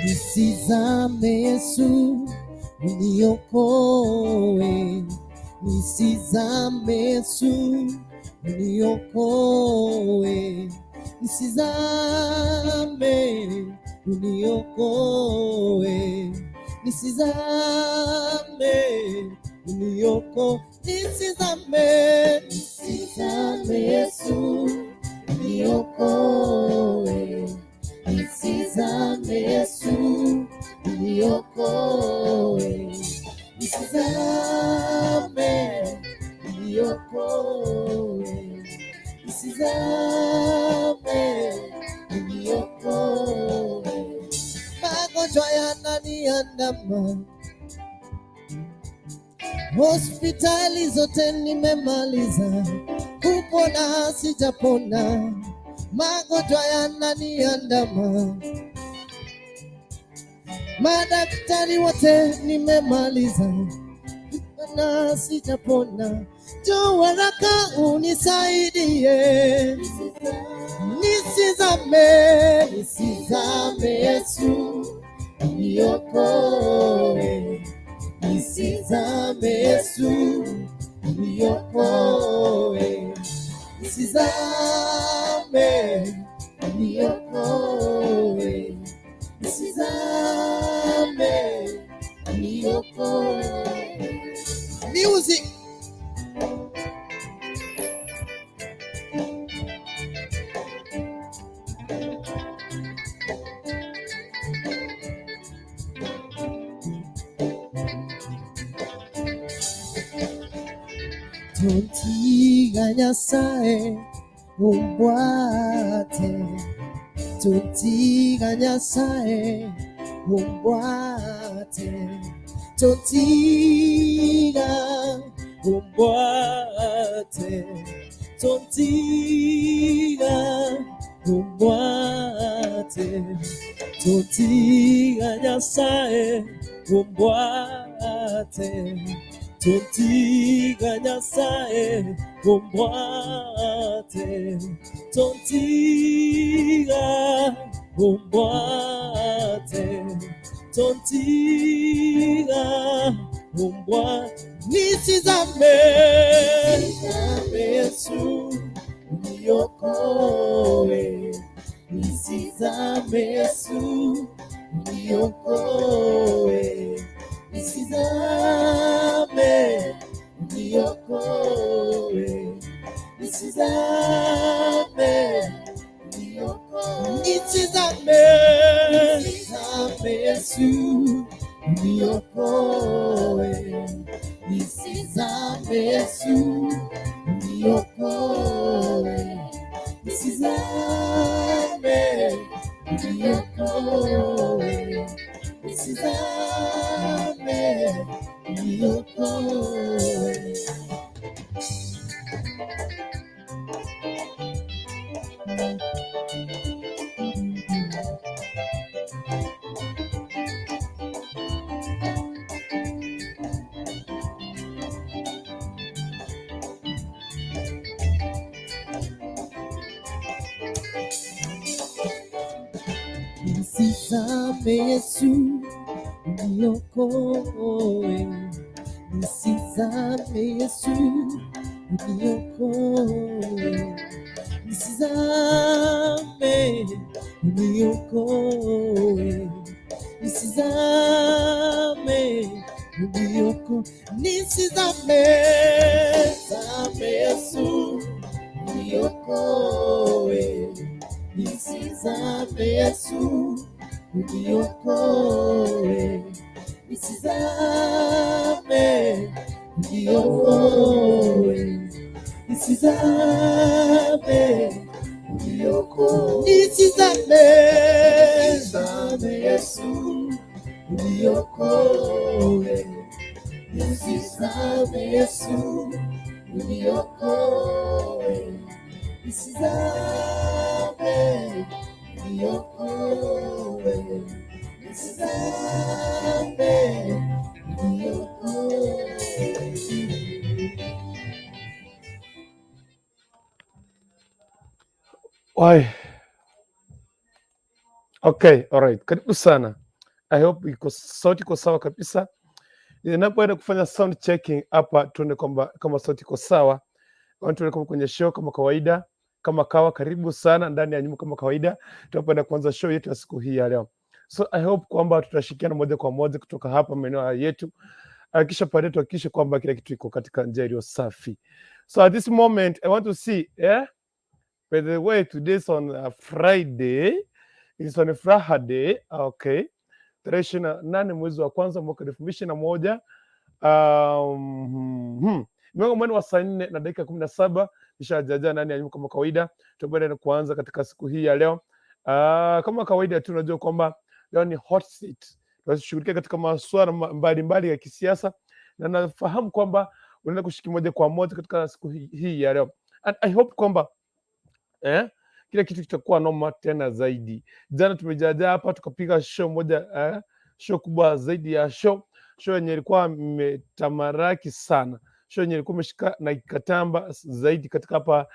Nisizame Yesu, uniokoe. Nisizame Yesu, uniokoe. Nisizame, uniokoe. Nisizame, uniokoe. Nisizame, nisizame Yesu, uniokoe. Nisizame Yesu, uniokoe. Nisizame, uniokoe. Nisizame, uniokoe. Magonjwa yananiandama, hospitali zote nimemaliza, kupona sijapona. Magonjwa yananiandama, madaktari wote nimemaliza, na sijapona. Njoo haraka unisaidie. Nisizame, nisizame Yesu, uniokoe. Nisizame Yesu, uniokoe. Nisizame, uniokoe. Nisizame, uniokoe. Music. Tontiga Nyasaye umbwate, tontiga Nyasaye umbwate, tontiga umbwate, tontiga umbwate, tontiga Nyasaye umbwate, tontiga Nyasaye umbwate, tontiga umbwate, tontiga umbwate. Nisizame, nisizame Yesu, uniokoe. Nisizame Yesu, uniokoe. Nisizame, uniokoe. Nisizame, uniokoe. Nisizame, nisizame Yesu, uniokoe. Nisizame Yesu, uniokoe. Nisizame, uniokoe. Nisizame, uniokoe. Nisizame Yesu, uniokoe. Nisizame Yesu, uniokoe. Nisizame, uniokoe. Nisizame, uniokoe. Nisizame, nisizame Yesu, uniokoe. Nisizame Yesu, uniokoe. Nisizame, uniokoe. Nisizame, uniokoe. Nisizame, nisizame Yesu, uniokoe. Nisizame Yesu, uniokoe. Nisizame, uniokoe. Nisizame, uniokoe. Why? Okay, alright. Karibu sana. I hope sauti iko sawa kabisa. Ninapoenda kufanya sound checking hapa tuone kwamba kama sauti iko sawa. Tuone kama kwenye show kama kawaida. Kama kawa, karibu sana ndani ya nyumba kama kawaida. Tunapoenda kuanza show yetu ya siku hii ya leo. So I hope kwamba tutashirikiana moja kwa moja kutoka hapa maeneo yetu. Kisha pale tuhakikishe kwamba kila kitu iko katika njia iliyo safi. So at this moment I want to see, by the way, today's on Friday. It's on a Friday. Okay. Tarehe 28 mwezi wa kwanza mwaka 2021. Mwezi wa saa 4 na dakika 17 nishajaja ndani ya nyumba kama kawaida. Tunaenda kuanza katika siku hii ya leo. Kama kawaida tu unajua kwamba leo ni hot seat. Tunashughulikia katika masuala mbalimbali ya kisiasa na nafahamu kwamba unaenda kushiriki moja kwa moja katika siku hii ya leo. And I hope kwamba kila kitu kitakuwa noma tena zaidi. Jana tumejaja hapa tukapiga show moja, show kubwa zaidi ya show yenye ilikuwa imetamaraki sana, show yenye ilikuwa imeshika na ikatamba zaidi katika hapa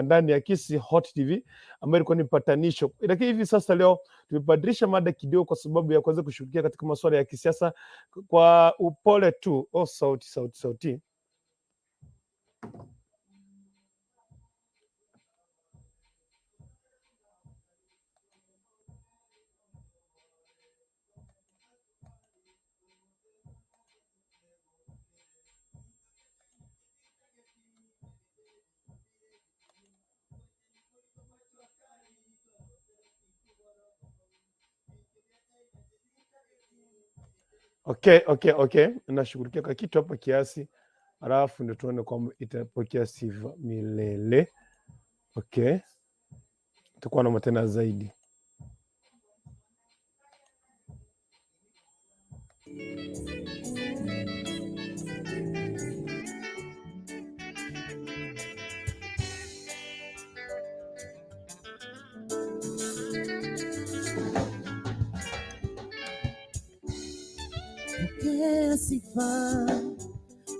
ndani ya Kisi Hot TV ambayo ilikuwa ni patanisho. Lakini hivi sasa leo tumebadilisha mada kidogo kwa sababu ya kuweza kushughulikia katika masuala ya kisiasa kwa upole tu. Sauti. Okay. Nashughulikia kwa kitu hapa kiasi, alafu ndio tuone kwamba itapokea sifa milele. Okay, itakuwa na matena zaidi.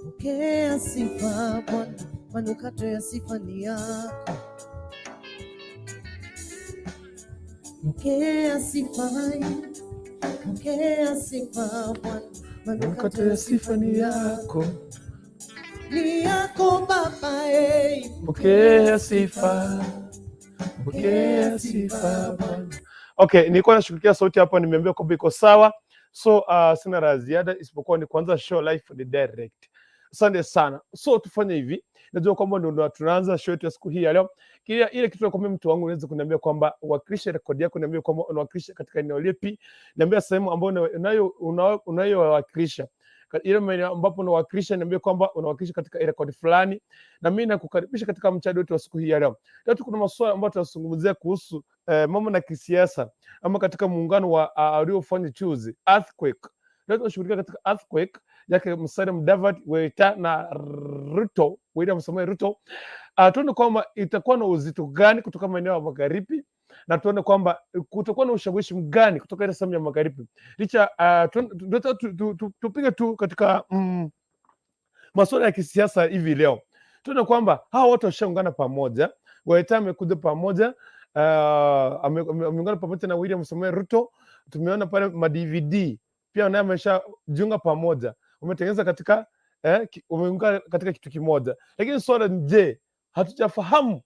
Pokea sifa Bwana, manukato ya sifa ni yako. Pokea sifa Bwana, manukato ya sifa ni yako. Ni yako Baba, pokea sifa Bwana. Okay, nilikuwa nashughulikia sauti hapa, nimeambia kwamba iko sawa. So sina la ziada isipokuwa ni kuanza show live and direct. Asante sana. So tufanye hivi. Najua kwamba ndio tunaanza show yetu ya siku hii ya leo. Ile kitu nakwambia mtu wangu, unaweza kuniambia kwamba wakilisha rekodi yako, niambia kwamba unawakilisha katika eneo lipi, niambia sehemu ambayo unayowakilisha. Ile maeneo ambapo unawakilisha, niambia kwamba unawakilisha katika rekodi fulani, na mimi nakukaribisha katika mchado wetu wa siku hii ya leo. Leo kuna masuala ambayo tutazungumzia kuhusu mambo na kisiasa ama katika muungano wa uliofanya chuzi earthquake. Leo tunashughulikia katika earthquake yake Musalia Mudavadi Weta na Ruto, William Samoei Ruto. Tuone kwamba itakuwa na uzito gani kutoka maeneo ya magharibi, na tuone kwamba kutakuwa na ushawishi mgani kutoka ile sehemu ya magharibi. Licha tupige tu katika masuala ya kisiasa hivi leo. Tuone kwamba hao wote washaungana pamoja. Weta amekuja pamoja, ameungana pamoja na William Samoei Ruto. Tumeona pale Madvd pia naye ameshajiunga pamoja, umetengeneza katika umeungana katika kitu kimoja. Lakini swala je, hatujafahamu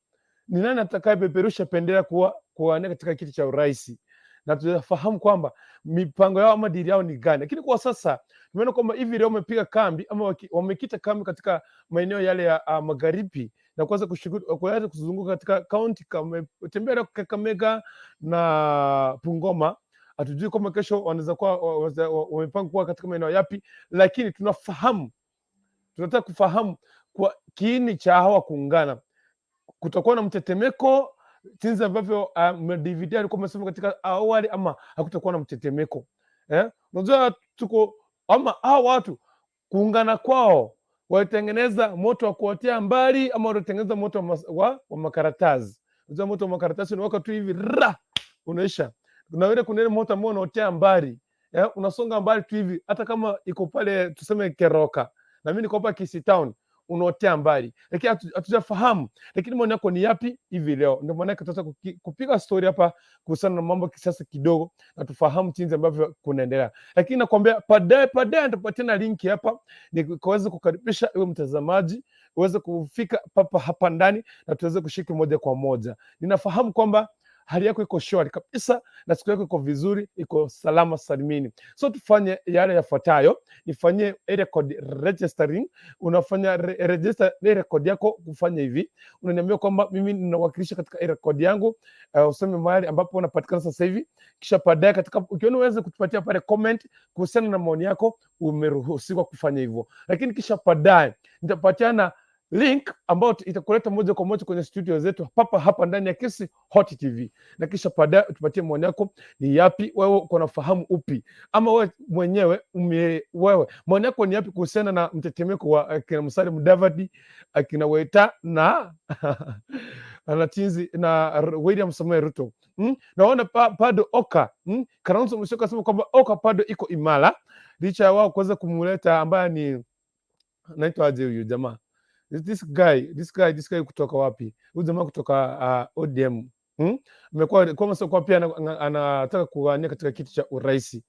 ni nani atakayepeperusha bendera kuwania katika kiti cha urais, na tunafahamu kwamba mipango yao ama dili yao ni gani. Lakini kwa sasa tumeona kwamba hivi leo wamepiga kambi ama wamekita kambi katika maeneo yale ya magharibi na kuanza kuzunguka katika kaunti kama tembea Kakamega na Bungoma. Hatujui kama kesho wanaweza kuwa wamepanga kuwa katika maeneo yapi, lakini tunataka kufahamu kwa kiini cha hawa kuungana. Kutakuwa na mtetemeko jinsi ambavyo Madvd alikuwa amesema katika awali, ama hakutakuwa na mtetemeko? Unajua tuko ama hao watu kuungana kwao watengeneza moto wa kuotea mbali ama wanatengeneza moto wa makaratasi. Unajua moto wa makaratasi unawaka tu hivi unaisha. Kuna ile moto ambao unaotea mbali, unasonga mbali tu hivi, hata kama iko pale tuseme Keroka na mimi niko hapa Kisii Town, unaotea mbali, lakini hatujafahamu. Lakini maoni yako ni yapi hivi leo? Ndio maana tunataka kupiga story hapa kuhusiana na mambo kisiasa kidogo, na tufahamu jinsi ambavyo kunaendelea. Lakini nakwambia baadaye nitapatia na linki hapa nikaweza kukaribisha iwe mtazamaji uweze kufika papa hapa ndani na tuweze kushiriki moja kwa moja. Ninafahamu kwamba hali yako iko shwari kabisa na siku yako iko vizuri, iko salama salimini. So tufanye yale yafuatayo. Nifanyie record registering. Unafanya register record yako. Kufanya hivi, unaniambia kwamba mimi ninawakilisha katika record yangu, useme mahali ambapo unapatikana sasa hivi, kisha baadaye katika ukiona uweze kutupatia pale comment kuhusiana na maoni yako, umeruhusiwa kufanya hivyo. Lakini kisha baadaye nitapatiana link ambayo itakuleta moja kwa moja kwenye studio zetu hapa ndani ya Kisi Hot TV, na kisha baadaye tupatie maoni yako ni yapi, wewe uko nafahamu upi, ama wewe mwenyewe wewe maoni yako ni yapi kuhusiana na mtetemeko wa akina Musalia Mudavadi, akina Weta na na Tinzi na William Samoei Ruto. Naona bado Oka Kalonzo Musyoka sema kwamba Oka bado iko imara licha ya wao kuweza kumuleta ambaye ni naitwa aje huyu jamaa, this guy kutoka wapi? Huyu jamaa kutoka ODM. Amekuwa kwa pia anataka kuwania katika kiti cha urais.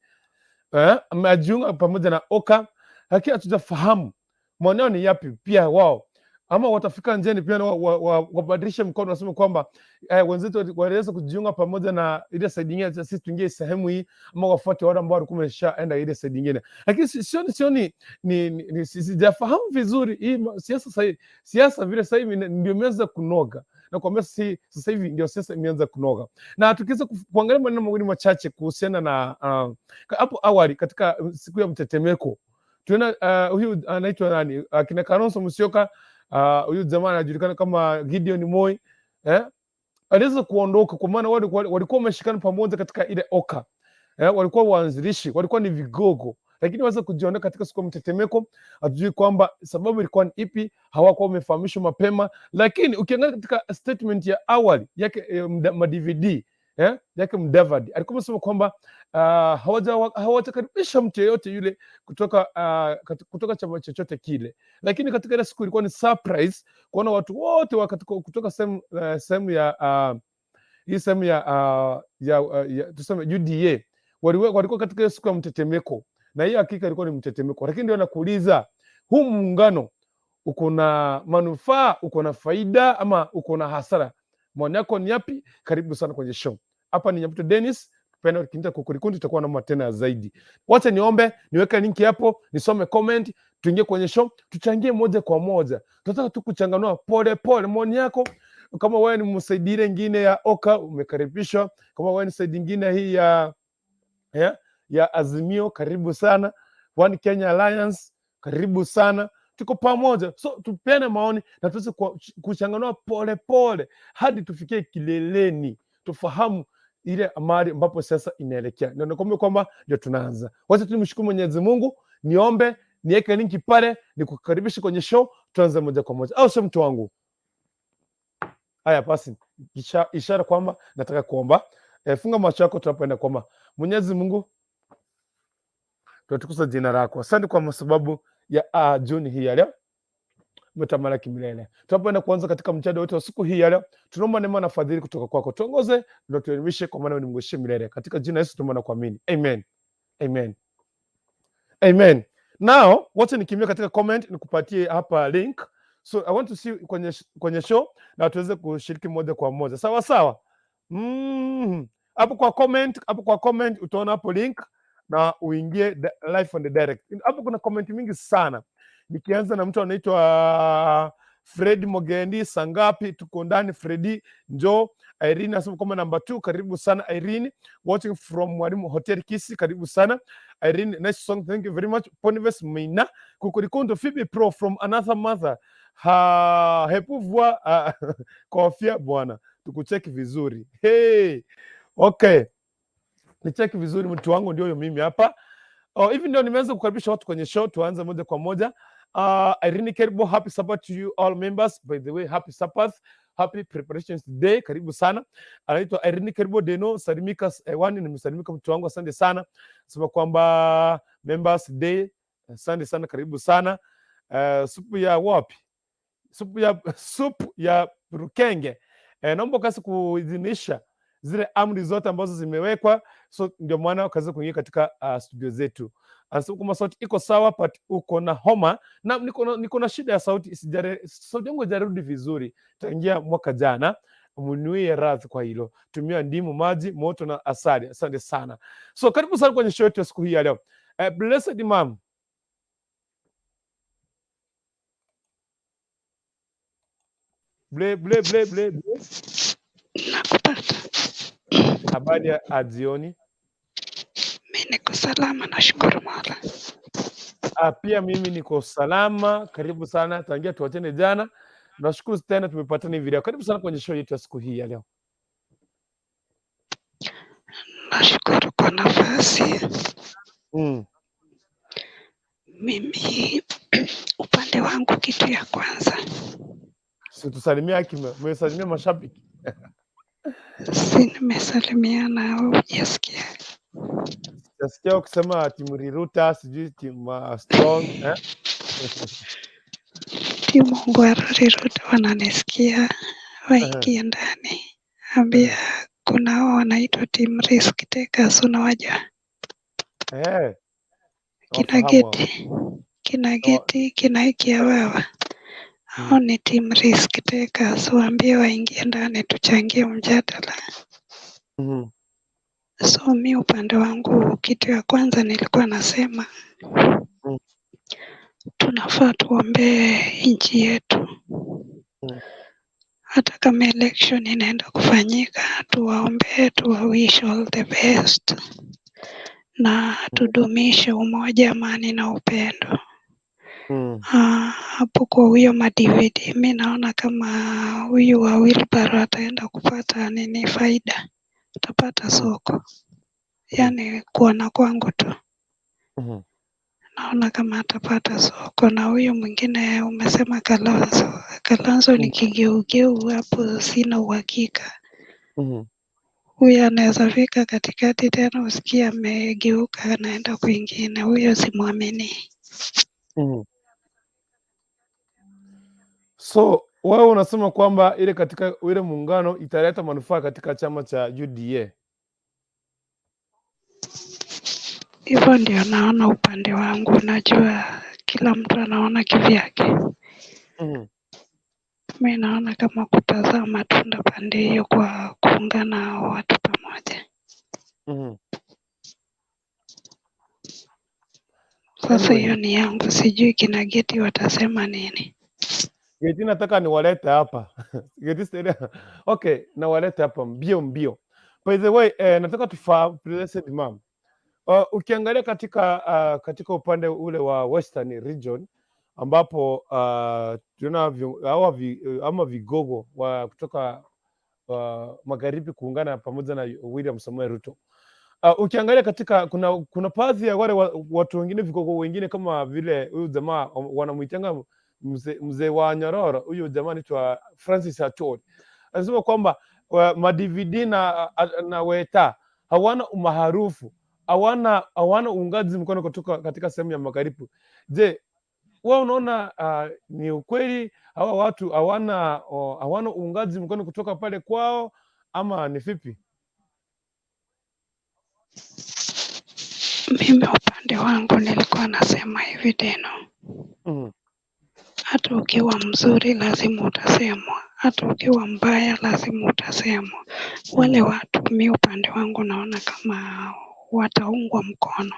Amejiunga pamoja na Oka, lakini hatujafahamu maoni ni yapi pia wao, ama watafika njeni pia wabadilishe mkono, wasema kwamba wenzetu waweza kujiunga pamoja na ile side nyingine, sisi tuingie sehemu hii, ama wafuate wale ambao walikuwa wameshaenda ile side nyingine. Lakini sioni sijafahamu vizuri hii siasa vile sasa hivi ndio imeanza kunoga, na kwa sababu sasa hivi ndio siasa imeanza kunoga. Na tukiweza kuangalia maneno mawili machache kuhusiana na hapo awali katika siku ya mtetemeko, tunaona huyu anaitwa nani, akina Kalonzo Musyoka, huyu jamaa anajulikana kama Gideon Moi, aliweza kuondoka kwa maana walikuwa wameshikana pamoja katika ile Oka, walikuwa waanzilishi, walikuwa ni vigogo, lakini waweza kujiondoa katika siku ya mtetemeko. Hatujui kwamba sababu ilikuwa ni ipi, hawakuwa wamefahamishwa mapema. Lakini ukiangalia katika statement ya awali yake Madvd yake Mudavadi alikuwa amesema kwamba hawajakaribisha mtu yeyote yule kutoka chama chochote kile, lakini katika ile siku ilikuwa ni surprise kuona watu wote kutoka sehemu ya tuseme UDA walikuwa katika siku ya mtetemeko, na hiyo hakika ilikuwa ni mtetemeko. Lakini ndio nakuuliza, huu muungano uko na manufaa, uko na faida, ama uko na hasara? Maoni yako ni yapi? Karibu sana kwenye show. Hapa ni Nyabuto Dennis, tupenda kinita kukurikundi, tutakuwa na matena zaidi. Wacha niombe, niweke linki hapo, nisome comment, tuingie kwenye show, tuchangie moja kwa moja. Tunataka tu kuchanganua pole pole maoni yako. Kama wewe ni msaidi nyingine ya Oka, umekaribishwa. Kama wewe ni msaidi nyingine hii ya Azimio, karibu sana. One Kenya Alliance, karibu sana. Tuko pamoja, so tupeane maoni na tuweze kuchanganua pole pole hadi tufikie kileleni, tufahamu ile amali ambapo sasa inaelekea. Na nakwambia kwamba ndio tunaanza. Wacha tumshukuru Mwenyezi Mungu. Niombe niweke linki pale, nikukaribisha kwenye show, tuanze moja kwa moja. Au sio mtu wangu? Haya basi, ishara kwamba nataka kuomba. Funga macho yako tunapoenda kuomba. Mwenyezi Mungu, tunatukuza jina lako. Asante kwa sababu ya Juni hii ya leo, umetamalaki milele. Tunapoenda kuanza katika mjadala wetu wa siku hii ya leo, tunaomba neema na fadhili kutoka kwako. Tuongoze na tuelimishe, kwa maana ni Mungu milele. Katika jina Yesu tunaomba na kuamini. Amen. Amen. Amen. Now, wacha nikimbia katika comment nikupatie hapa link. So I want to see kwenye show na tuweze kushiriki moja kwa moja. Sawa sawa. Hapo kwa comment utaona hapo link na uingie live on the direct. Hapo kuna comment mingi sana. Nikianza na mtu anaitwa Fred Mogendi, sangapi tuko ndani Fredi, njoo. Irene asema kama number 2, karibu sana Irene, watching from Mwalimu Hotel Kisi, karibu sana Irene, nice song, thank you very much. Ponives Mina kukurikondo Phoebe Pro from another mother, hepuvwa kofia bwana, tukucheki vizuri. Hey, okay, nicheki vizuri mtu wangu, ndio mimi hapa. Hivi ndio nimeanza kukaribisha watu kwenye show, tuanze moja kwa moja. Irene Keribo, happy Sabbath to you all members. By the way, happy Sabbath, happy preparations day, karibu sana. Anaitwa Irene Keribo Deno, salimika wani, nimesalimika mtu wangu, asante sana. Sema kwamba members day, asante sana, karibu sana. Supu ya wapi? supu ya rukenge. Naomba kasi kuidhinisha zile amri zote ambazo zimewekwa, so ndio maana kaza kuingia katika studio zetu. Anasema kwamba sauti iko sawa, but uko na homa na niko na shida ya sauti, sauti yangu haijarudi vizuri tangia mwaka jana. Mniwie radhi kwa hilo. Tumia ndimu, maji moto na asali. Asante sana. So karibu sana kwenye show yetu ya siku hii ya leo. Blessed Mom, Nakupata. habari ya jioni? Mimi niko salama, nashukuru Mola. Pia mimi niko salama. Karibu sana, tangia tuachane jana. Nashukuru tena tumepatana hivi leo. Karibu sana kwenye show yetu ya siku hii ya leo. Nashukuru kwa nafasi. Mimi upande wangu, kitu ya kwanza, Situsalimia mmesalimia mashabiki. si nimesalimiana au hujasikia? Nasikia ukisema timu Ruto, sijui timu strong Timu Ngwarari Ruto wananisikia, waingie ndani. Ambia kuna hao wanaitwa team risk takers, unawajua? Kina Geti, kina Ikia Wawa. Hao ni team risk takers, waambie waingie ndani tuchangie mjadala. So mi upande wangu, kitu ya kwanza nilikuwa nasema tunafaa tuombee nchi yetu. Hata kama election inaenda kufanyika, tuwaombee, tuwawish all the best na tudumishe umoja, amani na upendo. Hapo kwa huyo Madvd, mi naona kama huyu wa Wilbaro ataenda kupata nini faida, utapata soko. Yani kuona kwangu tu naona kama atapata soko. Na huyu mwingine umesema Kalonzo ni kigeugeu, hapo sina uhakika. Huyu anaweza fika katikati tena usikie amegeuka anaenda kwingine, huyo simwamini. So wewe unasema kwamba ile katika ile muungano italeta manufaa katika chama cha UDA? Hivyo ndio naona upande wangu. Najua kila mtu anaona kivyake. Mimi naona kama kutazaa matunda pande hiyo kwa kuungana watu pamoja. Sasa hiyo ni yangu, sijui kina Geti watasema nini. Geti nataka niwalete hapa. Geti okay, nawalete hapa mbio. By the way, nataka tufahamu Blessed Mom. Ukiangalia katika upande ule wa Western region ambapo tuna ama vigogo wa kutoka magharibi kuungana pamoja na William Samoei Ruto. Ukiangalia katika kuna baadhi ya wale watu wengine vigogo wengine kama vile huyu jamaa wanamuitanga mzee wa Nyororo, huyu jamaa anaitwa Francis Atwoli. Anasema kwamba Madvd na Weta hawana umaarufu, hawana uungaji mkono kutoka katika sehemu ya magharibi. Je, wewe unaona ni ukweli hawa watu hawana uungaji mkono kutoka pale kwao ama ni vipi? Mimi upande wangu nilikuwa nasema hivi tena. Hata ukiwa mzuri lazima utasemwa, hata ukiwa mbaya lazima utasemwa. Wale watu mimi upande wangu naona kama wataungwa mkono.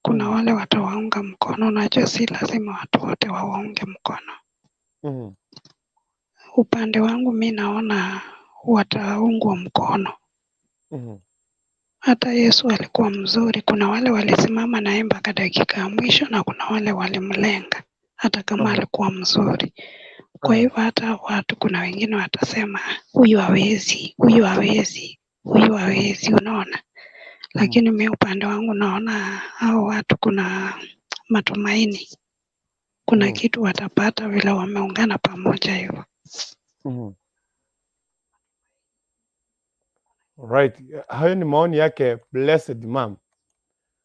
Kuna wale watawaunga mkono, najua si lazima watu wote wawaunge mkono. Upande wangu mimi naona wataungwa mkono. Hata Yesu alikuwa mzuri, kuna wale walisimama naye mpaka dakika ya mwisho na kuna wale walimlenga hata kama alikuwa mzuri. Kwa hivyo hata watu kuna wengine watasema huyu hawezi, unaona. Lakini mimi upande wangu naona hao watu kuna matumaini. Kuna kitu watapata vile wameungana pamoja hivyo. Right. Hayo ni maoni yake Blessed Mom.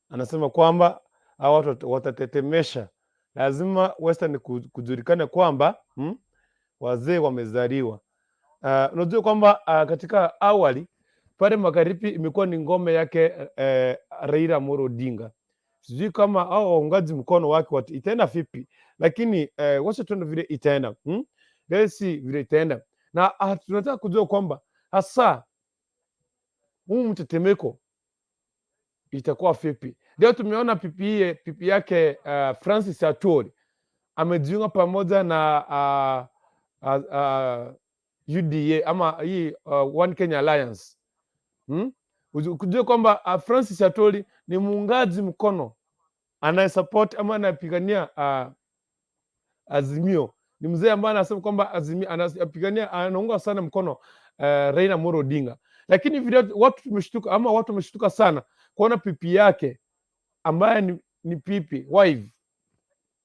Anasema kwamba hao watu watatetemesha. Lazima Western kujulikane kwamba wazee wamezaliwa. Unajua kwamba katika awali pale magharibi imekuwa ni ngome yake Raila Amolo Odinga. Sijui kama hao waungaji mkono wake itaenda vipi, lakini wacha tuone vile itaenda. Let's see vile itaenda, na tunataka kujua kwamba hasa huu mtetemeko itakuwa vipi. Leo tumeona pipi yake Francis Atwoli amejiunga pamoja na UDA ama hii One Kenya Alliance. Kujua kwamba Francis Atwoli ni muungaji mkono anayesupport ama anapigania Azimio. Ni mzee ambaye anasema kwamba Azimio anapigania, anaunga sana mkono Raila Amolo Odinga. Lakini vile watu wameshtuka sana kuona pipi yake ambaye ni pipi wife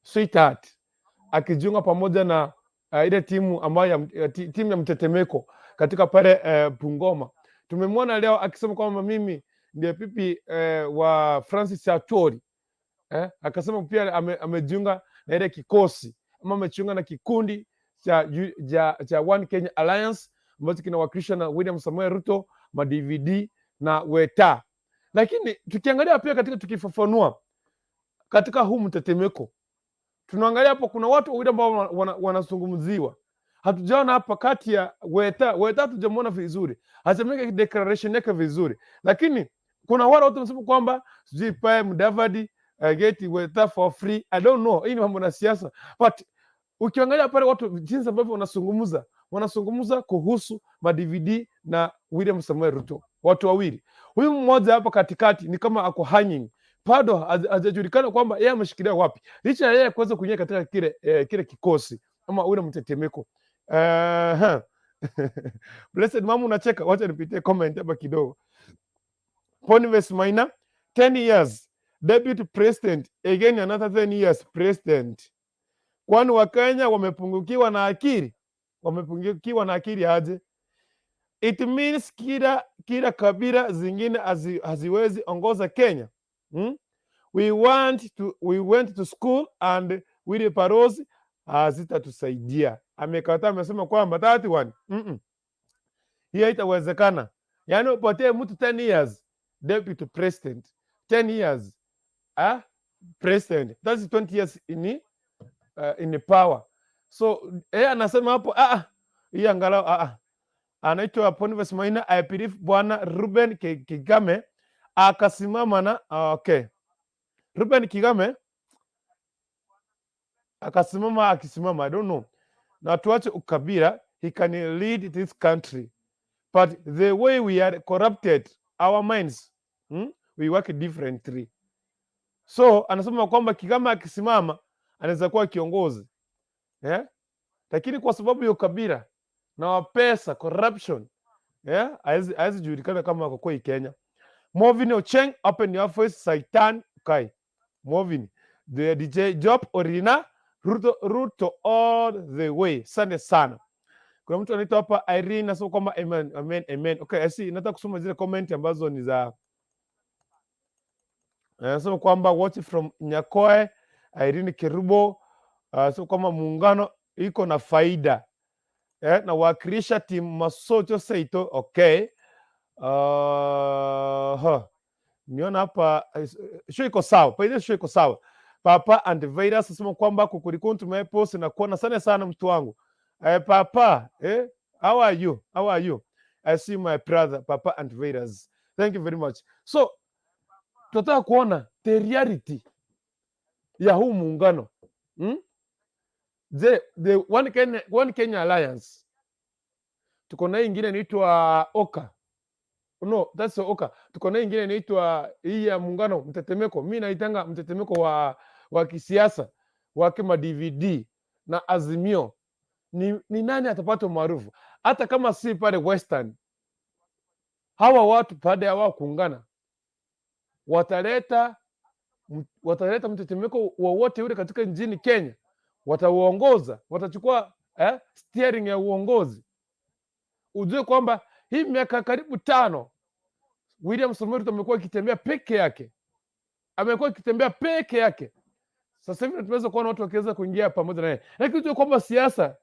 sweetheart akijiunga pamoja na ile timu ambayo timu ya mtetemeko katika pale Bungoma. Tumemwona leo akisema kwamba mimi ndiye pipi wa Francis Atwoli. Akasema pia amejiunga na ile kikosi ama amejiunga na kikundi cha One Kenya Alliance ambacho kinawakilisha na William Samoei Ruto, Madvd na Weta. Lakini tukiangalia pia tukifafanua katika huu mtetemeko, tunaangalia hapo kuna watu wawili ambao wanazungumziwa. Hatujaona hapa kati ya Weta hatujamwona vizuri, hasemeka declaration yake vizuri, lakini kuna wale watu wanasema kwamba sijui pale Madvd get Weta for free. I don't know, hii ni mambo na siasa, but ukiangalia pale watu jinsi ambavyo wanazungumza kuhusu Madvd na William Samoei Ruto, watu wawili. Huyu mmoja hapa katikati ni kama ako hanging, bado hajajulikana kwamba yeye ameshikilia wapi, licha ya yeye kuweza kuingia katika kile kikosi ama ule mtetemeko. Blessed mama unacheka, wacha nipitie comment hapa kidogo. Boniface Maina, 10 years deputy president, again another 10 years president. Kwani Wakenya wamepungukiwa na akili? Wamepungukiwa na akili aje? It means kila kabila zingine haziwezi ongoza Kenya. We went to school and Willy Parosi hazitatusaidia. Amekataa, amesema kwamba 31 hiyo haitawezekana. Yaani upatie mtu 10 years deputy president, 10 years president, that's 20 years in power. So anasema hapo hii angalau anaitwa Boniface Maina, I believe bwana Ruben Kigame akasimama na Ruben Kigame akasimama I don't know. Na tuache ukabila, he can lead this country, but the way we are corrupted our minds, we work differently. So anasema kwamba Kigame akisimama anaweza kuwa kiongozi, lakini kwa sababu ya ukabila na pesa, corruption, haizijulikana kama kwa kweli Kenya. Movin Ocheng, open your voice, Saitan Kai. Movin, the DJ Job Orina, Ruto all the way. Asante sana. Kuna mtu anaitwa hapa Irene, nasema kwamba amen. Okay, nataka kusoma zile comment ambazo ni za nasema kwamba watch from Nyakoe, Irene Kerubo, sema kwamba muungano iko na faida. Na wakilisha timu Masocho Seito. Okay. Niona hapa show iko sawa. Paide show iko sawa. Papa and Virus asema kwamba kukulikuntu tumepost na kuona sana mtu wangu. Papa, how are you? I see my brother Papa and Virus. Thank you very much. So tunataka kuona the reality ya huu muungano. The One Kenya Alliance. Tuko na ingine inaitwa Oka. No, that's Oka. Tuko na ingine inaitwa hii ya muungano mtetemeko. Mimi naitanga mtetemeko wa kisiasa wake Madvd na Azimio. Ni nani atapata maarufu? Hata kama si pale Western. Hawa watu baada ya wao kuungana wataleta mtetemeko wowote ule katika nchini Kenya. Watauongoza, watachukua steering ya uongozi. Ujue kwamba hii miaka karibu 5 William Samoei Ruto amekuwa akitembea peke yake. Sasa hivi tunaweza kuona watu wakiweza kuingia pamoja naye. Lakini ujue kwamba siasa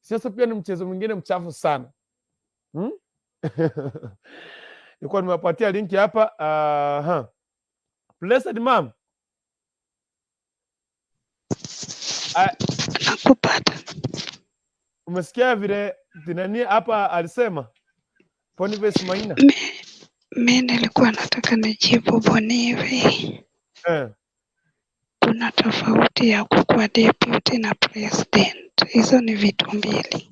Siasa pia ni mchezo mwingine mchafu sana. Nilikuwa nimewapatia linki hapa. Blessed mom. Nakupata. Umesikia vile nani hapa alisema? Boniface Maina. Mimi nilikuwa nataka nijibu Boniface. Kuna tofauti ya kuwa deputy na president. Hizo ni vitu mbili.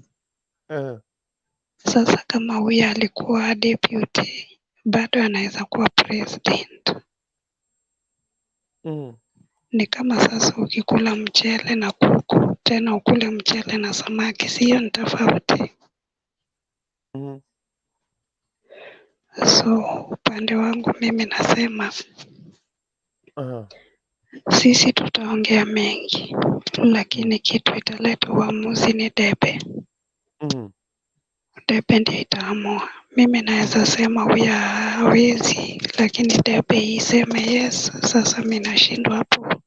Sasa kama huyu alikuwa deputy, bado anaweza kuwa president. Ni kama sasa ukikula mchele na kuku, tena ukule mchele na samaki, sio ni tofauti. So upande wangu mimi nasema sisi tutaongea mengi, lakini kitu italeta uamuzi ni debe. Debe ndio itaamua. Mimi naweza sema huyu hawezi, lakini debe iseme yes. Sasa mimi nashindwa hapo,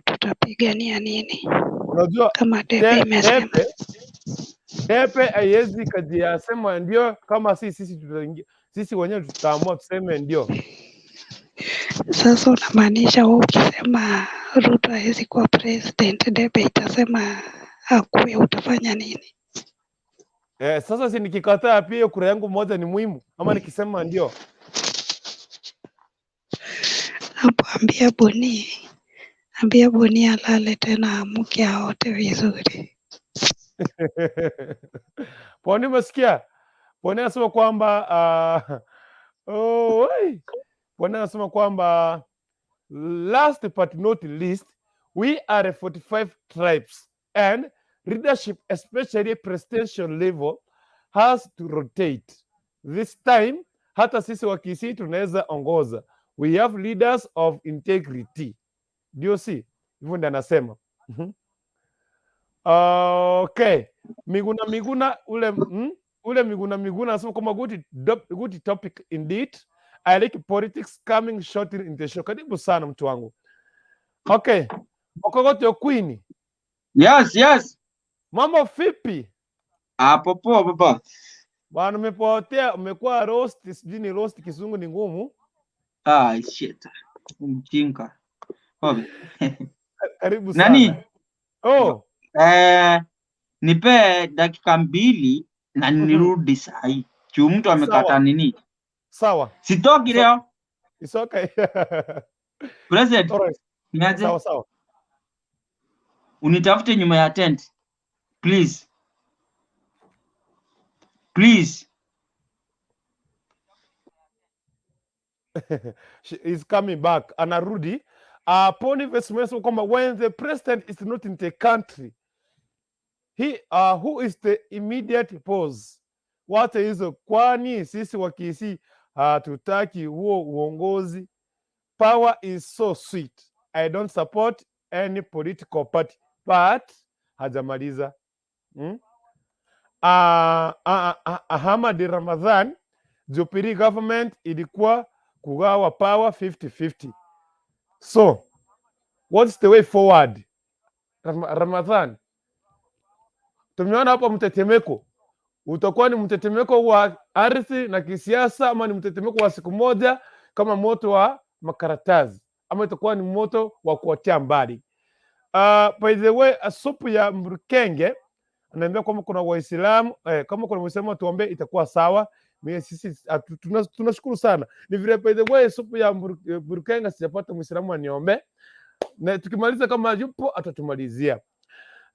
tutapigania nini? Unajua kama debe imesema debe haiwezi kujisema ndio, kama sisi wenyewe tutaamua tuseme ndio. Sasa unamaanisha wewe ukisema Ruto hawezi kuwa president, debe itasema akuwe, utafanya nini? Sasa si nikikataa pia kura yangu moja ni muhimu, ama nikisema ndio? Hapo ambia Boni alale tena amuke aote vizuri. Boni umesikia? Boni anasema kwamba Boni anasema kwamba last but not least, we are 45 tribes and leadership, especially presidential level, has to rotate. This time, hata sisi wa Kisii tunaweza ongoza. We have leaders of integrity. Ndio si? Hivyo ndio anasema. Okay. Miguna ule Miguna anasema kama good topic indeed. I like politics coming short in the show. Karibu sana mtu wangu. Okay. Okogoto Queen. Yes. Mambo vipi? Poa baba. Bwana umepotea, umekuwa roast, sijui ni roast kizungu ni ngumu. Shit. Mjinga. Karibu sana. Nani? Nipe dakika 2 na nirudi sahi. Juu mtu amekata nini? Sawa. Sitoki leo. It's okay. President. Niaje? Sawa. Unitafute nyuma ya tent. Please. She is coming back. Anarudi. Boniface umesema kwamba when the president is not in the country, who is the immediate pause? Wacha hizo, kwani sisi wa Kisii hatutaki huo uongozi. Power is so sweet. I don't support any political party. But hajamaliza. Ahmad Ramadhan, Jubilee government ilikuwa kugawa power 50-50. So, what's the way forward? Ramadhan, tumeona hapo mtetemeko. Utakuwa ni mtetemeko wa ardhi na kisiasa, ama ni mtetemeko wa siku moja kama moto wa makaratasi, ama itakuwa ni moto wa kuotea mbali? By the way, supu ya mrukenge anaambia kwamba kuna Waislamu kama kuna Muislamu tuombe itakuwa sawa. Mimi sisi tunashukuru sana. Ni vile by the way supu ya mrukenge sijapata Muislamu aniombe, na tukimaliza kama yupo atatumalizia.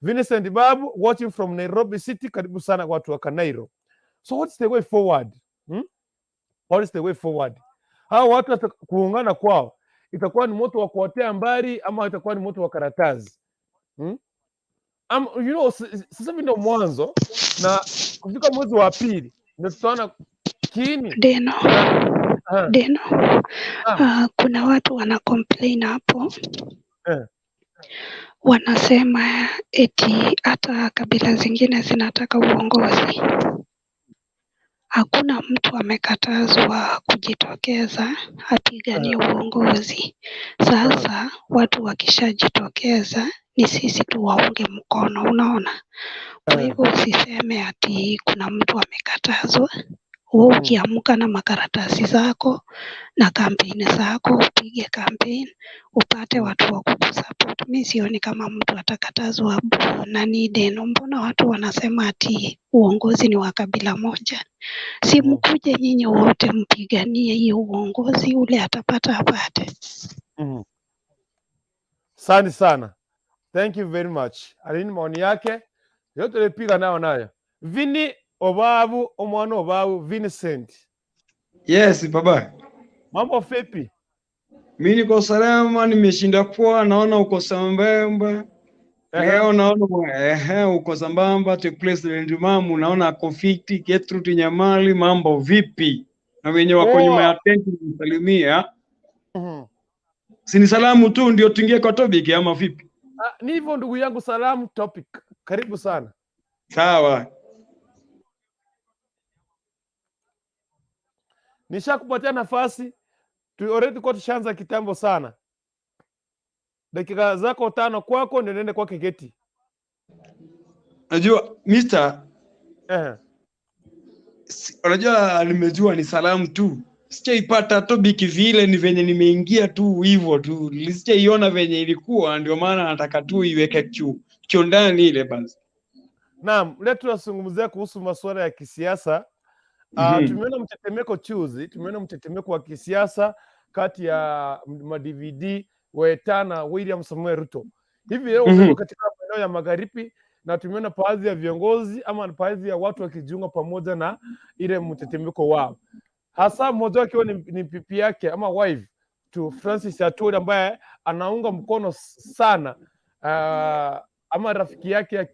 Vincent Babu watching from Nairobi City, karibu sana watu wa Kanairo. So what's the way forward? What is the way forward? Hao watu kuungana kwao itakuwa ni moto wa kuotea mbali, ama itakuwa ni moto wa karatasi? Sasa ndio mwanzo, na kufika mwezi wa pili ndio tutaona kiini. Deno. Kuna watu wana complain hapo. Wanasema eti hata kabila zingine zinataka uongozi. Hakuna mtu amekatazwa kujitokeza apiganie uongozi. Sasa watu wakishajitokeza ni sisi tu waunge mkono, unaona. Kwa hivyo usiseme ati kuna mtu amekatazwa. Wewe ukiamka na makaratasi zako na kampeni zako, upige kampeni, upate watu wa kukusupport. Mimi sioni kama mtu atakatazwa nani Deno. Mbona watu wanasema ati uongozi ni wa kabila moja? Si mkuje nyinyi wote mpiganie hiyo uongozi, ule atapata apate. Asante sana. Thank you very much. Alini maoni yake yote lepiga nayo. Vini Obabu, omwana Obabu, Vincent. Yes, baba. Mambo vipi? Mimi niko salama, nimeshinda poa, naona uko sambamba. Leo naona uko sambamba, to President Mamu naona ako fiti, Gertrude Nyamali, mambo vipi? Na wenye wako nyuma ya tenti nisalimia. Sini salamu tu ndio tuingie kwa topic ama vipi? Ni hivyo ndugu yangu, salamu topic. Karibu sana. Sawa. Nishakupatia nafasi. Already kwa tushaanza kitambo sana. Dakika zako 5 kwako ndio nende kwake Geti. Unajua Mr. Unajua nimejua ni salamu tu. Sijaipata topic vile, ni venye nimeingia tu hivyo tu. Sijaiona venye ilikuwa, ndio maana nataka tu iweke ndani ile basi. Naam, leo tunazungumzia kuhusu masuala ya kisiasa. Tumeona mtetemeko chuzi, tumeona mtetemeko wa kisiasa kati ya Madvd Weta na William Samuel Ruto. Hivi leo tuko katika maeneo ya magharibi na tumeona baadhi ya viongozi ama baadhi ya watu wakijiunga pamoja na ile mtetemeko wao. Hasa mmoja wake ni pipi yake ama wife to Francis Atwoli ambaye anaunga mkono sana ama rafiki yake ya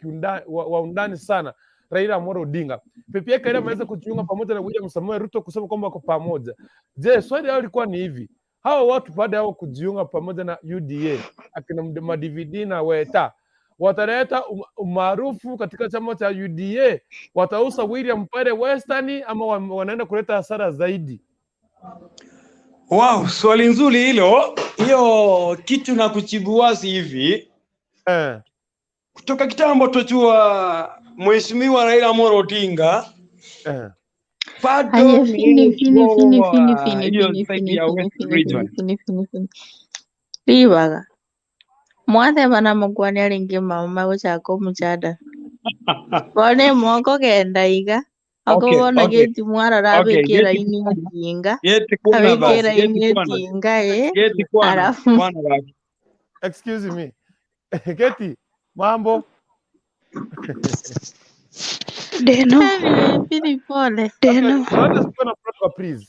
wa undani sana Raila Amolo Odinga. Pipi yake ile ameweza kujiunga pamoja na William Samuel Ruto kusema kwamba wako pamoja. Je, swali lao lilikuwa ni hivi: hawa watu baada ya kujiunga pamoja na UDA akina Madvd na Weta wataleta umaarufu katika chama cha UDA, watausa William pale Western ama wanaenda kuleta hasara zaidi? Wow, swali nzuri hilo. Hiyo kitu na kujibu wazi hivi. Kutoka kitambo tujua Mheshimiwa Raila Amolo Odinga. Libaga mwathe bana mugwani aringi mama guchako muchada bone moko gendaiga akobona Geti mwara rabekera ini mutinga abekera ini mutinga alafu excuse me Geti mambo Deno pole Deno please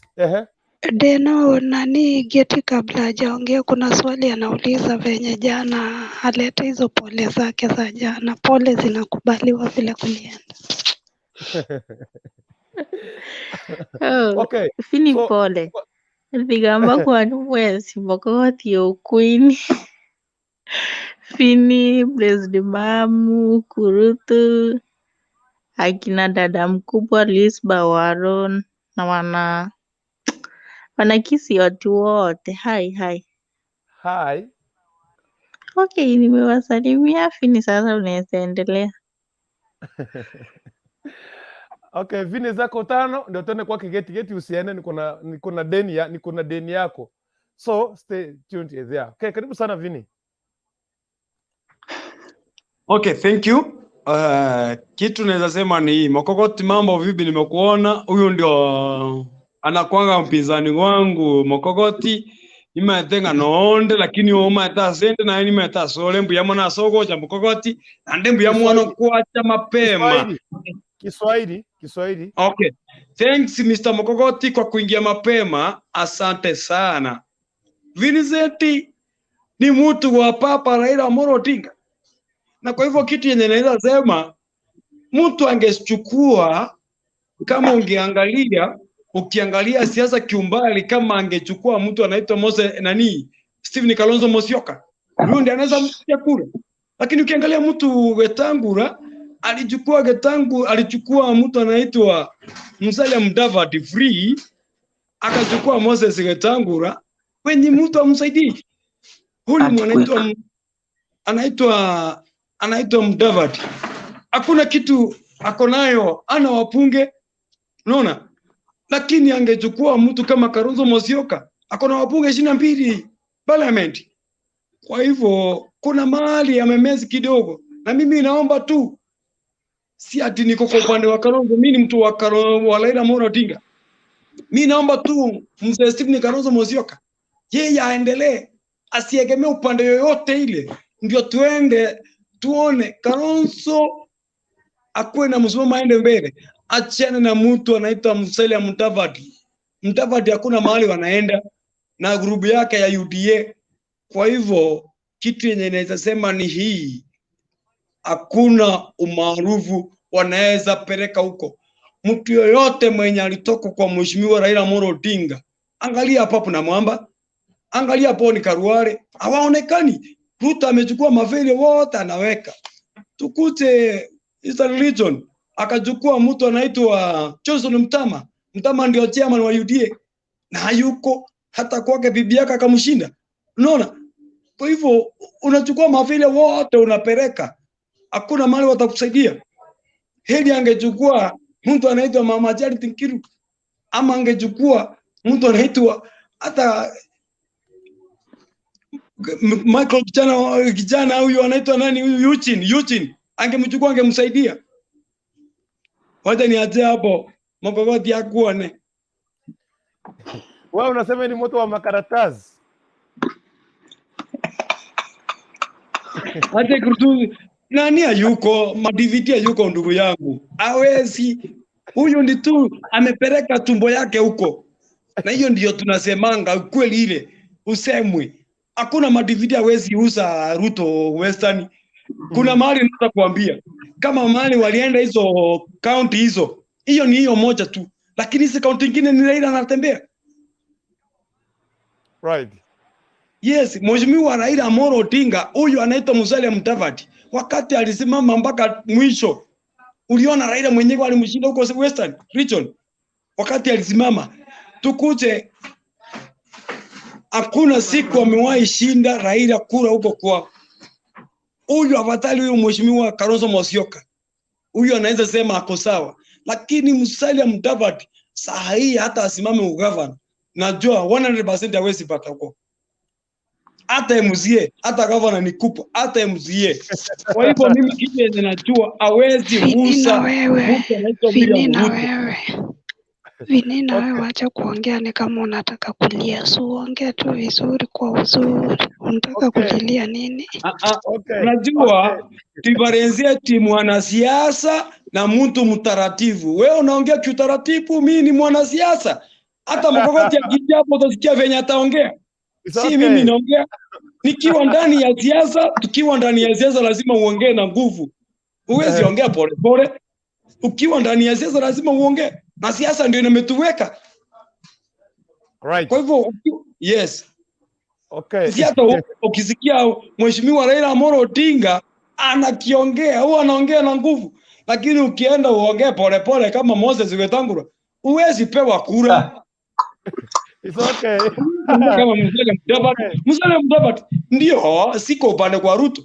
Deno nani Geti kabla hajaongea kuna swali anauliza venye jana aleta hizo pole zake za jana. Pole zinakubaliwa vile kulienda. Okay. Fini pole. Ndigamba kwa nwezi mokoti Queen. Fini President Mamu Kurutu akina dada mkubwa Lisba Waron na wanakisi watu wote. Hi. Okay, nimewasalimia. Fini sasa unaweza endelea. Okay, Vini zako 5 ndio tuende kwake Geti usiende, niko na deni yako. So stay tuned there. Okay, karibu sana Vini. Okay, thank you. Kitu naweza sema ni Mokokoti, mambo vipi? Nimekuona. Huyu ndio anakuanga mpinzani wangu Mokokoti. Imetenga noonde lakini umata sende na ni meta sole mbu yamona soko cha Mokokoti na ndembu yamona kuacha mapema. Kiswahili. Okay. Thanks Mr. Mokokoti kwa kuingia mapema. Asante sana. Vincent ni mtu wa Papa Raila Amolo Odinga. Na kwa hivyo kitu yenye naweza sema mtu angechukua, kama ukiangalia siasa kiumbali, kama angechukua mtu anaitwa Stephen Kalonzo Musyoka, huyo ndiye anaweza mpigia kura. Lakini ukiangalia mtu Wetangula alichukua mtu anaitwa Musalia Mudavadi free, akachukua Moses Wetangula wenye mtu amsaidii. Huyu mwanaitwa anaitwa Madvd. Hakuna kitu ako nayo, ana wapunge, unaona? Lakini angechukua mtu kama Kalonzo Musyoka, ako na wapunge 22 parliament. Kwa hivyo kuna mahali amemezi kidogo, na mimi naomba tu, si ati niko kwa upande wa Kalonzo, mimi ni mtu wa Raila Amolo Odinga. Mimi naomba tu mzee Stephen Kalonzo Musyoka yeye aendelee, asiegemee upande yoyote ile, ndio tuone Kalonzo akuwe na msimamo, aende mbele, achane na mtu anaitwa Musalia Mudavadi. Mudavadi hakuna mahali wanaenda na grupu yake ya UDA. Kwa hivyo kitu yenye naweza sema ni hii, hakuna umaarufu wanaweza peleka huko. Mtu yoyote mwenye alitoka kwa mheshimiwa Raila Amolo Odinga, angalia Papu na Mwamba, angalia Boni Karuare, hawaonekani. Ruto amechukua mafeli wote anaweka. Tukute Eastern Region akachukua mtu anaitwa Johnson Mtama. Mtama ndio chairman wa UDA na hayuko, hata kwake bibi yake akamshinda. Unaona? Kwa hivyo unachukua mafeli wote unapeleka, hakuna mahali watakusaidia. Heli angechukua mtu anaitwa Mama Charity Nkiru, ama angechukua mtu anaitwa hata Michael kijana huyu anaitwa nani huyu Eugene, angemchukua angemsaidia. Wacha niache hapo, Mokogoti akuone. Wewe unasema ni moto wa makaratasi. Aje kurutu nani hayuko, Madvd hayuko ndugu yangu. Hawezi. Huyu ndi tu amepeleka tumbo yake huko. Na hiyo ndio tunasemanga kweli ile usemwe. Hakuna Madvd hawezi uza Ruto Western. Kuna mahali nataka kuambia, kama mahali walienda hizo county hizo, hiyo ni hiyo moja tu, lakini hizo county nyingine ni Raila anatembea. Right. Yes, mheshimiwa Raila Amolo Odinga, huyu anaitwa Musalia Mudavadi, wakati alisimama mpaka mwisho, uliona Raila mwenyewe alimshinda huko Western Region wakati alisimama. Tukuje, hakuna siku amewahi shinda Raila kura huko kwa huyu avatali. Huyu mheshimiwa Kalonzo Musyoka, huyu anaweza sema ako sawa, lakini Musalia Mudavadi saa hii hata asimame ugavana, najua 100% hawezi pata huko. Hata MCA, hata gavana ni kupa, hata MCA. Kwa hivyo mimi kitu yenye najua hawezi usa Vinina wewe acha kuongea ni kama unataka kulia. So ongea tu vizuri kwa uzuri. Unataka kulilia nini? Najua difference timu mwanasiasa na mtu mtaratibu. Wewe unaongea kiutaratibu, mimi ni mwanasiasa. Hata Mokogoti akija hapo utasikia venye ataongea. Si mimi naongea. Nikiwa ndani ya siasa, tukiwa ndani ya siasa lazima uongee na nguvu. Huwezi ongea pole pole. Ukiwa ndani ya siasa lazima uongee. Na siasa ndio imetuweka. Right. Kwa hivyo yes. Okay. Siasa ukisikia mheshimiwa Raila Amolo Odinga anakiongea, huwa anaongea na nguvu. Lakini ukienda uongee pole pole kama Moses Wetangula, huwezi pewa kura. It's okay. Kama Musalia Mudavadi ndio siko upande kwa Ruto.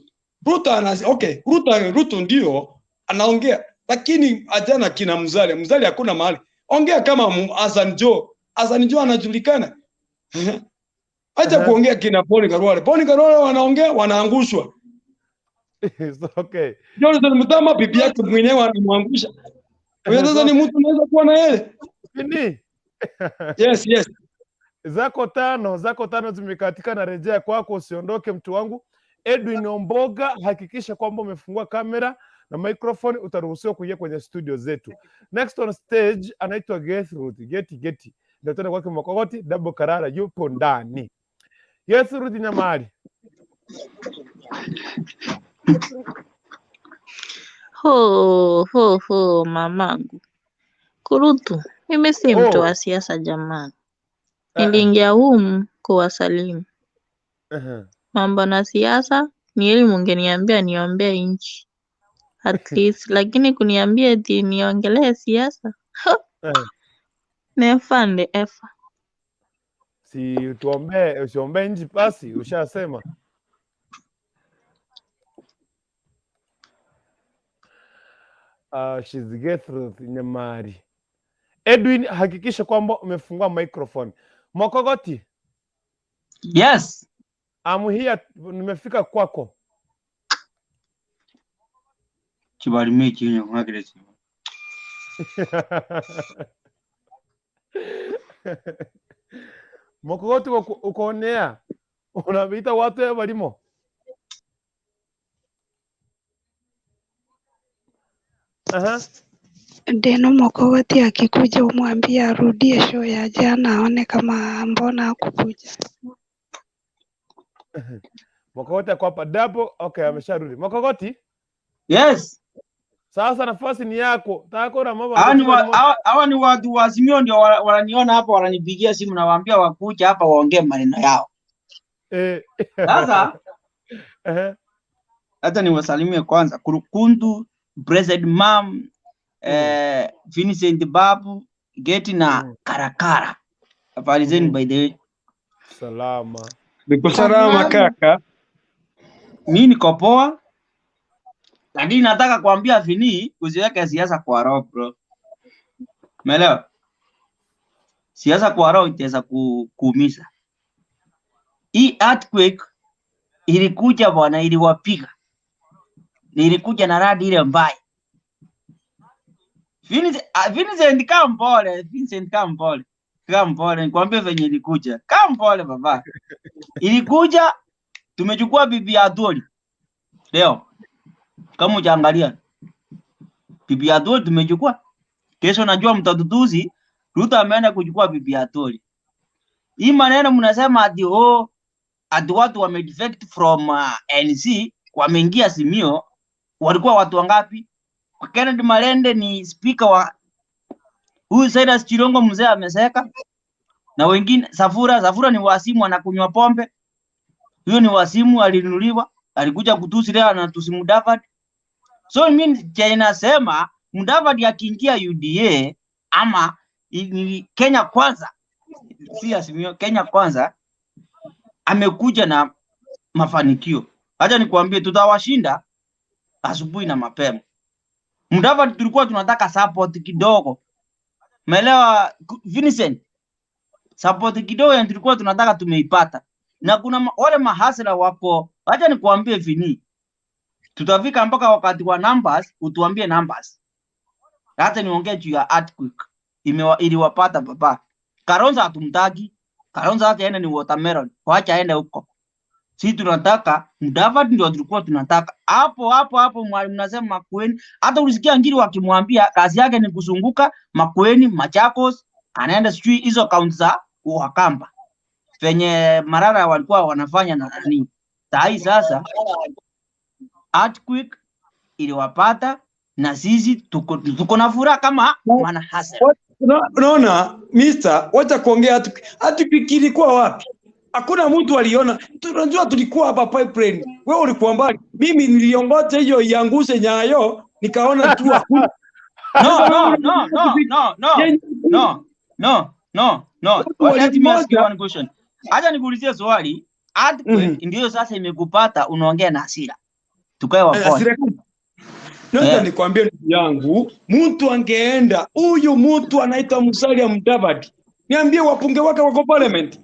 Ruto ndio anaongea, lakini ajana kina Musalia hakuna mahali. Ongea kama Hassan Joho anajulikana. Acha kuongea kina Boni Karuare wanaongea wanaangushwa. It's okay. Jonathan Mutama bibi yake mwenyewe anamwangusha. Wewe sasa ni mtu unaweza kuwa na yeye? Nini? Yes. Zako tano zimekatika na rejea kwako, usiondoke mtu wangu. Edwin Omboga, hakikisha kwamba umefungua kamera na microphone, utaruhusiwa kuingia kwenye studio zetu. Next on stage anaitwa Geti. Ndio tena kwake Mokogoti, Double Karara yupo ndani. Gertrude Nyamali. Ho mamangu. Kurutu, mimi si mtu wa siasa jamani. Niliingia humu kuwasalimu. Mambo na siasa ni ili mungeniambia niombee nchi. At least, lakini kuniambia eti niongelee siasa. Nefande efa. Si usiombee nchi basi, ushasema. She's Gertrude Nyamari. Edwin, hakikisha kwamba umefungua microphone. Mokogoti. Yes. I'm here, nimefika kwako. Kibali mechi nyo magresi. Mokogoti ukoonea. Unaviita watu ya walimo. Deno Mokogoti akikuja umwambie arudie show ya jana aone kama mbona hakukuja. Mokogoti ako hapa double. Okay, amesharudi. Mokogoti? Yes. Sasa nafasi ni yako. Tako na mama. Hawa ni watu wa Azimio ndio wananiona hapa, wananipigia simu na waambia wakuja hapa waongee maneno yao. Sasa hata niwasalimie kwanza Kurukundu, President Mam, Vincent Babu, Geti na Karakara. Afalizeni by the way. Salama. Niko salama kaka. Mimi niko poa. Lakini nataka kuambia Vini usiweke siasa kwa roho bro. Umeelewa? Siasa kwa roho itaweza kuumiza. Hii earthquake ilikuja bwana, iliwapiga. Ilikuja na radi ile mbaya. Vincent Kampole, Vincent Kampole. Kampole, nikwambie venye ilikuja. Kampole baba. Ilikuja, tumechukua bibi ya Adoli. Leo kama ujaangalia bibi ya Adoli tumechukua. Kesho najua mtatutuzi Ruto ameenda kuchukua bibi ya Adoli. Hii maneno mnasema ati watu wame defect from NC wameingia Azimio. Walikuwa watu wangapi? Kennedy Malende ni speaker wa huyu Cyrus Chirongo, mzee ameseka. Na wengine Safura ni wasimu, anakunywa pombe. Huyo ni wasimu, alinunuliwa, alikuja kutusi leo na tusi Mudavadi. So mimi nasema Mudavadi akiingia UDA ama Kenya Kwanza, si Azimio, Kenya Kwanza, amekuja na mafanikio. Acha nikwambie tutawashinda asubuhi na mapema. Mudavadi tulikuwa tunataka support kidogo. Umeelewa Vincent? Support kidogo tulikuwa tunataka tumeipata. Na kuna wale mahasla wako. Acha nikwambie Vini. Tutafika mpaka wakati wa numbers, utuambie numbers. Hata niongee juu ya earthquake. Iliwapata baba. Kalonzo hatumtaki. Kalonzo hata yeye ni watermelon. Waacha aende huko. Sisi tunataka Mudavadi, ndio tulikuwa tunataka. Hapo mwalimu nasema Makueni. Hata ulisikia Ngiri wakimwambia kazi yake ni kuzunguka Makueni, Machakos, anaenda sijui hizo kaunti za Wakamba. Venye Marara walikuwa wanafanya na nani. Sasa earthquake iliwapata na sisi tuko na furaha kama maana hasa. Unaona mister, wacha kuongea earthquake ilikuwa wapi? Hakuna mtu aliona. Tunajua tulikuwa hapa pipeline. Wewe ulikuwa mbali. Mimi niliongoja hiyo ianguse Nyayo, nikaona tu hakuna. No. Let me ask you one question. Acha nikuulizie swali. Earthquake ndio sasa imekupata, unaongea na hasira. Tukae wapone. Ndio nikwambie ndugu yangu, mtu angeenda, huyu mtu anaitwa Musalia Mudavadi. Niambie wapunge wake wako parliament.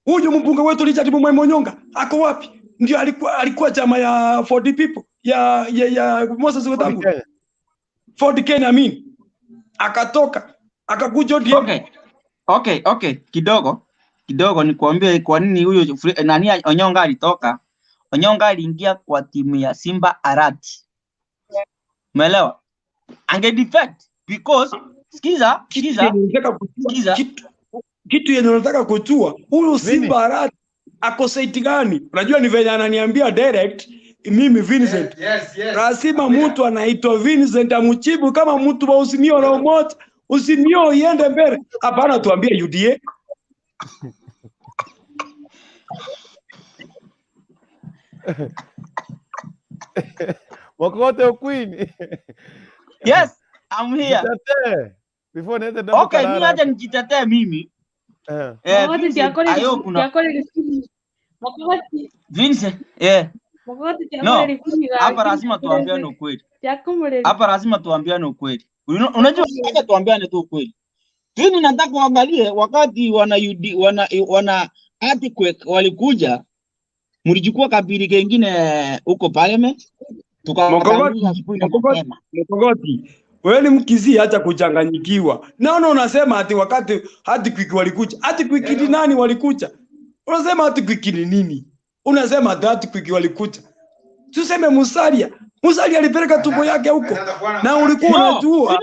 Huyu mbunge wetu Richard Monyonga ako wapi? Ndio alikuwa chama ya 40 people ya Moses Wetangula. 40 Kenya mimi. Akatoka, akakuja ODM. Okay. Kidogo nikuambie kwa nini huyo nani Onyonga alitoka. Onyonga aliingia kwa timu ya Simba Arati. Umeelewa? Ange defect because sikiza. Kitu yenye nataka kujua, huyu Simba Arati ako site gani? Unajua ni venye ananiambia direct mimi Vincent. Yes. Lazima mtu anaitwa Vincent amuchibu kama mtu wa Azimio na umoja. Azimio iende mbele. Hapana tuambie UDA. Wakote Queen. Yes, I'm here. Before nenda okay, mimi acha nijitetee mimi. Vincent, No, hapa lazima tuambiane ukweli. Hapa lazima tuambiane ukweli. Unajua acha tuambiane tu ukweli. Mimi nataka kuangalie wakati wana earthquake walikuja, mlichukua kabiri kingine huko parliament, tukatangulia asubuhi na mapema. Mokogoti, wewe ni Mkizii, acha kuchanganyikiwa. Naona unasema ati wakati earthquake walikuja. Earthquake ni nani walikuja? Unasema earthquake ni nini? Unasema earthquake walikuja. Tuseme Musalia. Musalia alipeleka tumbo yake huko. Na ulikuwa unajua.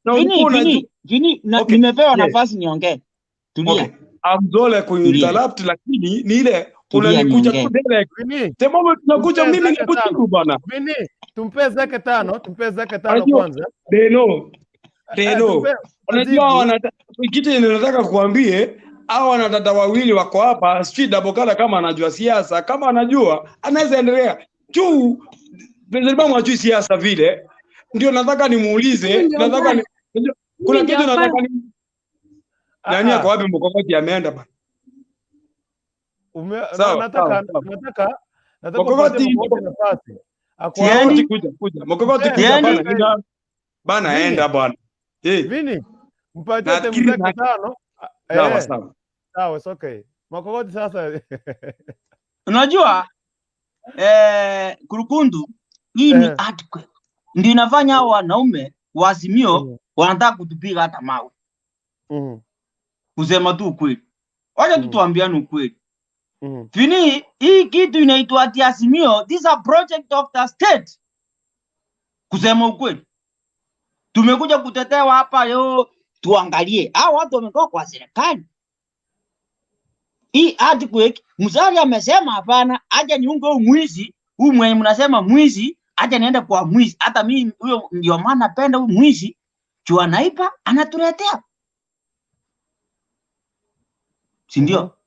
Na ulikuwa unajua. Nimepewa nafasi niongee. Tulia. Amdole kuinterrupt, lakini ni ile unanikuja tu direct. Temamo tunakuja mimi na kujibu bana. Vini, tumpe zake tano kwanza. Deno. Unajua kitu ninataka kukuambie, hao wanadada wawili wako hapa, sijui Dabokala kama anajua siasa, kama anajua anaweza endelea. Juu President hajui siasa vile. Ndio nataka nimuulize, kuna kitu nataka nani ako wapi? Mkokoti ameenda bana. Nataka Mkokoti nafasi. Akwaje kuja. Mkokoti kuja bana enda bana. Vini, mpatie temzake tano. Sawa, it's okay. Mkokoti sasa. Unajua Kurukundu hii ni earthquake. Ndio inafanya hao wanaume wa Azimio wanataka kutupiga hata mawe. Kusema tu ukweli. Wacha tuambiane ukweli. Vini, hii kitu inaitwa ati Azimio, this is a project of the state. Kusema ukweli. Tumekuja kutetewa hapa leo, tuangalie. Hao watu wamekuwa kwa serikali. Hii earthquake, Musalia amesema hapana, aje niunge huyu mwizi, huyu mwenye mnasema mwizi, aje niende kwa mwizi. Hata mimi huyo ndio maana napenda huyu mwizi, jua naipa anatuletea. Si ndio?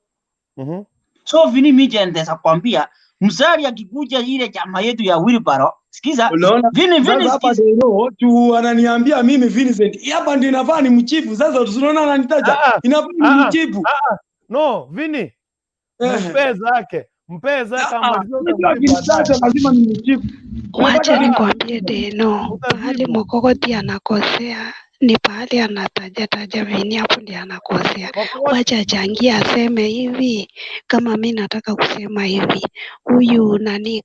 So Vini mije ndeza kwambia, Musalia akikuja ile chama yetu ya Wilbaro, sikiza, Vini hapa ndio tu ananiambia mimi Vincent, hapa ndio inafaa ni mchifu. Sasa tunaona ananitaja. Inafaa ni mchifu. No, Vini. Mpeza kama lazima ni mchifu. Wacha nikwambie Deno, pale Mokogoti anakosea ni pale anataja Vini, hapo ndiye anakosea. Wacha changia aseme hivi, kama mimi nataka kusema hivi, huyu nani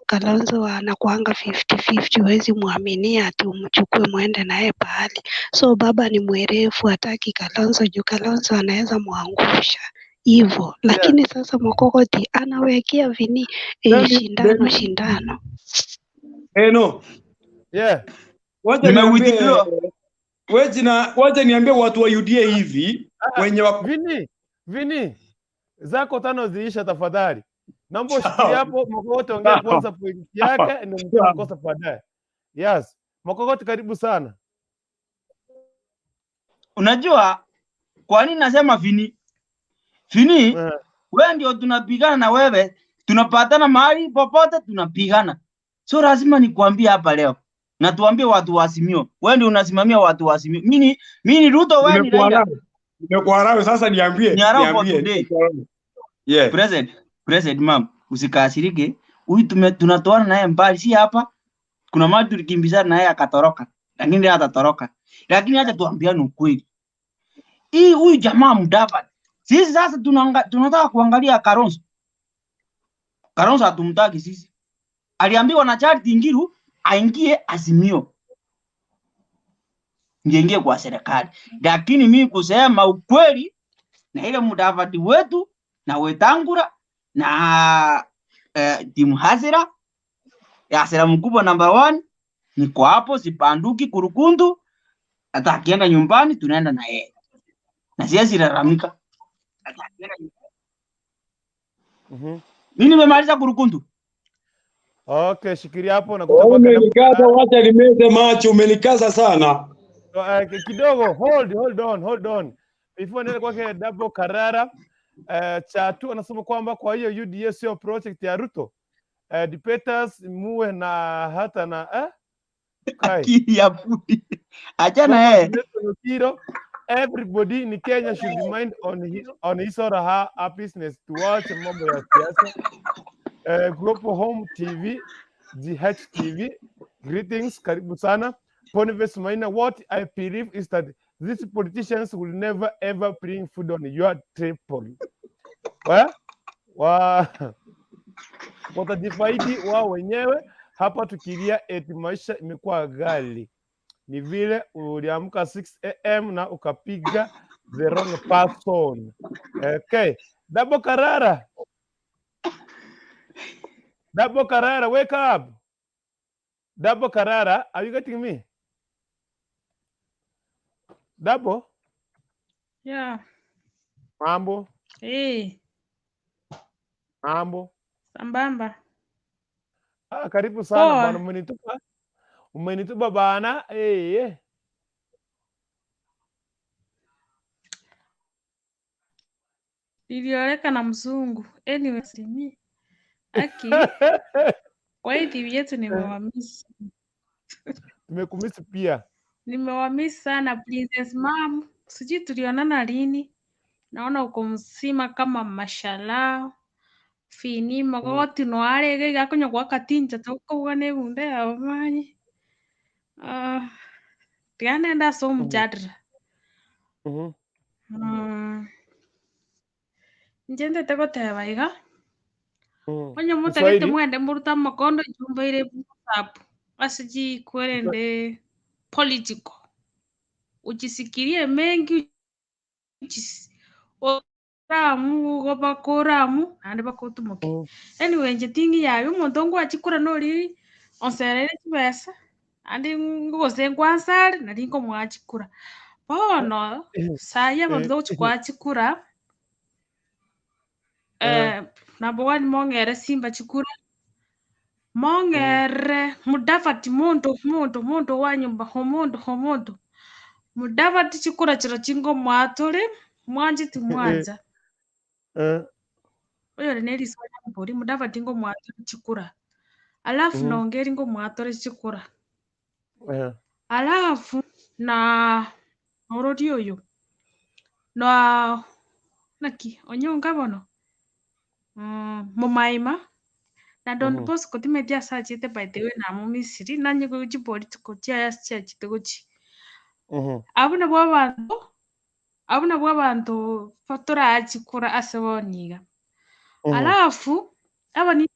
Kalonzo anakuanga 50-50, huwezi muaminia ati umchukue muende naye pahali. So baba ni mwerefu, hataki Kalonzo juu Kalonzo anaweza muangusha hivyo, lakini sasa Mokogoti anawekea Vini shindano. No. Yeah. Wacha niambie watu wa UDA hivi wenye Vini zako tano ziisha tafadhali. Naomba ushikilie hapo. Mokogoti ongea kwanza point yake ndio mkosa baadaye. Yes. Mokogoti karibu sana. Unajua kwa nini nasema Vini? Wewe ndio tunapigana na wewe, tunapatana mahali popote tunapigana. So lazima nikwambie hapa leo. Na tuambie watu wa Azimio. Wewe ndio unasimamia watu wa Azimio. Mimi Ruto, wewe ni Raila. Nimekuwa rawi sasa, niambie. Yeah. President ma'am, usikasirike. Huyu tunatoana naye mbali, si hapa. Kuna mtu tulikimbizana naye akatoroka. Lakini ndiye atatoroka. Lakini acha tuambiane ukweli. Huyu jamaa Mudavadi. Sisi sasa tunataka kuangalia Kalonzo. Kalonzo hatumtaki sisi. Aliambiwa na Charity Ngilu aingie Azimio. Ngenge kwa serikali. Lakini mimi kusema ukweli, na ile Mudavadi wetu na Wetangula na timu Hasira ya Hasira mkubwa number 1, niko hapo sipanduki Kurukundu. Hata akienda nyumbani tunaenda na yeye. Na siwezi lalamika. Mimi nimemaliza Kurukundu. Okay, shikilia hapo na umenikaza, wacha nimeze macho, umenikaza sana. Kidogo, hold on. Before nile kwake Double Karara, Chatu anasema kwamba kwa hiyo UDA sio project ya Ruto. Debaters muwe na hata na akili ya budi. Achana everybody in Kenya should be mind on his or her business to watch mambo ya siasa. Global Home TV, GHTV, greetings, karibu sana. Boniface Maina, what I believe is that these politicians will never ever bring food on your table. Watajifaidi wao wenyewe. Hapa tukilia eti maisha imekuwa ghali. Ni vile uliamka 6 am na ukapiga the wrong person. Okay. Double Karara, wake up. Double Karara, are you getting me? Double? Yeah. Mambo? Hey. Mambo? Sambamba. Karibu sana Poa. bana, umenitupa bana. Nilioleka na mzungu. Anyway, simi. Aki. Kwa hii TV yetu nimewamisi. Nimekumisi pia. Nimewamisi sana Princess Mom. Sijui tulionana lini. Naona uko mzima kama mashallah. Fini magoti no arege gakonyo kwa katinja tokuga ne gunde amanyi. Tianenda so mjadra. Njendete goteba iga. Onye mutagete mwende muruta makondo jumba ire WhatsApp. Asiji kwerende political. Ujisikirie mengi ramu gobakoramu ande bakotumoke. Anyway, njetingi yawe umuntu ngo achikura nori onserere kibesa andi ngose ngwansari nari ngo mwachikura. Bono saya bondo chikura number one mongere simba chikura mongere Mudavadi muntu wa nyumba homondo Mudavadi chikura chiro chingo mwatore mwanjiti mwanza oyo reneri swanya mbori Mudavadi ngo mwatore chikura alafu nongeri ngo mwatore chikura alafu na orodi oyo na naki onyonga bono Mumaima na Don Bosco timetia sajete by the way na mumisiri nanye go political tia chite gochi abuna bw'abantu fotora achikura aseboniga alafu abani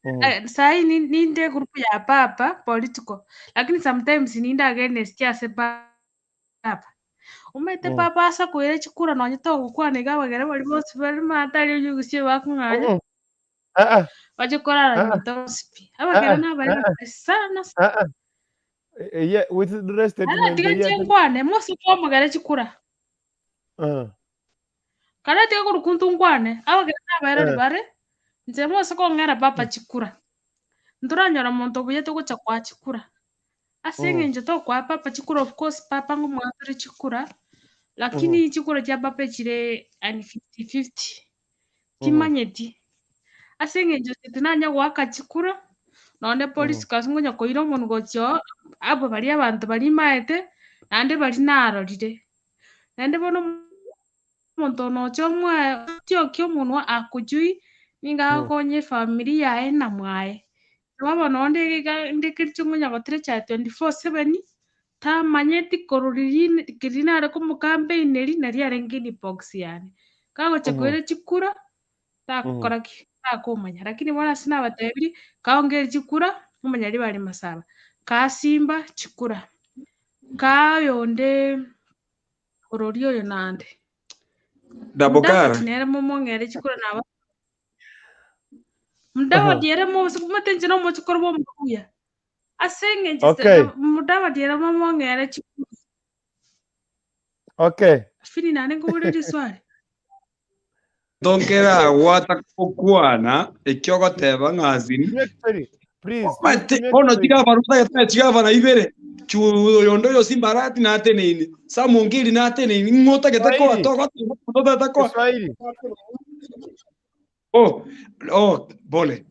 sai ninde group ya papa political lakini sometimes ninda against ya se papa umete papa asa kuire chikura no nyito gukwanega bagere bari bose bari matari yugusie bakunganya wachikora nyitosipi abagere n'abari sana with the rest ala tigachengwane mose kwa magere chikura kana tiga kurukuntungwane abagere n'abari bare nze mose ko ngera papa chikura nduranyora muntu buyeto gucha kwa chikura asenge nje to kwa papa chikura of course papa ngo mwatore chikura lakini chikura cha papa chire ani 50-50 kimanyeti asenge nje tinanya gwaka chikura none polisi kasungunya koiro munu gocho abo bari abantu bari maete nande bari narorire nande bono muntu no chomwa tio kyo munu akujui ninga konye familia yae na mwae baba nonde ndikirchungunya gotre cha 24/7 ta manyeti koruriri kirina ara como campaign eri nari arengini box yani kago chakwere chikura ta koraki ta komanya lakini bwana sina batebiri kaongeri chikura umanyari bari masaba kasimba chikura kayonde ororio yo nande Dabokara nere momongere chikura naba Mdawa diere mo sikumatenje no mo chikora bo mbuya asenge mudawa diere mo ngere chikura fini nane ngubuliri swali Donkera wata kokwana ekyogo teba ngazini please ono tiga baruta ya tiga bana ibere chu yondo yo simbarati na tenini sa mongili na tenini ngota getako atoko atoko oh bole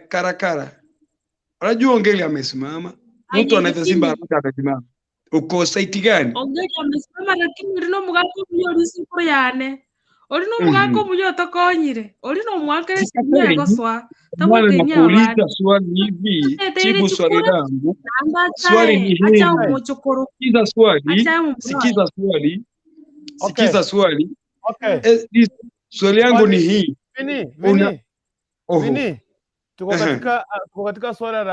karakara unajua ongeli amesimama mtu anaitwa simbarati amesimama uko site gani ongeli amesimama lakini rino mugako yo risiko yane Ori no mugako muyo tokonyire. Ori no mwakere sinya goswa. Mwana nakuuliza swali hivi, jibu swali langu. Swali ni hili. Sikiza swali. Sikiza swali. Sikiza swali. Swali yangu ni hii. Vini. Tuko katika swala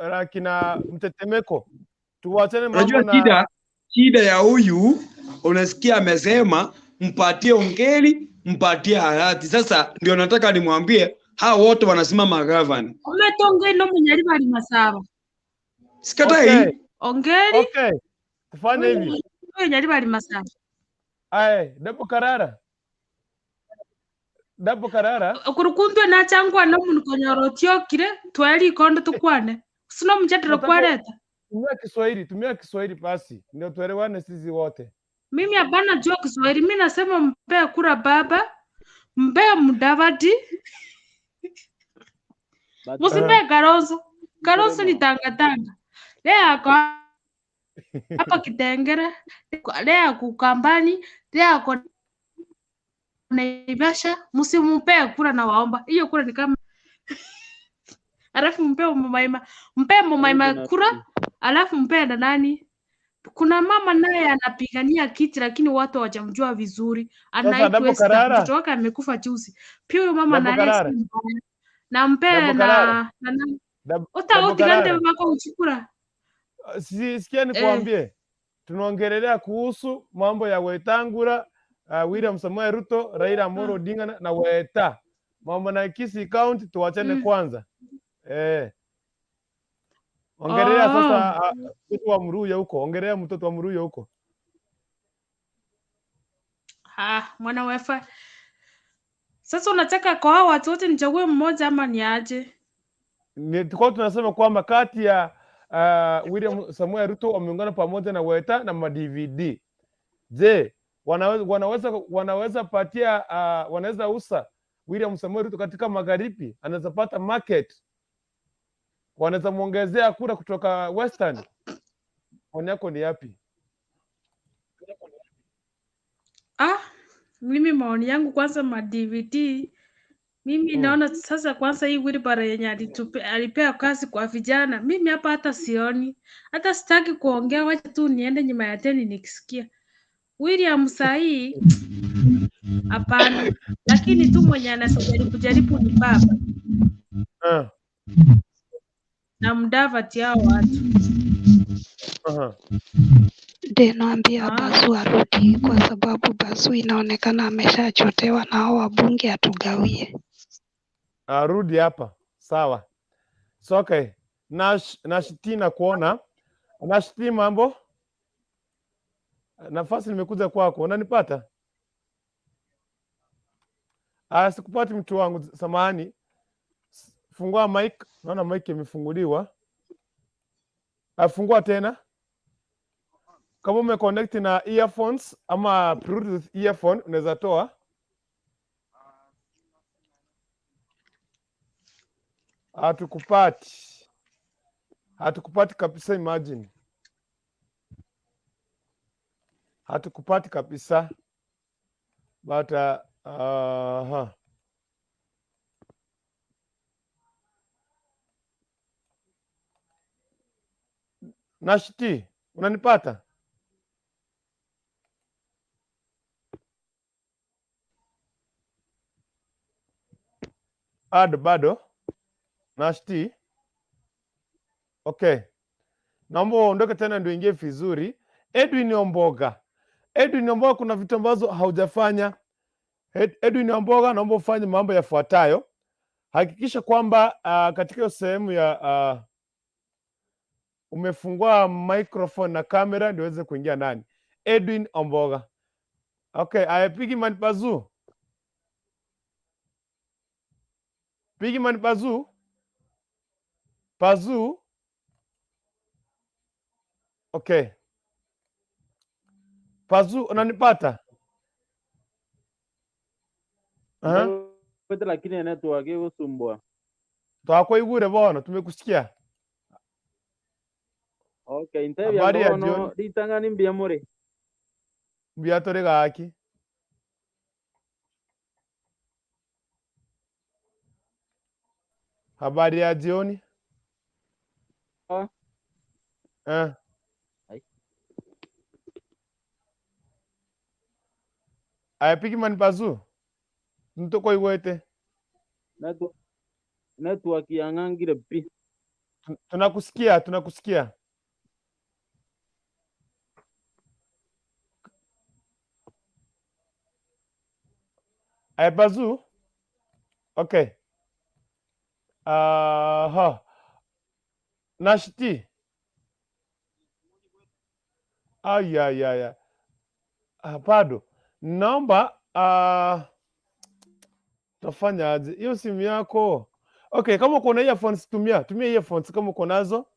la kina mtetemeko. Tuwachane mambo na shida ya huyu, unasikia amesema mpatie ongeri, mpatie hayati. Sasa ndio nataka nimwambie hao wote wanasimama gavana. Umetonge no munyari bali masaba. Sikatai. Ongeri. Okay. Tufanye hivi. Munyari bali masaba. Dapo karara. Kurukuntwe na changwa no muntu konyorotio kire twali kondo tukwane. Sino mjadala kwareta. Tumia Kiswahili basi. Ndio tuelewane sisi wote. Mimi hapana jua Kiswahili. Mimi nasema mpe kura baba. Mpe Mudavadi. Musimpe Kalonzo. Kalonzo ni tanga. Lea kwa hapa Kitengere. Lea kukambani. Lea kwa Naivasha. Musimpe kura na waomba. Hiyo kura ni kama alafu mpe Mumaima kura. Alafu mpe na nani? Kuna mama naye anapigania kiti lakini watu hawajamjua vizuri. Anaitwa Esther. Mtoto wake amekufa juzi. Pia huyo mama naye na mpe na utaotigante mako uchukura. Sikia nikwambie. Tunaongelelea kuhusu mambo ya Wetangula, William Samoei Ruto, Raila Amolo Odinga na Weta. Mambo na Kisii County tuwachane kwanza. Ongelea sasa mtoto wa Mruya huko. Ongelea mtoto wa Mruya huko. Mwana wefa. Sasa unataka kwa hao watu wote nichague mmoja ama ni aje? Tulikuwa tunasema kwamba kati ya William Samoei Ruto wameungana pamoja na Weta na Madvd. Je, wanaweza patia wanaweza usa William Samoei Ruto katika magharibi, anaweza pata market. Wanaweza muongezea kura kutoka Western. Maoni yako ni yapi? Mimi maoni yangu kwanza Madvd. Mimi naona sasa kwanza hii wheelbarrow yenye alipea kazi kwa vijana. Mimi hapa hata sioni. Hata sitaki kuongea, wacha tu niende nyuma ya teni nikisikia. William Samoei hapana. Lakini tu mwenye anajaribu ni baba. Na Mudavadi hao watu. Naambia Basu arudi kwa sababu Basu inaonekana ameshachotewa na hao wabunge atugawie. Arudi hapa. Sawa. So okay. Nashiti na kuona. Nashiti mambo. Nafasi nimekuja kwako. Unanipata? Sikupati mtu wangu, samahani. Fungua mic. Naona mic imefunguliwa. Fungua tena. Kama umeconnect na earphones ama Bluetooth earphone unaweza toa. Hatukupati kabisa, imagine. Hatukupati kabisa. But Nashiti, unanipata? Bado. Nashiti. Okay. Naomba uondoke tena ndio ingie vizuri. Edwin Omboga, kuna vitu ambazo haujafanya. Edwin Omboga, naomba ufanye mambo yafuatayo. Hakikisha kwamba katika hiyo sehemu ya umefungua microphone na kamera ndio uweze kuingia ndani. Edwin Omboga. Okay, pigi man Pazu. Okay. Pazu, unanipata? Lakini network iko sumbua. Twako igure bona, tumekusikia. Okay, interview no ditanga ni mbia more. Mbia tore gaki. Habari ya jioni. Ayapiki man bazu. Ntoko iwete. Network yang'angire pi. Tunakusikia. Bazu. Okay. Nashiti. Ya. Bado. Naomba tafanya aje? Hiyo simu yako. Okay, kama uko na earphones tumia earphones kama uko nazo.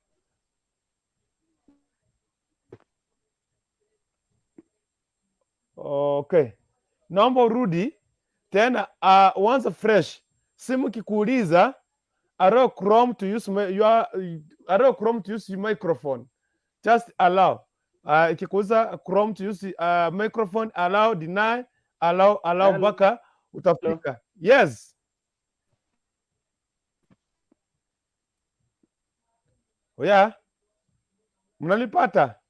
Okay. Naomba urudi tena once fresh. Simu kikuuliza allow Chrome to use your microphone. Just allow. Ikikuuliza Chrome to use microphone, allow, deny, allow mpaka utafika. Yes. Oya. Mnanipata?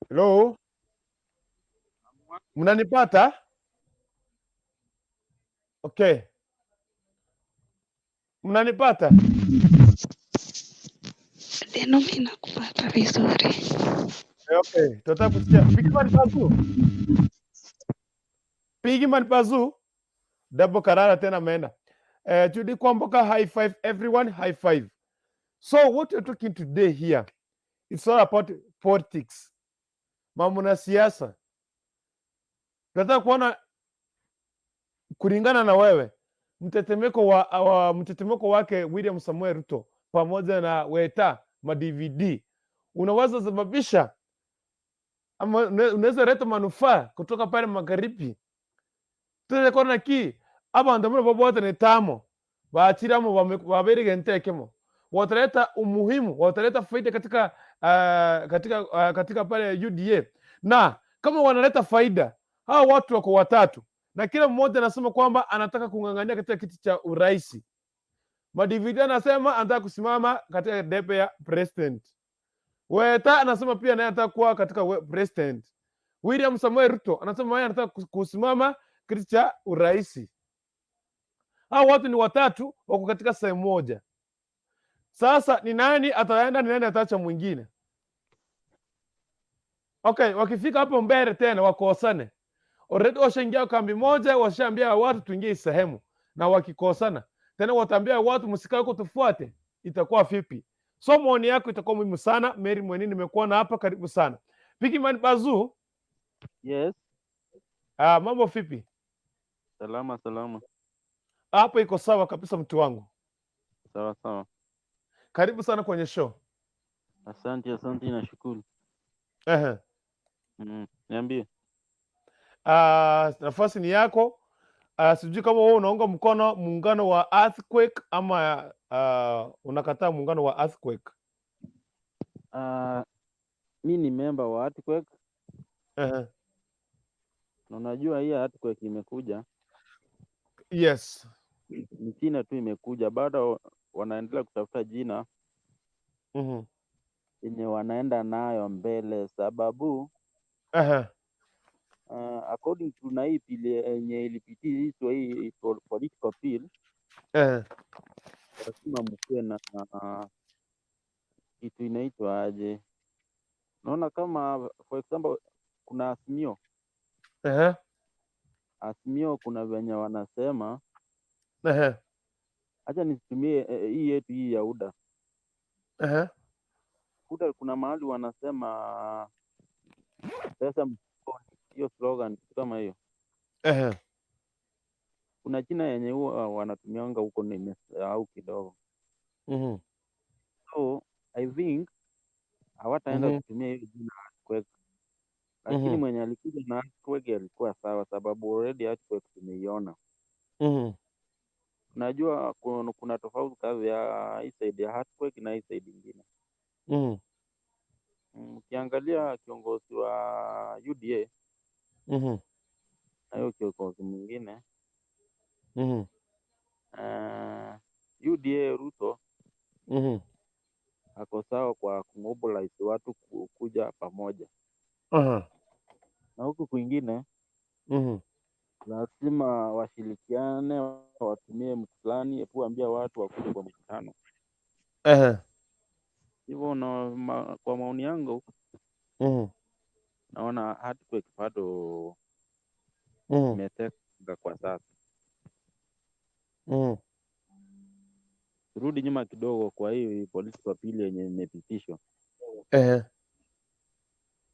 Hello? Mnanipata? Okay. Mnanipata? Ndio mimi nakupata vizuri. Okay, tunataka kusikia. Pigman Bazu. Double Karara tena ameenda. Judy Kwamboka, high five everyone, high five. So what you're talking today here, it's all about politics. Mambo na siasa. Tunataka kuona kulingana na wewe mtetemeko wake William Samuel Ruto pamoja na Weta Madvd unaweza sababisha ama unaweza leta manufaa kutoka pale magharibi. Tuze kona ki abandamura bobote ni tamo baachiramo baberege ntekemo wataleta umuhimu, wataleta faida katika pale UDA, na kama wanaleta faida hao watu wako watatu na kila mmoja anasema kwamba anataka kung'ang'ania katika kiti cha urais. Madvd anasema anataka kusimama katika debe ya president. Weta anasema pia naye anataka kuwa katika president. William Samuel Ruto anasema yeye anataka kusimama kiti cha urais. Hao watu ni watatu wako katika sehemu moja. Sasa ni nani ataenda, ni nani ataacha mwingine? Okay, wakifika hapo mbele tena wakosane. Already washaingia kambi moja, washaambia watu tuingie sehemu, na wakikosana tena wataambia watu msikae huko tufuate, itakuwa vipi? So maoni yako itakuwa muhimu sana. Mary Mweni nimekuwa na hapa, karibu sana. Pigman Bazu. Yes. Mambo vipi? Salama. Hapo iko sawa kabisa mtu wangu. Sawa. Karibu sana kwenye show. Asante nashukuru. Niambie. Nafasi ni yako. Sijui kama wewe unaunga mkono muungano wa Earthquake ama unakataa muungano wa Earthquake. Mi ni member wa Earthquake. Na unajua hii Earthquake imekuja. Yes. Ni jina tu imekuja, bado wanaendelea kutafuta jina yenye wanaenda nayo mbele, sababu according to na hii pili yenye ilipitishwa hii political bill, lazima mkuwe na kitu inaitwa aje, naona kama for example kuna Azimio kuna venye wanasema acha nisitumie hii yetu hii ya UDA. UDA kuna mahali wanasema pesa mfukoni, hiyo slogan kama hiyo. Kuna jina yenye huwa wanatumianga huko, nimesahau kidogo. So I think hawataenda kutumia hiyo jina Earthquake, lakini mwenye alikuja na Earthquake alikuwa sawa, sababu already Earthquake tumeiona. Unajua kuna tofauti kazi ya hii side ya Earthquake na hii side ingine. Ukiangalia kiongozi wa UDA na hiyo kiongozi mwingine, UDA Ruto ako sawa kwa kumobilize watu kuja pamoja. Na huku kwingine lazima washirikiane, watumie mtu fulani kuambia watu wakuje kwa mkutano. Hivyo kwa maoni yangu naona hatuko bado imeteka kwa sasa. Rudi nyuma kidogo kwa hii political bill yenye imepitishwa.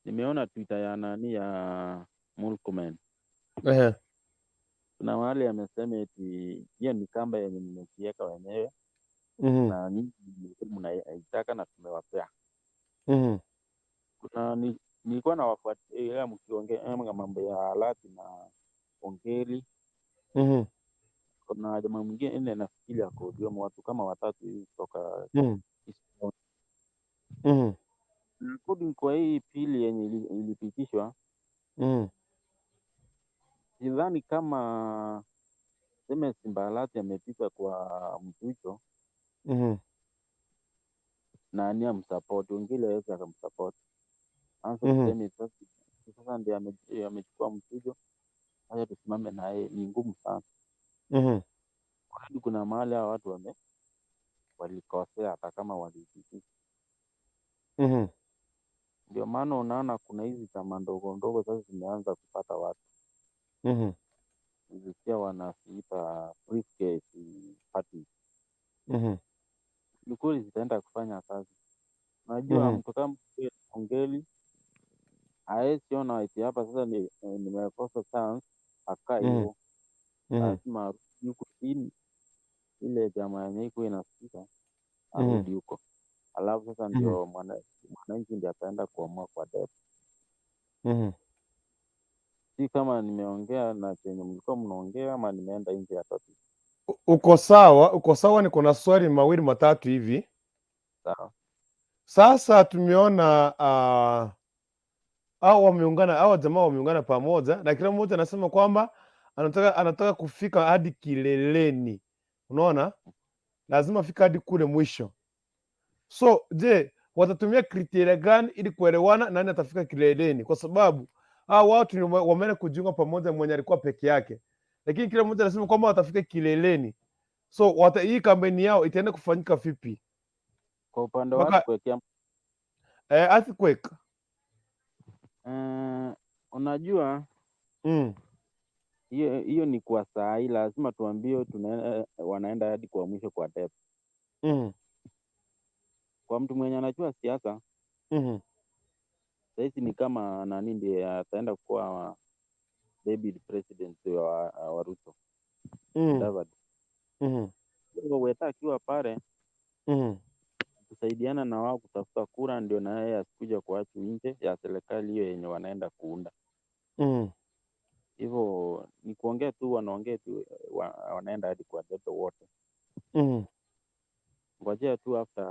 Nimeona Twitter ya nani ya Murkomen. Kuna mahali amesema eti hiyo ni kamba yenye mmekiweka wenyewe na nyinyi mnaitaka na tumewapea. Kuna nilikuwa nawafuatilia mkiongea mambo ya halati na ongeli. Kuna jamaa mwingine nafikiri akodio watu kama watatu hivi kutoka according kwa hii pili yenye ilipitishwa. Sidhani kama sema Simbalati amepita kwa Mtucho na ania msupport wengine waweza akamsupport. Anza kusema sasa ndio amechukua Mtucho. Haya tusimame na yeye ni ngumu sana. Kuna mahali hao watu walikosea hata kama walipitisha. Ndio maana unaona kuna hizi chama ndogo ndogo sasa zimeanza kupata watu. Zisikia wanaziita briefcase party. Nikuli zitaenda kufanya kazi. Najua mtu kama ongeli haesiona eti hapa sasa nimekosa chance akaa hivyo. Lazima yuko chini ile jamaa yenye iko inasikika arudi huko. Alafu sasa ndio mwananchi ndiye ataenda kuamua kwa depth. Si kama nimeongea na chenye mlikuwa mnaongea ama nimeenda nje ya topic. Uko sawa, niko na swali mawili matatu hivi. Sawa. Sasa tumeona hao jamaa wameungana pamoja na kila mmoja anasema kwamba anataka kufika hadi kileleni. Unaona? Lazima fika hadi kule mwisho. So, je, watatumia kriteria gani ili kuelewana nani atafika kileleni? Kwa sababu watu wameenda kujiunga pamoja, mwenye alikuwa peke yake. Lakini kila mmoja anasema kwamba watafika kileleni. So, hii kampeni yao itaenda kufanyika vipi? Kwa upande wa earthquake. Earthquake. Unajua hiyo ni kwa saa hii, lazima tuambie wanaenda hadi kwa mwisho kwa depth. Kwa mtu mwenye anajua siasa sasa ni kama nani ndiye ataenda kuwa David president wa Ruto. David. Weta akiwa pale kusaidiana na wao kutafuta kura, ndio na yeye asikuja kuacha nje ya serikali hiyo yenye wanaenda kuunda. Hivyo ni kuongea tu, wanaongea tu, wanaenda hadi kwa depth wote. Ngojea tu after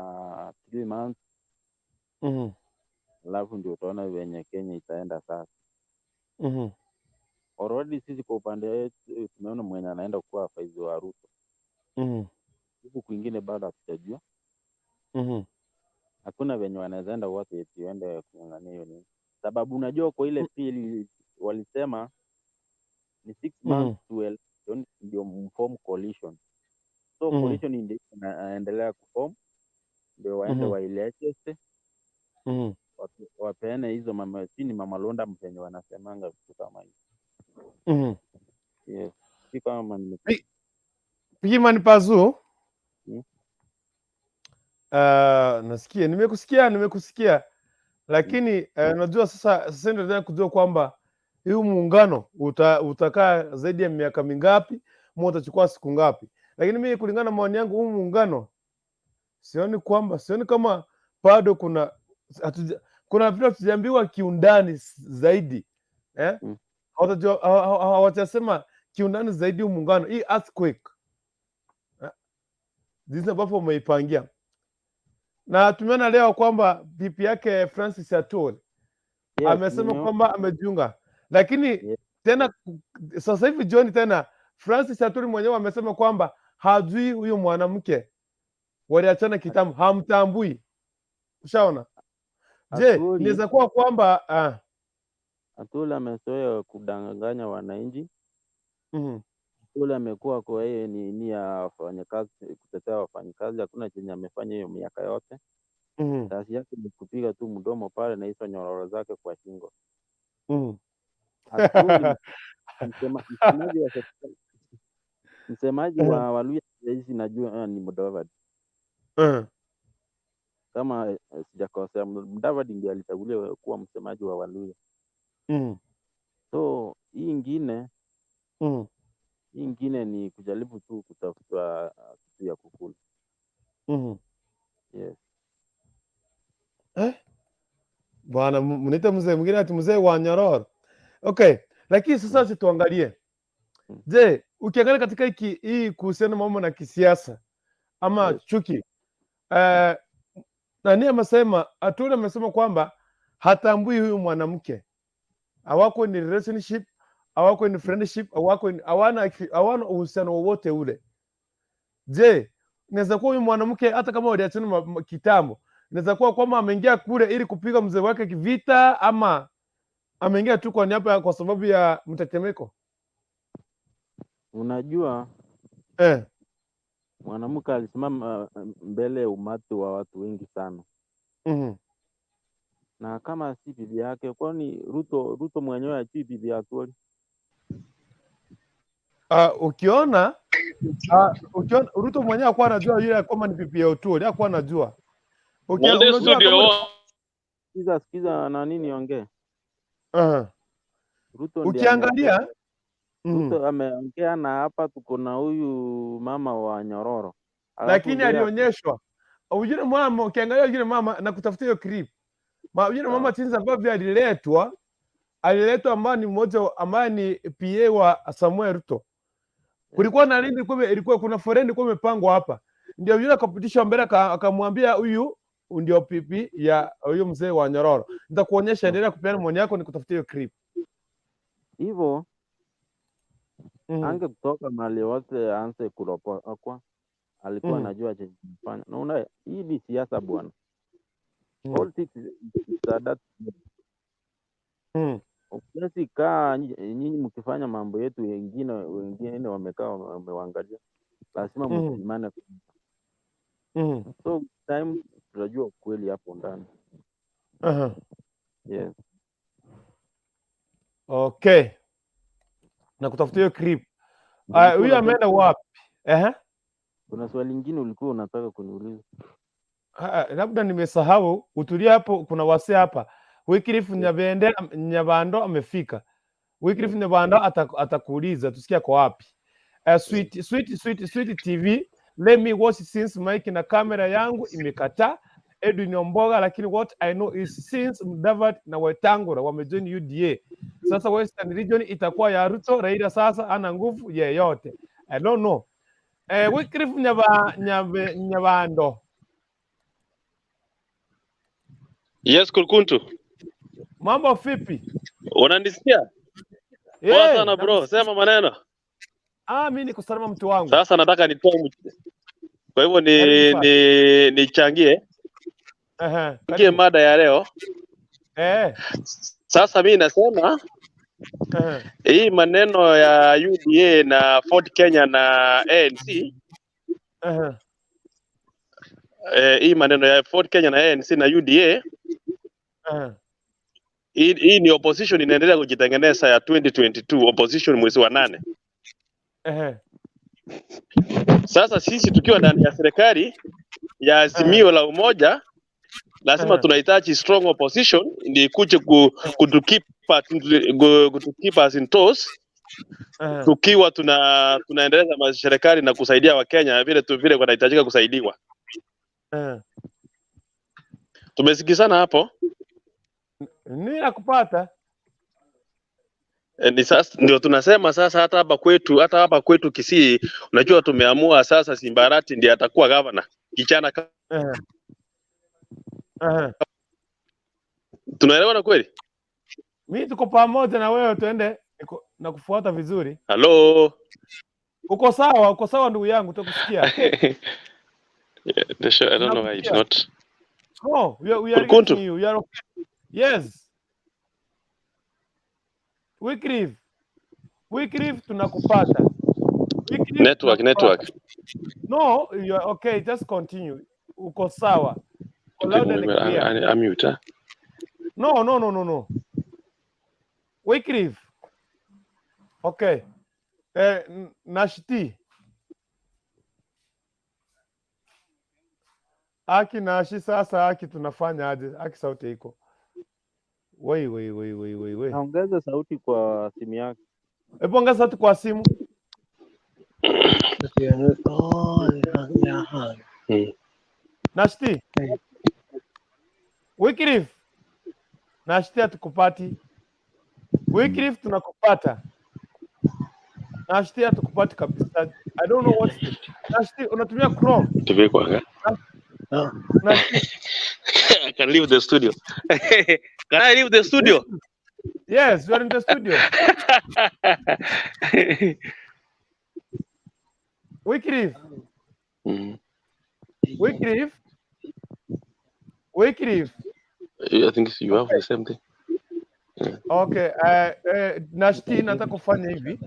3 months. Alafu ndio utaona wenye Kenya itaenda sasa. Already sisi kwa upande wetu tumeona mwenye anaenda kuwa faizi wa Ruto. Huku kwingine bado hatujajua. Hakuna venye wanaweza enda wote eti waende kuangania hiyo nini. Sababu unajua kwa ile pili walisema ni 6 months to election ndio mform coalition. So coalition ndio inaendelea kuform ndio waende wailete. Wapeane hizo mama Londa mpenye wanasemanga vitu kama hiyo. Yes. Si kama Pima ni pazu. Nasikia, nimekusikia. Lakini najua sasa ndio nataka kujua kwamba huu muungano utakaa zaidi ya miaka mingapi, mmoja utachukua siku ngapi. Lakini mimi kulingana na maoni yangu huu muungano sioni kama bado kuna vile tujiambiwa kiundani zaidi. Hawatasema kiundani zaidi huu muungano. Hii earthquake. Jinsi ambavyo umeipangia. Na tumeona leo kwamba bibi yake Francis Atwoli amesema kwamba amejiunga. Lakini tena sasa hivi John tena Francis Atwoli mwenyewe amesema kwamba hajui huyo mwanamke, waliachana kitambo, hamtambui. Ushaona? Je, inaweza kuwa kwamba Atuli amezoea kudanganya wananchi. Atuli amekuwa kwa yeye ni ya wafanyakazi, kutetea wafanyakazi, hakuna chenye amefanya hiyo miaka yote. Kazi yake ni kupiga tu mdomo pale na hizo nyororo zake kwa shingo. Atuli msemaji wa Waluya hizi najua ni Madvd. Kama sijakosea, Madvd ndiye alichaguliwa kuwa msemaji wa Waluya. So hii ingine ni kujaribu tu kutafuta kitu ya kukula. Yes. Bwana mnaita mzee mwingine ati mzee wa nyororo. Okay, lakini sasa tuangalie. Je, ukiangalia katika hii kuhusiana mambo na kisiasa ama chuki, nani amesema, Atuli amesema kwamba hatambui huyu mwanamke, hawako ni relationship, hawako ni friendship, hawana uhusiano wowote ule. Je, inaweza kuwa huyu mwanamke hata kama waliachana kitambo, inaweza kuwa kwamba ameingia kule ili kupiga mzee wake kivita, ama ameingia tu kwa niaba kwa sababu ya mtetemeko? Unajua mwanamke alisimama mbele ya umati wa watu wengi sana. Na kama si bibi yake, kwani Ruto mwenyewe ajui bibi ya Atuli? Ukiona Ruto mwenyewe hakuwa anajua yule kama ni bibi ya Atuli, hakuwa anajua. Unajua sikiza na nini ongee. Ruto ukiangalia Ruto ameongea na hapa tuko na huyu mama wa nyororo. Lakini alionyeshwa. Ujue mama, ukiangalia yule mama na kutafutia hiyo clip. Yule mama jinsi ambavyo aliletwa ambaye ni mmoja ambaye ni PA wa Samuel Ruto. Kulikuwa na nini, ilikuwa kuna foreign kwa imepangwa hapa. Ndio yule akapitishwa mbele akamwambia huyu ndio pipi ya huyo mzee wa nyororo. Nitakuonyesha, endelea kupeana maoni yako, nikutafutia hiyo clip. Hivyo ange kutoka mali wote aanze kuropokwa. Alikuwa anajua chenye kufanya. Naona hii ni siasa bwana. Politics is that. Ukisi kaa nyinyi mkifanya mambo yetu, wengine wamekaa wameangalia. Lazima msimame. So time tunajua kweli hapo ndani. Yes. Okay. Na kutafutia hiyo clip. Huyu ameenda wapi? Kuna swali lingine ulikuwa unataka kuniuliza? Labda nimesahau. Utulia hapo, kuna wase hapa. Wycliffe Nyabando amefika. Wycliffe Nyabando atakuuliza tusikia kwa wapi. Sweet TV, let me watch since mic na kamera yangu imekataa. Edwin Omboga, lakini what I know is since Madvd na Wetangula wamejoin UDA, sasa Western Region itakuwa ya Ruto. Raila sasa ana nguvu yeyote. I don't know. Wycliffe Nyabando. Yes, Kurkuntu. Mambo vipi? Unanisikia? Poa sana bro, sema maneno. Mimi niko salama mtu wangu. Sasa nataka nitoe. Kwa hivyo nichangie. Ngie mada ya leo. Sasa mimi nasema hii maneno ya UDA na Ford Kenya na ANC. Hii maneno ya Ford Kenya na ANC na UDA. Hii ni opposition inaendelea kujitengeneza ya 2022 opposition mwezi wa 8. Sasa sisi tukiwa ndani ya serikali ya Azimio la Umoja, lazima tunahitaji strong opposition ndio ikuje to keep us in toes. Tukiwa tunaendeleza serikali na kusaidia Wakenya vile wanahitajika kusaidiwa. Tumesikizana hapo? Ni nakupata. Ni sasa ndio tunasema sasa hata hapa kwetu Kisii, unajua tumeamua sasa Simbarati ndiye atakuwa governor. Kichana Tunaelewana kweli? Mimi tuko pamoja na wewe, tuende na kufuata vizuri. Hello. Uko sawa ndugu yangu, tutakusikia. Yeah, the show, I don't know why it's not. Oh, we are getting you. You are okay. Yes. Wycliffe tunakupata. Network. No, you are okay. Just continue. Uko sawa. Loud and clear. I'm mute. No. Wycliffe. Okay. Nashti. Aki Nashi sasa aki tunafanya aje? Aki sauti iko. Wei. Naongeza sauti kwa simu yake. Hebu ongeza sauti kwa simu. Nashti. Wycliffe. Nashti atukupati. Wycliffe tunakupata. Nashti atukupati kabisa. I don't know what's it. Nashti unatumia Chrome. TV kwanga. I can leave the studio. Can I leave the studio? Yes, you are in the studio. Wycliffe. Wycliffe. I think you have the same thing. Okay, Nashti nataka kufanya hivi.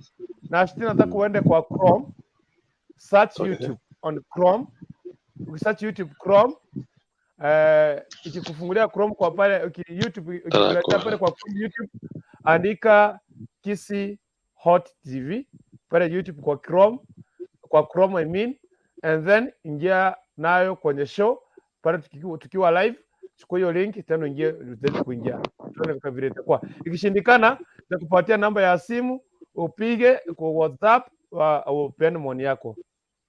Nashti nataka uende kwa Chrome, search YouTube on Chrome. Ukisearch YouTube Chrome, ikikufungulia Chrome kwa pale YouTube, ukikuletea pale kwa YouTube, andika Kisi Hot TV pale YouTube kwa Chrome I mean, and then ingia nayo kwenye show pale tukiwa live. Chukua hiyo link tena ingie kuingia. Tuone kama vile itakuwa. Ikishindikana nitakupatia namba ya simu upige kwa WhatsApp au upeane maoni yako.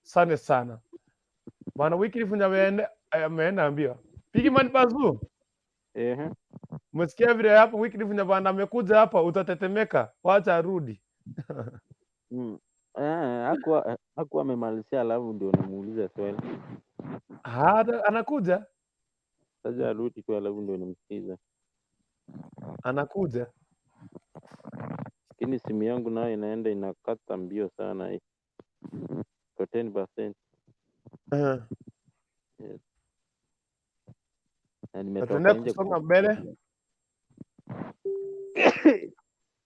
Asante sana. Bwana Wycliffe ameenda ambia. Pigi man bazu. Umesikia vile hapo Wycliffe Nyabanda amekuja hapa, utatetemeka. Wacha arudi. Hakuwa amemalizia, alafu ndio namuuliza swali. Anakuja. Sasa arudi tu, alafu ndio nimsikiza. Anakuja. Lakini simu yangu nayo inaenda inakata mbio sana hii. Kwa 10%. Yes. Na nimetoka nje kusonga mbele.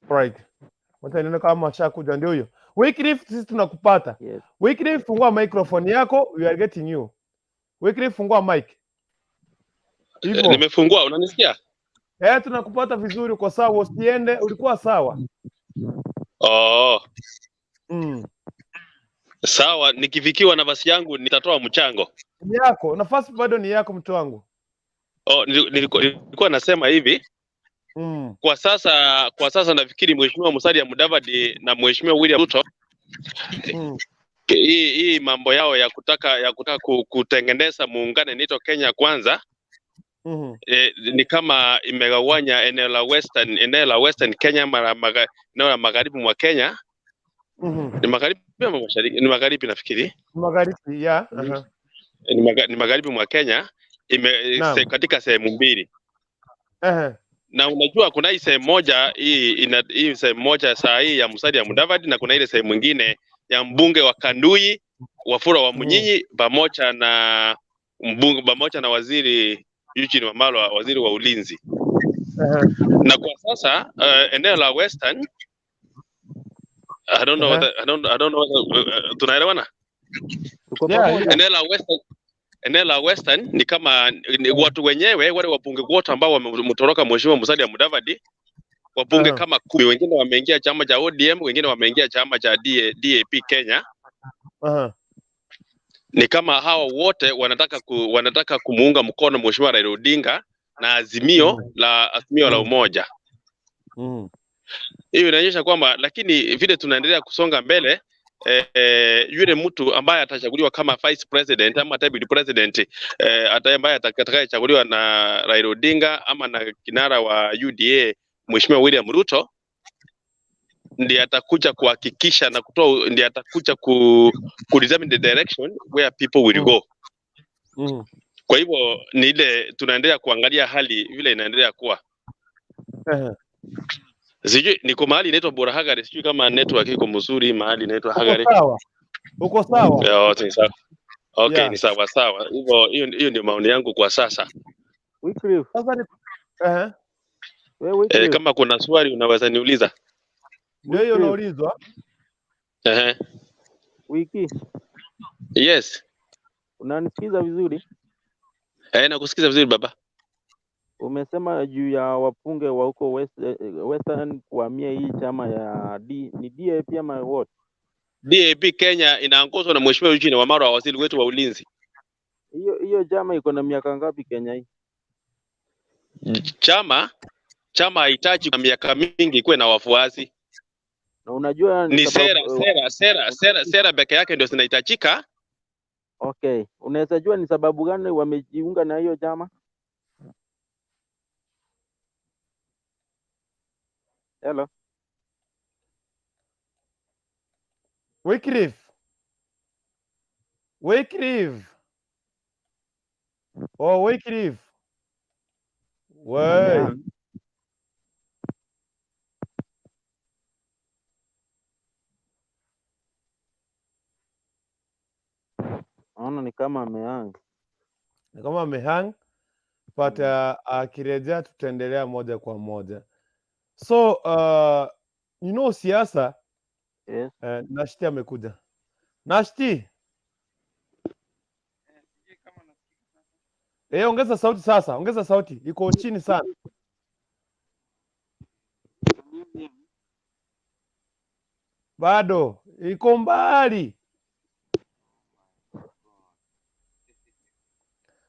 Right. Wacha nione kama ashakuja, ndio huyo. Wycliffe, sisi tunakupata. Yes. Wycliffe, fungua microphone yako, we are getting you. Wycliffe, fungua mic. Hivyo. Nimefungua, unanisikia? Tunakupata vizuri, uko sawa, usiende, ulikuwa sawa. Sawa, nikifikiwa nafasi yangu nitatoa mchango. Ni yako, nafasi bado ni yako mtu wangu. Nilikuwa nasema hivi. Kwa sasa nafikiri Mheshimiwa Musalia Mudavadi na Mheshimiwa William Ruto hii mambo yao ya kutaka kutengeneza muungano inaitwa Kenya Kwanza. Ni kama imegawanya eneo la Western Kenya eneo la magharibi mwa Kenya. Ni magharibi ama mashariki? Ni magharibi nafikiri. Magharibi, yeah. Ni magharibi mwa Kenya katika sehemu mbili. Na unajua kuna hii sehemu moja hii sehemu moja saa hii ya Musalia Mudavadi, na kuna ile sehemu nyingine ya mbunge wa Kandui Wafula wa Munyinyi pamoja na waziri Eugene Wamalwa, waziri wa ulinzi. Na kwa sasa eneo la Western, I don't know tunaelewana? Eneo la Western ni kama watu wenyewe wale wabunge wote ambao wamemtoroka Mheshimiwa Musalia Mudavadi, wabunge kama 10, wengine wameingia chama cha ODM, wengine wameingia chama cha DAP Kenya. Ni kama hao wote wanataka kumuunga mkono Mheshimiwa Raila Odinga na azimio la umoja. Hiyo inaonyesha kwamba, lakini vile tunaendelea kusonga mbele, yule mtu ambaye atachaguliwa kama vice president ama deputy president, ambaye atakayechaguliwa na Raila Odinga ama na kinara wa UDA Mheshimiwa William Ruto, ndiye atakuja kuhakikisha na ndiye atakuja determine the direction where people will go. Kwa hivyo ni ile tunaendelea kuangalia hali vile inaendelea kuwa. Sijui niko mahali inaitwa Borahagare, sijui kama network iko mzuri mahali inaitwa Hagare. Uko sawa? Yote ni sawa. Okay, Yeah. ni sawa sawa. Hiyo ndio maoni yangu kwa sasa. Sasa ni Kama kuna swali unaweza niuliza. Ndio hiyo unaulizwa. Wiki. Yes. Unanisikiza vizuri? Nakusikiza vizuri baba. Umesema juu ya wapunge wa huko Western kuhamia hii chama ya ni DAP ama what? DAP Kenya inaongozwa na Mheshimiwa Eugene Wamalwa, waziri wetu wa ulinzi. Hiyo chama iko na miaka ngapi Kenya hii? Chama haitaji kwa miaka mingi kuwe na wafuasi. Na unajua ni sera peke yake ndio zinahitajika. Okay, unaweza jua ni sababu gani wamejiunga na hiyo chama? Hello. Wycliffe. Oh, Wycliffe. Wewe. Naona ni kama amehang. But akirejea tutaendelea moja kwa moja. So siasa. Yes. Nashti amekuja. Nashti. Ongeza sauti sasa. Ongeza sauti. Iko chini sana. Bado iko mbali.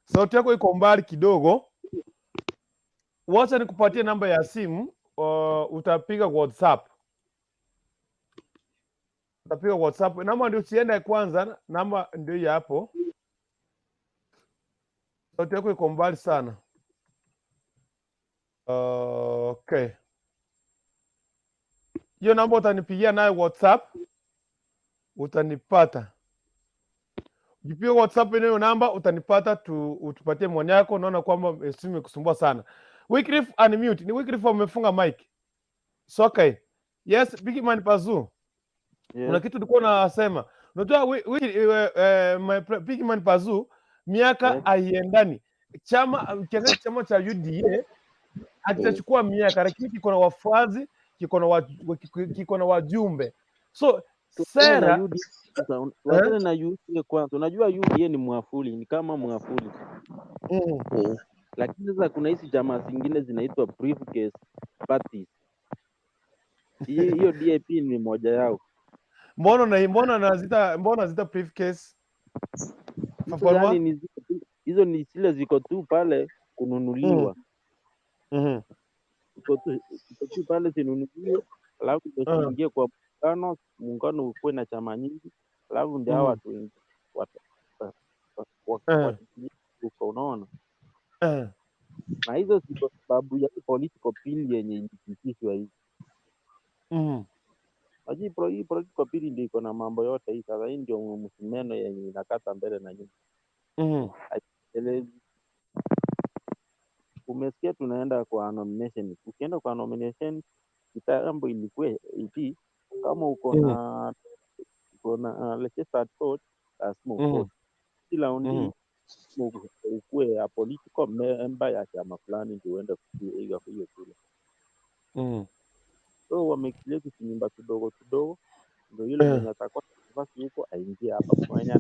Sauti yako iko mbali kidogo. Wacha nikupatie namba ya simu, utapiga WhatsApp. Namba ndio usiende kwanza, namba ndio hapo. Sauti yako iko mbali sana. Okay. Hiyo namba utanipigia nayo WhatsApp. Utanipata. Ukipiga WhatsApp hiyo namba utanipata, utupatie maoni yako. Naona kwamba simu imekusumbua sana. Wycliffe unmute. Ni Wycliffe amefunga mic. So okay. Yes, Big Man Pazu. Yes. Kuna kitu tulikuwa nasema. Unajua Big Man Pazu miaka haiendani. Chama cha UDA akitachukua miaka, lakini kiko na wafuazi, kiko na wajumbe. So sera Wazana na UDA kwanza. Unajua UDA ni mwafuli, ni kama mwafuli. Lakini sasa kuna hizi jamaa zingine zinaitwa briefcase parties. Hiyo DAP ni moja yao. Mbona nazita briefcase? Yani hizo ni zile ziko tu pale kununuliwa. Ziko tu pale zinunuliwa, alafu tuingie kwa muungano ukuwe na chama nyingi, alafu ndio hawa watu unaona. Na hizo ziko sababu ya political bill yenye ilipitishwa hivi. Hii political bill ndio iko na mambo yote hii. Sasa hii ndio msimeno yenye inakata mbele na nyuma. Umesikia tunaenda kwa nomination. Ukienda kwa nomination kitambo ilikuwa hivi, kama uko na legislative vote lazima uvote. Kila undi ukuwe a political member ya chama fulani ndio uende kupiga hiyo kule. So wamecreate kinyumba kidogo ndio yule mwenye atakuwa basi huko aingie hapa mwenye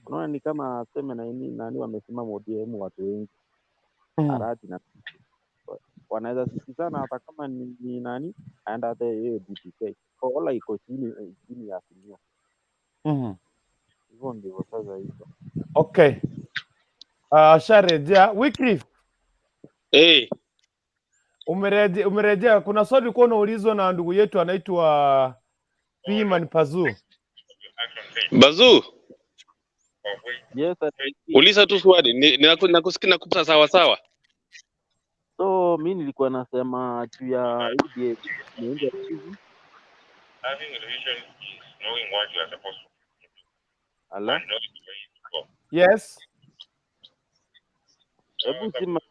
unaona ni kama sema na nani wamesimama ODM watu wengi. Arati na wanaweza sikizana hata kama ni nani aenda hata hiyo DPK. Kola iko chini ya asilimia. Hivyo ndivyo sasa hizo. Okay. Sharejea Wycliffe. Umerejea. Kuna swali ulikuwa unaulizwa na ndugu yetu anaitwa Piman Pazu. Bazu. Yes, uliza tu swali. Nakusikia nakupa sawa sawa. So mimi nilikuwa nasema juu ya UDA niende hivi. Having a vision is knowing what you are supposed to do. Allah. Yes. Hebu sima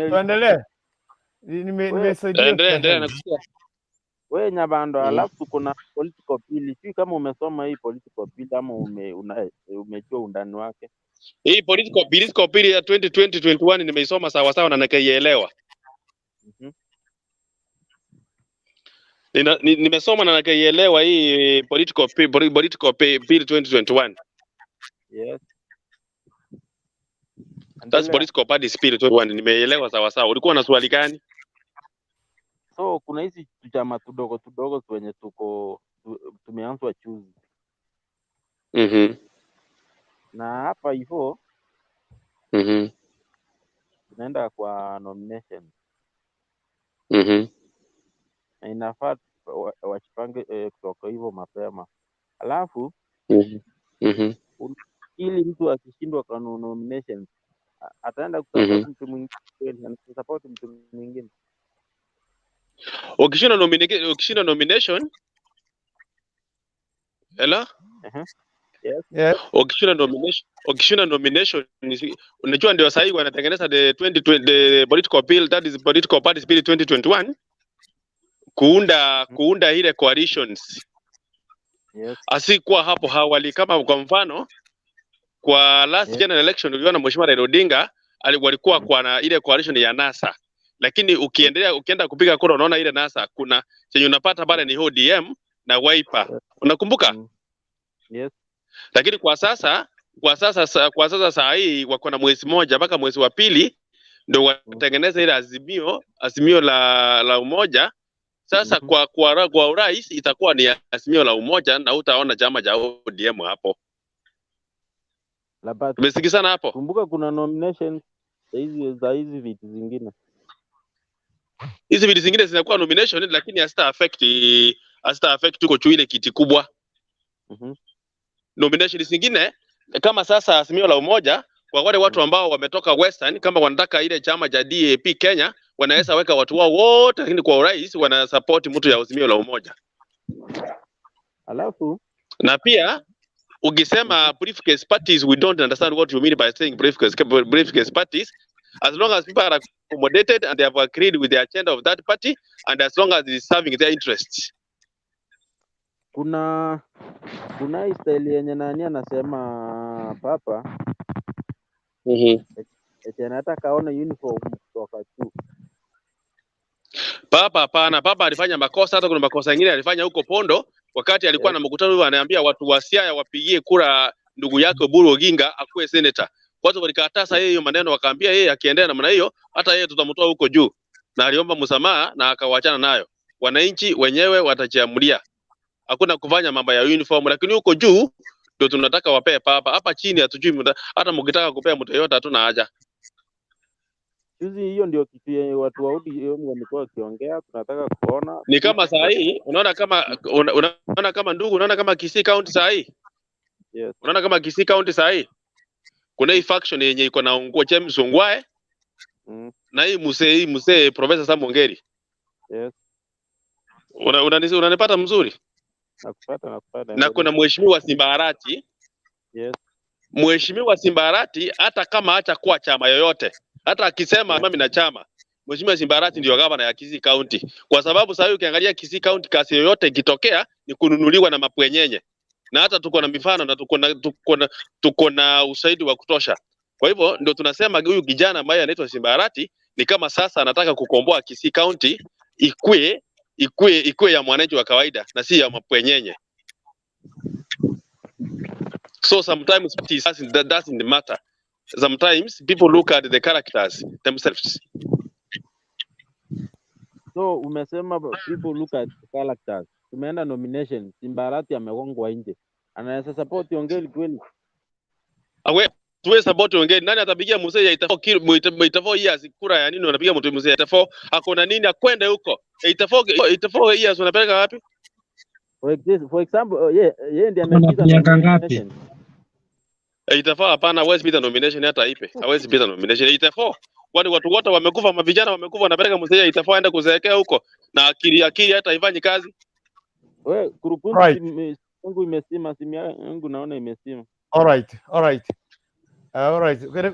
tuendelee. Nimesaidia Endelea nakusikia. Wewe Nyabando, alafu kuna political bill. Sio kama umesoma hii political bill ama umejua undani wake. Hii political bill ya 2020-21 nimeisoma sawa sawa na nikaielewa. Nimesoma na nikaielewa hii political bill 2021. Yes. That's political party spirit 21. Nimeelewa sawa sawa. Ulikuwa na swali gani? So kuna hizi chama tudogo wenye tumeanzwa juzi. Na hapa hivyo tunaenda kwa nomination. Na inafaa wachipange kutoka hivyo mapema. Alafu ili mtu akishindwa kwa nomination ataenda kusupport mtu mwingine, support mtu mwingine. Ukishinda nomination Ela? Yes. Ukishinda nomination unajua ndio sahihi wanatengeneza the political bill, that is political party bill 2021 kuunda ile coalitions. Yes. Asikuwa hapo hawali, kama kwa mfano kwa last general election uliona Mheshimiwa Raila Odinga walikuwa kwa na ile coalition ya NASA, lakini ukienda kupiga kura unaona ile NASA kuna chenye unapata pale ni ODM na Wiper. Unakumbuka? Yes. Lakini kwa sasa saa hii wako na mwezi moja mpaka mwezi wa pili ndio watengeneza ile azimio la umoja. Sasa kwa urais itakuwa ni azimio la umoja na utaona chama cha ODM hapo. Umesikia sana hapo? Kumbuka kuna nomination za hizi vitu zingine. Hizi vitu zingine zinakuwa nomination lakini hasta affect uko ile kiti kubwa. Nomination zingine kama sasa azimio la umoja kwa wale watu ambao wametoka Western, kama wanataka ile chama cha DAP Kenya wanaweza weka watu wao wote, lakini kwa urais wana support mtu ya azimio la umoja. Alafu na pia ukisema briefcase parties, we don't understand what you mean by saying briefcase parties. As long as people are accommodated and they have agreed with the agenda of that party and as long as it is serving their interests. Kuna hii style yenye nani anasema papa eti anataka aone uniform kutoka juu. Papa hapana, papa alifanya makosa. Hata kuna makosa mengine alifanya huko Pondo wakati alikuwa na mkutano huo, anaambia watu wa Siaya wapigie kura ndugu yake Oburu Oginga akuwe senator. Watu walikataa sasa hiyo maneno, wakaambia yeye akiendelea namna hiyo hata yeye tutamtoa huko juu, na aliomba msamaha na akawaachana nayo. Wananchi wenyewe watajiamulia, hakuna kufanya mambo ya uniform. Lakini huko juu ndio tunataka wapee papa, hapa chini hatujui. Hata mkitaka kupea mtu yote hatuna haja. Juzi hiyo ndio kitu watu wa ODM wamekuwa wakiongea, tunataka kuona ni kama saa hii unaona kama ndugu, unaona kama Kisii County saa hii. Yes. Unaona kama Kisii County saa hii kuna hii faction yenye iko na ungua James Ongwae na hii mzee Professor Sam Ngeri. Yes. Unanipata mzuri? Nakupata. Na kuna mheshimiwa Simbarati. Yes. Mheshimiwa Simbarati hata kama acha kuwa chama yoyote, hata akisema mimi na chama, Mheshimiwa Simbarati ndio gavana ya Kisii County, kwa sababu sasa ukiangalia Kisii County kasi yoyote ikitokea ni kununuliwa na mapwenyenye, na hata tuko na mifano na tuko na ushahidi wa kutosha. Kwa hivyo ndio tunasema huyu kijana ambaye anaitwa Simbarati ni kama sasa anataka kukomboa Kisii County ikue ya mwananchi wa kawaida na si ya mapwenyenye. So sometimes that doesn't matter. Sometimes people look at the characters themselves. So umesema people look at the characters. Tumeenda nomination, Simbarati amegongwa nje. Anaweza support Ongeri kweli? Tuwe support Ongeri. Nani atapigia mzee ya itafo years kura ya nini wanapigia mtu mzee ya itafo? Hakuna nini akwenda huko. Itafo years wanapeleka wapi? For example, yeye ndiye amepita ngapi? Itafaa hapana, hawezi pita nomination hata ipe. Hawezi pita nomination. Itafaa kwani watu wote wamekufa, mavijana wamekufa, wanapeleka mzee Itafaa aende kuzeekea huko na akili hata haifanyi kazi. Wewe kurupunzi yangu imesima, simu yangu naona imesima. All right.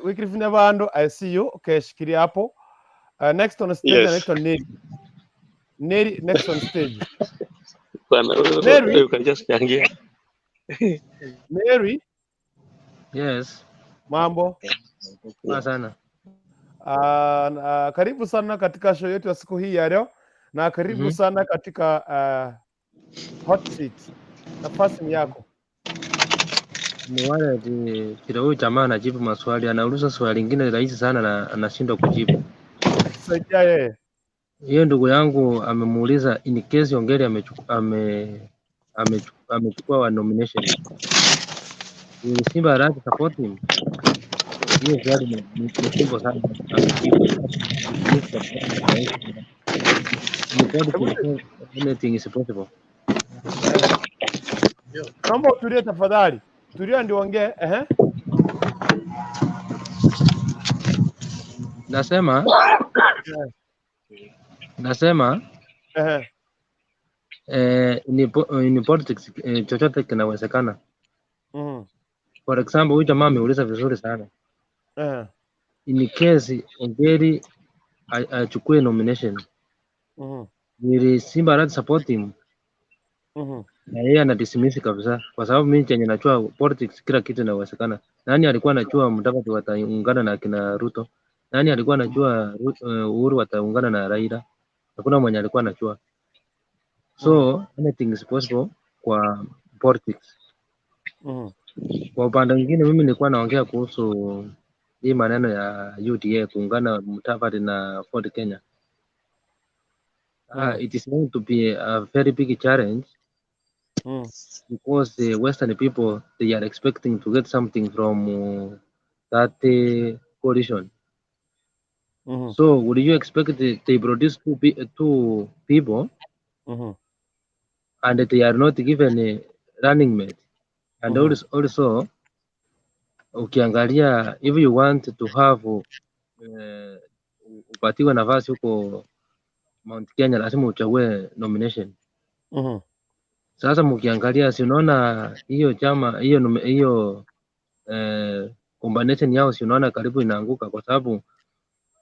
Wikirifanya bando, I see you. Okay, shikilia hapo. Next on stage Yes. anaitwa Neri. Neri next on stage. Bwana, you can just changia. Neri, Yes. mambo. Poa sana. Karibu sana katika show yetu ya siku hii ya leo na karibu sana katika hot seat. Nafasi ni yako. Ni wale kila huyu jamaa anajibu maswali, anauliza swali lingine rahisi sana na anashindwa kujibu. Saidia yeye. Hiyo ndugu yangu amemuuliza in case Ongeri amechukua wa nomination. Will Simba Arati support him? Hiyo swali ni simple sana amejibu. Anything is possible. Naomba utulie tafadhali. Tulia ndio ongee. Nasema ni politics chochote kinawezekana. For example, huyu jamaa ameuliza vizuri sana. In case Ongeri achukue nomination, will Simba Arati support him? Na yeye anadismiss kabisa, kwa sababu mimi chenye najua politics kila kitu inawezekana. Nani alikuwa anajua Mudavadi wataungana na kina Ruto? Nani alikuwa anajua Uhuru wataungana na Raila? Hakuna mwenye alikuwa anajua. So anything is possible kwa politics. Kwa upande mwingine mimi nilikuwa naongea kuhusu hii maneno ya UDA kuungana Mudavadi na Ford Kenya. It is going to be a very big challenge. Because the Western people, they are expecting to get something from that coalition. So would you expect they produce two people and they are not given a running mate? And also ukiangalia, if you want to have upatiwe nafasi huko Mount Kenya, lazima uchague nomination. Sasa mkiangalia, si unaona hiyo chama hiyo combination yao, si unaona karibu inaanguka, kwa sababu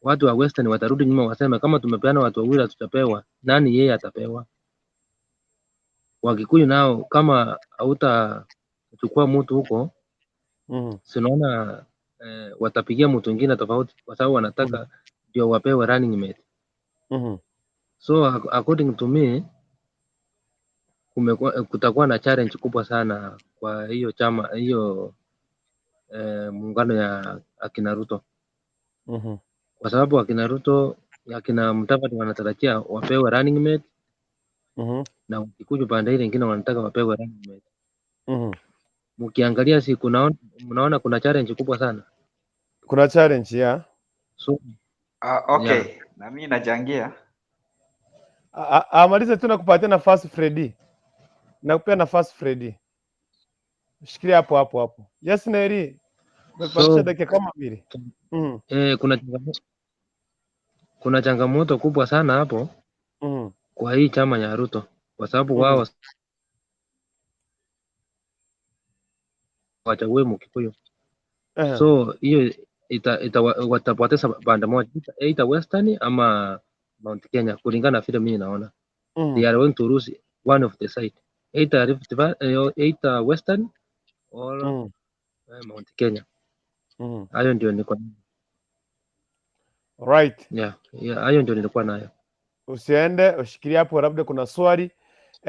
watu wa Western watarudi nyuma waseme kama tumepeana watu wawili hatujapewa, nani yeye atapewa? Wakikuyu nao kama hautachukua mtu huko, si unaona watapigia mtu mwingine tofauti, kwa sababu wanataka ndio wapewe running mate. So according to me, kutakuwa na challenge kubwa sana kwa hiyo chama hiyo muungano ya akina Ruto. Kwa sababu akina Ruto akina Mudavadi wanatarajia wapewe running mate na ukikuja pande ile nyingine wanataka wapewe running mate. Mkiangalia mnaona kuna challenge kubwa sana. Kuna challenge ya. So okay. Yeah. Na mimi nachangia. Maliza tu nakupatia nafasi Freddy. Nakupea nafasi Freddy. Shikilia hapo. Yes Neri. Umepandisha dakika kama 2. Kuna changamoto kubwa sana hapo. Kwa hii chama ya Ruto, kwa sababu wao wachague Mkikuyu. So hiyo watapoteza banda moja, either Western ama Mount Kenya, kulingana vile mimi naona. They are going to lose one of the side, either Western or Mount Kenya. Hayo ndio nilikuwa. Right. Yeah, hayo ndio nilikuwa nayo. Usiende, ushikilia hapo, labda kuna swali.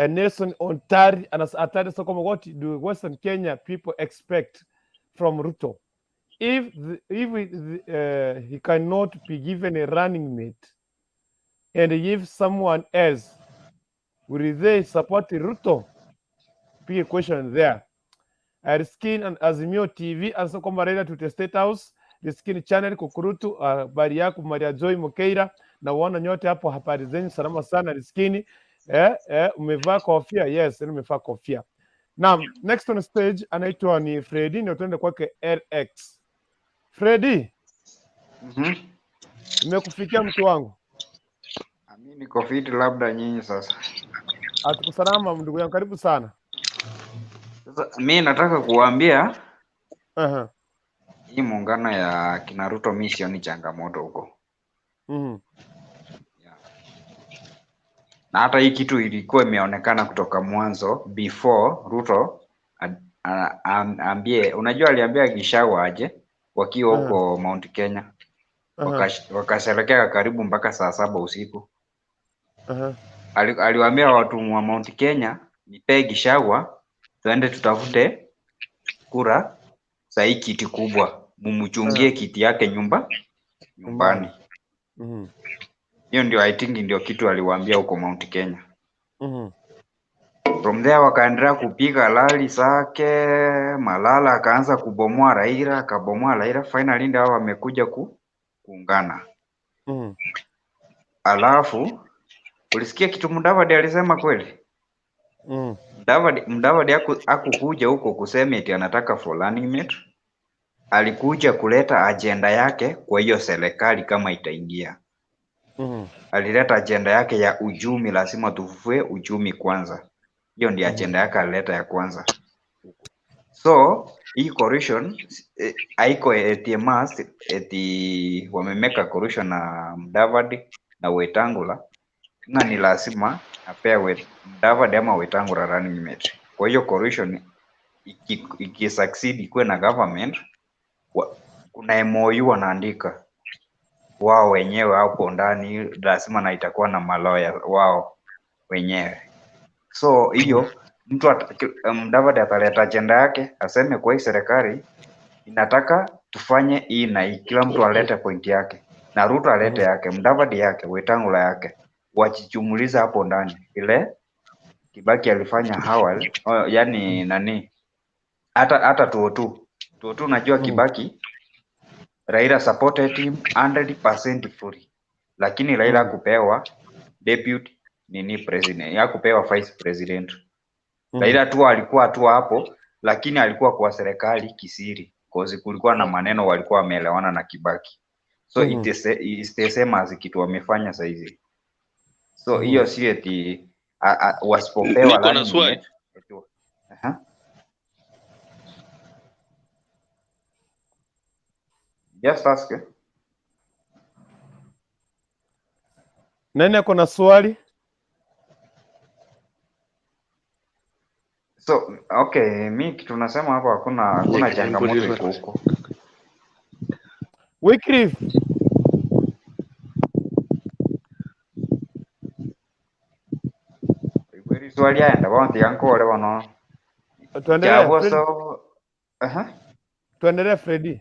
Nelson Ontari Atari Soko, what do Western Kenya people expect from Ruto? If he cannot be given a running mate and if someone else, will they support Ruto? Big question there. Riskin and Azimio TV anasema kwamba Raila to the State House. Riskin channel Kukurutu, habari yako Maria Joy Mokeira, na wana nyote hapo, habari zenyu salama sana Riskin. Umevaa kofia? Yes, nimevaa kofia. Now, next on stage anaitwa ni Freddy, ndio tuende kwake LX. Freddy. Nimekufikia mtu wangu. Mimi niko fit, labda nyinyi sasa. Atukusalama ndugu yangu, karibu sana. Sasa mimi nataka kuambia hii muungano ya kina Ruto mimi sioni changamoto huko. Na hata hii kitu ilikuwa imeonekana kutoka mwanzo before Ruto ambie, unajua aliambia Gishagwa aje wakiwa huko Mount Kenya, wakasherekea karibu mpaka saa 7 usiku. Aliwaambia watu wa Mount Kenya, nipe Gishagwa tuende tutafute kura za hii kiti kubwa, mumchungie kiti yake nyumbani. Hiyo ndio I think ndio kitu aliwaambia huko Mount Kenya. From there wakaendelea kupiga lali zake, Malala akaanza kubomoa Raila, akabomoa Raila, finally ndio wamekuja kuungana. Alafu ulisikia kitu Mudavadi alisema kweli? Mudavadi hakukuja huko kusema eti anataka for running mate. Alikuja kuleta agenda yake kwa hiyo serikali kama itaingia. Alileta agenda yake ya uchumi, lazima tufufue uchumi kwanza. Hiyo ndio agenda yake alileta ya kwanza. So hii coalition haiko eti must eti wamemeka coalition na Mudavadi na Wetangula, na ni lazima apewe Mudavadi ama Wetangula running mate. Kwa hiyo coalition ikisucceed ikuwe na government, kuna MOU wanaandika wao wenyewe hapo ndani, lazima na itakuwa na maloya wao wenyewe. So hiyo mtu Mudavadi ataleta agenda yake, aseme kwa hii serikali inataka tufanye hii na hii, kila mtu alete point yake, na Ruto alete yake, Mudavadi yake, Wetangula yake, wachichumuliza hapo ndani ile Kibaki alifanya awali. Yani nani hata tuotu najua Kibaki Raila supported him 100% fully, lakini Raila hakupewa deputy president, hakupewa vice president. Raila tu alikuwa tu hapo, lakini alikuwa kwa serikali kisiri, cause kulikuwa na maneno walikuwa wameelewana na Kibaki. So it is the same as kitu wamefanya sasa hizi. So hiyo si eti wasipopewa niko na swali. Just ask. Nani ako na swali? So okay, mi kitu nasema hapo hakuna changamoto iko huko. Wycliffe. Kweli swali aenda wanti yanko wale wana. Tuendelee Freddy.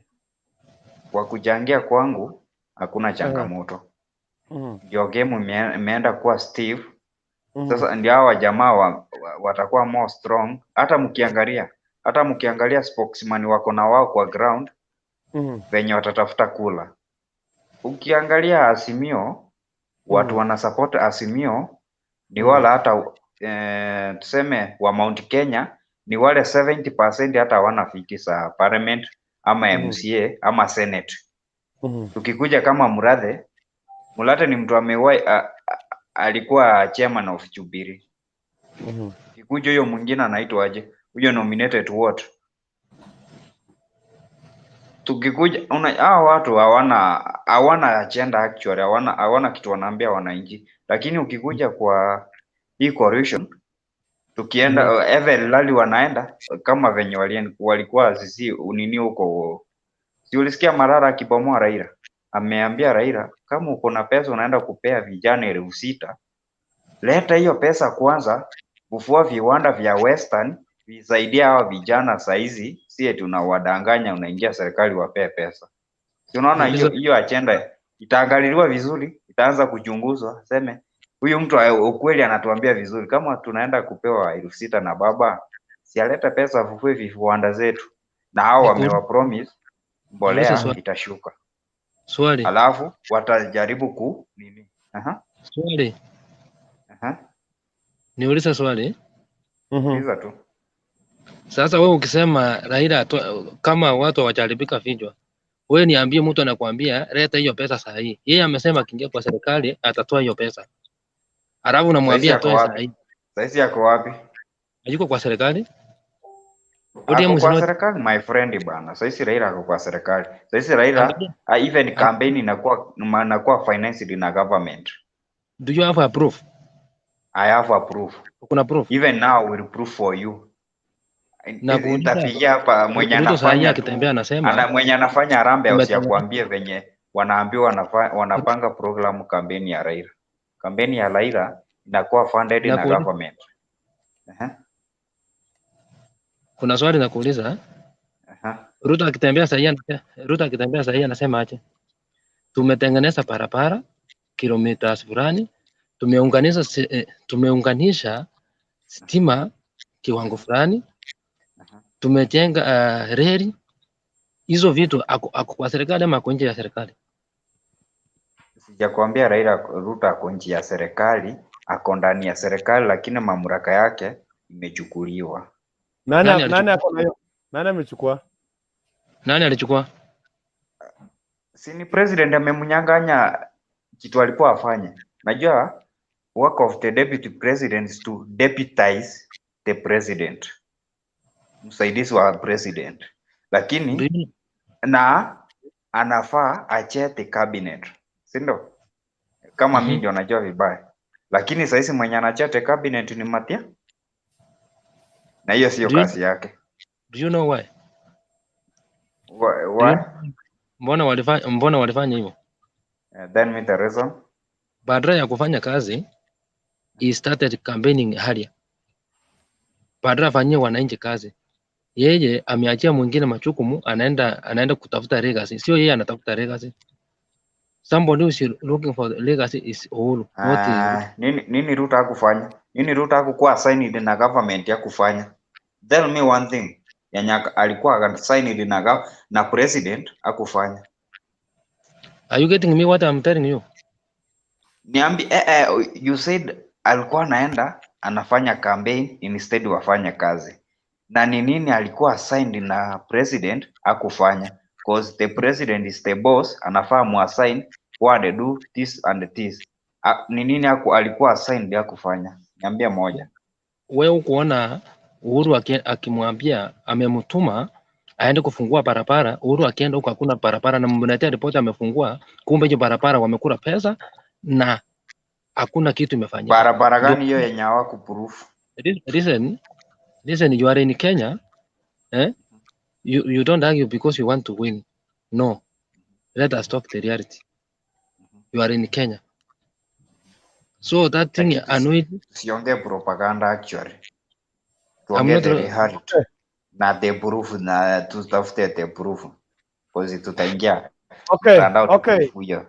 Kwa kuchangia kwangu hakuna changamoto. Ndio game imeenda kuwa Steve. Sasa ndio hawa jamaa watakuwa more strong. Hata mkiangalia spokesman wako na wao kwa ground venye watatafuta kula. Ukiangalia Azimio, watu wana support Azimio ni wala hata tuseme wa Mount Kenya ni wale 70% hata hawana viti za parliament ama MCA ama senate. Tukikuja kama Murathe ni mtu amewahi alikuwa chairman of Jubilee. Kikuja huyo mwingine anaitwa aje? Huyo nominated what? Tukikuja hao watu hawana agenda actually, hawana kitu wanaambia wananchi. Lakini ukikuja kwa hii coalition, tukienda Evel Lali wanaenda kama venye walikuwa sisi unini huko. Si ulisikia Marara akibomoa Raila? Ameambia Raila, kama uko na pesa unaenda kupea vijana 6,000, leta hiyo pesa kwanza, kufua viwanda vya Western, visaidia hawa vijana saizi, sie tunawadanganya unaingia serikali wapee pesa. Si unaona hiyo agenda itaangaliliwa vizuri, itaanza kuchunguzwa, seme huyu mtu ukweli anatuambia vizuri, kama tunaenda kupewa 6,000 na baba, si aleta pesa afufue viwanda zetu, na hao wamewa promise mbolea itashuka. Swali. Alafu watajaribu nini? Swali. Niulize swali. Uliza tu. Sasa wewe ukisema Raila kama watu hawajaribika vichwa, wewe niambie mtu anakuambia leta hiyo pesa saa hii. Yeye amesema akiingia kwa serikali atatoa hiyo pesa. Alafu unamwambia atoe saa hii. Sasa yako wapi? Hayuko kwa serikali? Ako ODM is kwa not. serikali my friend bana. Sasa Raila ako kwa serikali. Sasa Raila even campaign inakuwa financed na government. Do you have a proof? I have a proof. Kuna proof? Even now we'll proof for you. Na Nitapigia hapa mwenye Ruto saa hii anafanya akitembea anasema mwenye anafanya harambee tumetengeneza. usiakuambie venye wanaambiwa wanapanga programu kampeni ya Raila. Kampeni ya Raila inakuwa funded na government. Kuna swali nakuuliza. Ruto akitembea saa hii anasema aje? Tumetengeneza barabara kilomita fulani, tumeunganisha stima kiwango fulani, tumejenga reli. Hizo vitu ako kwa serikali ama nje ya serikali? Sijakwambia Ruto ako nje ya serikali, ako ndani ya serikali, lakini mamlaka yake imechukuliwa. Nani ako nayo? Nani amechukua? Nani alichukua? Si ni president amemnyang'anya kitu alikuwa afanye. Najua work of the deputy president is to deputize the president, msaidizi wa president, lakini na anafaa achete cabinet, si ndio? Kama mimi ndio najua vibaya, lakini sasa mwenye anachete cabinet ni Matia, na hiyo sio kazi yake. Do you know why? Why? Mbona walifanya hivyo? Then me the reason. Badala ya kufanya kazi, he started campaigning earlier. Badala afanyie wananchi kazi, yeye ameachia mwingine majukumu, anaenda kutafuta legacy. Sio yeye anatafuta legacy. Somebody who is looking for the legacy is Uhuru. Nini Ruto hakufanya? Nini Ruto hakukuwa assigned na government ya kufanya? Tell me one thing. Yanya alikuwa assigned na president hakufanya. Are you getting me what I'm telling you? Niambi you said alikuwa anaenda anafanya campaign instead wafanya kazi. Na ni nini alikuwa assigned na president hakufanya? Because the president is the boss, anafaa muassign what they do this and this. Ni nini alikuwa assigned hakufanya? Niambia moja. Wewe kuona Uhuru akimwambia amemtuma aende kufungua barabara, Uhuru akienda huko hakuna barabara, na mnatia ripoti amefungua, kumbe hiyo barabara wamekula pesa na hakuna kitu imefanyika. Barabara gani hiyo yenye hawakuproof? Listen, you are in Kenya, you don't argue because you want to win. No, let us talk the reality. You are in Kenya, so that thing annoyed. Siongee propaganda actually. Tuongee the reality. Na the proof, na tutafute the proof. Because tutaingia. Okay.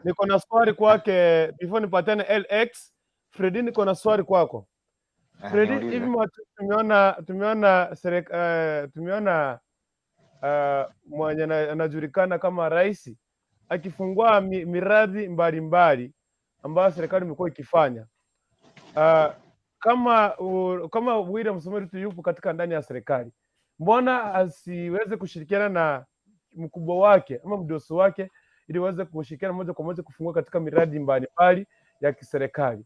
Niko na swali kwake before nipatane LX. Fredi, niko na swali kwako. Fredi, hivi tumeona mwenye anajulikana kama rais akifungua miradi mbalimbali ambayo serikali imekuwa ikifanya. Kama William Samoei Ruto yupo katika ndani ya serikali, mbona asiweze kushirikiana na mkubwa wake ama mdosi wake ili waweze kushirikiana moja kwa moja kufungua katika miradi mbalimbali ya kiserikali?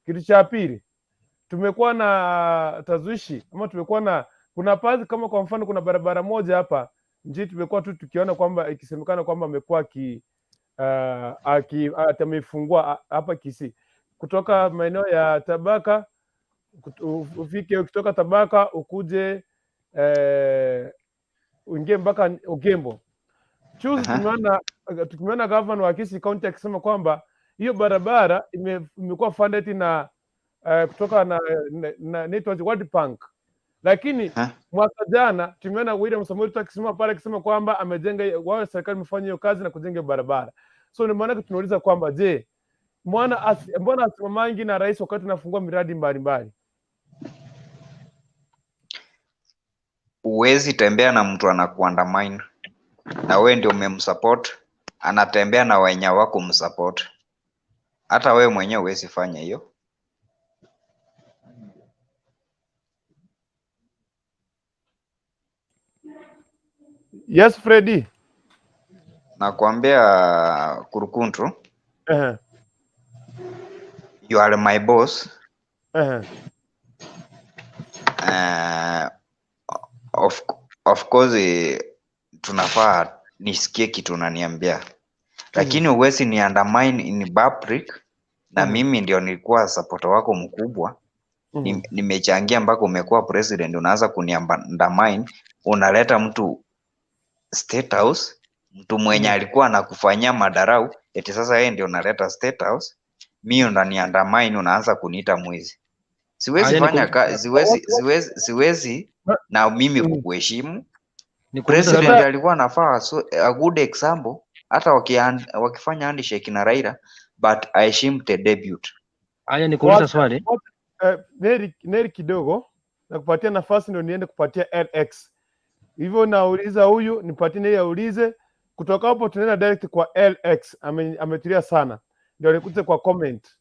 Kitu cha pili, tumekuwa na tazwishi ama kuna baadhi, kama kwa mfano kuna barabara moja hapa nje tumekuwa tu tukiona kwamba ikisemekana kwamba amekuwa amefungua hapa Kisii, kutoka maeneo ya Tabaka ukitoka Tabaka ukuje uingie mpaka Ugembo. Juzi tumeona governor wa Kisii County akisema kwamba hiyo barabara imekuwa funded na kutoka na World Bank, lakini mwaka jana tumeona William Samoei Ruto akisema pale akisema kwamba amejenga, serikali imefanya hiyo kazi na kujenga barabara. So ni maana tunauliza kwamba je, mbona asimamangi na rais wakati anafungua miradi mbalimbali? Uwezi tembea na mtu anakuandamine na wewe ndio umemsupport, anatembea na wenye wako msupport. Hata wewe mwenyewe huwezi fanya hiyo. Yes, Freddy. Nakwambia Kurukuntu. You are my boss. of course tunafaa nisikie kitu unaniambia, lakini uwezi ni undermine in public na mimi ndio nilikuwa supporter wako mkubwa. Nimechangia mpaka umekuwa president, unaanza kuniandamine, unaleta mtu State House, mtu mwenye alikuwa anakufanyia madarau, eti sasa yeye ndio unaleta State House, mimi unaniandamine, unaanza kuniita mwizi. Siwezi fanya siwezi na mimi kukuheshimu. President alikuwa anafaa a good example, hata wakifanya handshake na Raila, but I heshimu the debut. Haya, nikuuliza swali. Neri kidogo na kupatia nafasi ndio niende kupatia LX. Hivyo nauliza huyu nipatie Neri aulize, kutoka hapo tunaenda direct kwa LX. Ametulia sana. Ndio nikute kwa comment.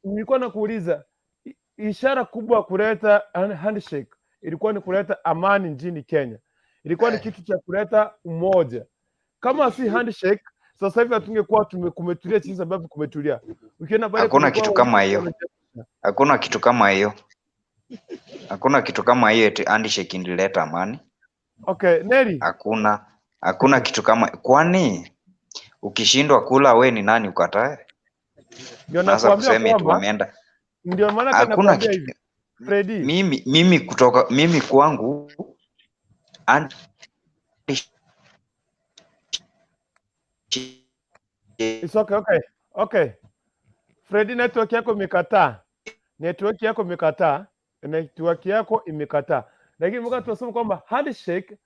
Nilikuwa nakuuliza ishara kubwa kuleta handshake ilikuwa ni kuleta amani nchini Kenya. Ilikuwa ni kitu cha kuleta umoja. Kama si handshake, sasa hivi hatungekuwa kumetulia chini sababu kumetulia. Ukiona pale hakuna kitu kama hiyo. Hakuna kitu kama hiyo. Hakuna kitu kama hiyo eti handshake indileta amani. Okay, Neri. Hakuna kitu kama, kwani ukishindwa kula we ni nani ukatae? Ndio nakwambia kwamba ndio maana kana hivi. Freddy. Mimi kwangu It's okay. Freddy, network yako imekataa. Network yako imekataa. Lakini mmoja tunasema kwamba handshake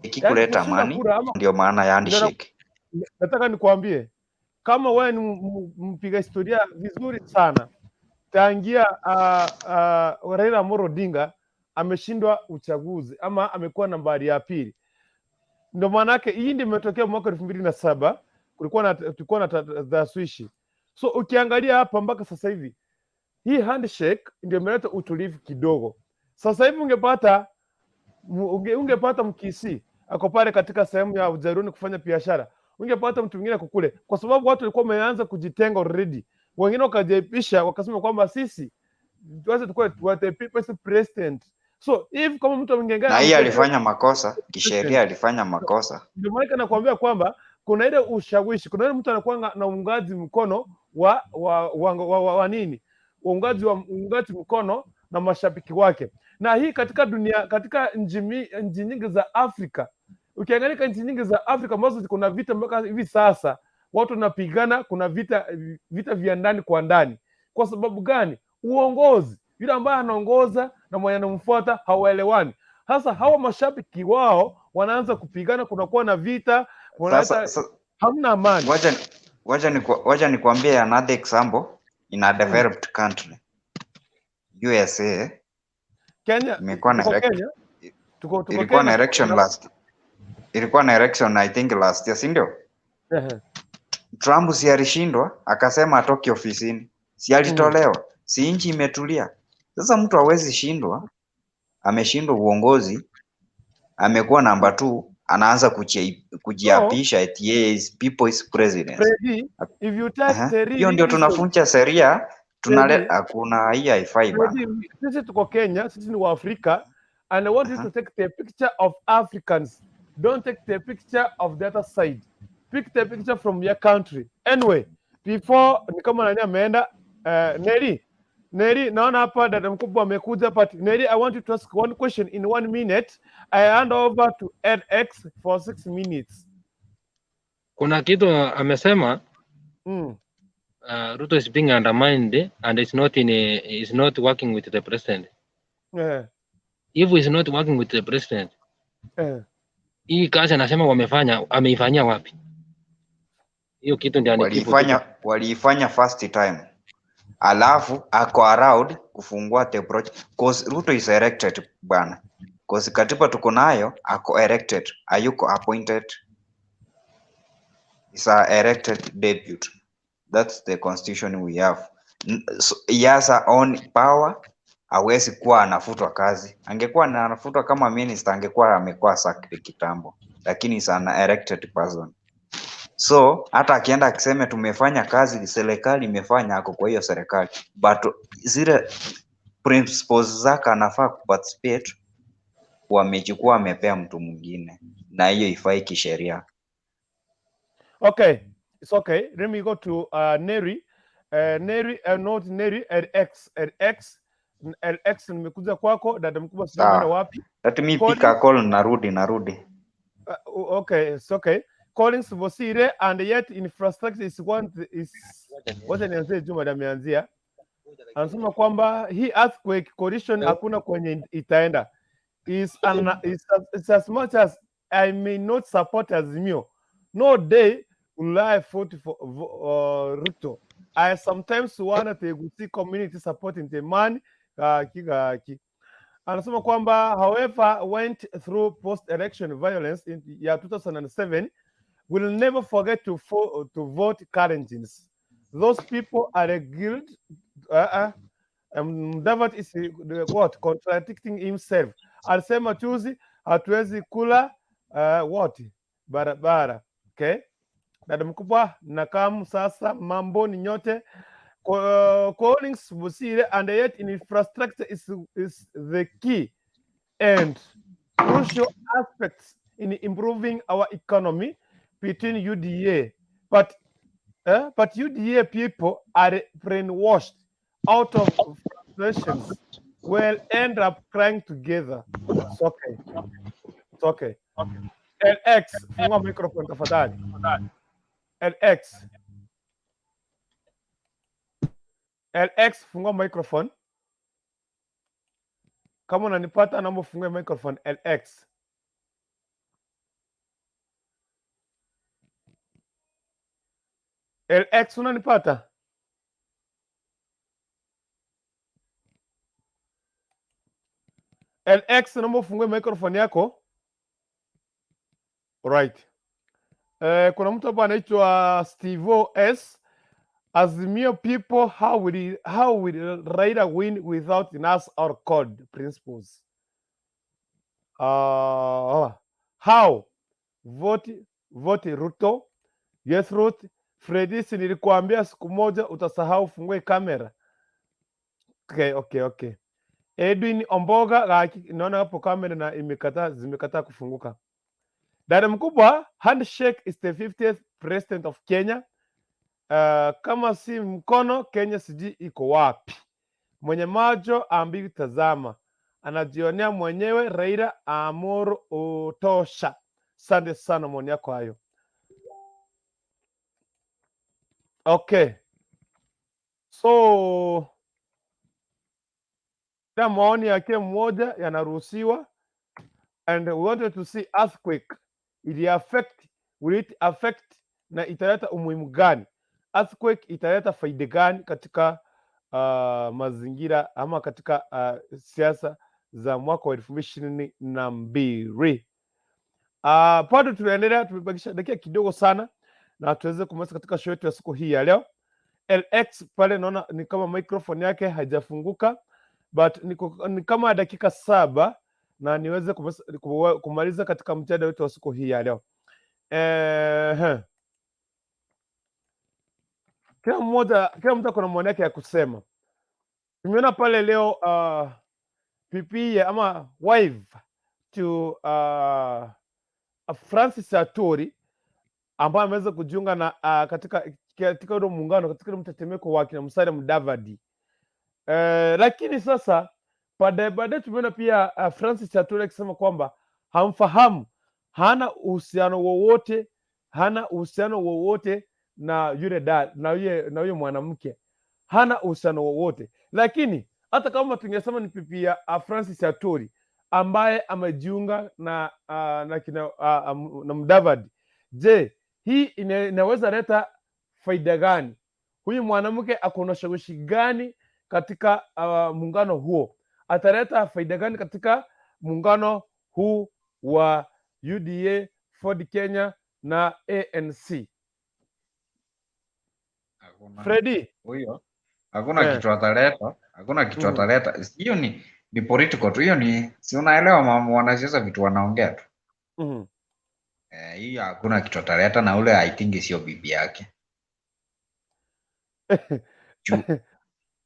ikikuleta amani ndio maana ya handshake. Nataka nikwambie kama wewe ni mpiga historia vizuri sana, tangia Raila Amolo Odinga ameshindwa uchaguzi ama amekuwa nambari ya pili. Ndio maana yake hii ndio imetokea mwaka 2007, tulikuwa na taswishi. So ukiangalia hapa mpaka sasa hivi hii handshake ndio imeleta utulivu kidogo. Sasa hivi ungepata Mkisi ako pale katika sehemu ya Ujaruni kufanya biashara, ungepata mtu mwingine kukule, kwa sababu watu walikuwa wameanza kujitenga already. Wengine wakajaipisha wakasema kwamba sisi tuanze tukue the people's president. So if kama mtu mwingine na yeye alifanya makosa kisheria, alifanya makosa. Ndio maana nakwambia kwamba kuna ile ushawishi, kuna ile mtu anakuwa na uungaji mkono wa nini, uungaji mkono na mashabiki wake. Na hii katika dunia, katika nchi nyingi za Afrika, ukiangalia nchi nyingi za Afrika ambazo kuna vita mpaka hivi sasa, watu wanapigana, kuna vita vya ndani kwa ndani. Kwa sababu gani? Uongozi, yule ambaye anaongoza na mwenye anamfuata hawaelewani. Sasa hawa mashabiki wao wanaanza kupigana, kunakuwa na vita, hamna amani. Wacha nikwambie another example in a developed country. USA, Kenya, ilikuwa na election last. Ilikuwa na election I think last year, si ndio? Trump si alishindwa, akasema atoke ofisini. Si alitolewa. Si nchi imetulia. Sasa mtu hawezi shindwa, ameshindwa uongozi, amekuwa number 2, anaanza kujiapisha eti yeye is people's president. If you take hiyo ndio tunafunja sheria, tunaleta hakuna, hii haifai bana. Sisi tuko Kenya, sisi ni wa Afrika, and I want you to take the picture of Africans. Don't take the picture of the other side. Pick the picture from your country. Anyway, before ni kama nani ameenda, Neri, naona hapa dada mkubwa amekuja, but Neri, I want you to ask one question in 1 minute. I hand over to LX for 6 minutes. Kuna kitu amesema Ruto is being undermined and is not working with the president. If he is not working with the president, hii kazi anasema ameifanyia wapi? Hiyo kitu ndio waliifanya first time. Alafu ako around kufungua the project because Ruto is elected bana. Because katiba tuko nayo, ako elected, hayuko appointed. Is a elected debut. That's the constitution we have. So, he has a own power. Hawezi kuwa anafutwa kazi. Angekuwa anafutwa kama minister, angekuwa amekuwa sacked kitambo. Lakini is an elected person. So hata akienda akiseme tumefanya kazi, serikali imefanya, ako kwa hiyo serikali, but zile principles zake anafaa kuparticipate wamechukua wamepea mtu mwingine, na hiyo ifai kisheria. Okay, it's okay. Let me go to Neri. Neri, not Neri, LX nimekuja kwako, dada mkubwa, sijui umeenda wapi? Let me pick a call, narudi. Okay, it's okay. Collins Bosire, and yet infrastructure is wacha nianzie juu madam yanzia. Anasema kwamba hii earthquake collision hakuna kwenye itaenda. Is as much as I may not support Azimio, no day will I vote for Ruto. I sometimes wonder to see community supporting the man kigaki. Anasema kwamba however went through post-election violence in year 2007 will never forget to vote Kalenjins. Those people are a guild. David is what contradicting himself. Alisema chuzi hatuwezi kula barabara. Okay, dada mkubwa nakamu sasa mambo ni nyote. Collins Busire, and yet infrastructure is the key and crucial aspects in improving our economy between UDA, but UDA people are brainwashed out of frustrations will end up crying together. It's okay. It's okay. LX, fungua microphone tafadhali. LX, fungua microphone. Kama unanipata naomba ufungue microphone LX. LX unanipata? LX naomba ufungue microphone yako. Right. Kuna mtu hapa anaitwa Stevo S. Azimio people, how will Raila win without NAS or code principles? How? Vote Ruto. Yes, Ruto. Freddy, nilikuambia siku moja utasahau fungue kamera. Okay. Edwin Omboga, naona hapo kamera na zimekataa kufunguka. Dada mkubwa, handshake is the 50th president of Kenya. Kama si mkono, Kenya sijui iko wapi. Mwenye macho ambi tazama, anajionea mwenyewe. Raila Amuru utosha. Asante sana maoni yako hayo. Okay, so na maoni yake mmoja yanaruhusiwa, and we wanted to see earthquake, will it affect na italeta umuhimu gani? Earthquake italeta faida gani katika mazingira ama katika siasa za mwaka wa 2022? Bado tunaendelea, tumebakisha dakika kidogo sana na tuweze kumaliza katika show yetu ya siku hii ya leo. LX pale naona ni kama microphone yake haijafunguka, but ni kama dakika 7 na niweze kumaliza katika mjadala wetu wa siku hii ya leo. Kila mtu kuna maoni yake ya kusema. Tumeona pale leo PP ama wife to Francis Aturi ambaye ameweza kujiunga na katika ule muungano, katika mtetemeko wa kina Musalia Mudavadi. Lakini sasa baadaye tumeona pia Francis Aturi akisema kwamba hamfahamu, hana uhusiano wowote na yule na yule mwanamke, hana uhusiano wowote. Lakini hata kama tungesema ni pipi ya Francis Aturi ambaye amejiunga na Mudavadi, je, hii inaweza leta faida gani? Huyu mwanamke akona shawishi gani katika muungano huo? Ataleta faida gani katika muungano huu wa UDA, Ford Kenya na ANC? Freddy, huyo hakuna kitu ataleta, hiyo ni political tu, hiyo si unaelewa, wanasiasa vitu wanaongea tu. Hiyo hakuna kitu ataleta, na ule I think sio bibi yake.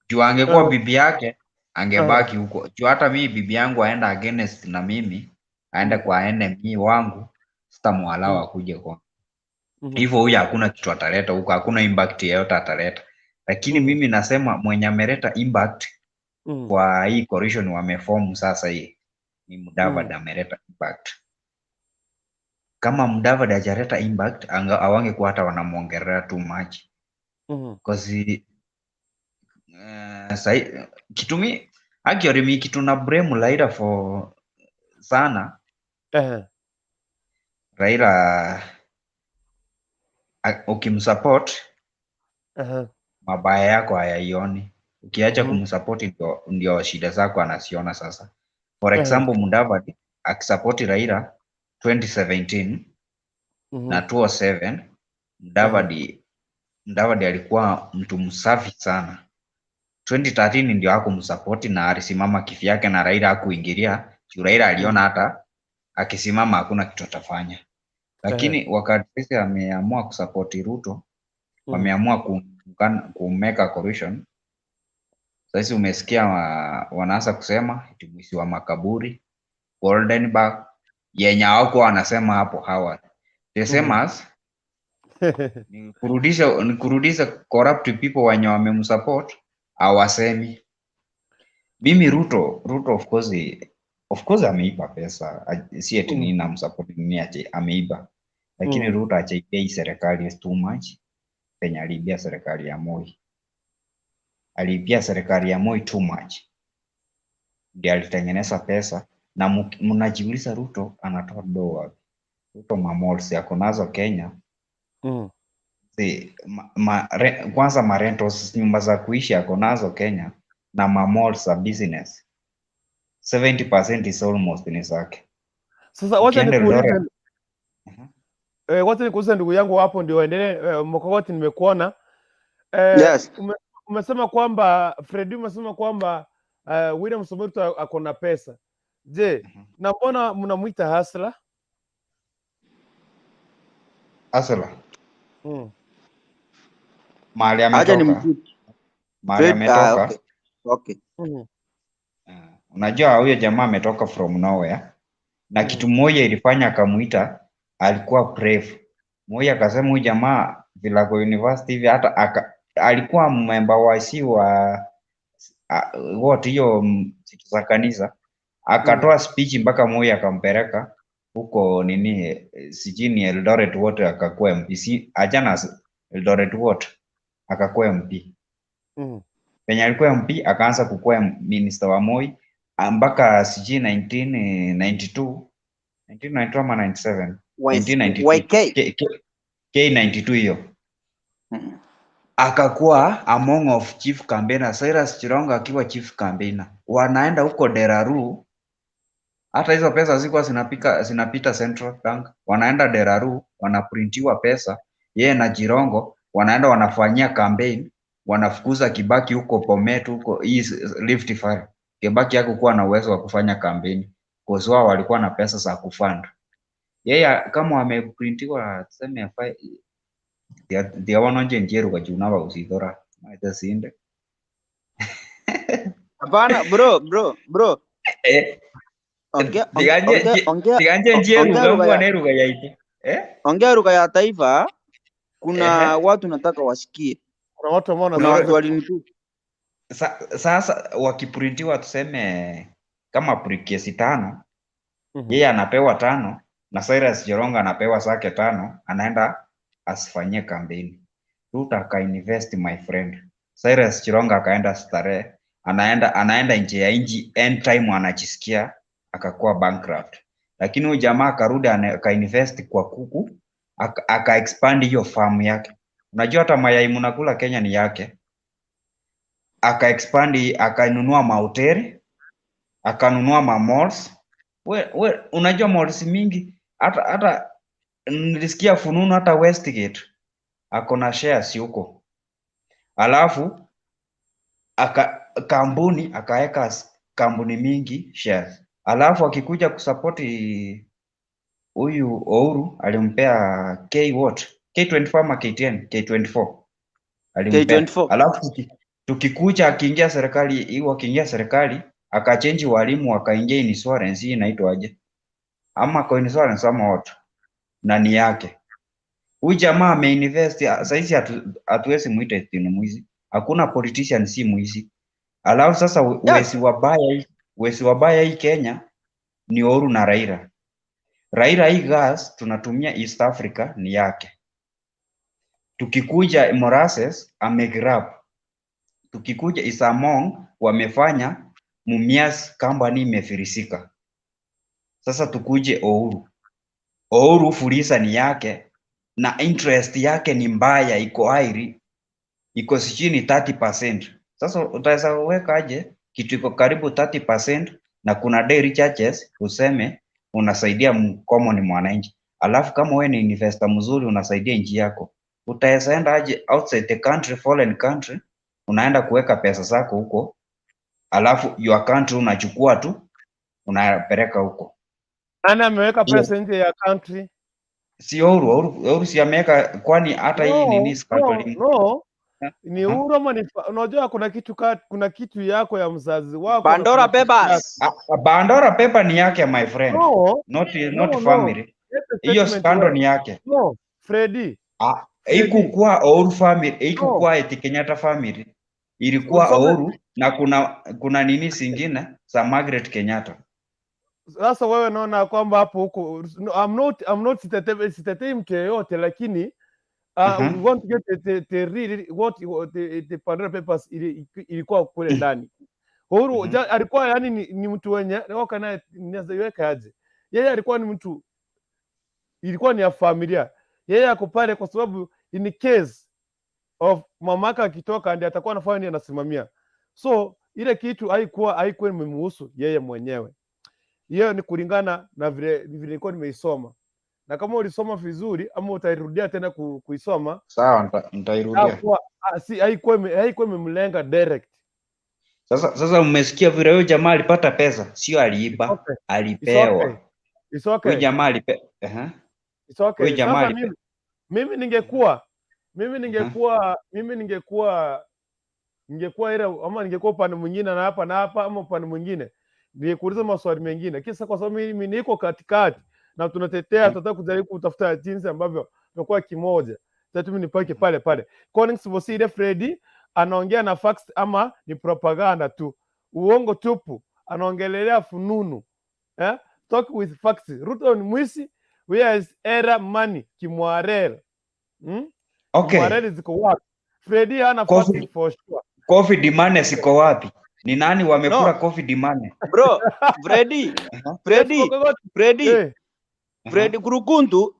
Juu angekuwa bibi yake angebaki huko. Juu hata mimi bibi yangu aenda against na mimi, aende kwa enemy wangu, sitamwallow akuje kwa hivyo. Huyu hakuna kitu ataleta huko, hakuna impact yoyote ataleta. Lakini mimi nasema mwenye ameleta impact kwa hii coalition wameform sasa, hii ni Mudavadi ameleta impact. Kama Mudavadi hajaleta impact, awangekuwa hata wanamuongelea too much. Cause kitumi actually kitu na blame Raila for sana. Raila ukimsupport mabaya yako hayaioni. Ukiacha kumsupport ndio shida zako anasiona sasa. For example, Mudavadi akisupport Raila 2017 na 2007, Mudavadi alikuwa mtu msafi sana. 2013 ndio hakumsupport na alisimama kivyake na Raila hakuingilia. Raila aliona hata akisimama hakuna kitu atafanya. Lakini wakati sisi ameamua kusupport Ruto, wameamua kumeka coalition. Sasa umesikia wanaanza kusema mwizi wa makaburi, Goldenberg, yenye hawako wanasema hapo awali. The same as ni kurudisha corrupt people wenye wamemsupport hawasemi. Mimi Ruto of course ameiba pesa, si eti ninamsupport ni ati ameiba. Lakini Ruto achaibia hii serikali too much. Penye alibia serikali ya Moi. Alibia serikali ya Moi too much. Ndio alitengeneza pesa na mnajiuliza Ruto anatoa doa. Ruto malls yako nazo Kenya. Kwanza rentals, nyumba za kuishi yako nazo Kenya na malls za business. 70% is almost ni zake. Sasa wacha nikuulize wacha nikuulize ndugu yangu hapo ndio endelee. Mkokoti nimekuona. Yes. Umesema kwamba Freddy, umesema kwamba William Samoei Ruto ako na pesa. Je, na mbona mnamuita hasla? Hasla. Mahali ametoka. Mahali ametoka. Okay. Unajua huyo jamaa ametoka from nowhere. Na kitu moja ilifanya akamuita, alikuwa brave. Moja akasema huyu jamaa vila kwa university hivi hata alikuwa member wa wote hiyo siku za kanisa. Akatoa speech mpaka moja akampeleka huko sijini Eldoret wote akakuwa MP. Ajana Eldoret wote akakuwa MP. Penye alikuwa MP akaanza kukuwa minister wa Moi mpaka sijini 1992 ama 97 1992 K92 hiyo. Akakuwa among of chief campaigner. Cyrus Chironga akiwa chief campaigner. Wanaenda huko Deraru. Hata hizo pesa zilikuwa zinapita Central Bank. Wanaenda Deraru, wanaprintiwa pesa. Yeye na Chirongo wanaenda wanafanyia campaign, wanafukuza Kibaki huko Bomet huko East Rift Valley. Kibaki hakukuwa na uwezo wa kufanya campaign kwa sababu walikuwa na pesa za kufund. Yeye kama wameprintiwa tuseme dia wanonje njero kwa juna wa usidora maita sinde. Hapana bro. Ongea njero kama ne lugha ya ite. Ongea lugha ya taifa. Kuna watu nataka wasikie. Kuna watu walinitu. Sasa wakiprintiwa tuseme kama prikesi 5, yeye anapewa 5 na Cyrus Chironga anapewa zake 5, anaenda asifanyie kampeni. Ruto akainvest my friend. Cyrus Chironga akaenda starehe, anaenda nje ya nchi anytime anajisikia, akakuwa bankrupt. Lakini huyu jamaa akarudi akainvest kwa kuku, aka-expand hiyo farm yake. Unajua hata mayai mnakula Kenya ni yake. Aka-expand, akanunua mahoteli, akanunua malls. Unajua malls mingi hata nilisikia fununu hata Westgate ako na shares huko. Alafu akaeka kampuni mingi shares. Alafu akikuja kusupport huyu Uhuru alimpea K24 ama K10 K24 alimpea. K24. Alafu tukikuja akiingia serikali akachange walimu akaingia insurance, hii inaitwa aje? ama coinsurance ama what, na ni yake. Huyu jamaa ameinvest. Saizi hatuwezi muita eti ni mwizi. Hakuna politician si mwizi. Alafu sasa wezi wabaya hii Kenya ni Uhuru na Raila. Raila hii gas tunatumia East Africa ni yake. Tukikuja Morases amegrab. Tukikuja Isamong wamefanya Mumias company imefirisika. Sasa tukuje Uhuru. Uhuru Fuliza ni yake na interest yake ni mbaya, iko high, iko chini 30%. Sasa utaweza kuweka aje kitu iko karibu 30% na kuna daily charges useme unasaidia common mwananchi. Alafu kama wewe ni investor mzuri unasaidia nchi yako, utaweza enda aje outside the country, foreign country, unaenda kuweka pesa zako huko, alafu your country unachukua tu unapeleka huko. Nani ameweka pesa nje ya country? Si Uhuru si ameweka, kwani hata hii nini scandal? Ni Uhuru ama ni, unajua kuna kitu yako ya mzazi wako. Pandora Papers. Pandora Paper ni yake my friend. Not family. Hiyo scandal ni yake. No, Freddy. Haikuwa Uhuru family, haikuwa eti Kenyatta family. Ilikuwa Uhuru na kuna nini singine za Margaret Kenyatta. Sasa wewe naona kwamba hapo huko I'm not sitetei mtu yeyote, lakini we want to get the real the Pandora Papers ilikuwa kule ndani. Uhuru alikuwa yani ni mtu wenye waka naye niweka aje. Yeye alikuwa ni mtu, ilikuwa ni ya familia. Yeye ako pale kwa sababu in case of mamaka akitoka ndiye atakuwa anafanya nini, anasimamia. So ile kitu haikuwa imemhusu yeye mwenyewe. Hiyo ni kulingana na vile nilikuwa nimeisoma. Na kama ulisoma vizuri ama utairudia tena kuisoma, sawa, nitairudia. Si haikuwa imemlenga direct. Sasa umesikia vile huyo jamaa alipata pesa, sio aliiba, alipewa. It's okay. Huyo jamaa alipewa. It's okay. Huyo jamaa alipewa. Mimi ningekuwa ile ama ningekuwa upande mwingine na hapa ama upande mwingine, ningekuuliza maswali mengine. Kisa kwa sababu mimi niko katikati na tunataka kujaribu kutafuta jinsi ambavyo tutakuwa kimoja. Sasa mimi nipake pale. Collins Bosire Freddy anaongea na facts ama ni propaganda tu? Uongo tupu. Anaongelelea fununu. Talk with facts. Ruto ni mwisi. Where is era money? Kimwarel. Okay. Kimwarel ziko wapi? Freddy hana facts for sure. Covid money ziko wapi? Ni nani wamekula Covid money? Bro, Freddy Kurukundu,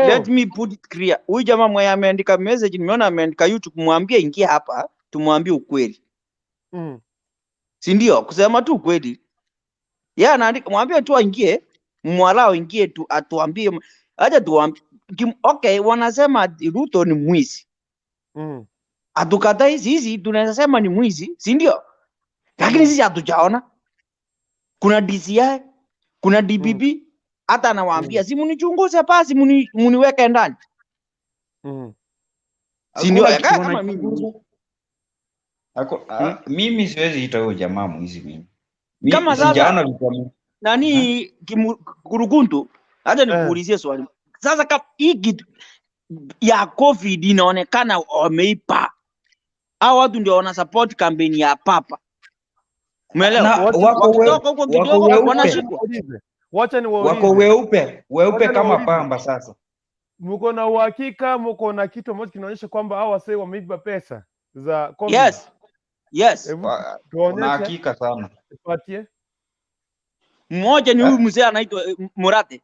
let me put it clear. Huyu jamaa mwenye ameandika message, nimeona ameandika YouTube, mwambie ingia hapa, tumwambie ukweli. Si ndio? Kusema tu ukweli. Yeye anaandika, mwambie tu aingie, mwalao ingie tu atuambie, acha tuambie. Okay, wanasema Ruto ni mwizi. Atukatai sisi tunaweza sema ni mwizi, si ndio? Lakini sisi hatujaona. Kuna DCI, kuna DPP, hata anawaambia si munichunguze basi muniweke ndani. Si ndio? Kama mimi siwezi ita huyo jamaa mwizi mimi. Kama sijaona vitu nani Kurukundu, hata nikuulizie swali. Sasa kama hii kitu ya COVID inaonekana wameipa, hao watu ndio wana support kampeni ya papa. Umeelewa? Wako weupe kama pamba. Sasa mko na uhakika, mko na kitu ambacho kinaonyesha kwamba hao wasee wameiba pesa za COVID? Yes. Tuna hakika sana. Tupatie. Mmoja ni huyu mzee anaitwa Murate.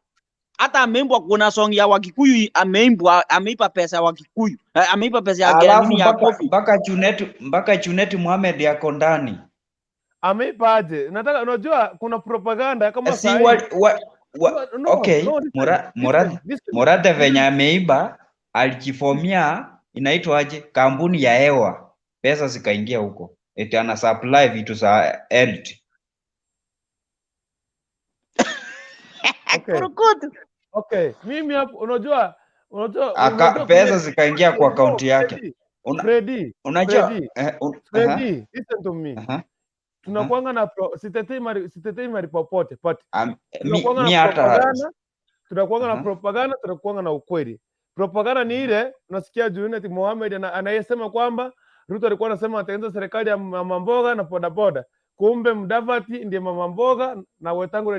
Hata ameimbwa, kuna song ya Wakikuyu ameimbwa, ameipa pesa Wakikuyu. Ameipa pesa ya nini ya COVID. Mpaka Junet Mohamed yako ndani. Ameipa aje? Nataka unajua kuna propaganda kama Murate venye ameiba alijifomia, inaitwa aje, kampuni ya hewa, pesa zikaingia huko, eti ana supply vitu za health. Okay, mimi hapo unajua pesa zikaingia kwa akaunti yake. Freddy, listen to me. tunakuanga na sitetei mari popote but tunakuanga mi na hata propaganda, tunakuanga na propaganda, tunakuanga na ukweli. Propaganda ni ile unasikia Junet Mohamed anayesema kwamba Ruto alikuwa anasema ataanza serikali ya mama mboga na bodaboda. Kumbe Mudavadi ndiye mama mboga na Wetangula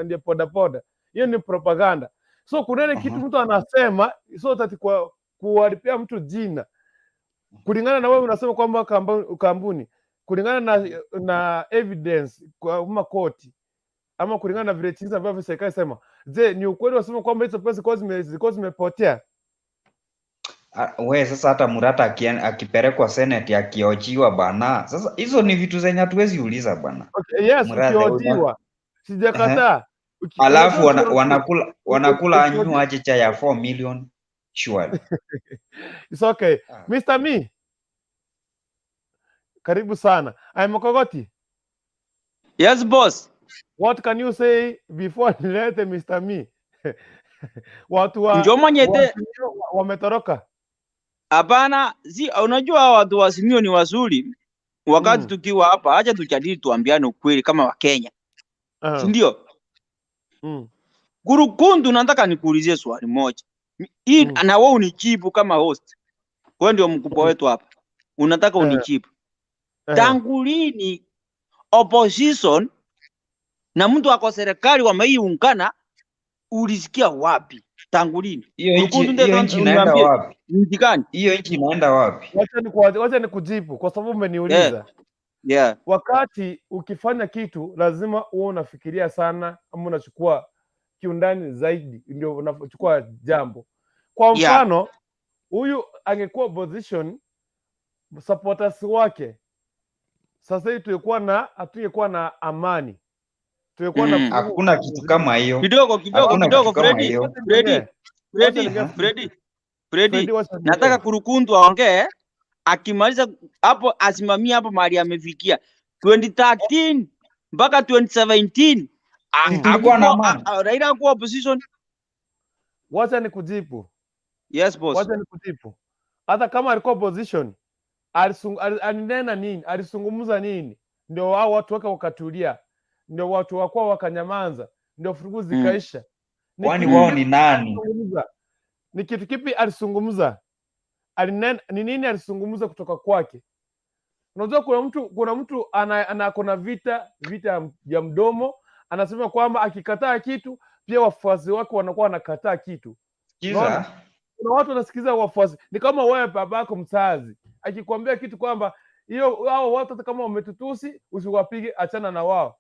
ndiye bodaboda. Hiyo ni propaganda. So kuna ile kitu mtu anasema so tati kwa kuharibia mtu jina. Kulingana na wewe unasema kwamba kampuni kulingana na evidence kwa koti ama kulingana na vile chinza ambavyo serikali sema, je, ni ukweli wasema kwamba hizo pesa zilikuwa zimepotea? We sasa hata Murata akipelekwa Senate akiojiwa bana, sasa hizo ni vitu zenye hatuwezi uliza bana. Okay, yes, ukiojiwa sijakataa. Alafu wanakula anyu aje cha ya 4 million surely. It's okay. Mr. Me, karibu sana. I'm Mokogoti. Yes, boss. What can you say before nilete Mr. Me? Watu wametoroka. Hapana, unajua watu wa Azimio ni wazuri. Wakati tukiwa hapa, acha tujadili tuambiane ukweli kama Wakenya. Si ndio? Kurukundu, nataka nikuulizie swali moja. Hii na wewe unijibu kama host. Wewe ndio mkubwa wetu hapa. Unataka unijibu. Tangu lini opposition na mtu ako serikali wameiungana ulisikia wapi? Tangu lini? Hiyo nchi inaenda wapi? Nchi gani? Hiyo nchi inaenda wapi? Wacha nikujibu kwa sababu umeniuliza. Yeah. Wakati ukifanya kitu lazima uwe unafikiria sana ama unachukua kiundani zaidi ndio unachukua jambo. Kwa mfano, huyu angekuwa opposition supporters wake sasa hivi hatungekuwa na amani. Tulikuwa na hakuna kitu kama hiyo. Kidogo Freddy. Nataka Kurukundu aongee, akimaliza hapo asimamia hapo mahali amefikia 2013 mpaka 2017 hakuwa na amani. Raila hakuwa opposition. Wacha nikujibu. Yes boss. Wacha nikujibu. Hata kama alikuwa opposition alinena nini? Alisungumuza nini? Ndio wao watu wake wakatulia. Ndio watu wakwa wakanyamanza, ndio furugu zikaisha. Kwani wao ni nani? Ni kitu kipi alisungumuza? Ni nini alisungumuza kutoka kwake? Unajua kuna mtu ana vita ya mdomo, anasema kwamba akikataa kitu pia wafuasi wake wanakuwa wanakataa kitu. Kuna watu wanasikiza wafuasi. Ni kama wewe babako mzazi akikwambia kitu kwamba hao watu hata kama wametutusi usiwapige, achana na wao.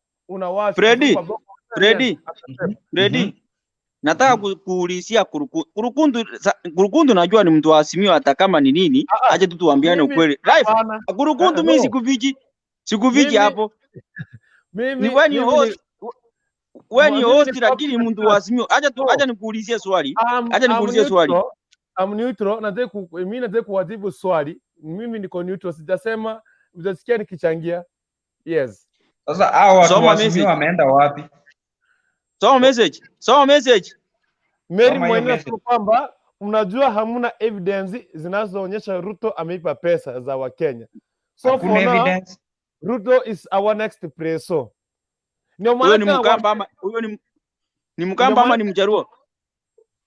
Freddy. Nataka kuulizia Kurukundu najua ni mtu wa Azimio hata kama ni nini, aje tu tuambiane ukweli. Live. Kurukundu mimi sikuviji hapo. Mimi wewe ni host lakini mtu wa Azimio. Aje nikuulizie swali. I'm neutral, mimi nataka kuwajibu swali. Mimi niko neutral, sijasema utasikia nikichangia. Yes. Sasa hao watu wa Azimio wameenda wapi? Soma message. Mary Mwenye anasema kwamba mnajua hamuna evidence zinazoonyesha Ruto ameipa pesa za Wakenya. So for now, Ruto is our next preso. Huyo ni Mkamba ama ni Mkamba ama ni Mjaruo?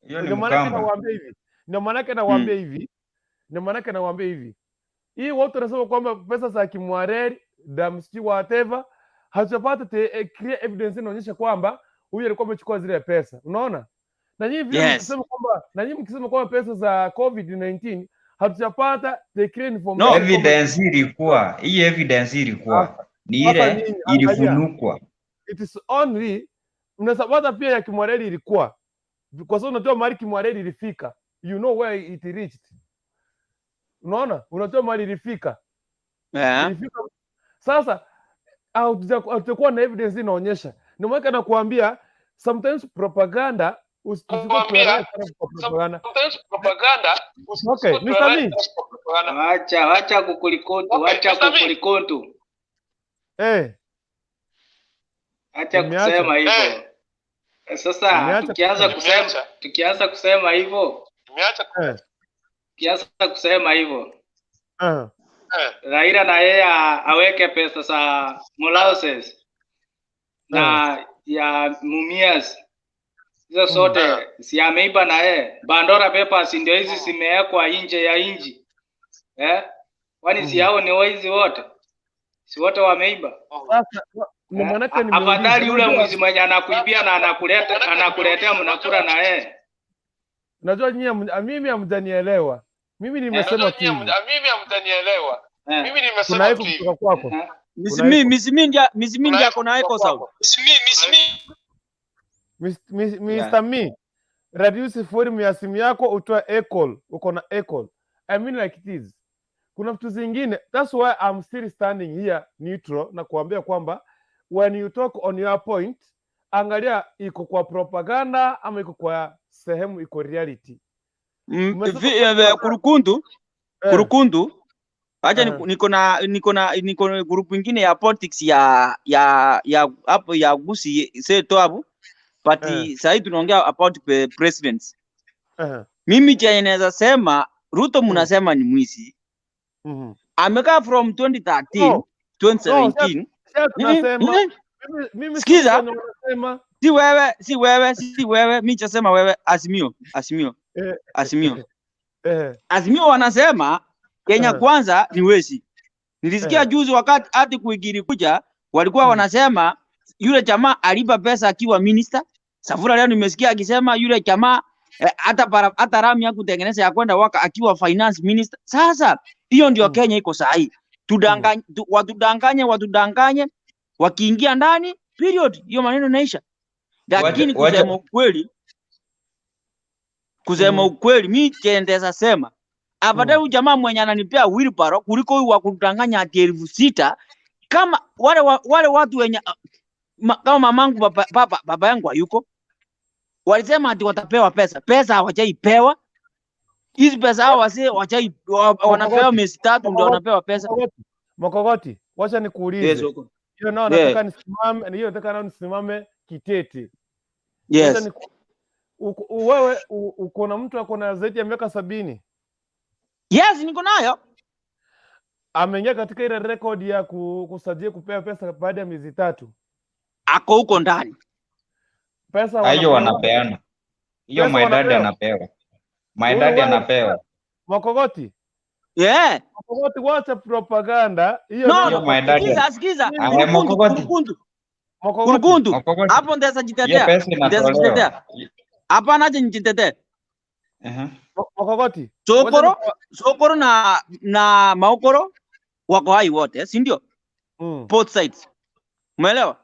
Ndio maana nawaambia hivi. Hii watu wanasema kwamba pesa za Kimwareri, Damski whatever, hatujapata clear evidence inaonyesha kwamba huyu alikuwa amechukua zile pesa. Unaona? Na nyinyi vile mkisema kwamba pesa za COVID-19 hatujapata the clear information. No, evidence ilikuwa. Hii evidence ilikuwa. Ni ile ilifunukwa. It is only mnasabata pia ya Kimwareri ilikuwa. Kwa sababu unatoa mahali Kimwareri ilifika. You know where it reached. Unaona? Unatoa mahali ilifika. Ilifika. Sasa tutakuwa na evidence inaonyesha. Ndio maana nakuambia sometimes propaganda propaganda. Okay, Mr. Me. Acha kukulikontu. Acha kusema hivyo. Sasa tukianza kusema hivyo. Raila na yeye aweke pesa za molasses na ya Mumias hizo sote si ameiba na yeye. Bandora Papers ndio hizi zimewekwa nje ya inji. Kwani si hao ni waizi wote? Si wote wameiba? Sasa ndio maana afadhali yule mwizi mwenye anakuibia na anakuletea mnakula na yeye. Najua nyinyi mimi hamjanielewa. Mimi nimesema tu. Mimi hamjanielewa. Mimi nimesema tu kutoka kwako. Misimindia kuna echo sound. Mr. Me, reduce volume ya simu yako utoe echo. Uko na echo. I mean like it is. Kuna vitu zingine. That's why I'm still standing here neutral na kuambia kwamba when you talk on your point, angalia iko kwa propaganda ama iko kwa sehemu iko reality. Kurukundu acha niko na group nyingine ya politics ya hapo ya Gusi seto hapo but sasa tunaongea about presidents. Mimi cha inaweza sema Ruto mnasema ni mwizi. Amekaa from 2013 2017. Mimi sikiza, si wewe mimi chasema wewe Azimio Azimio wanasema Kenya kwanza ni wezi. Nilisikia juzi wakati hadi kuigiri kuja walikuwa wanasema yule jamaa alipa pesa akiwa minister. Safura leo nimesikia akisema yule jamaa hata rami ya kutengeneza ya kwenda waka akiwa finance minister. Sasa hiyo ndio Kenya iko sahi. Watudanganye wakiingia ndani period hiyo maneno naisha. Lakini kusema ukweli mimi kiendeza sema afadhali jamaa mwenye ananipea wheelbarrow kuliko huyu wa kudanganya ati 6,000 kama wale watu wenye kama mamangu baba yangu hayuko walisema ati watapewa pesa hawajaipewa. Hizi pesa hao wase wanapewa miezi 3 ndio wanapewa pesa. Mkogoti, wacha nikuulize. Hiyo nao nataka nisimame kitete. Yes. Wewe uko na mtu ako na zaidi ya miaka 70? Yes, niko nayo. Ameingia katika ile record ya kusajili kupewa pesa baada ya miezi 3. Ako huko ndani. Pesa hiyo wanapeana. Hiyo my dad anapewa. My dad anapewa. Mkogoti? Yeah. Mkogoti, wacha propaganda. Hiyo my dad. Sikiza. Kurukundu. Hapo ndeza jitetea. Hapana aje nijitetea. Mkogoti. Sokoro na Maokoro wako hai wote, si ndio? Both sides. Umeelewa?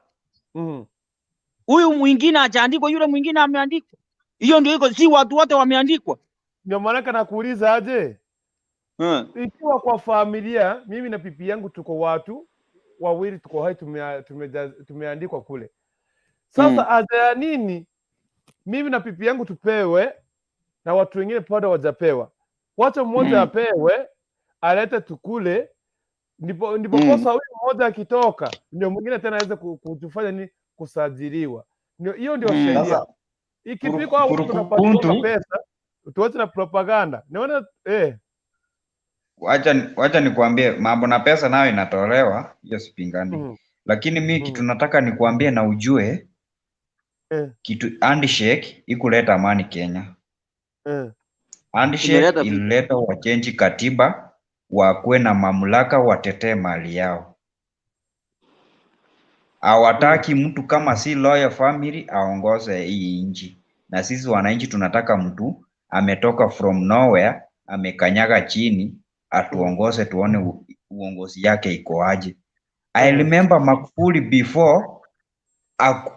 Huyu mwingine ajaandikwa, yule mwingine ameandikwa. Hiyo ndio iko, si watu wote wameandikwa. Ndio maana nakuuliza aje? Ikiwa kwa familia, mimi na pipi yangu tuko watu wawili tuko hai tumeandikwa kule. Sasa aje ya nini mimi na pipi yangu tupewe na watu wengine bado hawajapewa? Wacha mmoja apewe, alete tukule, ndipo kosa huyu mmoja akitoka ndio mwingine tena aweze kutufanya ni kusajiliwa. Hiyo ndio sheria. Ikipikwa au tunapata pesa, tuache na propaganda. Naona Wacha nikwambie mambo na pesa nayo inatolewa, hiyo sipingani. Lakini mimi kitu nataka nikwambie na ujue kitu handshake ikuleta amani Kenya. Handshake ilileta wachange katiba, wakuwe na mamlaka, watetee mali yao. Hawataki mtu kama si lawyer family aongoze hii nchi. Na sisi wananchi tunataka mtu ametoka from nowhere, amekanyaga chini, atuongoze tuone uongozi yake iko aje. I remember Magufuli before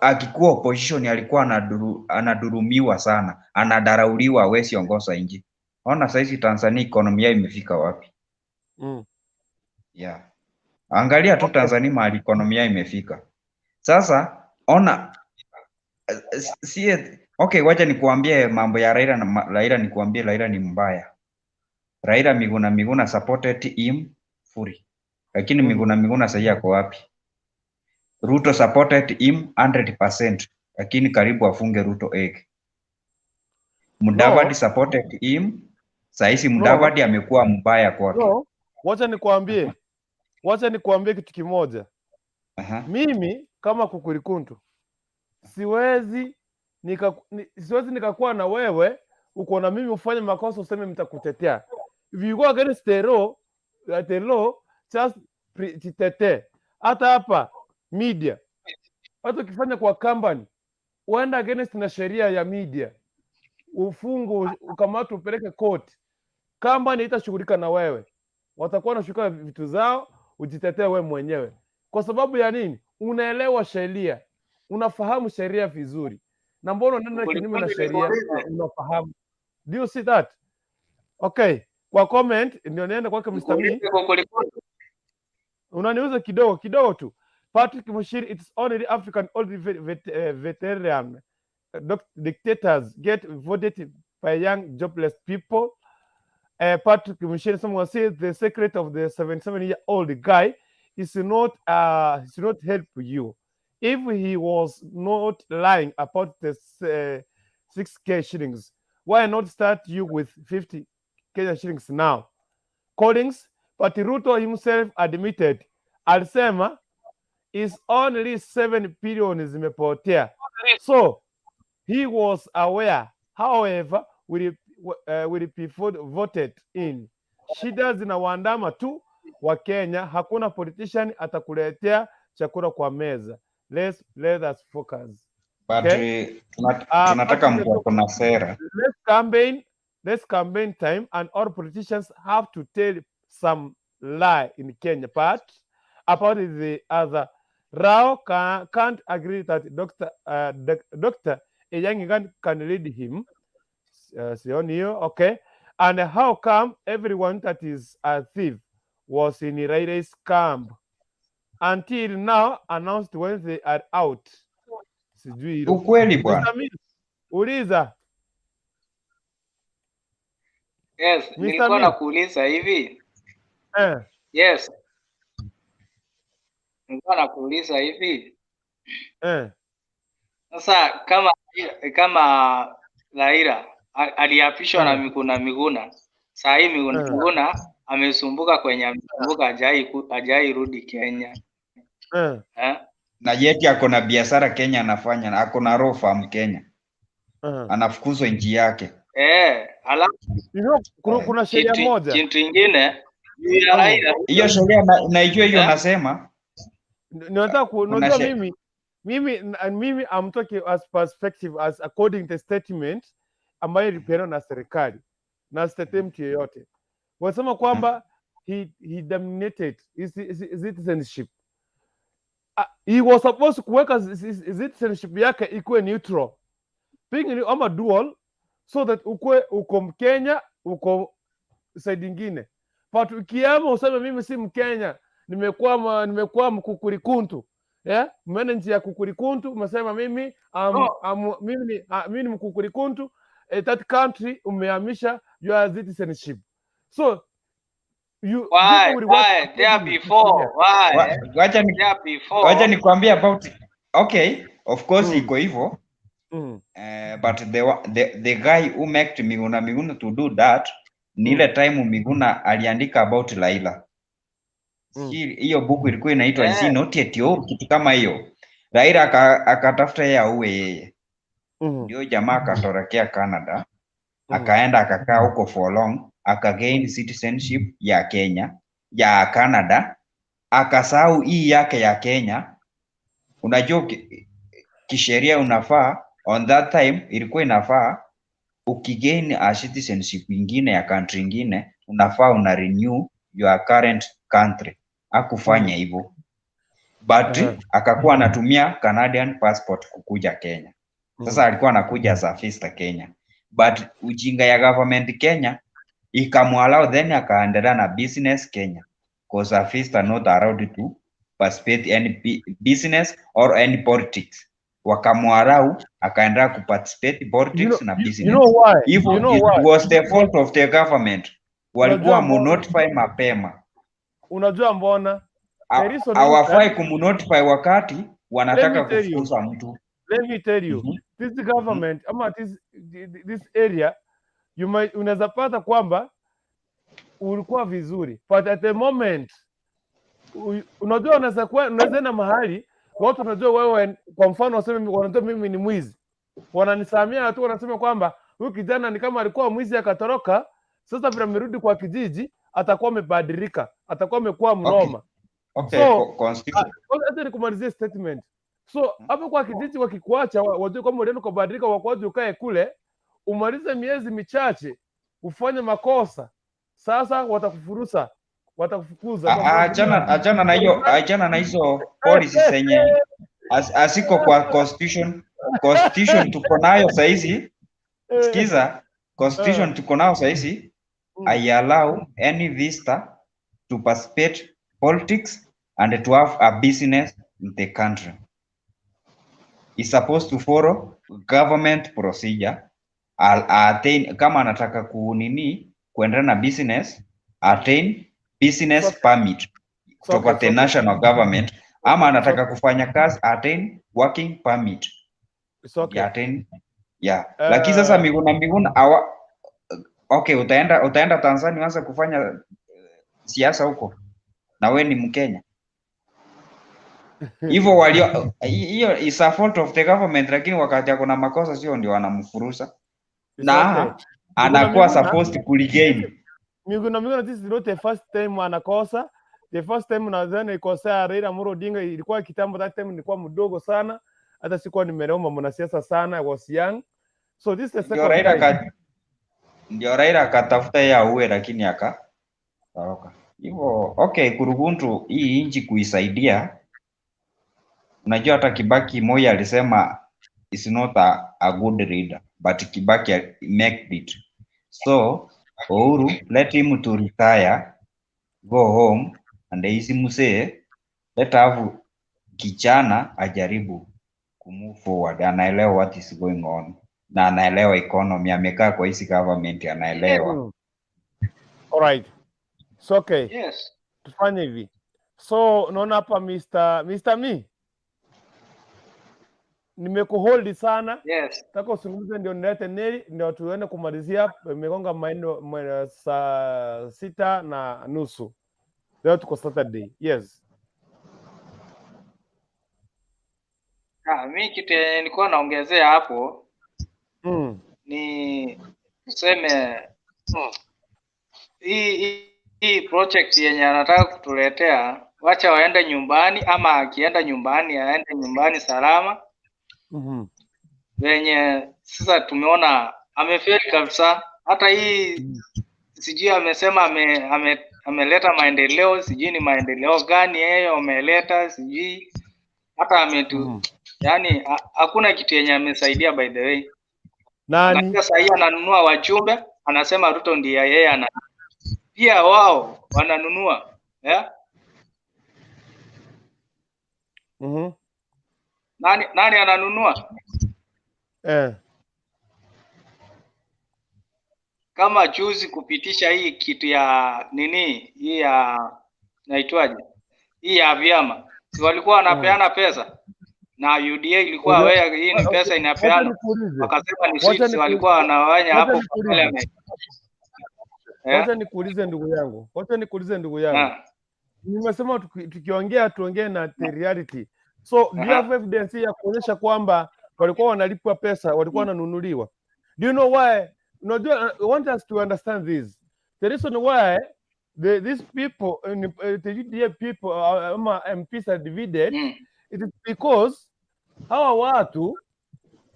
akikuwa opposition alikuwa anadurumiwa sana, anadarauliwa, hawezi ongoza nchi. Ona sasa Tanzania economy imefika wapi? Yeah. Angalia tu Tanzania mahali economy imefika. Sasa ona okay, wacha nikuambie mambo ya Raila na Raila, nikuambie Raila ni mbaya. Raila Miguna supported him fully. Lakini Miguna sasa yako wapi? Ruto supported him 100%. Lakini karibu afunge Ruto egg. Mudavadi supported him. Saisi Mudavadi amekuwa mbaya kwake. wacha nikwambie kitu kimoja. Mimi kama Kukurikuntu siwezi nikakuwa na wewe uko na mimi ufanye makosa useme mtakutetea. If you go against the law, just jitete. Hata hapa media, hata ukifanya kwa company, uenda against na sheria ya media, ufungu ukamata upeleke court, company itashughulika na wewe, watakuwa wanashughulika vitu zao, ujitetee wewe mwenyewe. Kwa sababu ya nini? Unaelewa sheria, unafahamu sheria vizuri, na mbona unaenda kinyume na sheria? Unafahamu. Do you see that? Okay, kwa comment ndio nienda kwake Mr. Me. Unaniuza kidogo tu. Patrick Mushiri, it's only the African old veteran dictators get voted by young jobless people. Patrick Mushiri, someone says the secret of the 77-year-old guy is not help you. If he was not lying about the 6K shillings, why not start you with 50 Kenya shillings now? Collins, but Ruto himself admitted, alisema is only 7 billion zimepotea. So he was aware. However, will be voted in. Shida zinawaandama tu wa Kenya, hakuna politician atakuletea chakula kwa meza. Let us focus. But tunataka mko na sera. Let's campaign time, and all politicians have to tell some lie in Kenya. But about the other, Rao can't agree that Dr. Eyangigan can lead him. Okay. And how come everyone that is a thief was in Raide's camp until now announced when they are out? Ukweli bwana. Uliza. Yes, nilikuwa nakuuliza hivi. Yes. Nilikuwa nakuuliza hivi. Sasa kama Raila aliapishwa na Miguna. Saa hii Miguna amesumbuka kwenye amesumbuka hajai rudi Kenya. Na yeti ako na biashara Kenya anafanya, ako na raw farm Kenya. Anafukuzwa nchi yake. Alafu kuna sheria moja. Kitu kingine hiyo sheria naijua hiyo nasema. Nataka kuondoa mimi I'm talking as perspective, as according to statement ambayo ilipeanwa na serikali na statement yoyote. Wasema kwamba he dominated citizenship. He was supposed kuweka citizenship yake ikuwe neutral. Pengine ama dual, so that uko Mkenya, uko side nyingine. But ukiama useme mimi si Mkenya, nimekuwa Mkukurikuntu. Umeenda nchi ya Kukurikuntu, umesema mimi ni Mkukurikuntu, that country umehamisha your citizenship. So why there before? Wacha nikwambie about it. Okay, of course iko hivyo. But the guy who made Miguna to do that, ni ile time Miguna aliandika about Raila. Hiyo buku ilikuwa inaitwa Is Not Yet Your, kitu kama hiyo. Raila akatafuta yeye auwe yeye. Ndio jamaa akatorokea Canada, akaenda akakaa huko for long, akagain citizenship ya Kenya, ya Canada, akasahau hii yake ya Kenya. Unajua kisheria unafaa on that time ilikuwa inafaa ukigain a citizenship nyingine ya country nyingine unafaa una renew your current country. Akufanya hivyo. But akakuwa anatumia Canadian passport kukuja Kenya. Sasa alikuwa anakuja as a visitor Kenya. But ujinga ya government Kenya ikamwallow, then akaendelea na business Kenya. Because a visitor not allowed to participate any business or any politics. Wakamwallow akaendelea kuparticipate politics na business. You know why? It was the fault of the government. Walikuwa notify mapema. Unajua mbona? Hawafai kumnotify wakati wanataka kufukuza mtu. Let me tell you, this government, ama this area, unaweza pata kwamba ulikuwa vizuri, but at the moment unajua unaweza na mahali watu wanajua wewe, kwa mfano waseme wanajua mimi ni mwizi, wananisamia tu, wanasema kwamba huyu kijana ni kama alikuwa mwizi akatoroka, sasa vile amerudi kwa kijiji atakuwa amebadilika, atakuwa amekuwa mnoma. So hata nikumalizie statement. So hapo kwa kijiji wakikuacha wajue kwamba ulienda kubadilika, wakwaje ukae kule umalize miezi michache ufanye makosa, sasa watakufukuza. Achana na hizo policies zenye asiko kwa constitution. Constitution tuko nayo saizi. Sikiza, constitution tuko nayo saizi I allow any visitor to participate politics and to have a business in the country. Is supposed to follow government procedure. Attain, kama anataka kuendelea na business, attain business permit kutoka the national government, ama anataka kufanya kazi, attain working permit. Attain, lakini sasa Miguna okay, utaenda Tanzania uanze kufanya siasa huko na we ni Mkenya. Hivyo hiyo is a fault of the government, lakini wakati kuna makosa sio ndio wanamfurusa na anakuwa supposed to regain. Miguna this is not the first time anakosa. The first time nadhani ikosea Raila Amolo Odinga ilikuwa kitambo, that time nilikuwa mdogo sana, hata sikuwa nimeelewa mwanasiasa sana, I was young. So this is the second time. Ndio Raila akatafuta ya uwe, lakini akatoroka. Hivyo okay, Kuruguntu hii inchi kuisaidia. Unajua hata Kibaki Moi alisema is not a good leader, but Kibaki make it. So Uhuru let him to retire, go home, and isimuse let have kijana ajaribu kumove forward. Anaelewa what is going on na anaelewa economy, amekaa kwa hisi government, anaelewa. Alright, so okay, Yes, tufanye hivi. So naona hapa Mr. Me nimekuhold sana. Yes. Taka usungumze ndio nilete Neli ndio tuende kumalizia. Imegonga saa 6:30. Leo tuko Saturday. Yes. Mimi kitu nilikuwa naongezea hapo ni tuseme hii project yenye anataka kutuletea, wacha waende nyumbani, ama akienda nyumbani aende nyumbani salama. Venye sasa tumeona amefeli kabisa. Hata hii sijui amesema ameleta maendeleo, sijui ni maendeleo gani yeye ameleta, sijui hata yani hakuna kitu yenye amesaidia by the way. Nani? Sasa hii ananunua wajumbe, anasema Ruto ndiye yeye pia wao wananunua. Nani ananunua? Kama juzi kupitisha hii kitu ya nini, hii ya naitwaje, hii ya vyama, si walikuwa wanapeana pesa na UDA ilikuwa wewe, hii ni pesa inapeana, wakasema ni sisi walikuwa wanawanya hapo. Wacha nikuulize ndugu yangu. Nimesema tukiongea tuongee na the reality. So do you have evidence ya kuonyesha kwamba walikuwa wanalipwa pesa, walikuwa wananunuliwa? Do you know why? No, I want us to understand this. The reason why these people, the UDA people, MPs are divided, it is because hawa watu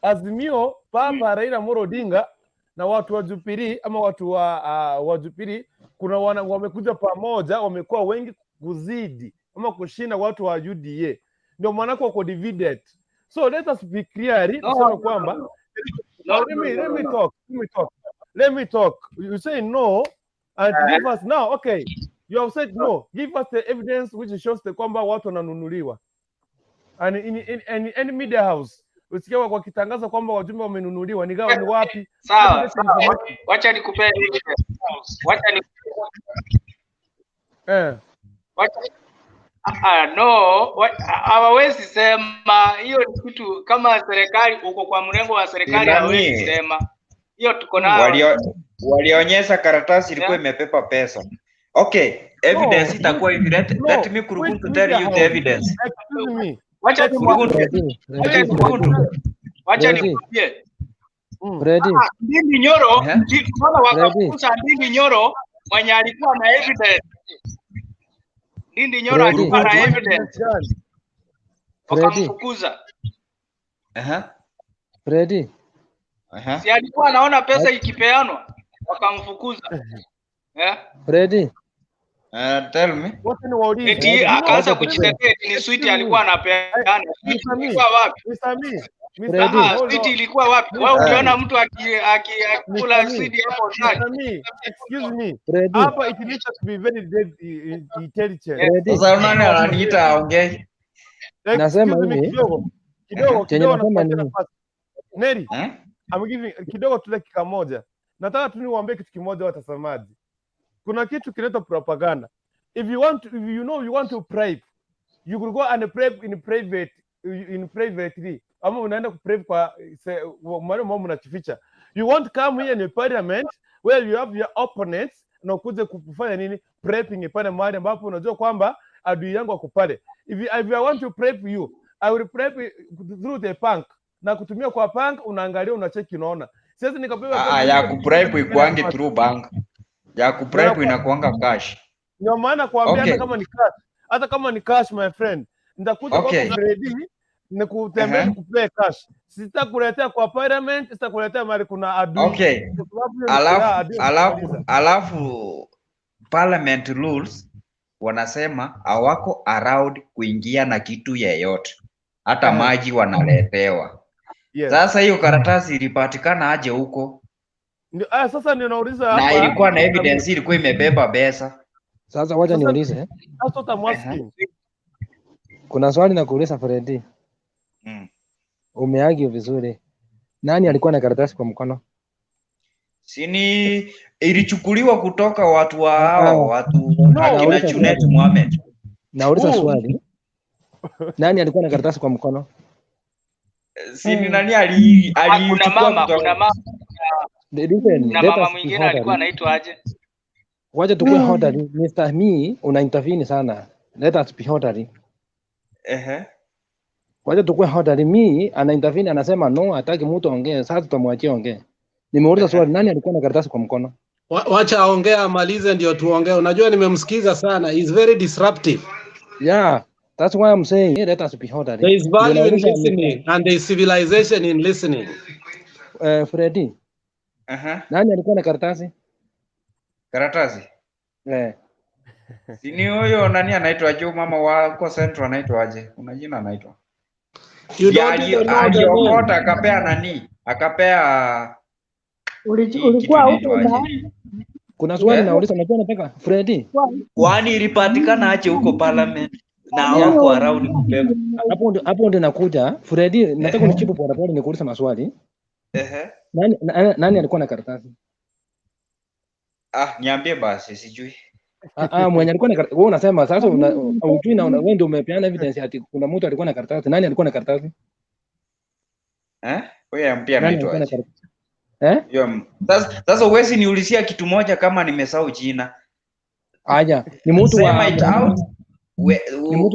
Azimio, Papa Raila Amolo Odinga na watu wa Jubilee ama watu wa Jubilee, kuna wamekuja pamoja, wamekuwa wengi kuzidi ama kushinda watu wa UDA, ndio maana kwa divided. So let us be clear, tuseme kwamba let me talk. You say no and give us now. Okay, you have said no. Give us the evidence which shows the kwamba watu wananunuliwa. And in any media house usikia kwa kitangaza kwamba wajumbe wamenunuliwa, ni wapi? Sawa, wacha nikupe. No, hawawezi sema hiyo ni kitu kama serikali, uko kwa mrengo wa serikali, hawezi sema hiyo. Tuko nayo Walionyesha karatasi ilikuwa imepepa pesa. Okay, evidence itakuwa hivi. Let me Kuruguntu tell you the evidence. Excuse me. Wacha nikwambie. Ndindi Nyoro, mbona wakafukuza Ndindi Nyoro mwenye alikuwa na evidence? Ndindi Nyoro alikuwa na evidence. Wakamfukuza. Freddy. Si alikuwa anaona pesa ikipeanwa, wakamfukuza. Freddy. Tell me. Eti akaanza kujitetea ni sweet alikuwa anapeana. Ilikuwa wapi? Sweet ilikuwa wapi? Wewe ukiona mtu akikula sweet hapo ndani. Excuse me. Hapa it needs to be very intelligent. Sasa nani ananiita aongee? Nasema hivi. Kidogo nasema Neri. I'm giving kidogo tu dakika moja. Nataka tu niwaambie kitu kimoja watazamaji. Kuna kitu kinaitwa propaganda. If you know you want to bribe, you could go and bribe in privately. Ama unaenda kubribe kwa mambo mnachificha. You want to come here in the parliament where you have your opponents na ukuje kufanya nini? Bribing pale mahali ambapo unajua kwamba adui yangu akupale. If I want to bribe you, I will bribe through the bank. Na kutumia kwa bank unaangalia unacheki unaona. Sasa nikapewa ya kubribe ikuange through bank. Ya kubribe inakuanga cash. Ndio maana kuambia hata kama ni cash my friend. Nitakuja kwa Freddy nikutembea nikupee cash. Sitakuletea kwa parliament, sitakuletea mali kuna adui. Alafu parliament rules wanasema hawako allowed kuingia na kitu yeyote. Hata maji wanaletewa. Sasa hiyo karatasi ilipatikana aje huko? Sasa ninauliza hapa. Na ilikuwa na evidence ilikuwa imebeba pesa. Sasa wacha niulize. Sasa utamwasking. Kuna swali na kuuliza Freddy. Umeagio vizuri. Nani alikuwa na karatasi kwa mkono? Sini ilichukuliwa kutoka watu hao, watu akina Junet Mohamed. Nauliza swali. Nani alikuwa na karatasi kwa mkono? Sini nani alichukua kuna mama mwingine alikuwa anaitwa aje? Wacha tukue hodari. Mr. Me una intervene sana. Let us be hodari. Wacha tukue hodari. Me ana intervene anasema no, hataki mtu aongee. Sasa tutamwachia ongee. Nimeuliza swali, nani alikuwa na karatasi kwa mkono? Wacha aongea amalize ndio tuongee. Unajua nimemsikiza sana. He's very disruptive. Yeah. That's why I'm saying let us be hodari. There is value in listening and there is civilization in listening. Freddy. Nani alikuwa na karatasi? Karatasi? Sini huyo nani anaitwa Joe mama wako Central anaitwa aje? Kuna jina anaitwa. Aliokota akapea nani? Akapea ulikuwa huko ndani. Kuna swali nauliza unajua nataka Freddy. Kwani ilipatikana aje huko parliament? Na wako around kubeba. Hapo ndio nakuja. Freddy, nataka unijibu pole pole nikuuliza maswali. Nani alikuwa na karatasi? Niambie basi sijui. Mwenye alikuwa na karatasi. Wewe unasema sasa unajui na wewe ndio umepeana evidence ati kuna mtu alikuwa na karatasi. Nani alikuwa na karatasi? Wewe mpia anaitwa. Sasa uwezi niulizia kitu moja kama nimesahau jina. Aja, ni mtu wa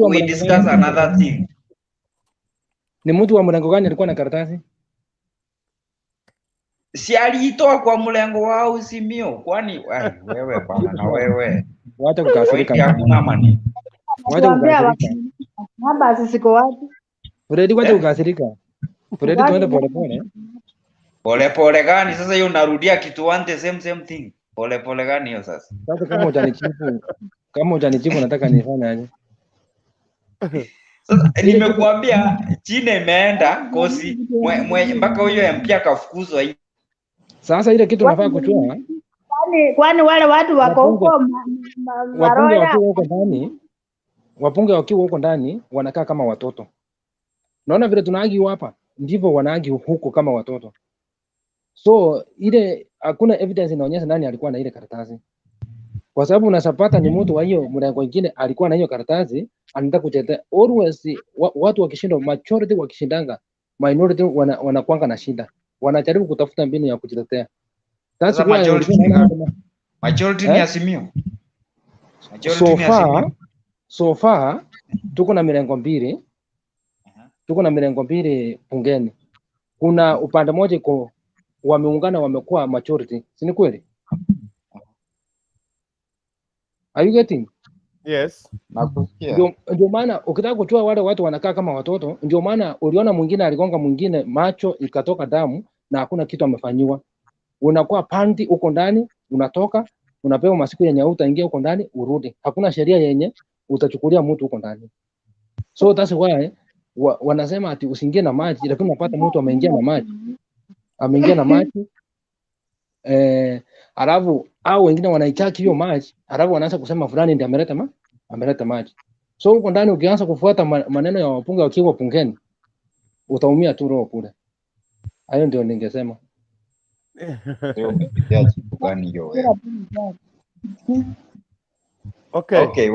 we discuss another thing. Ni mtu wa mlango gani alikuwa na karatasi? Si aliitoa kwa mlango wao Usimio. Kwani wewe bana na wewe. Wacha kukasirika. Hakuna mani. Wacha kukasirika. Namba ziko wapi? Freddy, wacha kukasirika. Freddy, tuende pole pole. Pole pole gani sasa hiyo narudia kitu one the same thing. Pole pole gani hiyo sasa? Sasa kama hujanijibu nataka nifanye aje? Sasa nimekuambia China imeenda kosi mpaka huyo MP akafukuzwa. Sasa ile kitu unafaa kuchua. Kwani wale watu wako huko wapunge wakiwa huko ndani wanakaa kama watoto. Naona vile tunaagi hapa ndivyo wanaagi huko kama watoto. So ile hakuna evidence inaonyesha nani alikuwa na ile karatasi. Kwa sababu unasapata ni mtu wa hiyo mlango mwingine alikuwa na hiyo karatasi, anataka kutetea. Always watu wakishinda, majority wakishindanga, minority wanakuanga na shida. Wanajaribu kutafuta mbinu ya kujitetea. That's Sasa why majority ni Azimio. So far tuko na mirengo mbili. Tuko na mirengo mbili bungeni. Kuna upande moja iko wameungana wamekuwa majority. Si ni kweli? Are you getting? Yes. Nakusikia. Ndio maana ukitaka kutoa wale watu wanakaa kama watoto, ndio maana uliona mwingine aligonga mwingine macho ikatoka damu na hakuna kitu amefanyiwa. Unakuwa pandi huko ndani, unatoka, unapewa masiku yenye utaingia huko ndani, urudi. Hakuna sheria yenye utachukulia mtu huko ndani. So that's why wanasema ati usiingie na maji, lakini unapata mtu ameingia na maji. Ameingia na maji. Alafu au wengine wanaichaki hiyo maji, alafu wanaanza kusema fulani ndiye ameleta maji. So huko ndani ukianza kufuata maneno ya wapunga wakiwa bungeni, utaumia tu roho kule. Hayo ndio ningesema. Sio umepitia jibu gani hiyo wewe? Okay,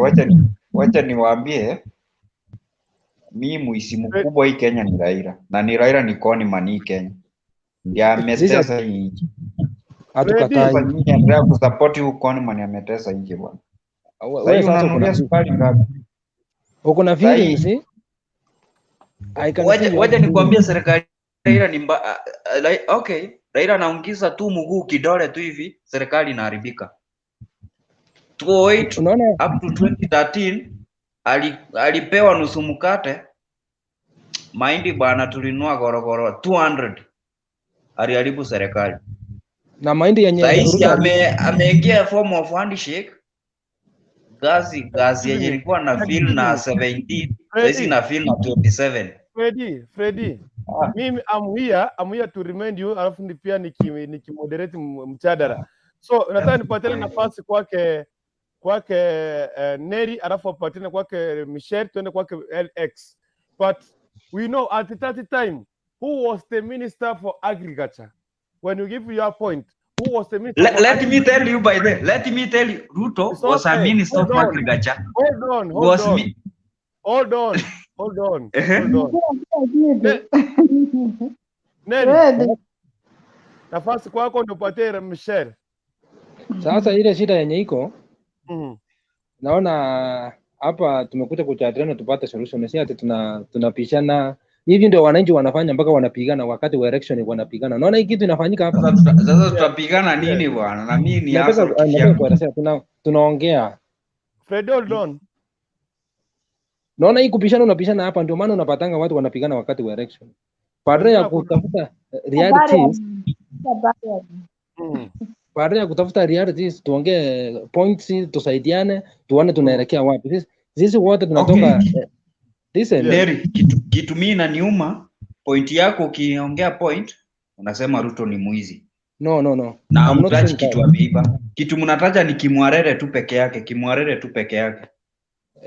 wacha niwaambie mimi muisi mkubwa hii Kenya ni Raila. Na ni Raila ni koni mani Kenya. Ndiye ametesa hii nchi. Hatukatai. Mimi naendelea kusupport huko koni mani ametesa nchi bwana. Wewe sasa unanulia sukari ngapi? Uko na feelings? Wacha nikwambie serikali Raila ni okay, Raila anaongeza tu mguu kidole tu hivi, serikali inaharibika. 2008 up to 2013 alipewa nusu mkate. Mahindi bana tulinua gorogoro 200. Aliharibu serikali. Na mahindi yenye ameingia form of handshake. Gazi yenye ilikuwa na feel na 17, sasa na feel na 27. Freddy. Mimi I'm here to remind you, alafu ni pia nikimoderate mjadala. So nataka nipatie nafasi kwake Neri, alafu apatane kwake Michelle, tuende kwake LX. But we know at that time who was the minister for agriculture. When you give your point, who was the minister? Let me tell you by the let me tell you, Ruto was a minister of agriculture. Hold on. Neri, nafasi kwako ndio upatie Michelle. Sasa ile shida yenye iko naona hapa tumekuja kujadiliana tupate solution, si ati tunapishana. Hivi ndio wananchi wanafanya mpaka wanapigana wakati wa election wanapigana. Naona hii kitu inafanyika hapa. Sasa tutapigana nini bwana? Na mimi ni hasa tunaongea. Fred, hold on. Naona hii kupishana unapishana hapa, ndio maana unapatanga watu wanapigana wakati wa election. Badala ya kutafuta realities. Badala ya kutafuta realities, tuongee points, tusaidiane, tuone tunaelekea wapi. Sisi wote tunatoka listen. Neri, kitu mimi inaniuma, point yako ukiongea point unasema Ruto ni mwizi. No. Na mtaji kitu ameiba. Kitu mnataja ni Kimwarere tu peke yake.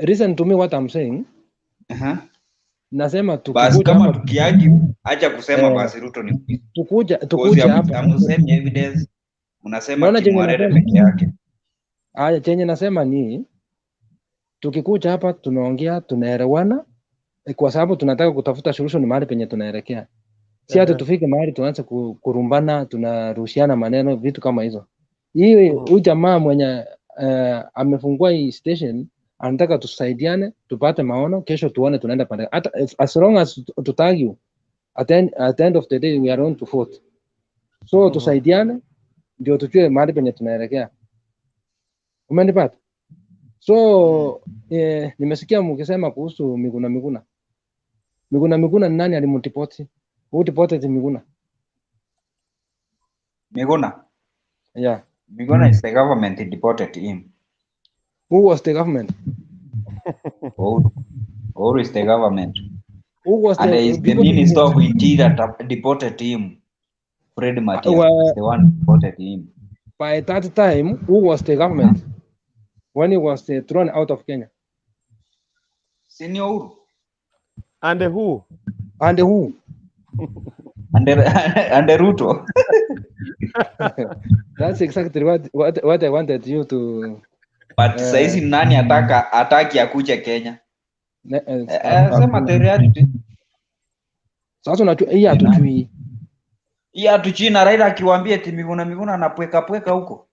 Listen to me what I'm saying. Nasema basi kama tukiaji acha kusema basi Ruto ni mwizi. Tukuja hapa. Hamsemi evidence. Unasema Kimwarere peke yake. Haya chenye nasema ni tukikuja hapa tunaongea tunaelewana kwa sababu tunataka kutafuta solution mahali penye tunaelekea. Si hata tufike mahali tuanze kurumbana, tunarushiana maneno, vitu kama hizo. Hii huyu jamaa mwenye amefungua hii station anataka tusaidiane, tupate maono, kesho tuone tunaenda pande. Hata as long as tutagi at the end of the day we are on to vote. So tusaidiane ndio tujue mahali penye tunaelekea. Umenipata? So nimesikia mkisema kuhusu Miguna. Miguna ni nani alimtipoti? Who deported Miguna? Yeah. Miguna is the government that deported him. Who was the government? Or is the government? Who was and the minister of interior deported him. Fred Matias is the one who deported him. By that time, who was the government? When he was thrown out of Kenya? Senior. And who? And who? And Ruto. That's exactly what I wanted you to. But saizi nani ataki akuje Kenya? Sema the reality. Sasa unajua hii hatujui. Ya tu China Raila akiwaambia eti Miguna anapweka pweka huko.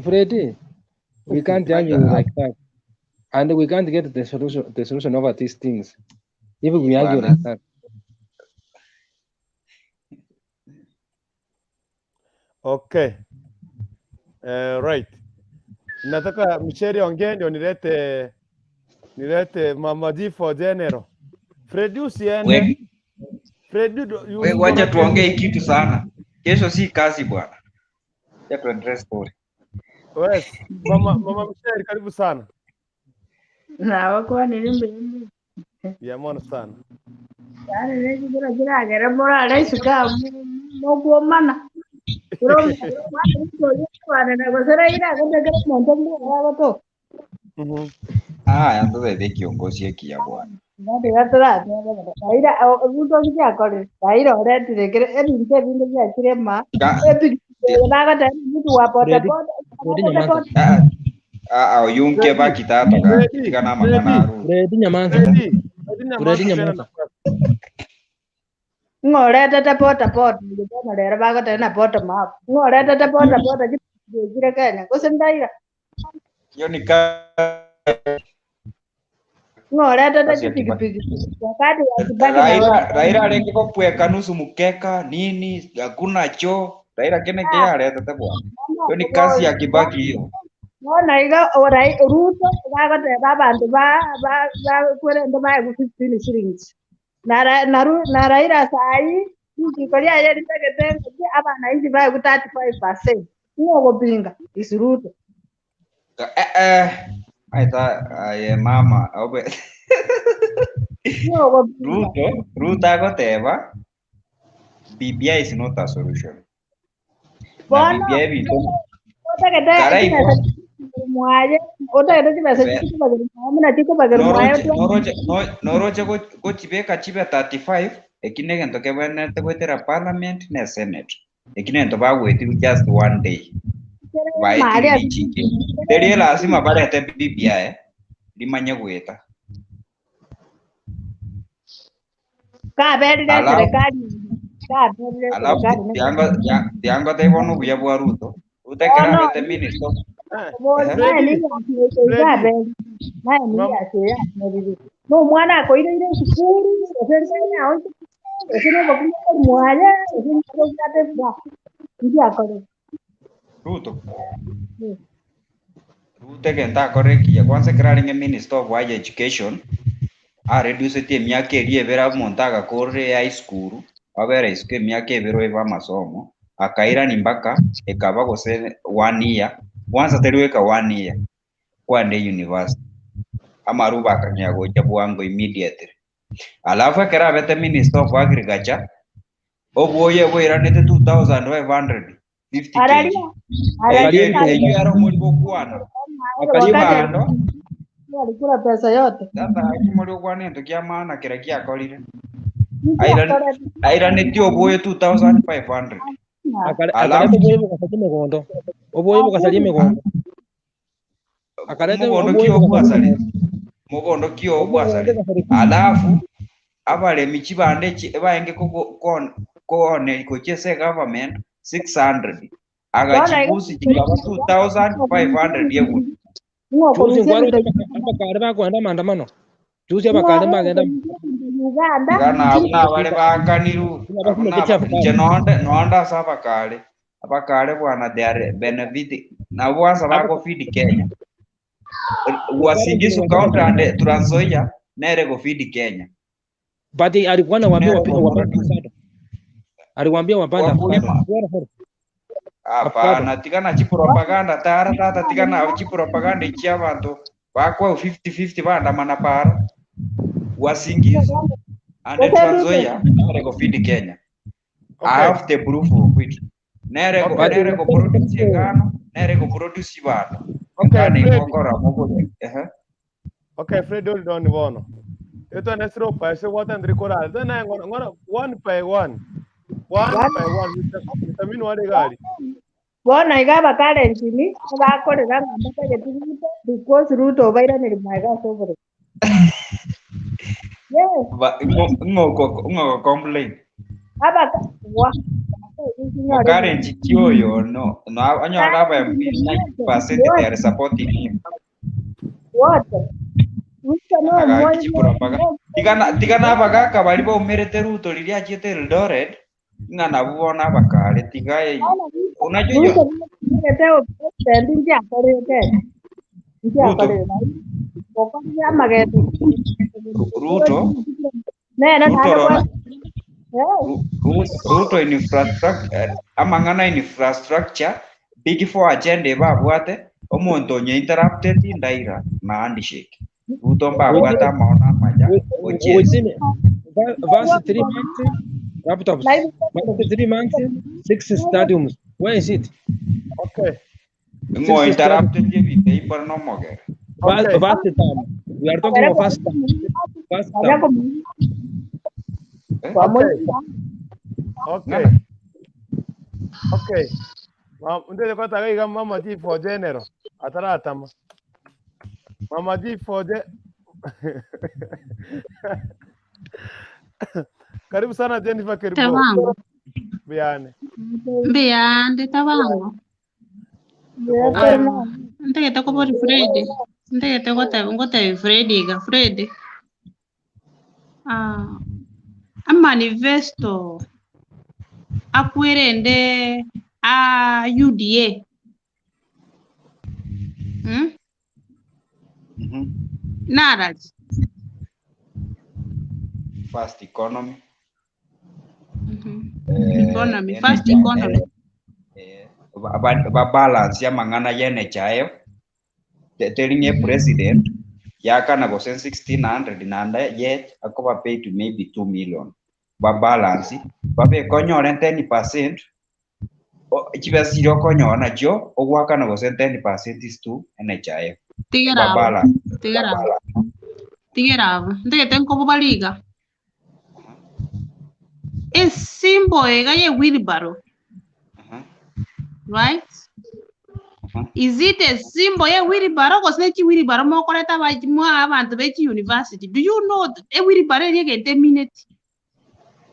Freddy, we can't argue like that. And we can't get the solution over these things if we argue like that. Okay. Right. Nataka Michelle ongee ndio nilete Mama G for general. Freddy usiende. Freddy wewe wacha tuongee kitu sana. Kesho si kazi bwana. Ya tuendelee story. Yes. Mama Michelle karibu sana. Na kwa nilimbe. Ya mwana sana. Yaani ndio jira gara mora rais ka mo mana. Pero na kwa sera ila kwa gara mo to. Entonces de kiongozi kia bwana. Ndio gatra. Ila Ruto kia kore. Ila ora tirekere ndio ndio ya kirema. Na kata mtu wa pota pota. Oyunge bakitata katika na makanaru. Freddy nyamanza. Freddy nyamanza. Ngoreta ta pota ndio na lera baga tena pota map. Ngoreta ta pota kile Kenya. Kusendaira. Hiyo ni ngoreta ta pikipiki. Wakati wakibaki Raila alengeko pweka nusu mkeka nini hakuna choo. Raila kene kia aleta ta bwana. Hiyo ni kazi ya Kibaki hiyo. Ona iga orai Ruto baga te abantu ba kwere ndo ba 15 shillings. Na Raila sai ukikolia yeye ndege abana hizi ba 35%. Ngo binga isiruto. Aita mama obe. Ruto agoteba BBI is not a solution. BBI noroche gochibeka chibe 35 ekine gento kebene tegwetera parliament na senate ekine gento bagweti just one day baiti chike terie lazima barete BBI limanye gweta kabere serikali alafu diango tebono buya bwa Ruto utekera bete minister no mwana akoire ile shukuru serikali yao esino bakuma mwanya esino kate ba ndio akore Ruto kenta correct ya kwanza kraringe minister of higher education a reduce tie miaka elie vera montaga kore high school abera iske miaka evero eva masomo akaira ni mpaka ekaba gose 1 year kwanza teriweka 1 year kwa nde university amaruba akanya goja bwango immediately alafu akera bete minister of agriculture oboye bwera nete 2500 50 kg yaro muri bokwana akaliwa alikula pesa yote sasa akimuri bokwana ndo kia maana kira kia kolire aira neti oboye 2500 alafu oboye kasajime gondo oboye kasajime gondo akarete mugondo kio obwasale alafu abale michibande baenge kone kochese government 600 agachibusi chikaba 2500 yebu chuzi ngwaro abakare bakwenda mandamano chuzi abakare bagenda Uganda kana bale bakaniru je nonda sabakare bwana they benefit na bwanza bako feed Kenya wasingisu county and Trans Nzoia nere go feed Kenya but alikuwa anawaambia wapanda aliwaambia wapanda hapana tikana chipropaganda tata tikana chipropaganda ichi abantu bakwa 50-50 banda mana para wasingisu and Trans Nzoia nere go feed Kenya I have the proof of it nere go produce ngano nere go produce banda Okay, Fred, hold on, Ivono. Ito na siro pa, ito watan rikoral. Ito na one by one. Vitamini wale gari. Bona igaba kale nchini, bakorera ngamba ke Ruto because Ruto baira ni maiga sobre. Yes. Ngo complain. Aba wa. Karen Chikioyo no anyola ba MP 90% they are supporting him. What? Tigana bagaka balibo umerete Ruto lilia chete Eldoret ngana buona bakale tigaye unajua Ruto infrastructure amangana infrastructure big for agenda babwate omonto nye interrupted ndaira na handshake Ruto babwata maona maja within verse 3 months laptops 3 months 6 stadiums. Where is it? Okay. Ngo interrupted je paper no moger. First term. We are talking of first term. First term. Okay. Ndele kwa tagaiga mama G for general. Ataratama. Mama G for Karibu sana Jennifer Keribo. Tawangu. Biane tawangu. Ndege ko bori Fred. Ndege ngote Fred. Manifesto akwirende UDA. Naraj. First economy. First economy. Balance ya mangana ya NHIF. Telling a president yakana go 1600 nanda yet akoba pay to maybe 2 million. Balance babe konyore 10%. Chibasi yo konyona jo ogwakana go 10% is to NHIF. Tigera. Ndege tenko baliga. Es simple ega wheelbarrow. Right? Is it a symbol ya wheelbarrow ko snechi wheelbarrow mo koleta ba mwa abantu be university? Do you know a wheelbarrow yeke 10 minutes?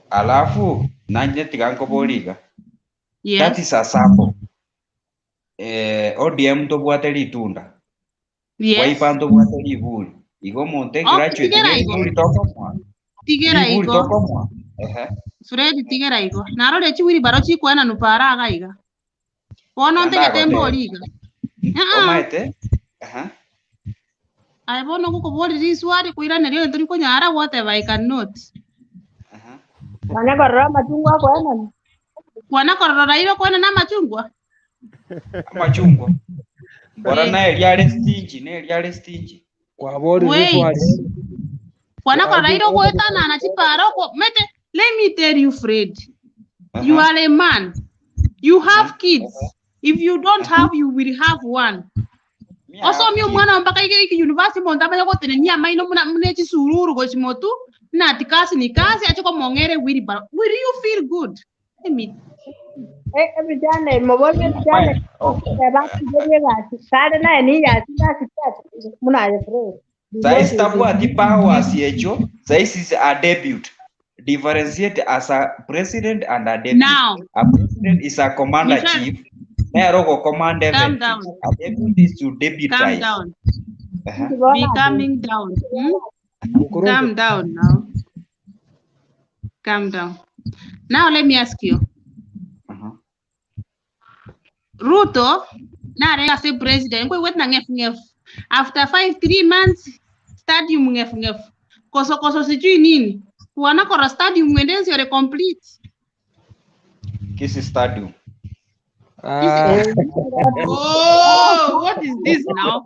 Alafu nanje tiganko boliga. Yes. That is a sample. ODM to bwateli tunda. Yes. Waipa to bwateli buli. Igo monte graduate buli toko mwa. Tigera igo. Fred tigera igo. Naro le chi wheelbarrow chi kwena nupara ga iga. Wono ndege tembo liga. Omaete? I want to go boli riswari kuira nere nduri ko nyara whatever I cannot. Mana korora machungwa kwena. Kwana korora iwe kwena na machungwa. Machungwa. Bora na eliale stingy. Kwa boli riswari. Kwana korora iwe kweta na chiparo ko mete. Let me tell you, Fred. You are a man. You have kids. If you don't have, you will have one. Also, mi mwana mpaka iki university montaba yako tenenia maino muna chisururu go chimotu na tikasi ni kasi achiko mongere wheelbarrow. Will you feel good? Let me. Every day, mobile day. Sada na ni ya muna ya Fred. Sai stabua di power siecho. Sai is a debut. Differentiate as a president and a deputy. Now, a president is a commander chief. Commander. Calm down. A deputy is to deputize. Calm down. Be calming down. Calm down now. Calm down. Now let me ask you. Ruto, na rega se president. Kwe wet na ngef. After 3 months, stadium ngef. Koso sijui nini. Wana kora stadium mwendenzi yore complete. Kisi stadium. Oh, what is this now?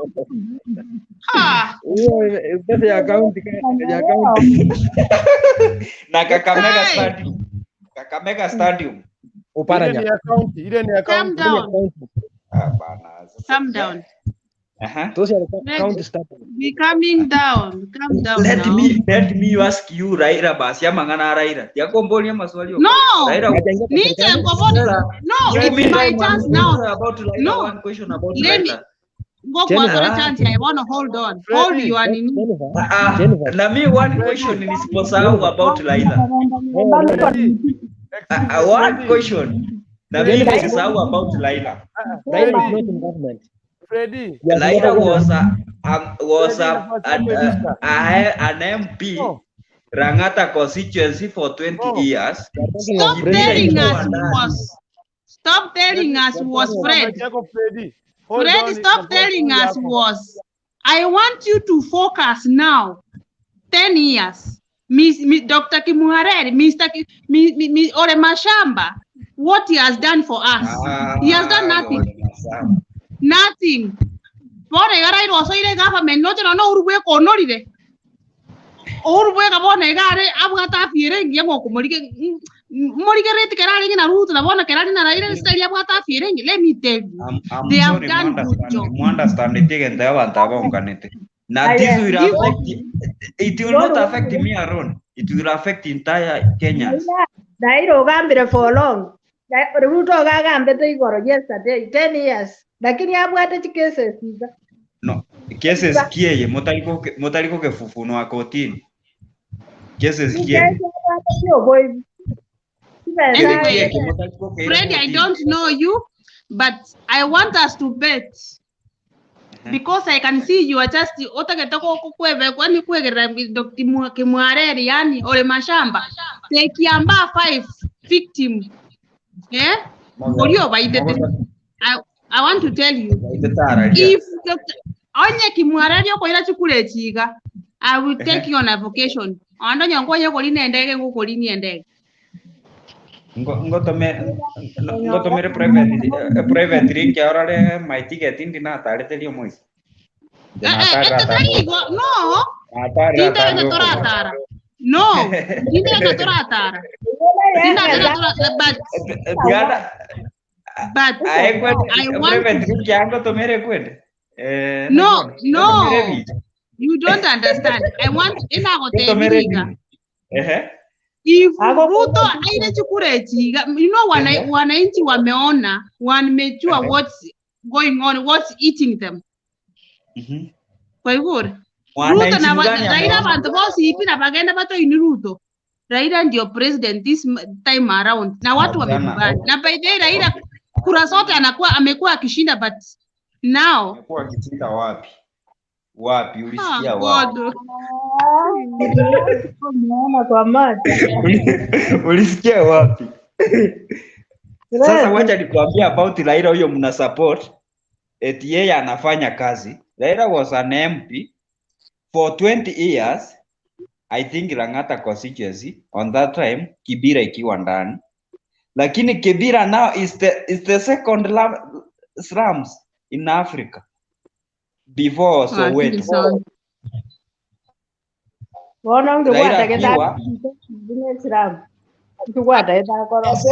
Pesa ya account. Na Kakamega stadium. Uparanya. Ile ni account. Calm down. Those are account stadium. Be calming down. Calm down. Let me ask you, Raira basi ya mangana Raira. Ya komboni maswali. No. Raira. No, it's my chance now. About to like one question about Raira. go kwa other chance. I want to hold on. Hold your nini. Na mi one question nisiposahau about Laila. One question. Na mi nisisahau about Laila. Raila is not in government. Freddy. Laila was an MP, Rangata constituency for 20 years. Stop telling us who was. Stop telling us who was Fred. Fred, stop telling us who was. I want you to focus now. 10 years. Dr. Kimuhareri, Ore Mashamba, what he has done for us. He has done nothing. Nothing. Bone gara iro so ile government no tena no urwe ko no rire. Urwe ka bone gare abwata fiere ngiye ngo kumurike rete kerari na Ruto na bona kerari na Raila style abwata fiere ngi. Let me tell you. They have done good job. You understand it again there want abonganete. Now this will affect it will not affect me alone. It will affect entire Kenya. Dairo gambire for long. Ruto gagambete igoro yesterday 10 years. Lakini abwate cases. No, cases kieye motaliko ke fufunwa kotini. Cases kieye. Anyway, Freddy, I don't know you, but I want us to bet. Because I can see you are just otaketoko kweve kwani kwegera Dr. Kimuhareri yani Ore Mashamba. Tekiamba 5 victim. Yeah? I want to tell you, if Onye Kimuhareri okoira chukule chiga, I will take you on a vacation. Ando nyongo yoko line ndege nguko lini ndege. Ngoto mere private drink orale my ticket indina tarete lio mois. No. No, but I want no, you don't understand. I want if Ruto aile chukure chiga, you know wananchi wameona, wamejua what's going on, what's eating them. Kwa hivyo Ruto na Raila bantu bosi ipi na bagenda bato ini Ruto. Raila ndio president this time around. Na watu wamekubali. Na by the way Raila kura zote amekuwa akishinda, but now amekuwa akishinda wapi? Wapi ulisikia wapi? Ulisikia wapi? Sasa wacha nikuambia about Raila huyo mna support. Eti yeye anafanya kazi. Raila was an MP for 20 years. I think Langata constituency on that time Kibira ikiwa ndani. Lakini Kibira now is the second slums in Africa before Soweto.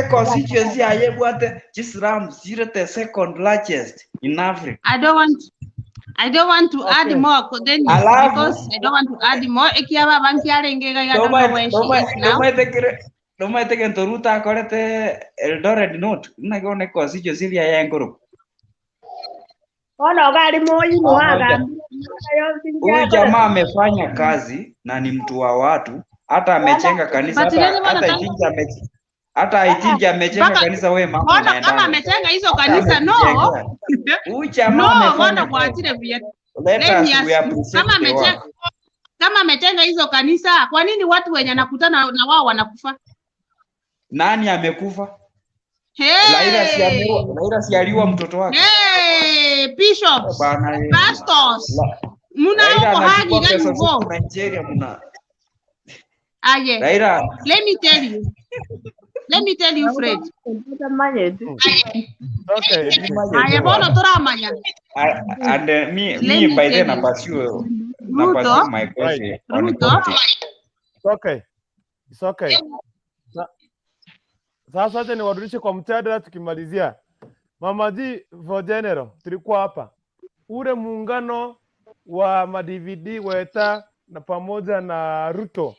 Constituency ayebwate slums the second largest in Africa. I don't want to add more because I don't want to add more. Ekiaba bankiare ngega ya don't know where she is now. No me te que Ruto akorete Eldoret North. Unaiona constituency ya Ngoro. Ona gari moyo mwaga. Huyu jamaa amefanya kazi na ni mtu wa watu, hata amechenga kanisa, hata I think amechenga kanisa. Wewe mama unaenda kama amechenga hizo kanisa no. Huyu jamaa amefanya kwa ajili ya kama amechenga hizo kanisa, kwa nini watu wenye nakutana na wao wanakufa? Nani amekufa? Laila si aliua mtoto wake. Bishops, pastors. Muna huko haji gani huko? Nigeria muna. Aye. Laila. Let me tell you Fred. Okay. Aye bono toramanya. And me by then I pursue my question on politics. It's okay. Sasa acha niwarudishe kwa mjadala tukimalizia. Mama G for general, tulikuwa hapa. Ule muungano wa Madvd weta na pamoja na Ruto.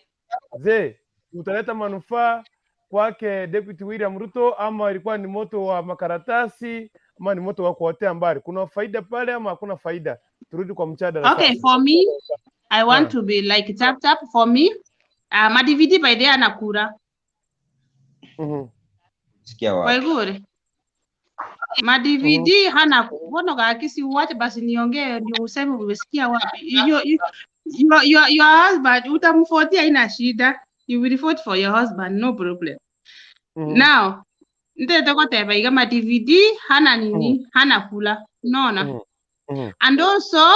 Je, utaleta manufaa kwake Deputy William Ruto ama ilikuwa ni moto wa makaratasi ama ni moto wa kuotea mbali? Kuna faida pale ama hakuna faida? Turudi kwa mjadala Okay, sasa. for me, I want to be like tap for me. Madvd by there anakura. Sikia Kwa wapi? hivyo Madvd hana mbona kakisi uwache basi niongee ndio useme umesikia wapi. Your husband utamfuatia ina shida. You will vote for your husband, no problem. Now, ndete kwa teba iga Madvd hana nini, hana kula. Unaona? And also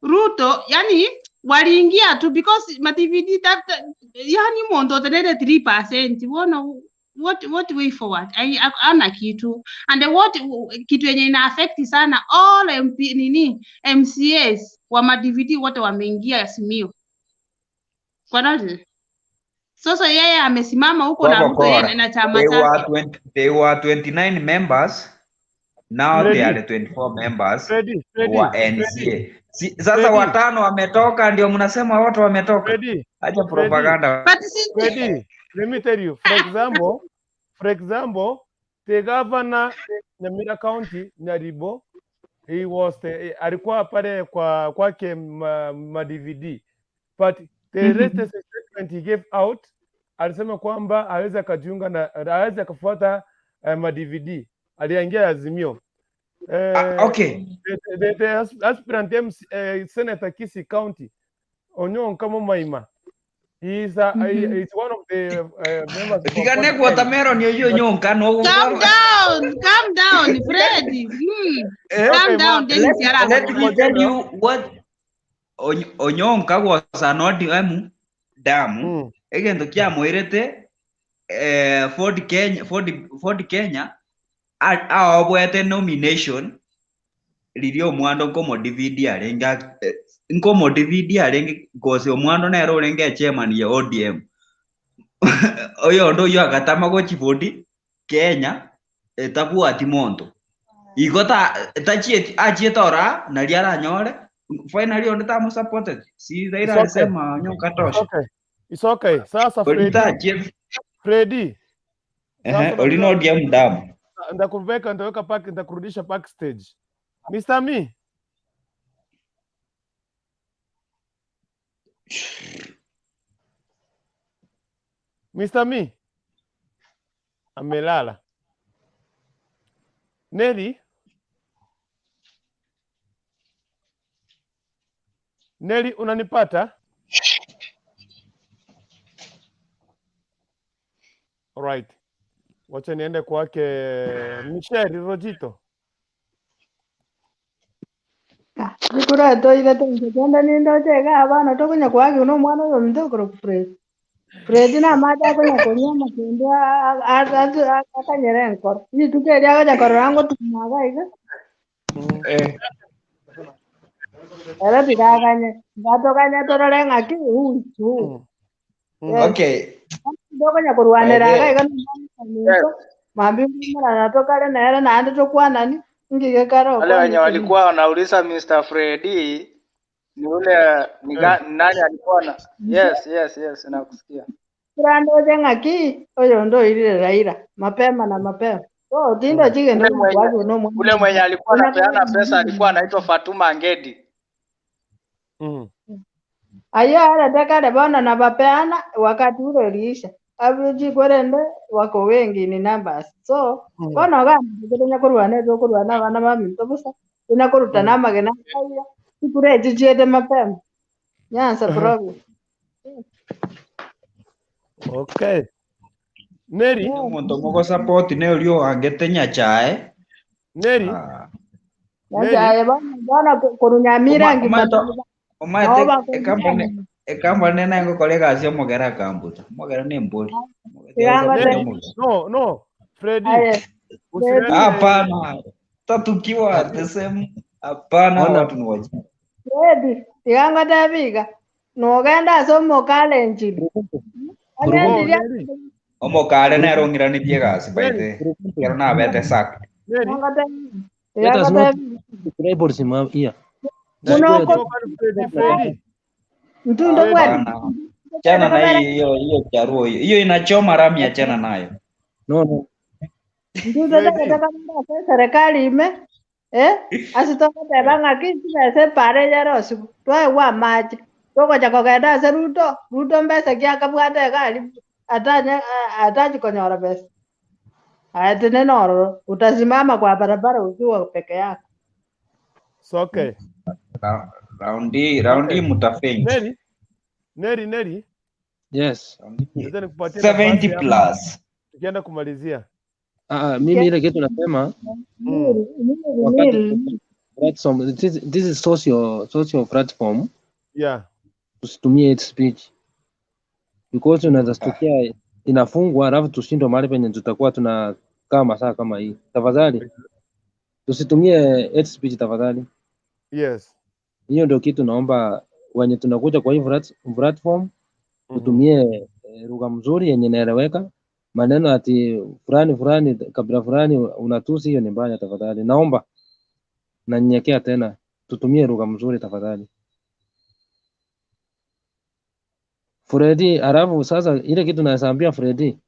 Ruto, yani waliingia tu because Madvd that yani mondo tenede 3%. Wona what way forward? Ana kitu. And what kitu yenye ina affect sana all MP nini MCAs wa Madvd wote wameingia Simio. Kwa nini? Sasa yeye amesimama huko na Ruto yeye na chama chake. They were 29 members. Now they are 24 members wa NCA. Sasa watano wametoka ndio mnasema wote wametoka. Acha propaganda. Let me tell you, for example, the governor Nyamira County Nyaribo, he was alikuwa pale kwake Madvd, but the latest statement he gave out alisema kwamba aweza kujiunga na aweza kufuata Madvd, aliingia Azimio. Okay. The aspirant Senator Kisii County, Onyong Kamo Maima, he is one of the members. Tigane watermelon yo Onyong Kano. Calm down, Freddy. Calm down, let me tell you what Onyong Kago was not damu. Egendo kia moirete 40 Kenya awabwete nomination lirio mwando komo DVD arenga nkomo DVD arenga gose omwando nero orenge chairman ya ODM oyo ndo yo agatama go chivodi Kenya etabu atimondo igota tachieti achieta na liara nyore finally on tamu supported si zaira alisema nyoka tosha. It's okay. Sasa Freddy olino ODM damu ndakuveka ndaweka pack ndakurudisha backstage. Mr. Me. Mr. Me. Amelala. Nelly. Nelly, unanipata? Alright. Wacha niende kwake Michelle Rojito. Nikura toile tenda nindo tega abana tokunya kwake uno mwana yo mtokro Fred. Fred na mata kunya kunya makendo akanyere enkor. Ni tukeria gaja korango tumaga iga. Era tigaganye. Gato kanya torare ngaki Okay. Ndokonya kurwanira ga iga mambi mara natokale na era na ando tokwana ni ngige karo. Wale wenye walikuwa wanauliza Mr. Freddy ni ule nani alikuwa na yes nakusikia. Kurando ngaki oyo ndo ile Raila mapema. So tindo chige ndo kwaje no ule mwenye alikuwa anapeana pesa alikuwa anaitwa Fatuma Ngedi. Aya anataka dabana na bapeana wakati ule uliisha. Abuji kwerende wako wengi ni numbers. So kono ga ngenya kurwana bana mami tobusa inakuruta namagena kaya ikure jijiede mapema. Nyanza problem. Okay. Neri muntu mugo support ne ulio angetenya chae. Neri. Neri bana kurunyamira ngimata. Ekamba nena ngo kolega asio mogera kambuta. Mogera ni mbuli. No. Freddy. Hapana. Tatukiwa the same. Hapana watu ni waje. Freddy, yanga dabiga. No genda somo kale njili. Omo kale na rongira ni piegasi baite. Pero na bete sak. Let us not subscribe or simam here. Mtundo bwana. Chana na hiyo charuo hiyo inachoma rami, achana nayo. No. Ndio nataka serikali ime asitoka tebanga kitu pesa pare jaro su toa wa maji toko chako kaenda se Ruto mbesa kia kabwate kali ataji konyora pesa ayatene noro utasimama kwa barabara ukiwa peke yako. So okay. Raundi mutafengi. Neri. Yes. 70 plus. Tukienda kumalizia. Mimi ile kitu nasema platform, this is social platform. Yeah. Tusitumie hate speech. Because unaweza stukia inafungwa alafu tushindwe mahali penye tutakuwa tunakaa masaa kama hii. Tafadhali tusitumie hate speech tafadhali. Yes. Hiyo ndio kitu naomba wenye tunakuja kwa hii platform tutumie lugha mzuri yenye inaeleweka. Maneno ati fulani kabila fulani unatusi, hiyo ni mbaya tafadhali. Naomba na nyenyekea tena tutumie lugha mzuri tafadhali. Freddy, alafu sasa ile kitu naambia Freddy,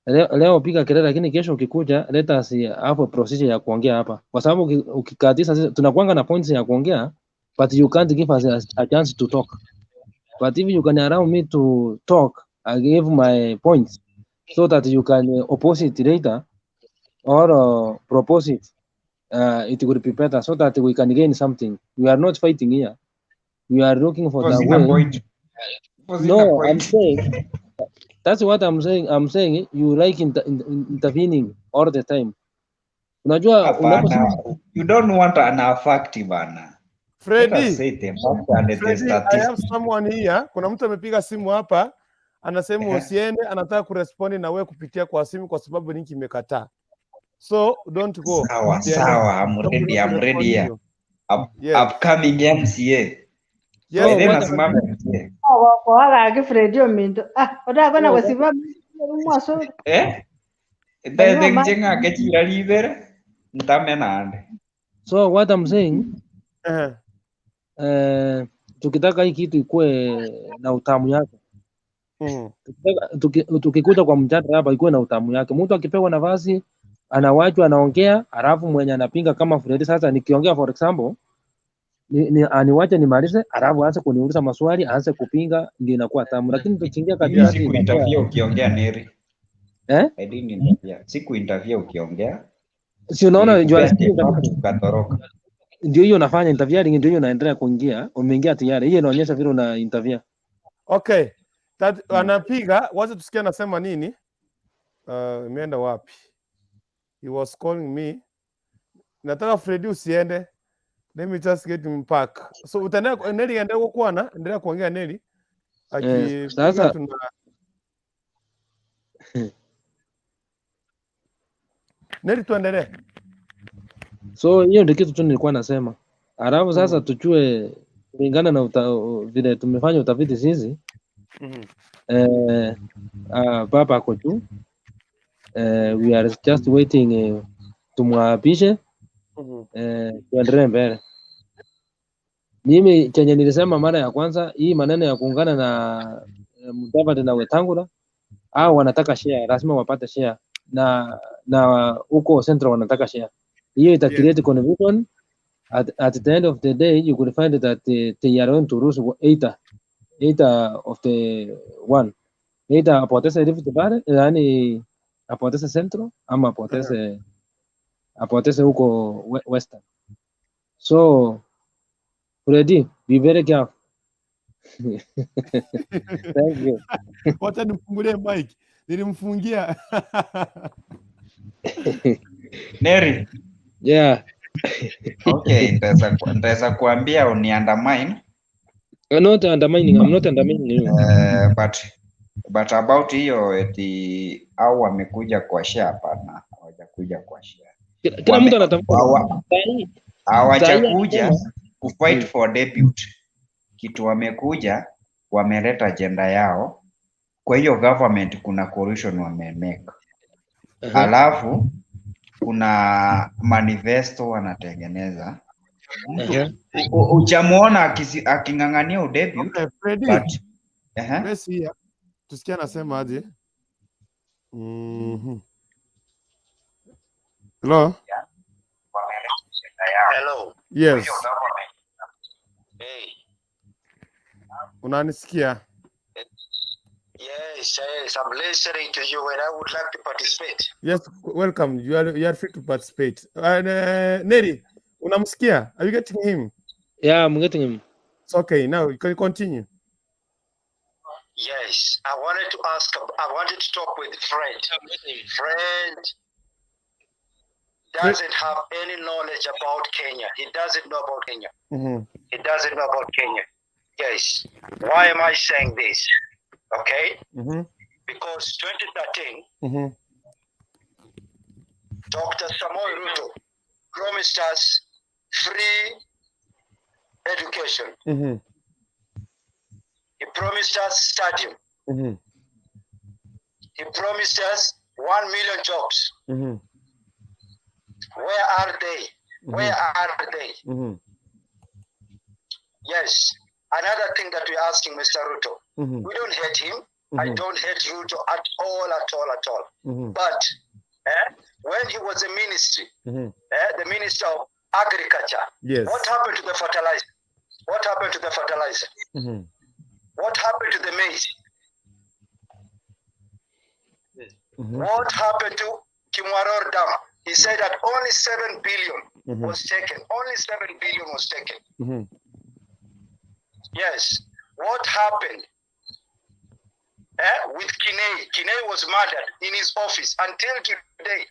leo piga kelele lakini kesho ukikuja leta hapo procedure ya kuongea hapa. Kwa sababu ukikatisha sisi tunakuanga na points ya kuongea, but you can't give us a chance to talk. But if you can allow me to talk, I give my points so that you can oppose it later or propose it. It would be better so that we can gain something. We are not fighting here. We are looking for the way. No, I'm saying that's what I'm saying. I'm saying you like intervening all the time. Unajua you don't want an fact bana. Freddy, I have someone here. Kuna mtu amepiga simu hapa anasema usiende, anataka kurespond na wewe kupitia kwa simu kwa sababu linki imekataa. So don't go. Sawa, I'm ready here. Upcoming MCA. Yes, nasimama MCA. Kwa Freddy Omindo. Unataka kwa sababu mwaso. Jenga kechira libere. Ntamenande. So what I'm saying, tukitaka hii kitu ikuwe na utamu yake. Tukikuta kwa mjadala hapa ikuwe na utamu yake. Mtu akipewa nafasi anawachwa anaongea, alafu mwenye anapinga kama Freddy sasa nikiongea for example aniwache nimalize, alafu aanze kuniuliza maswali, aanze kupinga, ndio inakuwa tamu. Lakini tukiingia kabisa siku interview ukiongea Neri. I didn't interview. Siku interview ukiongea. Si unaona ndio hiyo nafanya interviewing, ndio hiyo naendelea kuingia, umeingia tayari. Hiyo inaonyesha vile una interview. Okay. Anapiga, wacha tusikie anasema nini? Imeenda wapi? He was calling me. Nataka Freddy usiende. Let me just get him back. So utaendelea Neli endelea kuona, endelea kuongea Neli. Sasa Neli tuendelee. So hiyo ndio kitu tu nilikuwa nasema. Alafu sasa tujue kulingana na vile tumefanya utafiti sisi. Baba ako tu. We are just waiting tumwapishe. Tuendelee mbele. Mimi chenye nilisema mara ya kwanza, hii maneno ya kuungana na Mudavadi na Wetangula au wanataka share, lazima wapate share na huko Central wanataka share. Hiyo ita create confusion. At the end of the day you could find that they are going to lose either of the one. Either apoteze Rift Valley, yani apoteze Central ama apoteze huko Western. So Freddy, be very careful. Thank you. Wacha nifungulie mic. Nilimfungia. Neri. Yeah. Okay, nitaweza kuambia uniandamine. I'm not undermining you. But about hiyo eti au wamekuja kwa share hapana, hawajakuja kwa share. Kila mtu anatafuta. Hawajakuja kufight for debut. Kitu wamekuja wameleta agenda yao. Kwa hiyo government kuna corruption wamemake. Alafu kuna manifesto wanatengeneza. Uchamuona akingangania udebut. But Messi tusikia anasema aje? Hello? Hello. Yes. Hey. Unanisikia? Yes, I'm listening to you and I would like to participate. Yes, welcome. You are free to participate. Neri, unamsikia? Are you getting him? Yeah, I'm getting him. It's okay. Now you can continue. Yes, I wanted to talk with Fred. Fred doesn't have any knowledge about Kenya. He doesn't know about Kenya. He doesn't know about Kenya. Yes. Why am I saying this? Okay? Because 2013, Dr. Samoei Ruto promised us free education. He promised us stadium. He promised us 1 million jobs. Where are they? Where are they? Yes. Another thing that we're asking Mr. Ruto, we don't hate him. I don't hate Ruto at all. But when he was a ministry, the Minister of Agriculture, what happened to the fertilizer? What happened to the fertilizer? What happened to the maize? What happened to Kimwaror Dam? He said that only 7 billion was taken. Only 7 billion was taken. Yes. What happened with Kinei? Kinei was murdered in his office. Until today,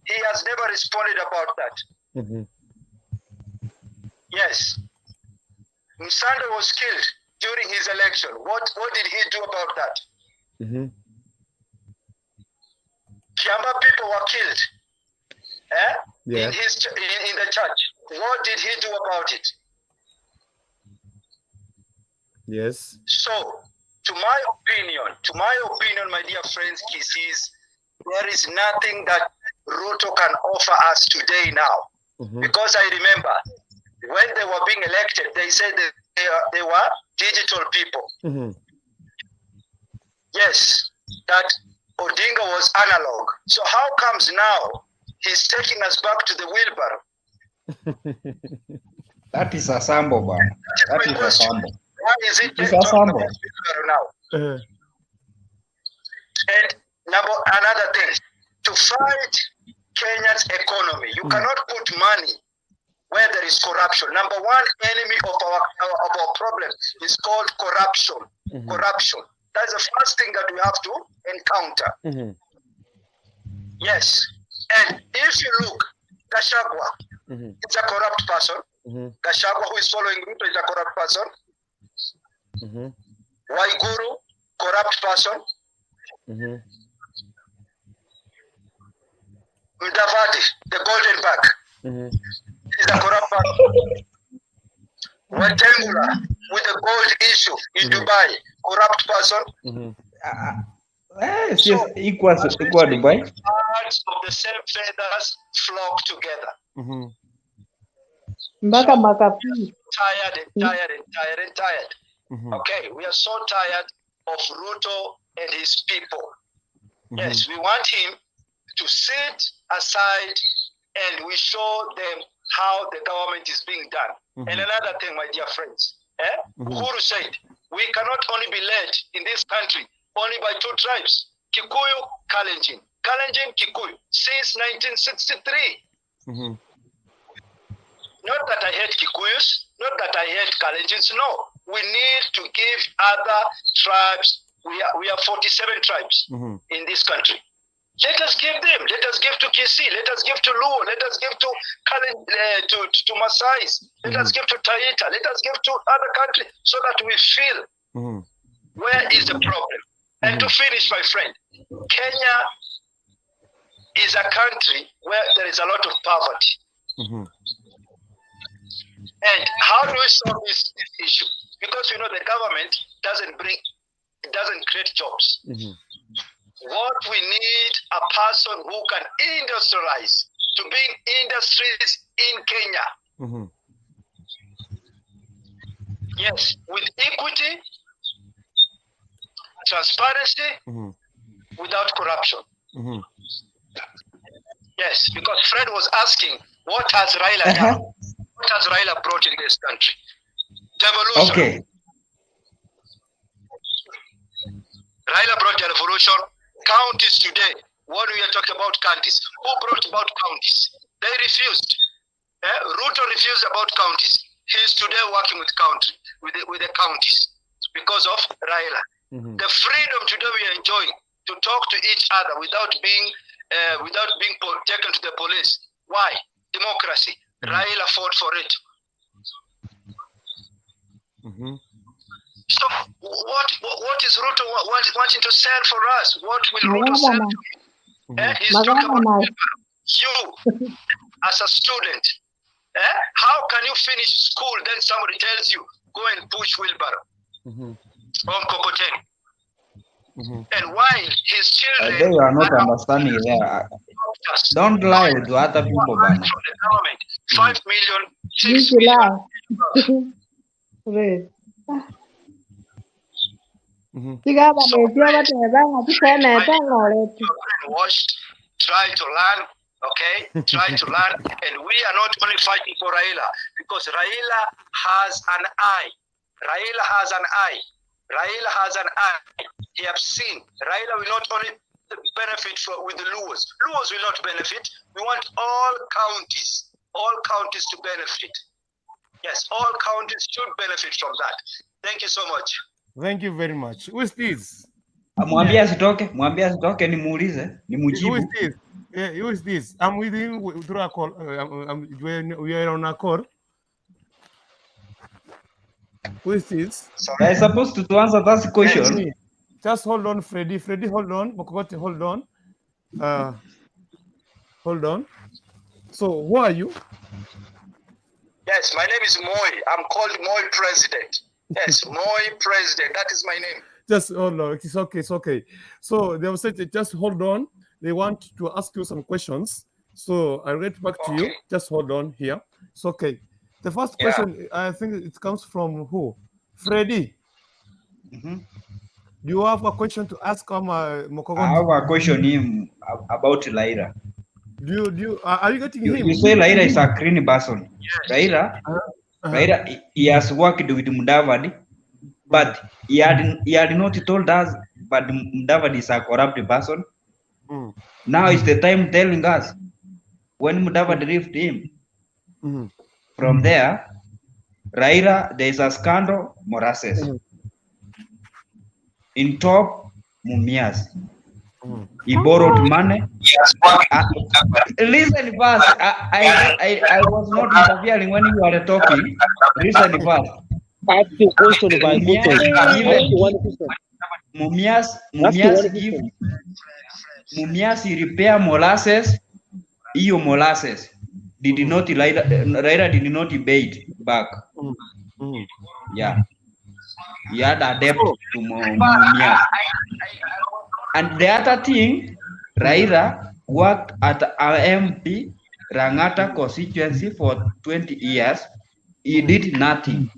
he has never responded about that. Yes. Msanda was killed during his election. What did he do about that? Kiamba people were killed in the church. What did he do about it? Yes. So, to my opinion, my dear friends, Kisses, there is nothing that Ruto can offer us today now. Because I remember when they were being elected, they said that they were digital people. Yes, that Odinga was analog. So how comes now he's taking us back to the wheelbarrow? That is a sample, man. That is a sample. Why is it It's a sample. now? And another thing, to fight Kenya's economy, you cannot put money where there is corruption. Number one enemy of our problem is called corruption. Corruption. That's the first thing that we have to encounter. Yes. And if you look, Gachagua is a corrupt person. Gachagua, who is following Ruto, is a corrupt person. Waiguru, corrupt person. Mdavadi, the golden bag, is a corrupt person. Wetengula, with the gold issue in Dubai, corrupt person. Yes, equal Dubai. Parts of the same feathers flock together. Tired. Okay, we are so tired of Ruto and his people. Yes, we want him to sit aside and we show them how the government is being done. And another thing, my dear friends, Uhuru said, we cannot only be led in this country only by 2 tribes, Kikuyu, Kalenjin. Kalenjin, Kikuyu, since 1963. Not that I hate Kikuyus, not that I hate Kalenjins, no. We need to give other tribes, we are 47 tribes in this country. Let us give them, let us give to Kisii, let us give to Luo, let us give to Masais, let us give to Taita, let us give to other countries so that we feel where is the problem. And to finish, my friend, Kenya is a country where there is a lot of poverty. And how do we solve this issue? Because the government doesn't create jobs. What we need, a person who can industrialize, to bring industries in Kenya. Yes, with equity, transparency, without corruption. Yes, because Fred was asking, what has Raila done? What has Raila brought in this country? Devolution. Okay. Raila brought the revolution. Counties today, when we are talking about counties, who brought about counties? They refused. Ruto refused about counties. He is today working with the counties because of Raila. The freedom today we are enjoying to talk to each other without being taken to the police. Why? Democracy. Raila fought for it. So what is Ruto wanting to sell for us? What will Ruto sell to me? He's talking about you as a student. How can you finish school, then somebody tells you, go and push wheelbarrow on Kokoteni? And while his children... I think you are not understanding there. Don't lie to other people, man. From the government, 5 million, 6 million. Washed, try to learn, okay? Try to learn. And we are not only fighting for Raila, because Raila has an eye. Raila has an eye. Raila has an eye. He have seen. Raila will not only benefit with the Luos. Luos will not benefit. We want all counties to benefit. Yes, all counties should benefit from that. Thank you so much. Thank you very much. Who is this? Mwambie asitoke nimuulize, nimujibu. Who is this? Yeah, who is this? I'm with him through a call. We are on a call. Who is this? I'm supposed to answer that question. Just hold on, Freddy. Freddy, hold on. Mokogoti, hold on. Hold on. So, who are you? Yes, my name is Moi. I'm called Moi President. Yes, Moi President. That is my name. Just hold on. It's okay. It's okay. So they will say, just hold on. They want to ask you some questions. So I'll get back to you. Just hold on here. It's okay. The first question, I think it comes from who? Freddy. Do you have a question to ask Mokogoti? I have a question about Raila. Are you getting him? You say Raila is a green person. Yes. Raila, he has worked with Madvd, but he had not told us, but Madvd is a corrupt person. Now is the time telling us when Madvd left him. From there, Raila, there is a scandal, Morases. In top, Mumias. He borrowed money. Listen first. I was not interfering when you were talking. Listen first. Ask the question by Mumias repair molasses. Iyo molasses did not Raila did not pay it back. Yeah. He had a debt to Mumias. And the other thing, Raila worked at MP Rangata constituency for 20 years. He did nothing.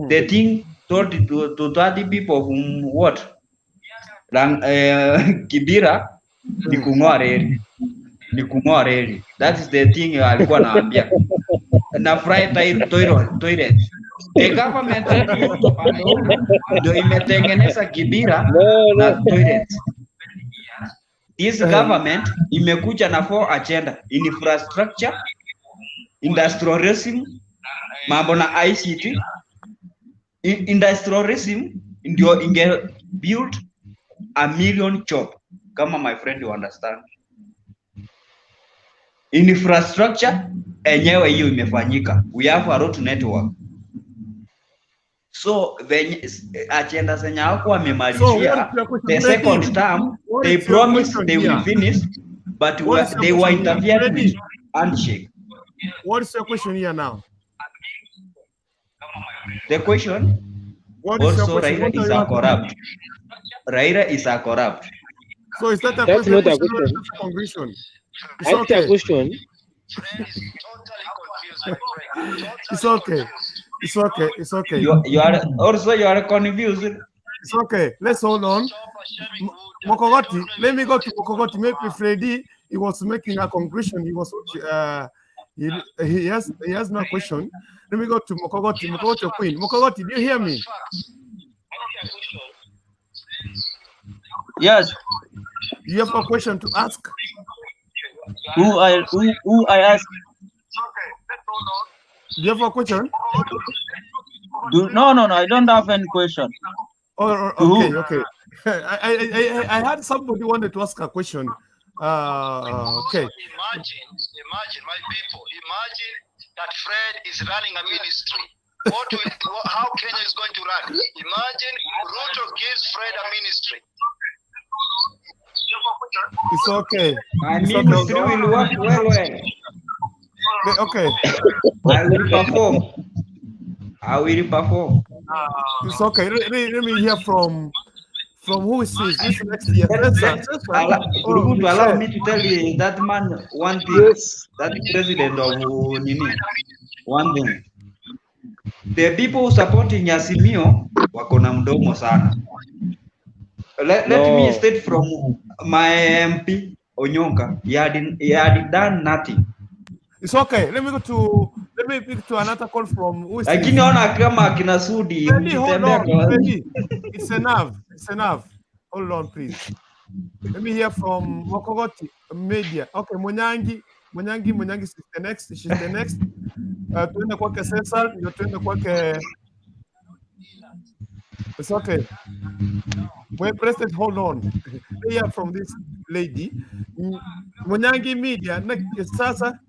The thing told to 30 people from what? Kibira, Nikung'oa reli. That is the thing alikuwa naambia. Na fry toilet. The government ndio imetengeneza Kibira na toilet. This government imekuja na 4 agenda: infrastructure, industrialism, mambo na ICT. Industrialism ndio inge build 1 million job, kama my friend you understand. Infrastructure enyewe hiyo imefanyika. We have a road network. So the agenda zenye hako wamemalizia, the second term they promised they will finish, but they were interfered with handshake. What is your question here now? The question, also Raila is a corrupt. Raila is a corrupt. So is that a That's question? not a question. It's okay. A question. It's okay. It's okay. It's okay. You are confused. It's okay. Let's hold on. Mokogoti, let me go to Mokogoti. Maybe Freddy, he was making a conclusion. He was he has no question. Let me go to Mokogoti. Mokogoti Queen. Mokogoti, do you hear me? Yes. You have a question to ask? Who I ask? Do you have a question? No, I don't have any question. Oh, okay. I had somebody wanted to ask a question. Okay. Imagine, my people. Imagine that Fred is running a ministry. How Kenya is going to run? Imagine Ruto gives Fred a ministry. It's okay. My ministry will work well. Okay. I will perform. It's okay. Let me hear from who is this next year. Allow me to tell you that man one thing. Yes. That president of Nini. One thing. The people supporting Azimio wako na mdomo sana. Let me state from my MP Onyonka. He had done nothing. It's okay. Let me pick to another call from who is this? Lakini ona kama kina Sudi mkitembea kwa It's enough. Hold on, please. Let me hear from Mokogoti Media. Okay, Munyangi is the next. She's the next. Tuende kwake Cesar, ndio tuende kwake. It's okay. Wait, President, hold on. Let me hear from this lady. Munyangi Media, sasa.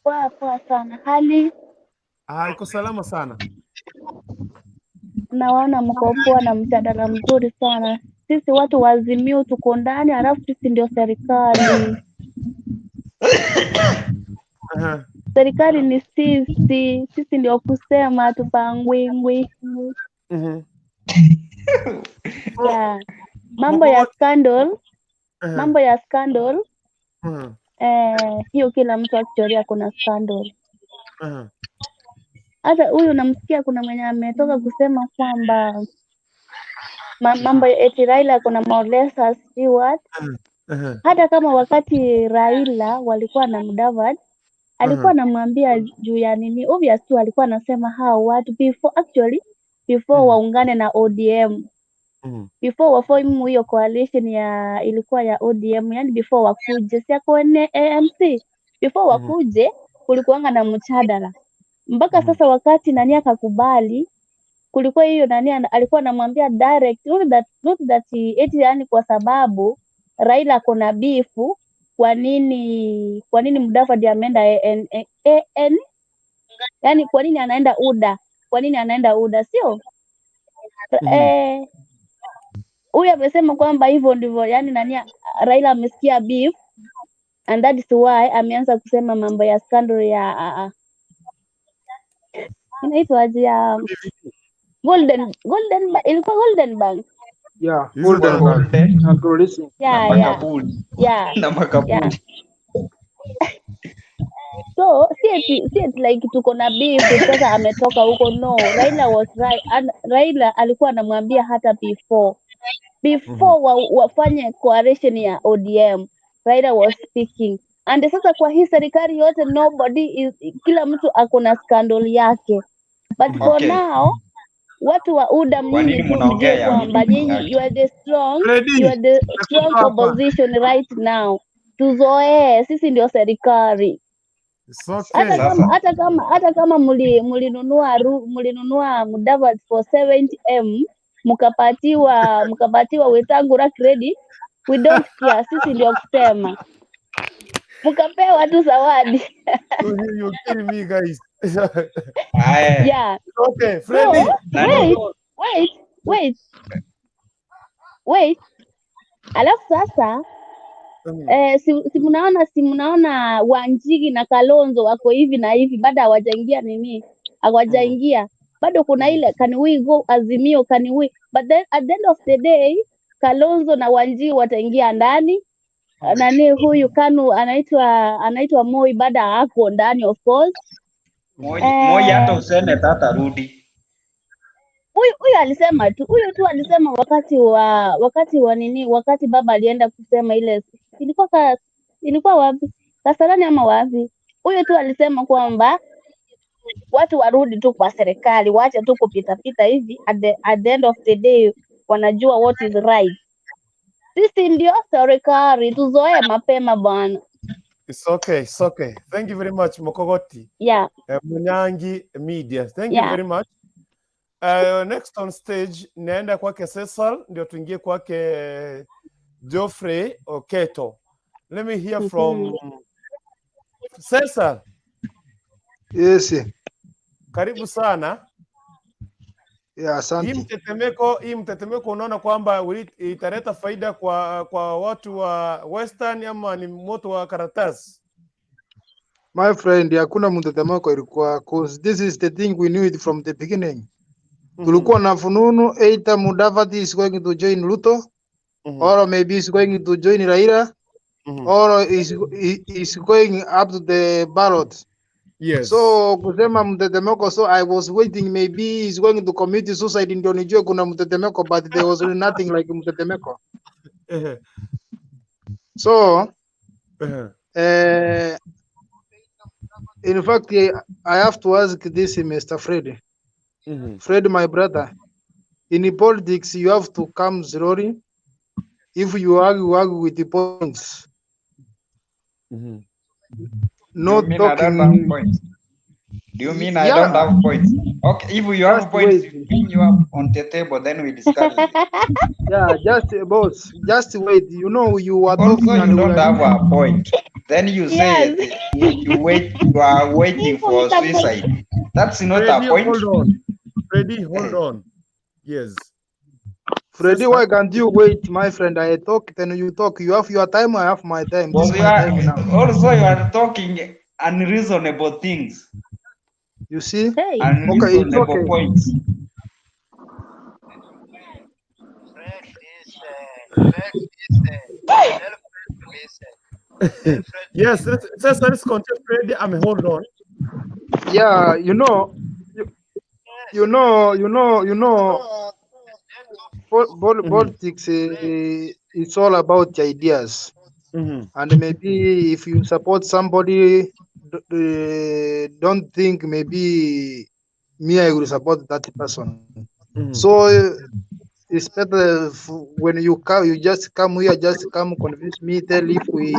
Poa sana. Hali? Iko salama sana. Naona mko poa na mjadala mzuri sana. Sisi watu wa Azimio tuko ndani, halafu sisi ndio serikali. Serikali ni sisi ndio kusema tupangwingwi. Yeah. Mambo ya scandal. Hiyo kila mtu akichoria kuna scandal. Hata huyu namsikia kuna mwenye ametoka kusema kwamba mambo eti Raila kuna Maolesa Stewart. Hata kama wakati Raila walikuwa na Mudavadi alikuwa anamwambia juu ya nini, obvious tu alikuwa anasema hao watu before waungane na ODM, before waform hiyo coalition ilikuwa ya ODM, yani before wakuje si kwenye ANC, before wakuje kulikuanga na mchadala mpaka sasa. Wakati nani akakubali, kulikuwa hiyo nani alikuwa anamwambia direct, not that eti yani kwa sababu Raila kuna bifu, kwa nini Mudavadi ameenda yani kwa nini anaenda UDA sio? Huyu amesema kwamba hivyo ndivyo yani nani Raila amesikia beef and that is why ameanza kusema mambo ya scandal ya inaitwa aje ya ilikuwa Golden Bank. Yeah, Golden Bank. Na makaburi. So see like tuko na beef sasa ametoka huko. No, Raila was right. Raila alikuwa anamwambia hata before wafanye coalition ya ODM, Raila was speaking. And sasa kwa hii serikali yote kila mtu akona scandal yake. But for now watu wa UDA mnyinyi tu mjue kwamba nyinyi you are the strong opposition right now. Tuzoee, sisi ndio serikali. Hata kama mlinunua Mudavadi for 70M mkapatiwa Wetangula credit, we don't care, sisi ndio kusema. Mkapewa tu zawadi. You're kidding me, guys. Yeah. Okay, Freddy. So, wait. Alafu sasa si mnaona Wanjigi na Kalonzo wako hivi na hivi, bado hawajaingia bado kuna ile can we go Azimio, can we, but then at the end of the day Kalonzo na Wanjigi wataingia ndani. Nani huyu Kanu anaitwa Moi bado hako ndani of course. Moi hata useme tata rudi. huyu alisema tu, huyu tu alisema wakati wa nini, wakati baba alienda kusema ile ilikuwa wapi, Kasarani ama wapi? Huyu tu alisema kwamba watu warudi tu kwa serikali, waache tu kupita hivi, at the end of the day wanajua what is right. Sisi ndio serikali, tuzoee mapema bwana. It's okay. Thank you very much, Mokogoti. Yeah. Munyangi Media. Thank you very much. Next on stage naenda kwake Cecil, ndio tuingie kwake Geoffrey Oketo. Let me hear from Cecil. Yes. Karibu sana. Yeah, asante. Hii mtetemeko unaona kwamba italeta faida kwa watu wa Western ama ni moto wa karatasi? My friend, hakuna mtetemeko ilikuwa, cause this is the thing we knew it from the beginning. Tulikuwa na fununu either Mudavadi is going to join Ruto, or maybe is going to join Raila, or is going up to the ballot. Yes. So kusema mtetemeko, so I was waiting, maybe he's going to commit suicide ndio nijue kuna mtetemeko, but there was nothing like mtetemeko. So in fact I have to ask this Mr. Fred. Fred, my brother, in politics you have to come slowly. If you argue with the points. Not you mean talking. I don't have points? Do you mean I don't have points? Okay, if you have points, you bring you up on the table, then we discuss it. Yeah, just wait. You know you are talking. Also, you don't have a point. Then you say you are waiting for suicide. That's not Freddy, a point. hold on. Freddy, hold on. Yes. Freddy, why can't you wait, my friend? I talk, then you talk. You have your time, I have my time. Also, you are talking unreasonable things. You see? Hey. Unreasonable okay. Points. Yes, let's continue. Freddy, hold on. Yeah, you know, politics it's all about the ideas. And maybe if you support somebody, don't think maybe me I will support that person. So it's better when you just come here, just come convince me, tell if we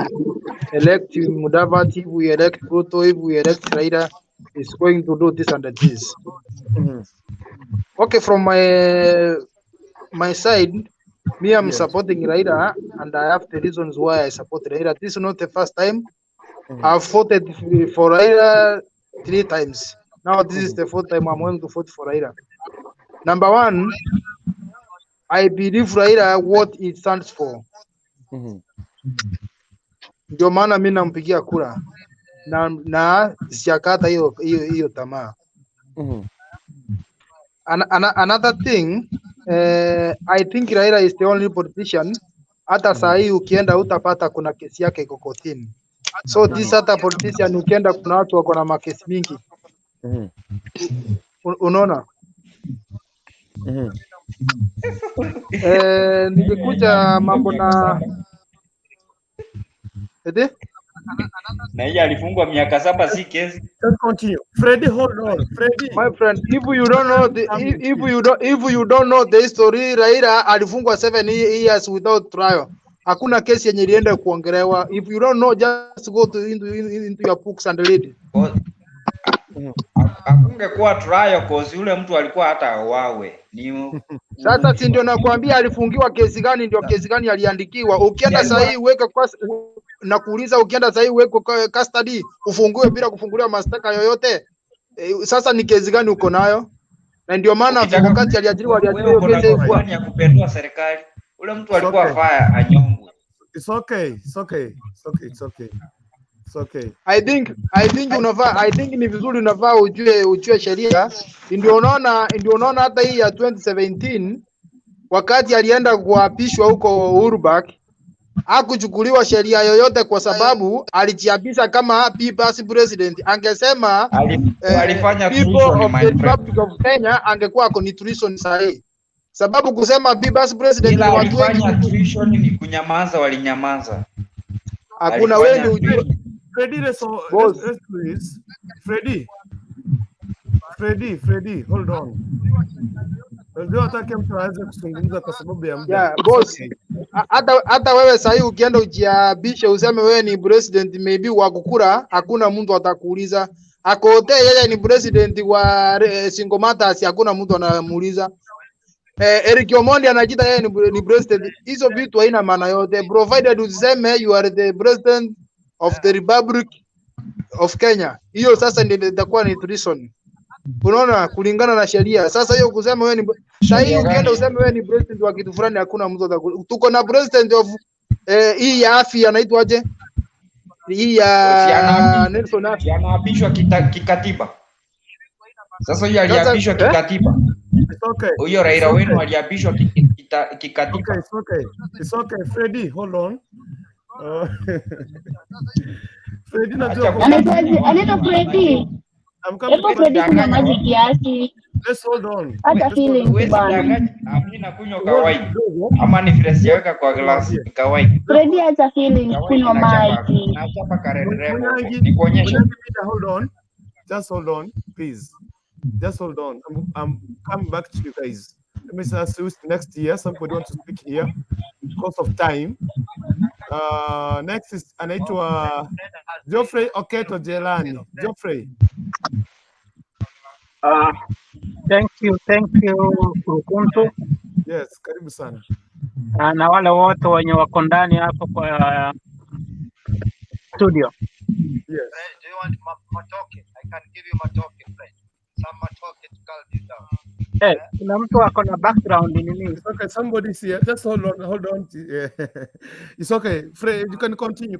elect Mudavadi, if we elect Ruto, if we elect Raila, it's going to do this and this. Okay, from my side, me I'm supporting Raila, and I have the reasons why I support Raila. This is not the first time. I've voted for Raila 3 times. Now this is the 4th time I'm going to vote for Raila. Number one, I believe Raila what it stands for. Ndio maana mimi nampigia kura na siakata hiyo tamaa. Another thing, I think Raila is the only politician. Hata saa hii ukienda utapata kuna kesi yake iko kotini. So this hata politician ukienda kuna watu wako na makesi mingi. Unaona? Nikikuja mambo na na yeye alifungwa miaka 7 si kesi. Let's continue. Freddy, hold on. Freddy. My friend, if you don't know the history, Raila alifungwa 7 years without trial. Hakuna kesi yenye ilienda kuongelewa. If you don't know, just go into your books and read it. Hakungekuwa trial cause yule mtu alikuwa hata wawe. Sasa si ndio nakwambia alifungiwa kesi gani, ndio kesi gani aliandikiwa. Ukienda saa hii uweke na kuuliza, ukienda saa hii uweke custody ufungue bila kufunguliwa mashtaka yoyote. Sasa ni kesi gani uko nayo? Na ndio maana wakati aliajiriwa hiyo kesi kwa ya kupendwa serikali. Ule mtu alikuwa fire anyongwe. It's okay. I think ni vizuri unavaa ujue sheria. Ndio unaona hata hii ya 2017 wakati alienda kuapishwa huko Uhuru Park, hakuchukuliwa sheria yoyote kwa sababu alijiapisha kama vice president. Angesema alifanya people treason, of my the friend. Republic of Kenya, angekuwa ako ni treason sahihi, sababu kusema vice president Ila ni watu wengi. alifanya treason ni kunyamaza, walinyamaza. Hakuna wewe ni ujue. Freddy, let's please. Freddy, hold on. Ndio hataki mtu aweze kuzungumza kwa sababu ya muda. Yeah, boss. Hata wewe sasa ukienda ujiabishe useme wewe ni president maybe wa kukura, hakuna mtu atakuuliza. Akote yeye ni president wa single matters, hakuna mtu anamuuliza. Eric Omondi anajiita yeye ni president. Hizo vitu haina maana yote. Provided useme you are the president of the Republic of Kenya. Hiyo sasa ndio itakuwa ni treason. Unaona, kulingana na sheria. Sasa hiyo kusema wewe ni sasa ukienda useme wewe ni president wa kitu fulani, hakuna mtu atakuuliza. Tuko na president of hii ya afya anaitwaje? Hii ya Nelson Afya anaapishwa kikatiba. Sasa hiyo aliapishwa kikatiba. Okay. Huyo Raila wenu aliapishwa kikatiba. It's okay. Freddy, hold on. Freddy anaitwa Freddy. Hebu Freddy kuna maji kiasi. Let's hold on. Hata feeling bana. Amina kunywa kawaida. Ama ni fresh yaweka kwa glass kawaida. Freddy hata feeling kunywa maji. Nachapa kareremo. Nikuonyesha. Hold on. Just hold on, please. Just hold on. I'm coming back to you guys. Let me ask you next year. Somebody wants to speak here because of time. Next is anaitwa Geoffrey Oketo Jelani. Geoffrey. Thank you Rukuntu. Yes, karibu sana. Na wale wote wenye wako ndani hapo kwa studio. Yes. Do you want matoke? I can give you matoke, friend. Some matoke to calm you down. Kuna mtu ako na background nini? It's okay, somebody's here. Just hold on. It's okay. Fred, you can continue.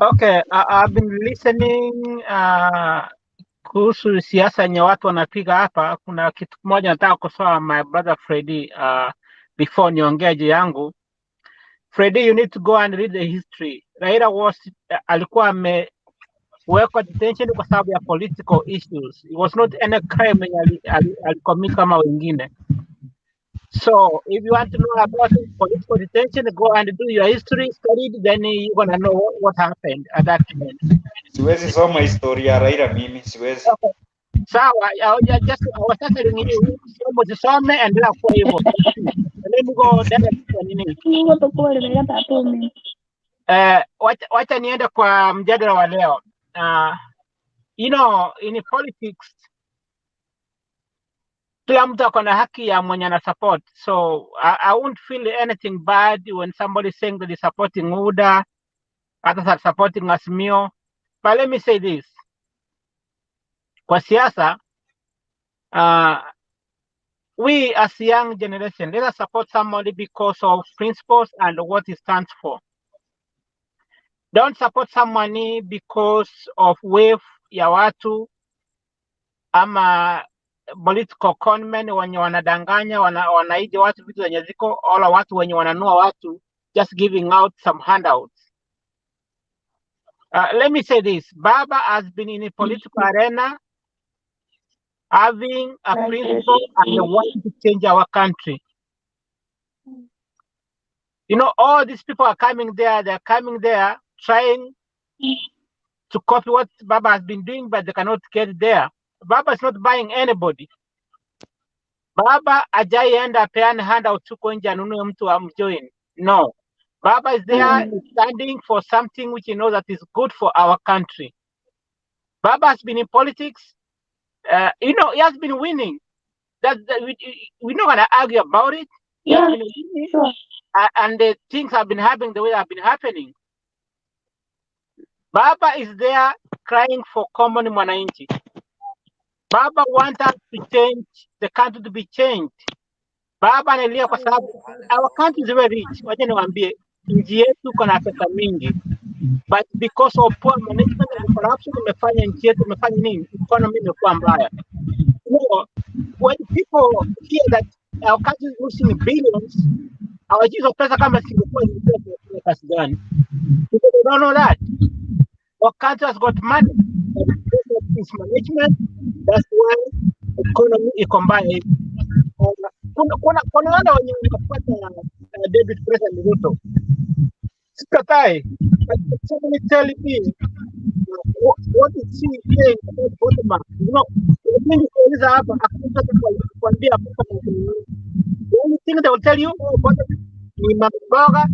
Okay, I've been listening kuhusu siasa yenye watu wanapiga hapa. Kuna kitu kimoja nataka kusoa my brother Freddy before niongee yangu. Freddy, you need to go and read the history. Raila alikuwa amewekwa detention kwa sababu ya political issues. It was not any crime alicommit kama wengine. So if you want to know about political detention, go and do your history study, then you're gonna know what happened at that time. Siwezi soma historia ya Raila mimi, siwezi. Okay. Sawa, sasa nini usisome endelea kwa hivyo. Let me go wacha niende kwa mjadala wa leo. You know, in politics kila mtu ako na haki ya mwenye na support. So I won't feel anything bad when somebody saying that they're supporting UDA, others are supporting Azimio. But let me say this. Kwa siasa, we as a young generation, let us support somebody because of principles and what he stands for. Don't support somebody because of wave ya watu ama political conmen wenye wanadanganya, wanaidi watu vitu zenye ziko, wala watu wenye wananua watu just giving out some handouts. Let me say this. Baba has been in a political arena having a principle and wanting to change our country. You know, all these people are coming there, they're coming there trying to copy what Baba has been doing, but they cannot get there. Baba is not buying anybody. Baba ajaienda peane handout tuko nje anunue mtu amjoin. No. Baba is there standing for something which he knows that is good for our country. Baba has been in politics. You know, he has been winning. We're not going to argue about it. Yeah, sure. And the things have been happening the way they have been happening. Baba is there crying for common mwananchi. Baba wants us to change the country to be changed. Baba analia kwa sababu our country is very rich. Wacha niwaambie nchi yetu kuna pesa mingi. But because of poor management and corruption imefanya nchi yetu imefanya nini? Economy imekuwa mbaya. So when people hear that our country is losing billions, hawajui hizo pesa kama singekuwa ni kazi gani. Because they don't know that. Our country has got money, but it's management. That's why economy iko mbaya. Kuna wale wenye wanapata David President Ruto. Sikatai. But somebody tell me what is he saying about bottom up? You know, mimi kuuliza hapa hakuna kuambia hapa. The only thing they will tell you about ni mamboga.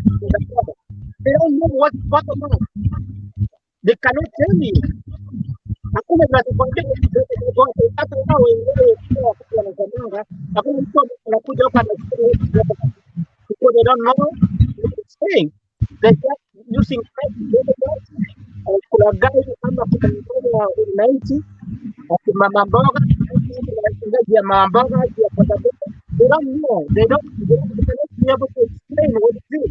They don't know what bottom up. They cannot tell me. Hakuna tunakwambia hata wao wenyewe wanasema hakuna mtu anakuja hapa na because they don't know what it's saying. They're just using kuna gari ama kuna mmoja wa wananchi mama mboga ya mama mboga ya bodaboda. They don't know. They don't be able to explain what it is.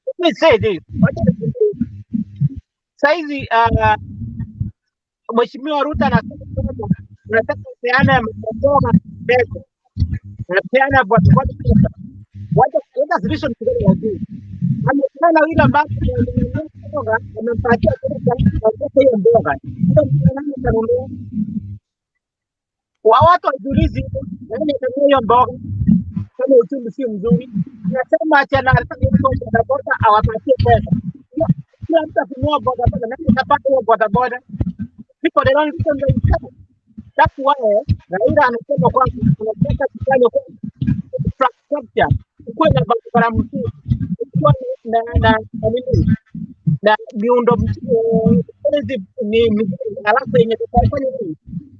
Let me say this. Saizi Mheshimiwa Ruto anasema tunataka kupeana mboga pesa. Tunapeana bodaboda pesa. What is vision today wa juu? Amepeana ile ambayo mboga amempatia pesa hiyo mboga. Watu wajiulize nani atanunua hiyo mboga kama uchumi si mzuri. Anasema ati anataka bodaboda awapatie pesa. Kila mtu akinunua bodaboda nani atapata hiyo bodaboda? People they don't listen to themselves. That's why Raila anasema kwamba tunataka kufanya infrastructure kuwe na barabara mzuri, kuwe na miundo ni alafu yenye tutafanya nini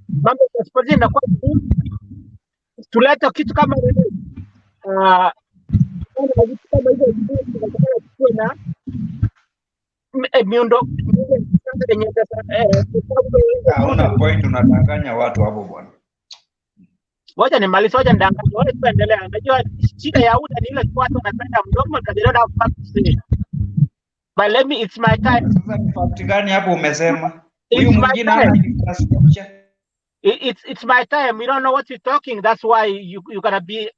mambo ya transport na kwa tuleta kitu kama nini kama hizo kuwe na miundo yenye hauna point, unadanganya watu hapo bwana. Ngoja nimalize, ngoja ndanganya wewe, tuendelea. Unajua shida ya UDA ni ile watu wanapenda mdomo na they don't have fact to say. But let me, it's my time. Sasa ni fact gani hapo umesema? Huyu mwingine hapa ni infrastructure. It's my time. We don't know what you're talking. That's why you're gonna be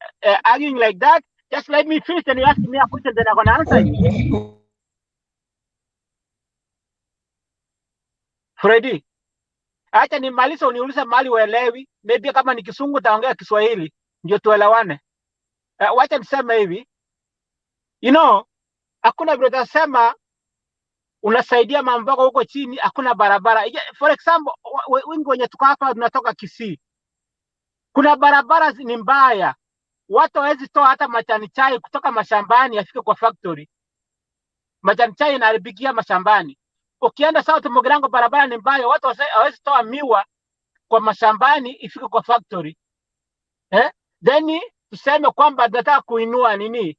arguing like that. Just let me finish and you ask me a question, then I'm gonna answer you. Freddy, acha nimalize uniulize mali uelewi. Maybe kama ni Kisungu taongea Kiswahili ndio tuelewane. Wacha niseme hivi. You know, hakuna vile utasema unasaidia mamboga huko chini, hakuna barabara. For example, wengi wenye tuko hapa tunatoka Kisii. Kuna barabara ni mbaya. Watu hawezi toa hata majani chai kutoka mashambani afike kwa factory. Majani chai inaharibikia mashambani. Ukienda South Mugirango barabara ni mbaya, watu hawezi toa miwa kwa mashambani ifike kwa factory. Then tuseme kwamba tunataka kuinua nini?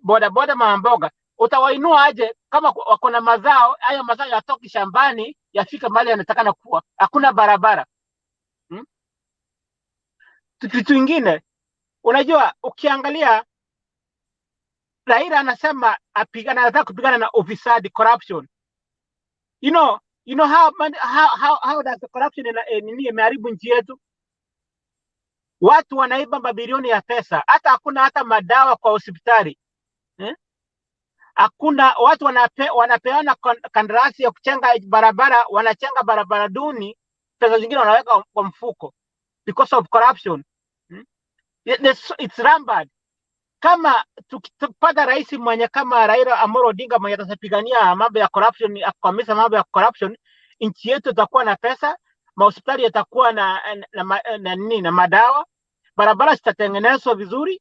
Bodaboda mamboga. Utawainua aje kama wako na mazao, haya mazao yatoki shambani yafika mahali yanatakana kuwa. Hakuna barabara. Kitu kingine, unajua ukiangalia Raila anasema anataka kupigana na ufisadi, corruption. You know how does the corruption imeharibu nchi yetu? Watu wanaiba mabilioni ya pesa, hakuna hata madawa kwa hospitali. Hakuna, watu wanapeana kandarasi ya kuchenga barabara, wanachenga barabara duni, pesa zingine wanaweka kwa mfuko because of corruption. It's rampant. Kama tukipata rais mwenye kama Raila Amolo Odinga mwenye atasapigania mambo ya corruption, akwamisha mambo ya corruption, nchi yetu itakuwa na pesa, mahospitali yatakuwa na madawa, barabara zitatengenezwa vizuri.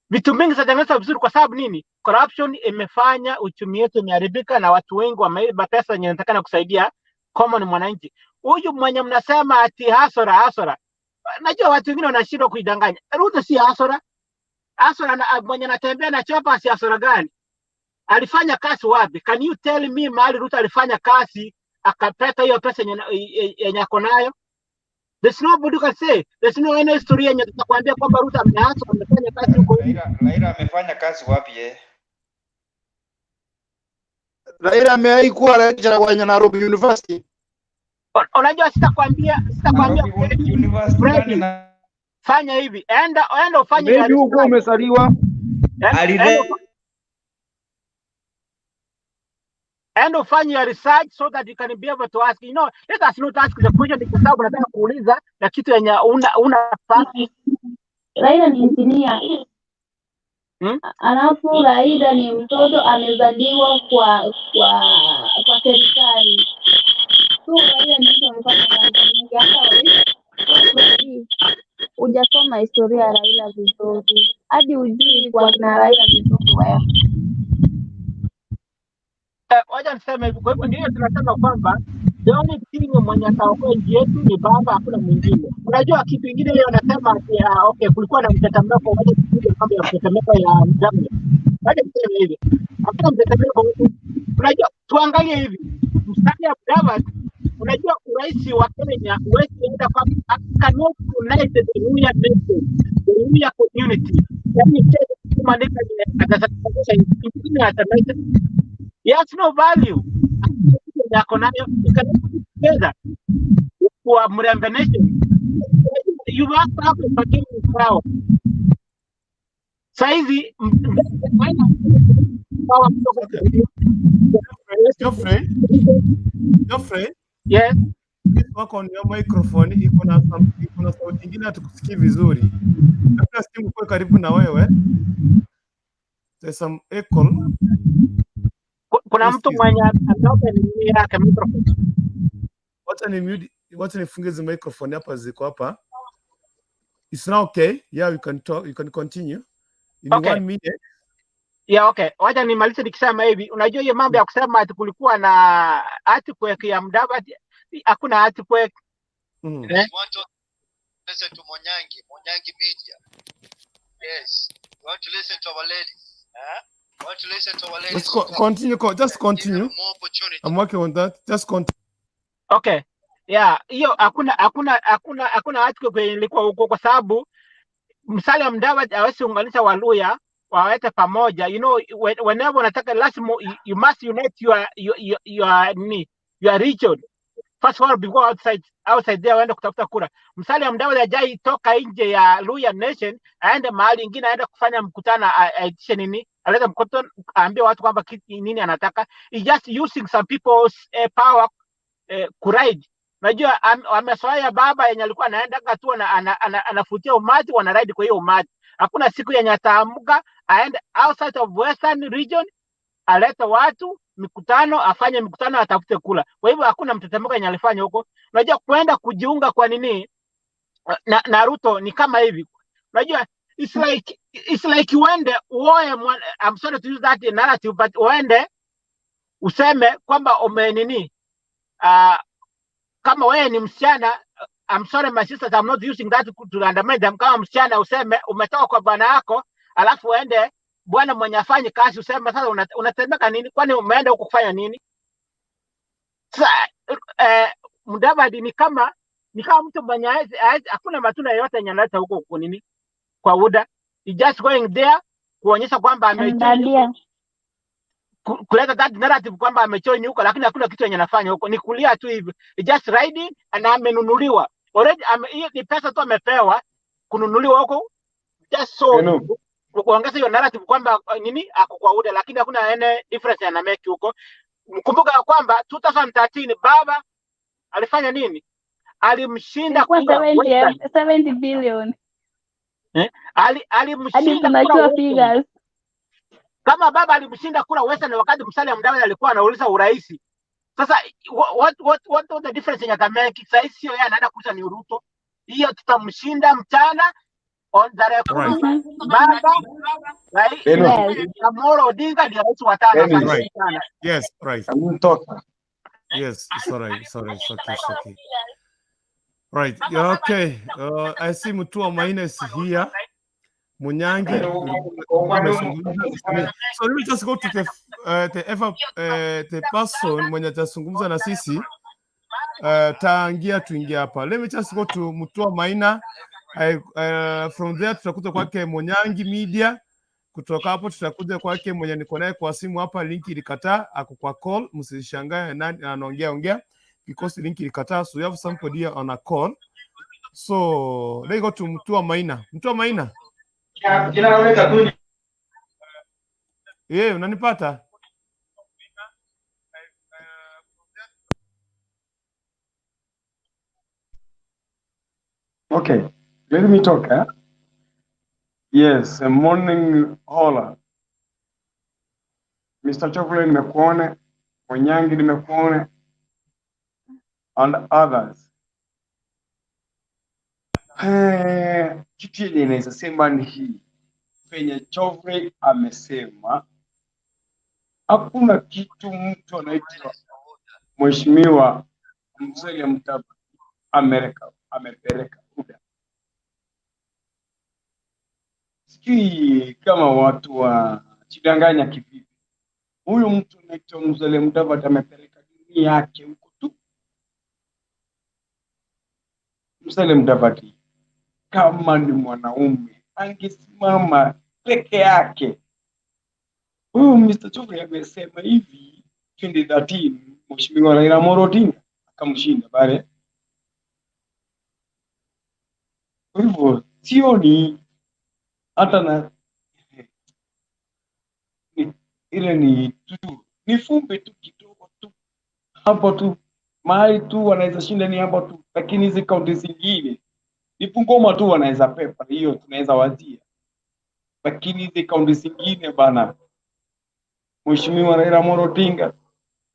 Vitu mingi zitatengenezwa vizuri kwa sababu nini? Corruption imefanya uchumi wetu umeharibika na watu wengi wameiba pesa yenye inatakana kusaidia common mwananchi. Huyu mwenye mnasema ati hasara. Najua watu wengine wanashindwa kuidanganya. Ruto si hasara. Hasara mwenye anatembea na chopa si hasara gani? Alifanya kazi wapi? Can you tell me mahali Ruto alifanya kazi akapata hiyo pesa yenye ako nayo? There's nobody who can say. There's no any story yenye tutakwambia kwamba Ruto amefanya kazi huko. Raila amefanya kazi wapi yeye? Raila ameikuwa lecturer kwenye Nairobi University. Unajua sitakwambia Freddy, fanya hivi. Enda ufanye maybe huko umesaliwa. And ufanye your research so that you can be able to ask. You know, let us not ask the question kwa sababu nataka kuuliza na kitu yenye una Raila ni engineer. Alafu Raila ni mtoto amezaliwa kwa serikali. So Raila ni mtu amepata kazi nyingi. Hata hujasoma historia ya Raila vizuri. Hadi ujui kwa kina Raila vizuri wewe. Wacha niseme hivyo. Kwa hivyo ndio tunasema kwamba the only thing mwenye ataokoa nchi yetu ni baba, hakuna mwingine. Unajua kitu kingine leo nasema okay, kulikuwa na mtetemeko, wacha tupige mambo ya mtetemeko ya mjambo. Wacha tuseme hivi. Hakuna mtetemeko huko. Unajua tuangalie hivi. Msanii Abdalla, unajua urais wa Kenya huwezi enda kwa cannot unite the Luhya nation, the Luhya community. Yaani kama ndeka atasababisha nchi atamaliza. He has no value. For Murembe nation, you have to have a bargaining power. Saizi, Geoffrey? Yes. Wako on your microphone iko na sauti nyingine hatukusikii vizuri. Labda simu kwa karibu na wewe. There's some echo. Kuna mtu mwenye anaoga ni yake microphone. Wacha nifunge hizo microphone hapa ziko hapa. It's now okay. Yeah, you can talk, you can continue. In okay. 1 minute. Yeah, okay. Wacha nimalize nikisema hivi. Unajua hiyo mambo ya kusema ati kulikuwa na earthquake ya Madvd, hakuna earthquake. Want to listen to Monyangi media. Yes. You want to listen to our ladies. Want to listen to our ladies. Let's continue. Just continue. I'm working on that. Just continue. Okay. Yeah, hiyo hakuna earthquake ilikuwa huko kwa sababu Musalia Mudavadi hawezi unganisha Waluhya wawete pamoja. You know, whenever unataka lazima you must unite your region. First of all, before outside there waende kutafuta kura. Musalia Mudavadi hajai toka nje ya Luhya nation, aende mahali ingine, aende kufanya mkutano, aitishe nini, aleta mkutano, aambie watu kwamba nini anataka. He just using some people's power kuride. Unajua amesoea baba yenye alikuwa anaenda tu anafutia umati, wanaride kwa hiyo umati. Hakuna siku yenye ataamka aende outside of western region, aleta watu mikutano, afanye mikutano, atafute kula. Kwa hivyo hakuna mtetemeko yenye alifanya huko. Unajua kwenda kujiunga kwa nini na Ruto ni kama hivi. Unajua it's like uende uoe, I'm sorry to use that narrative, but uende useme kwamba ume nini kama wewe ni msichana, I'm sorry my sisters, I'm not using that to undermine them. Kama msichana useme umetoka kwa bwana yako, alafu uende bwana mwenye afanye kazi useme sasa unatembeka nini? Kwani umeenda huko kufanya nini? Sasa Mudavadi ni kama mtu mwenye hakuna matunda yote yenye analeta huko nini kwa UDA. He just going there kuonyesha kwamba amejoin, kuleta that narrative kwamba amejoin huko, lakini hakuna kitu yenye anafanya huko, ni kulia tu hivi. He just riding na amenunuliwa already. Hiyo ni pesa tu amepewa kununuliwa huko, just so kuongeza hiyo narrative kwamba nini ako kwa UDA, lakini hakuna any difference ana make huko. Mkumbuka kwamba 2013 baba alifanya nini? Alimshinda kwa 70 billion. Alimshinda kura figures. Kama baba alimshinda kura Western wakati Musalia Mudavadi alikuwa anauliza urais. Sasa what the difference in atameki? Sasa sio yeye anaenda kuuza ni Ruto. Hiyo tutamshinda mchana on the record. Baba right? Yes. Amoro Odinga ndio rais wa tano sana. Yes, right. Yes, sorry. It's okay. Right. Yeah, okay. I see Mutua Minus here. Munyangi. So let me just go to the person mwenye atazungumza na sisi tuingia hapa. Let me just go to Mutua Maina. From there tutakuja kwake Munyangi Media. Kutoka hapo tutakuja kwake mwenye niko naye kwa simu hapa, link ilikataa, ako kwa call, msishangae nani anaongea because link ilikataa, so you have somebody here on a call. So let's go to Mutua Maina. Unanipata? Okay, let me talk. Yes, morning hola. Mr. Chocolate nimekuona, Wanyangi nimekuona, and others. Kitu yenye inaweza sema ni hii. Penye Chocolate amesema hakuna kitu mtu anaitwa Mheshimiwa Musalia Mudavadi amepeleka UDA. Sijui kama watu wa chidanganya kivipi. Huyu mtu anaitwa Musalia Mudavadi amepeleka dini yake huko tu. Musalia Mudavadi kama ni mwanaume angesimama peke yake. Huyu Mr. Chocolate amesema hivi 2013 Mheshimiwa Raila Amolo Odinga akamshinda pale. Kwa hivyo sioni hata na ile ni fumbe tu kidogo tu hapo tu, mahali tu wanaweza shinda ni hapo tu, lakini hizi kaunti zingine ni Bungoma tu wanaweza pepa, hiyo tunaweza wazia, lakini hizi kaunti zingine bana, Mheshimiwa Raila Amolo Odinga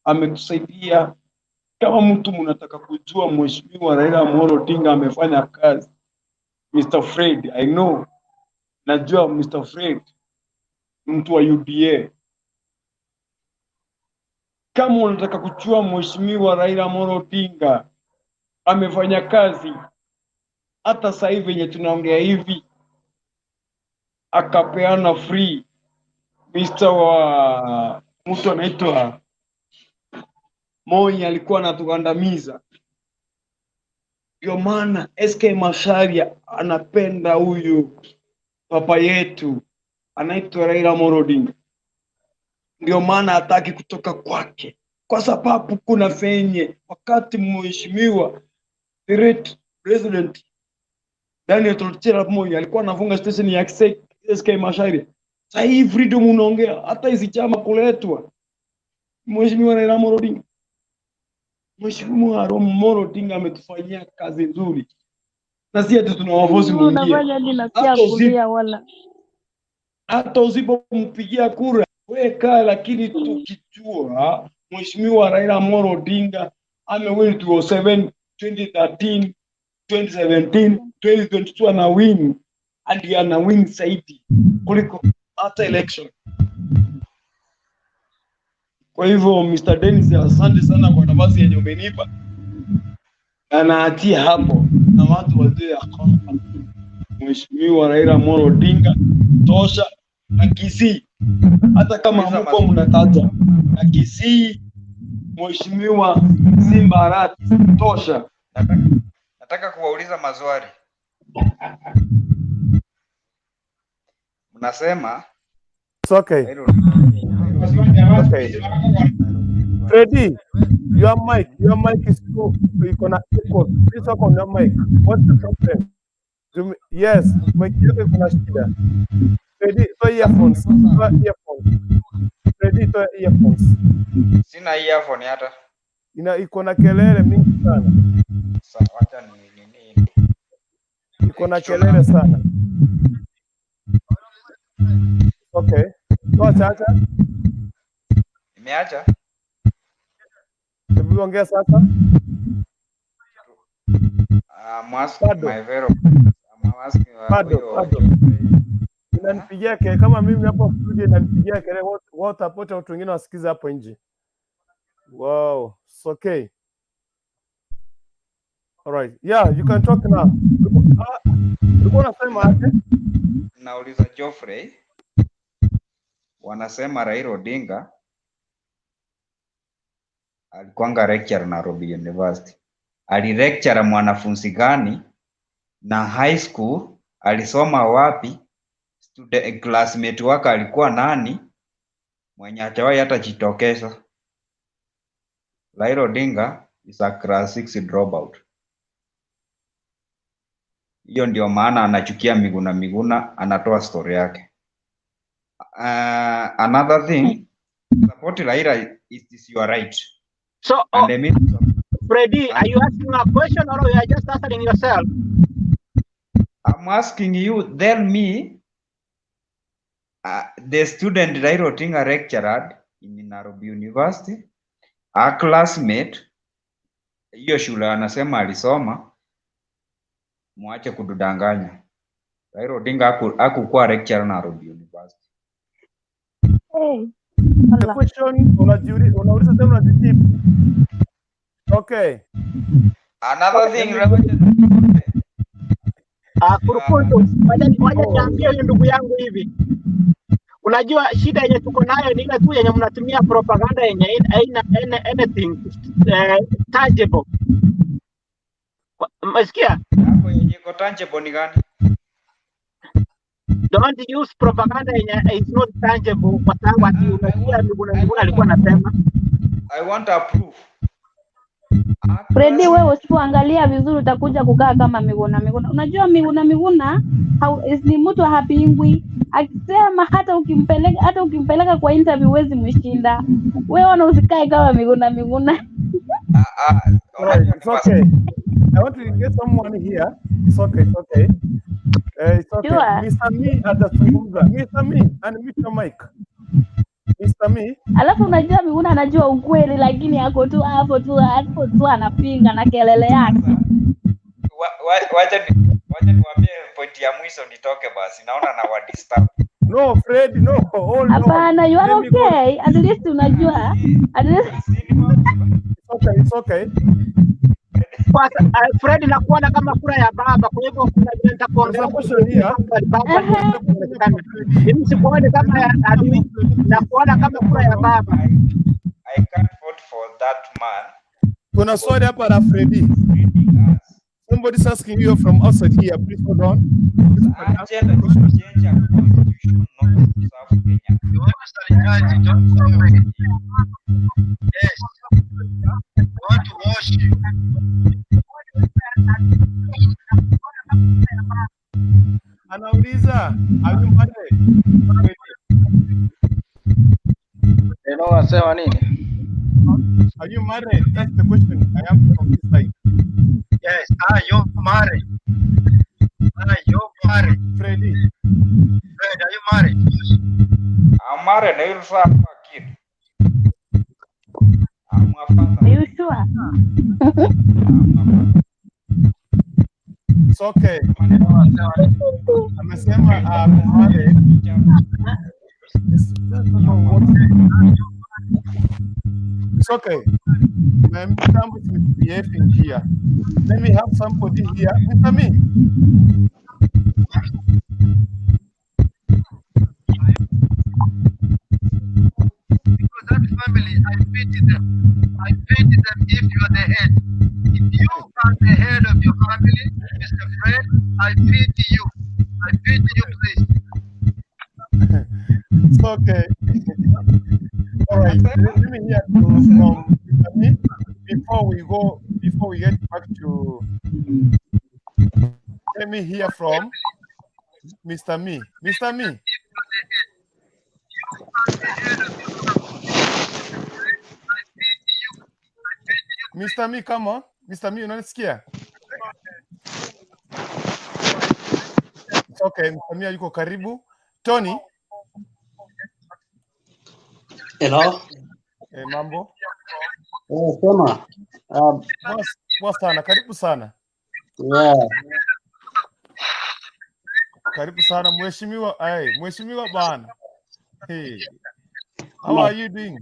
ametusaidia. Kama mtu mnataka kujua Mheshimiwa Raila Amolo Odinga amefanya kazi, Mr. Fred, I know, najua Mr. Fred mtu wa UDA. Kama unataka kujua Mheshimiwa Raila Amolo Odinga amefanya kazi, hata sasa hivi yenye tunaongea hivi akapeana free Mr. wa mtu anaitwa Moi alikuwa anatugandamiza. Ndio maana SK Masharia anapenda huyu papa yetu anaitwa Raila Amolo Odinga. Ndio maana hataki kutoka kwake, kwa sababu kuna fenye wakati mheshimiwa direct president Daniel Toroitich Moi alikuwa anafunga station ya SK Masharia. Sasa hii freedom unaongea hata hizi chama kuletwa Mheshimiwa Raila Amolo Odinga. Mheshimiwa Raila Amolo Odinga ametufanyia kazi nzuri. Na si ati tunawavozi mwingine. Hata usipompigia kura weka, lakini tukijua Mheshimiwa Raila Amolo Odinga amewin 2007, 2013, 2017, 2022 ana win, and ana win zaidi kuliko hata election. Kwa hivyo Mr. Dennis, asante sana kwa nafasi yenye umenipa, na naatia hapo na watu wazee kwamba Mheshimiwa Raila Amolo Odinga tosha, na Kisii hata kama mko mnataja na Kisii Mheshimiwa Simba Arati tosha. Nataka kuwauliza maswali. Mnasema okay. Okay. Freddy, your mic is too, iko na echo. Please talk on your mic. What's the problem? Yes, mic yako iko na shida. Freddy, toa earphones. Freddy, toa earphones. Sina earphone hata. Iko na kelele mingi sana. Sawa, acha ni iko na kelele sana. Okay. Toa chacha. Nimeacha. Hebu ongea sasa. Bado. Inanipigia kelele kama mimi hapo studio, inanipigia kelele wote hapo, watu wengine wasikiza hapo nje. Wow, it's okay. All right. Yeah, you can talk now. Ulikuwa unasema aje? Nauliza Geoffrey, wanasema Raila Odinga alikuanga lecturer Nairobi University. Alilecture mwanafunzi gani na high school alisoma wapi? Student classmate wake alikuwa nani? Mwenye hajawahi hata jitokeza. Raila Odinga is a class 6 dropout. Hiyo ndio maana anachukia Miguna, anatoa story yake. Another thing, support Raila is your right. So, Freddy, are you asking a question or you are just answering yourself? I'm asking you, tell me, the student Raila Odinga lectured in Nairobi University, a classmate, hiyo shule anasema alisoma, mwache kududanganya. Raila Odinga hakukuwa lecturer Nairobi University. The question unauliza tena unajibu. Okay. Another thing, Kurukundu, waje niambie huyu ndugu yangu hivi. Unajua shida yenye tuko nayo ni ile tu yenye mnatumia propaganda yenye haina anything tangible. Umesikia? Hapo yenye iko tangible ni gani? Don't use propaganda yenye is not tangible kwa sababu ati unasikia Miguna alikuwa anasema. I want a proof. Freddy, wewe usipoangalia vizuri utakuja kukaa kama Miguna. Unajua Miguna ni mtu hapingwi. Akisema hata ukimpeleka kwa interview huwezi mshinda. Wewe usikae kama Miguna. It's okay. I want to get someone here. It's okay. It's okay. Sure. Mr. Me atazungumza. Mr. Me and Mr. Mike. Mr. Me. Alafu unajua Miguna anajua ukweli lakini hapo tu anapinga na kelele yake. Wacha niwaambie point ya mwisho nitoke basi. Naona na wa disturb. No, Fred, no. Hapana, you are okay. At least unajua. At least it's okay. Fred nakuona kama kura ya baba, kwa hivyo kuna vile nitakuongea mimi sikuone kama ya adui, nakuona kama kura ya baba. I can't vote for that man. Kuna swali hapa la Freddy. Somebody's asking you from outside here. Please hold on. Agenda is to change our constitution, not to serve Kenya. You understand, don't come. Yes. I want to wash you. Anauliza, are you married? Wasema nini? Are you married? That's the question. I am from this side. Yes, are you married? Are you married? Freddy. Fred, are you married? I'm married. I will have a kid. I'm a father. Are you sure? It's okay. Amesema married. It's okay. I'm misbehaving here. Let me have somebody here. Mr. Me. Because that family, I pity them. I pity them if you are the head. If you are the head of your family, Mr. Fred, I pity you. I pity you, please. It's okay. All right. Let me hear from Mr. Me before we get back to. Let me hear from Mr. Me. Mr. Me. Mr. Me, come on. Mr. Me, unanisikia? It's okay. Mr. Me yuko karibu. Tony. Hello. Mambo. Sema. Poa sana. Karibu sana. Yeah. Karibu sana mheshimiwa. Mheshimiwa bana. Hey. How are you doing?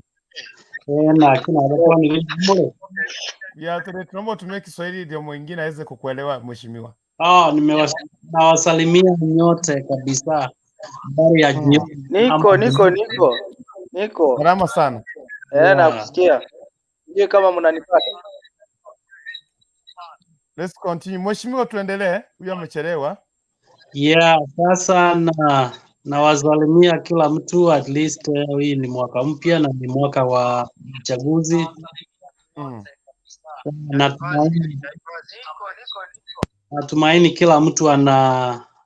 Tunaomba tumie Kiswahili ndio mwingine aweze kukuelewa mheshimiwa. Nawasalimia nyote kabisa. Habari ya jioni. Niko. Salama sana. Nakusikia. Je, kama mnanipata? Let's continue. Mheshimiwa tuendelee. Huyu amechelewa. Yeah, sasa na wasalimia kila mtu, at least hii ni mwaka mpya na ni mwaka wa uchaguzi. Natumaini kila mtu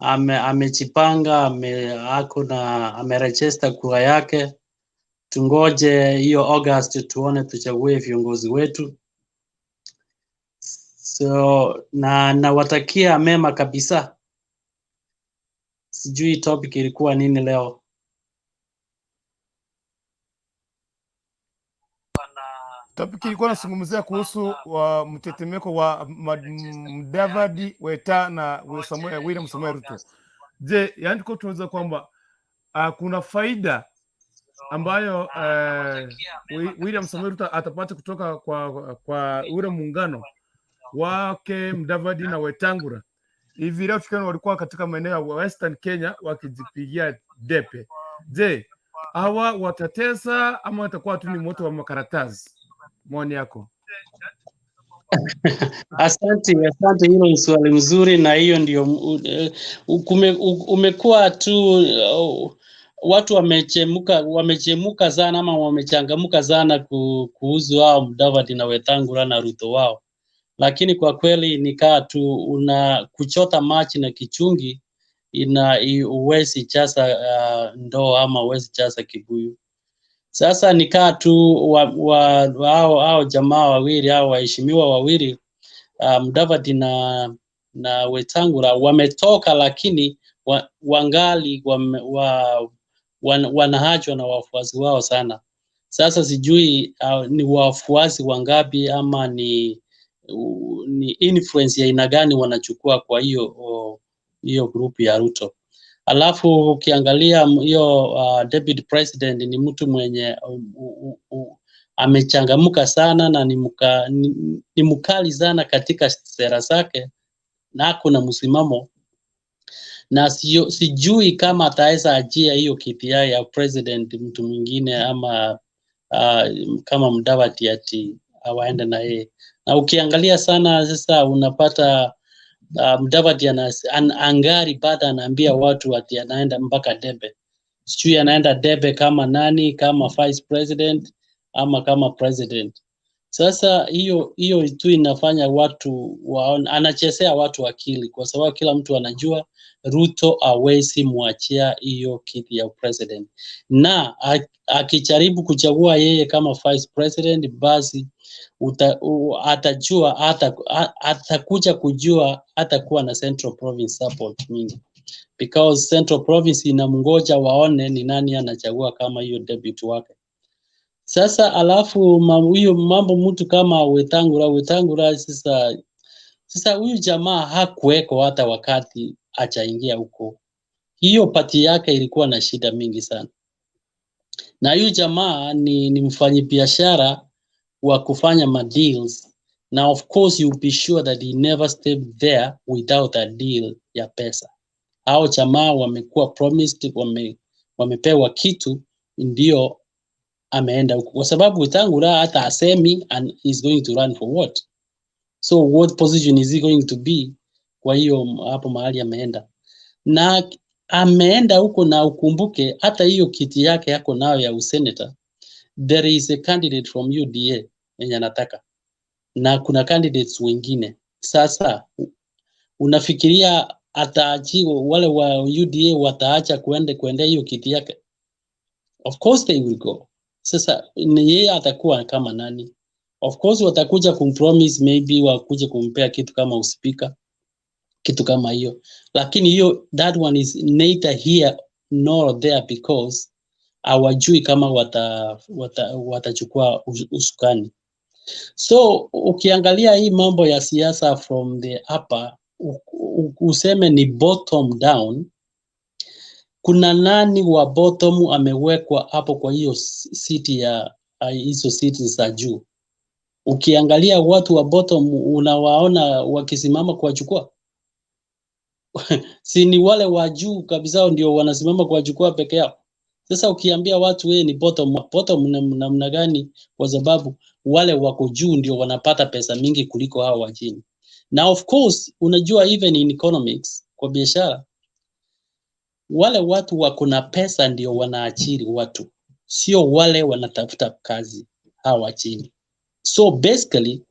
amejipanga, ameregister kura yake. Tungoje hiyo August tuone tuchague viongozi wetu. So nawatakia mema kabisa. Sijui topic ilikuwa nini leo. Topic ilikuwa nasungumzia kuhusu wa mtetemeko wa Madvd, Weta na William Samoei Ruto. Je, yani kwa tunaweza kwamba kuna faida ambayo William Samoei Ruto atapata kutoka kwa ule muungano wake Madvd na Wetangula. Hivi leo tukiona walikuwa katika maeneo ya Western Kenya wakijipigia depe. Je, hawa watatesa ama watakuwa tu ni moto wa makaratasi? Maoni yako. Asante, hilo ni swali mzuri, na hiyo ndio umekuwa tu watu wamechemuka sana ama wamechangamuka sana kuhusu hao Madvd na Wetangula na Ruto wao, lakini kwa kweli nikaa tu kuchota maji na kichungi uwezi chasa ndoo ama uwezi chasa kibuyu. Sasa nikaa tu hao jamaa wawili, hao waheshimiwa wawili, Madvd na Wetangula wametoka, lakini wangali wanahajwa na wafuasi wao sana. Sasa sijui ni wafuasi wangapi ama ni influence ya aina gani wanachukua kwa hiyo group ya Ruto. Alafu ukiangalia hiyo deputy president ni mtu mwenye amechangamuka sana na ni mkali sana katika sera zake, na kuna msimamo, na sijui kama ataweza ajia hiyo kiti ya president mtu mwingine ama kama Madvd ati awaende na yeye. Na ukiangalia sana sasa unapata Madvd angari baada anaambia watu ati anaenda mpaka debe. Sijui anaenda debe kama nani, kama vice president ama kama president. Sasa hiyo tu inafanya watu anachezea watu akili, kwa sababu kila mtu anajua Ruto hawezi mwachia hiyo kiti ya president, na akijaribu kuchagua yeye kama vice president, basi atajua atakuja kujua atakuwa na Central Province support mingi, because Central Province inamngoja waone ni nani anachagua kama hiyo debut wake. Sasa alafu hiyo mambo mtu kama Wetangula sasa huyu jamaa hakuweko hata wakati achaingia huko. Hiyo pati yake ilikuwa na shida mingi sana, na huyu jamaa ni mfanyabiashara wa kufanya madeals, na of course you be sure that he never stepped there without a deal ya pesa. Hao jamaa wamekuwa promised, wamepewa kitu ndio ameenda huko, kwa sababu Wetangula hata asemi and is going to run for what. So what position is he going to be? Kwa hiyo hapo mahali ameenda, na ameenda huko, na ukumbuke hata hiyo kiti yake yako nayo ya usenator, there is a candidate from UDA yenye anataka, na kuna candidates wengine. Sasa unafikiria wale wa UDA wataacha kuendea hiyo kiti yake? Of course they will go. Sasa yeye atakuwa kama nani? Of course watakuja kumpromise, maybe wakuje kumpea kitu kama uspika, kitu kama hiyo, lakini that one is neither here nor there, because hawajui kama watachukua usukani. So ukiangalia hii mambo ya siasa from the upper, useme ni bottom down, kuna nani wa bottom amewekwa hapo kwa hiyo city ya hizo cities za juu? Ukiangalia watu wa bottom unawaona wakisimama kuwachukua? Si ni wale wa juu kabisa ndio wanasimama kuwachukua peke yao. Sasa ukiambia watu wewe ni bottom namna gani? Kwa sababu wale wako juu ndio wanapata pesa mingi kuliko hao wa chini. Na of course unajua even in economics, kwa biashara, wale watu wako na pesa ndio wanaajiri watu, sio wale wanatafuta kazi hao wa chini. So basically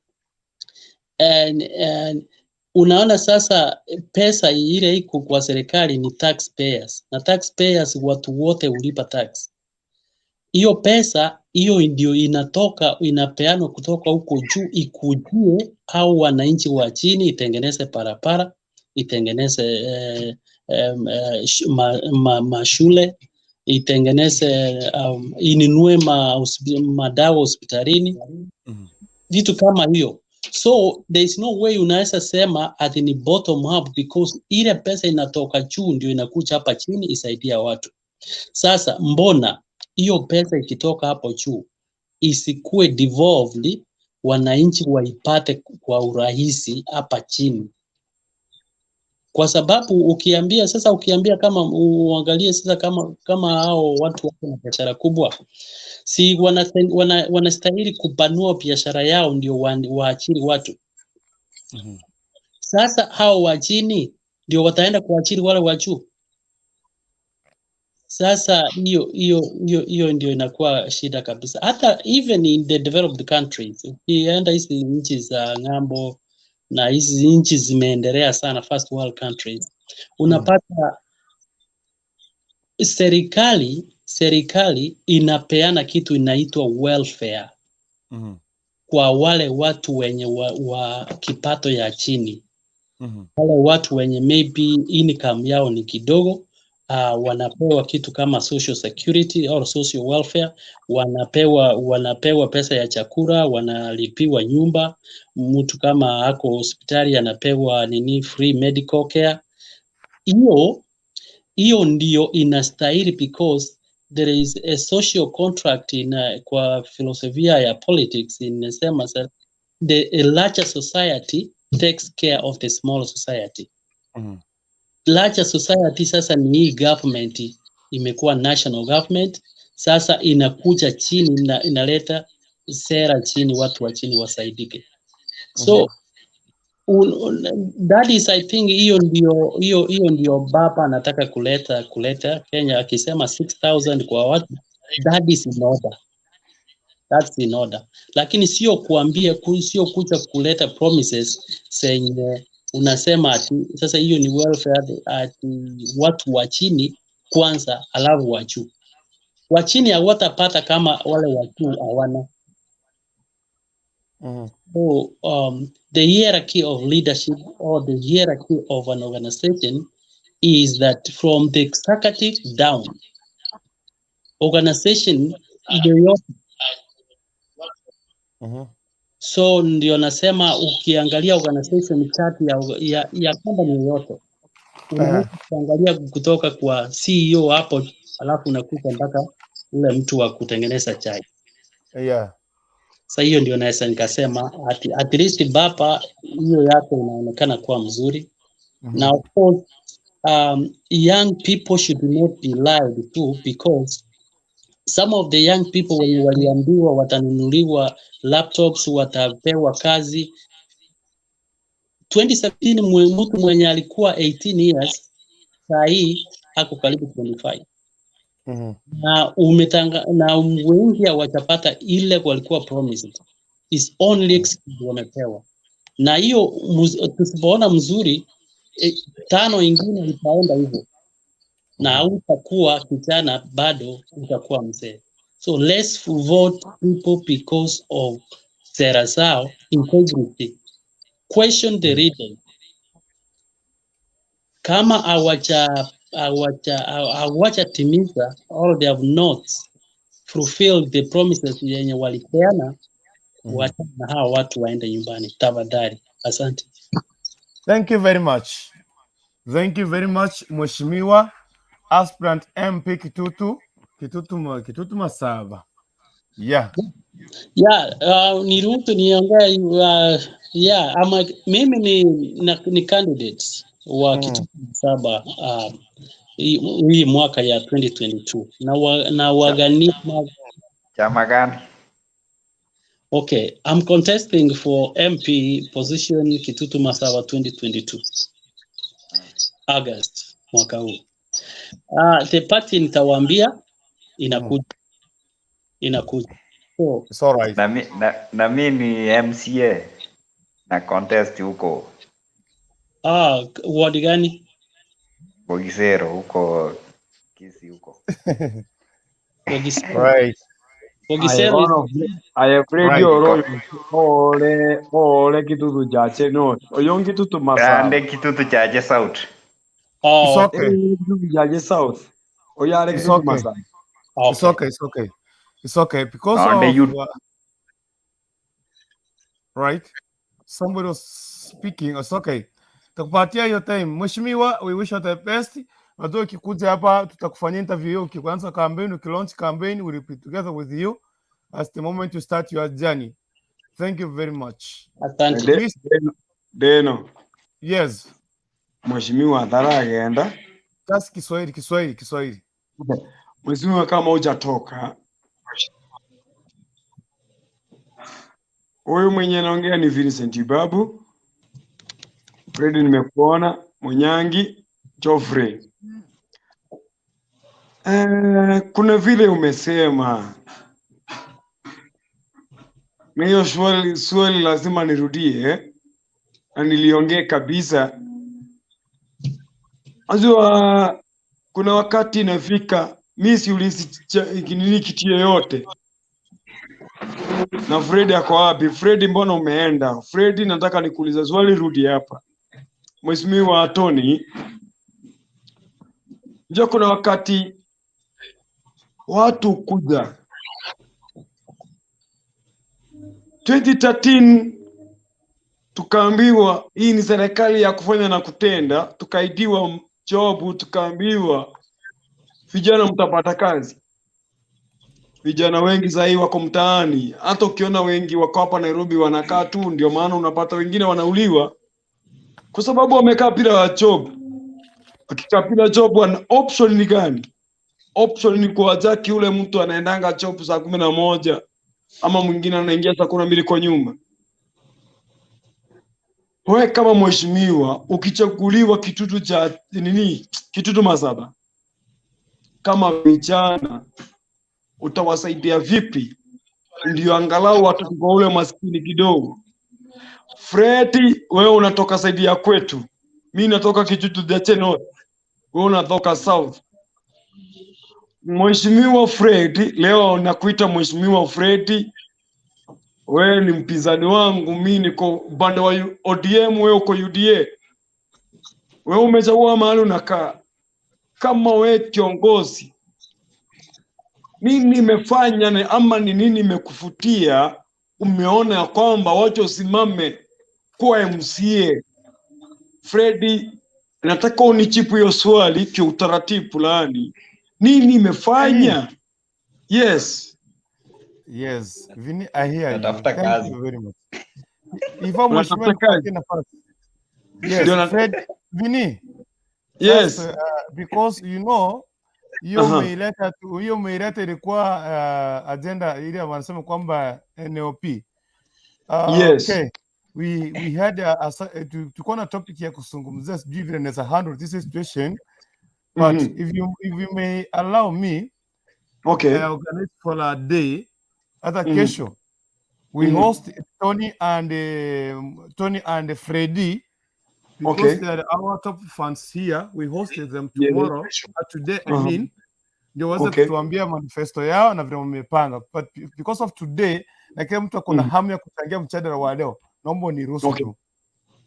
unaona sasa pesa ile iko kwa serikali ni taxpayers, na taxpayers watu wote ulipa tax. Hiyo pesa hiyo ndio inapeanwa kutoka huko juu ikujie au wananchi wa chini, itengeneze barabara, itengeneze mashule, itengeneze inunue madawa hospitalini, vitu kama hiyo. So there is no way unaweza sema ati ni bottom up, because ile pesa inatoka juu ndio inakuja hapa chini isaidia watu. Sasa mbona hiyo pesa ikitoka hapo juu isikue devolved, wananchi waipate kwa urahisi hapa chini? Kwa sababu ukiambia kama uangalie sasa kama hao watu wako na biashara kubwa, si wanastahili kupanua biashara yao ndio waachiri watu. Sasa hao wa chini ndio wataenda kuachiri wale wa juu. Sasa hiyo ndio inakuwa shida kabisa. Hata even in the developed countries, ukienda hizi nchi za ng'ambo na hizi nchi zimeendelea sana, first world countries, unapata serikali inapeana kitu inaitwa welfare kwa wale watu wenye wa kipato ya chini. Wale watu wenye maybe income yao ni kidogo, wanapewa kitu kama social security au social welfare, wanapewa pesa ya chakula, wanalipiwa nyumba, mtu kama ako hospitali anapewa free medical care. Hiyo ndio inastahili, because there is a social contract kwa filosofia ya politics inasema a larger society takes care of the small society. Larger society sasa ni hii government imekuwa national government, sasa inakuja chini inaleta sera chini, watu wa chini wasaidike. So that is, I think hiyo ndio baba anataka kuleta Kenya, akisema 6,000 kwa watu, that is in order. That's in order. Lakini sio kuja kuleta promises senye unasema ati sasa hiyo ni welfare, ati watu wa chini kwanza alafu wa juu. Wa chini hawatapata kama wale wa juu hawana. So the hierarchy of leadership or the hierarchy of an organization is that from the executive down, organization yoyote. So ndio nasema ukiangalia organization kati ya company yoyote, unaweza kuangalia kutoka kwa CEO hapo, alafu unakuta mpaka ule mtu wa kutengeneza chai. Sasa hiyo ndio naweza nikasema at least baba hiyo yake inaonekana kuwa mzuri. Now of course young people should not be lied to, because some of the young people when waliambiwa watanunuliwa laptops, watapewa kazi 2017, mtu mwenye alikuwa 18 years saa hii ako karibu 25. Na wengi hawatapata ile walikuwa promised, is only wamepewa. Na hiyo tusipoona mzuri 5 ingine itaenda hivyo, na utakuwa kijana bado utakuwa mzee. So let's vote people because of sera zao, integrity. Question the reason. Kama hawajatimiza or they have not fulfilled the promises yenye walipeana, wacha na hao watu waende nyumbani tafadhali. Asante. Thank you very much. Thank you very much, Mheshimiwa Aspirant MP Kitutu Masaba. Ni Ruto niongea ama mimi ni candidate wa Kitutu Masaba hii mwaka ya 2022 na wagani chama gani? Okay, I'm contesting for MP position Kitutu Masaba 2022 August mwaka huu. The party nitawaambia inakuja. So, it's all right. Na mimi ni MCA na contest huko. Ward gani? Bogisero huko Kisii huko. Right. I have read your ole kitutu chache no. Oyong kitutu masaba. Ande kitutu chache South. It's okay. Kitutu chache South. Oyale It's kitutu okay. masaba. It's okay. It's okay. It's okay because Ande of you. Right. Somebody was speaking. It's okay. Takupatia your time. Mheshimiwa, we wish you the best. Wado ukikuja hapa tutakufanyia interview hiyo ukianza campaign, ukilaunch campaign, we will be together with you as the moment you start your journey. Thank you very much. Asante. Deno. Yes. Mheshimiwa adhara agenda. Just Kiswahili. Mheshimiwa kama hujatoka. Huyu mwenye naongea ni Vincent Babu. Fred nimekuona, Munyangi, Geoffrey. Kuna vile umesema. Na hiyo swali lazima nirudie. Na niliongea kabisa. Azua kuna wakati inafika mimi siulizi nini kitu yoyote. Na Fred ako wapi? Fred mbona umeenda? Fred nataka nikuuliza swali, rudi hapa. Mheshimiwa Tony, njoo kuna wakati watu kuja 2013 tukaambiwa hii ni serikali ya kufanya na kutenda, tukaidiwa job, tukaambiwa vijana mtapata kazi. Vijana wengi sasa wako mtaani, hata ukiona wengi wako hapa Nairobi wanakaa tu, ndio maana unapata wengine wanauliwa kwa sababu wamekaa bila job. Akikaa bila job, option ni gani? Option ni kuwajaki ule mtu anaendanga job saa 11 ama mwingine anaingia saa 12 kwa nyuma. Wewe kama mheshimiwa ukichaguliwa kitutu cha kitutu masaba, kama vijana utawasaidia vipi ndio angalau watu kwa ule maskini kidogo? Fred, wewe unatoka saidi ya kwetu, mimi natoka kitutu cha Cheno, wewe unatoka South. Mheshimiwa Fred, leo nakuita Mheshimiwa Fred, wewe ni mpinzani wangu, mimi niko upande wa ODM, wewe uko UDA. Wewe umechagua mahali unakaa. Kama wewe kiongozi, nini nimefanya ama ni nini nimekufutia umeona kwamba wacha usimame kuwa MCA? Fred, nataka unichipu hiyo swali kwa utaratibu fulani. Nini nimefanya? Yes. Vini, I hear you. Thank you very much. Ifa mheshimiwa nafasi. Yes, Fred, Vini. Yes. Because you know hiyo umeileta ilikuwa agenda ile wanasema kwamba NOP. Yes. Okay. We had tuko na topic ya kuzungumzia sijui vile naweza handle this situation, but if you may allow me, okay, I organize for a day hata kesho we host Tony and Freddy, because they are our top fans here. We hosted them tomorrow, today I mean, ndio waweze kutuambia manifesto yao na vile wamepanga, but because of today na kila mtu akona hamu ya kuchangia mjadala wa leo, naomba niruhusu tu.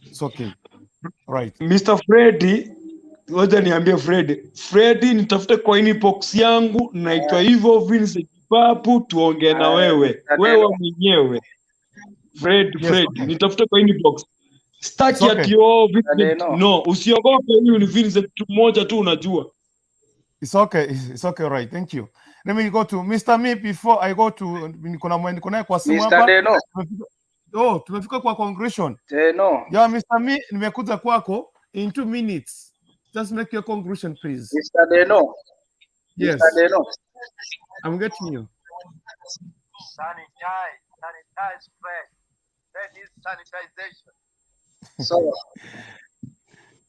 It's okay. Right. Mr. Freddy, ngoja niambie Freddy, nitafute kwa inbox yangu, naitwa hivyo Vincent Babu, tuongee na wewe mwenyewe. Fred, nitafute kwa inbox. Staki ati Vincent, no, usiogope, huyu ni Vincent mmoja tu unajua. It's okay, right. Thank you. Let me go to Mr. Me before I go to niko kwa simu hapa. Tumefika kwa conclusion. Yeah, Mr. Me, nimekuja kwako in 2 minutes. Just make your conclusion, please. Mr. Deno. Yes. Mr. Deno. I'm getting you. Sanitize, Fred. That is sanitization. So,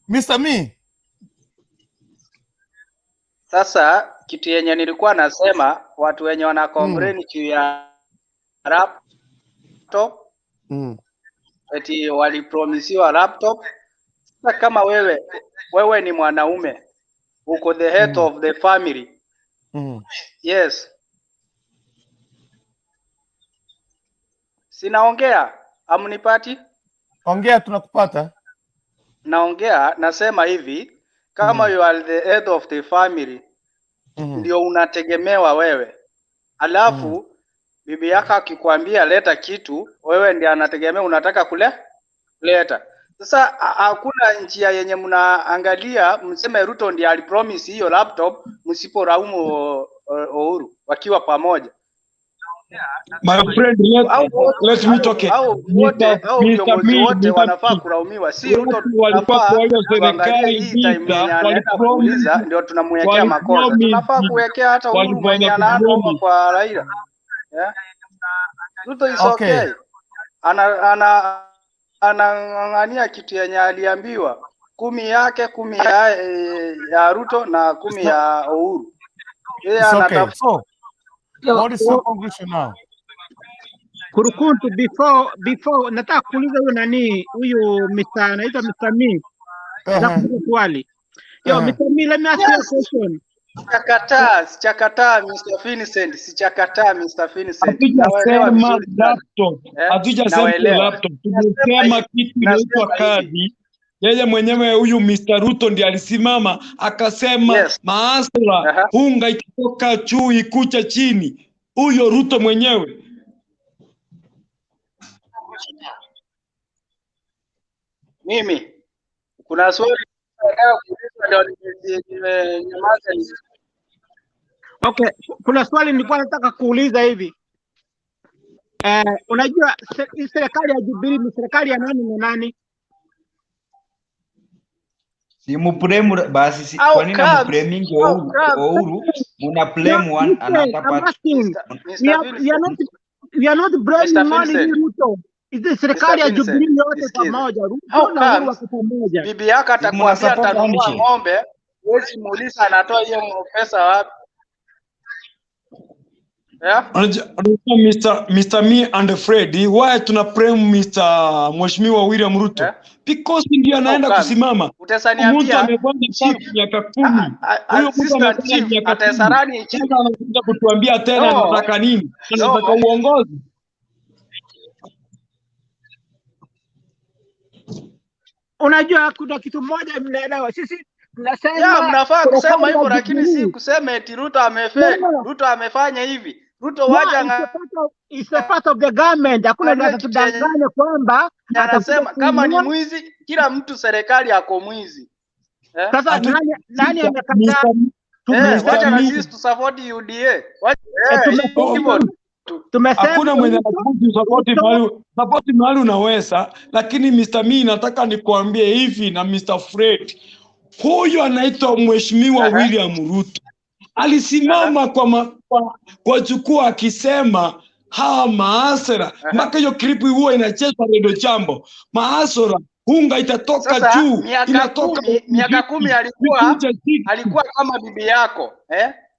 Mr. Me. Sasa kitu yenye nilikuwa nasema, watu wenye wana complain juu ya laptop, eti walipromisiwa laptop Sasa kama wewe ni mwanaume, uko the head of the family. Yes. Sinaongea, amnipati? Ongea, tunakupata. Naongea, nasema hivi, kama you are the head of the family, ndio unategemewa wewe. Alafu bibi yako akikwambia leta kitu, wewe ndiye anategemea unataka kuleta. Sasa hakuna njia yenye mnaangalia mseme Ruto ndiye alipromise hiyo laptop, msiporaumu Uhuru wakiwa pamoja. My friend, let me talk it. Viongozi wote wanafaa kulaumiwa, si Ruto. Tunafaa kuangalia hii time yenye anaenda kuuliza ndio tunamwekea makosa. Tunafaa kuwekea hata Uhuru mwenye anaanza kwa Raila. Yeah? Ruto is okay. Anang'ang'ania kitu yenye aliambiwa 10 yake, 10 ya Ruto na 10 ya Uhuru. Yeye anatafuta. So, what is your conclusion now? Kurukuntu, before nataka kuuliza huyo nani huyo anaitwa Mr. Me. Swali. Yo, Mr. Me, let me ask you a question. Sichakataa Mr. Vincent, sichakataa Mr. Vincent. Hatujasema laptop. Hatujasema laptop. Tumesema kitu inaitwa kadi. Yeye mwenyewe huyu Mr. Ruto ndiye alisimama akasema maasra unga ikitoka juu ikucha chini. Huyo Ruto mwenyewe. Mimi kuna swali okay, kuna swali nilikuwa nataka kuuliza hivi. Unajua serikali ya Jubilee ni serikali ya nani na nani? Si mupremu basi, kwa nini mupremingi Uhuru muna blame one another? We are not blaming only Ruto. Is serikali ya Jubilee yote pamoja. Ruto na Uhuru wako pamoja. Bibi yako atakwambia atanunua ng'ombe, wewe muuliza anatoa hiyo pesa wapi? Yeah? Mr. Me and Freddy, why tuna blame Mr. Mheshimiwa William Ruto? Yeah? Because ndiye anaenda kusimama. Utaniambia amefanya miaka 10. Huyo mtu amefanya miaka 10. Sasa anakuja kutuambia tena anataka nini? Anataka uongozi. Unajua kuna kitu moja mnaelewa, sisi tunasema mnafaa kusema hivyo, lakini si kusema eti Ruto amefeli. Ruto amefanya hivi. Ruto waja is a part of the government. Hakuna anatudanganya kwamba anasema kama ni mwizi, kila mtu serikali yako mwizi. Sasa nani amekataa? Wacha na sisi tu support UDA. Hakuna mwenye support mahali unaweza, lakini Mr. Me nataka nikuambie hivi na Mr. Fred. Huyo anaitwa Mheshimiwa William Ruto. Alisimama kwa chukua akisema maasera. Mpaka hiyo clip huwa inachezwa Radio Jambo. Maasera unga itatoka juu. Miaka 10 alikuwa kama bibi yako.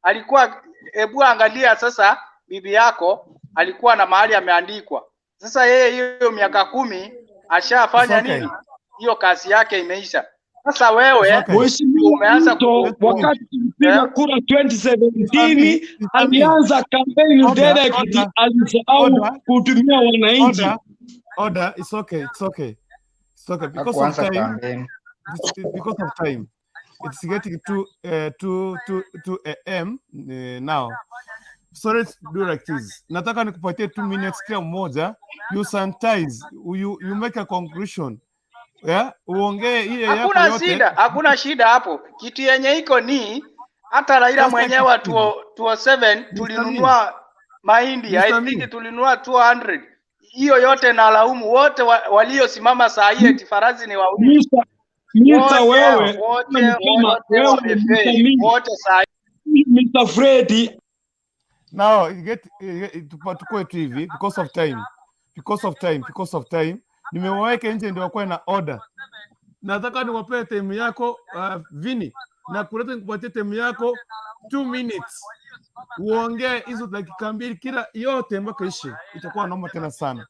Alikuwa, hebu angalia sasa, bibi yako alikuwa na mahali ameandikwa. Sasa yeye hiyo miaka 10 ashafanya nini? Hiyo kazi yake imeisha. Sasa wewe umeanza wakati tulipiga kura 2017 alianza campaign direct, alisahau kutumia wananchi. Order, it's okay. Because of time. It's getting to AM now. So let's do like this. Nataka nikupatie 2 minutes kila mmoja. You sanitize. You make a conclusion. Yeah, uongee ile yako yote. Hakuna shida hapo. Kitu yenye iko ni hata Raila mwenyewe 207 tulinunua mahindi. I think tulinunua 200. Hiyo yote na laumu wote waliosimama saa hii eti farazi ni wawili. Mr. wewe wote saa hii Mr. Freddy. Now tukue tu hivi because of time. Nimewaweka nje ndio wakuwe na order. Nataka niwapee time yako Vini, na kuleta nikupatie time yako 2 minutes. Uongee hizo dakika 2 kila yote mpaka ishi. Itakuwa naomba tena sana.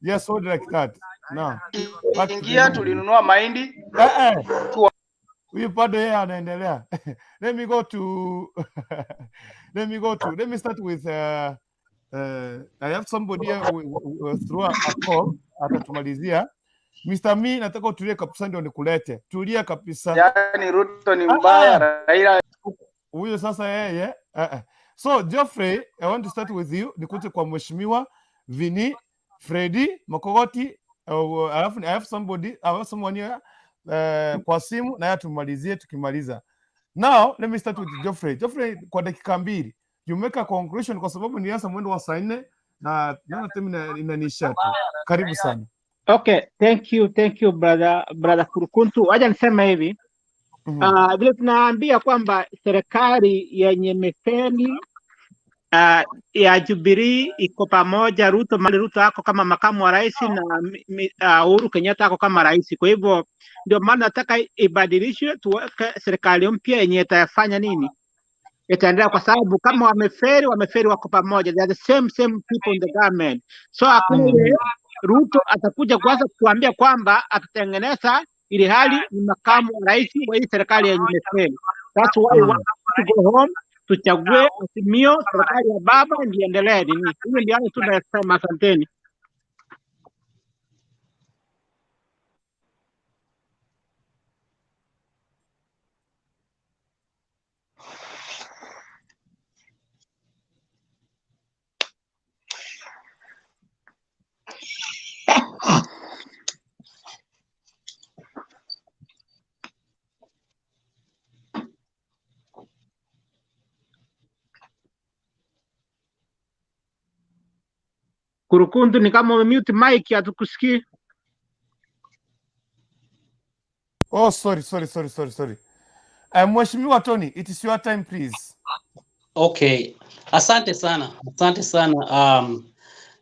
Yes, order like that. No. Ingia tulinunua mahindi. Huyu bado yeye anaendelea. Let me start with I have somebody here through a call atatumalizia. Mr. Me nataka utulie kabisa ndio nikulete. Tulia kabisa. Yaani Ruto ni mbaya, Raila huyo sasa yeye. So Geoffrey, I want to start with you. Nikute kwa mheshimiwa Vini, Freddy, Makogoti, I have someone here kwa simu na tumalizie tukimaliza. Now let me start with Geoffrey. Geoffrey, kwa dakika 2 you make a conclusion kwa sababu nianza mwendo wa saa 4 na tena inanisha tu. Karibu sana. Okay, thank you brother Kurukuntu. Wacha nisema hivi. Vile tunaambia kwamba serikali yenye mefeni ya Jubilee iko pamoja, Ruto ako kama makamu wa rais na Uhuru Kenyatta ako kama rais. Kwa hivyo ndio maana nataka ibadilishwe, tuweke serikali mpya yenye itafanya nini, itaendelea, kwa sababu kama wameferi wako pamoja, they are the same people in the government. So hakuna Ruto atakuja kwanza kuambia kwamba atatengeneza ili hali ni makamu wa rais wa hii serikali yenye meferi. That's why we want to go home, tuchague Azimio, serikali ya baba ndio endelee nini. Hiyo ndio hayo tunasema. Asanteni. Kurukundu ni kama umemute mic, hatukusikii. Oh, sorry. Mheshimiwa Tony, it is your time please. Okay. Asante sana.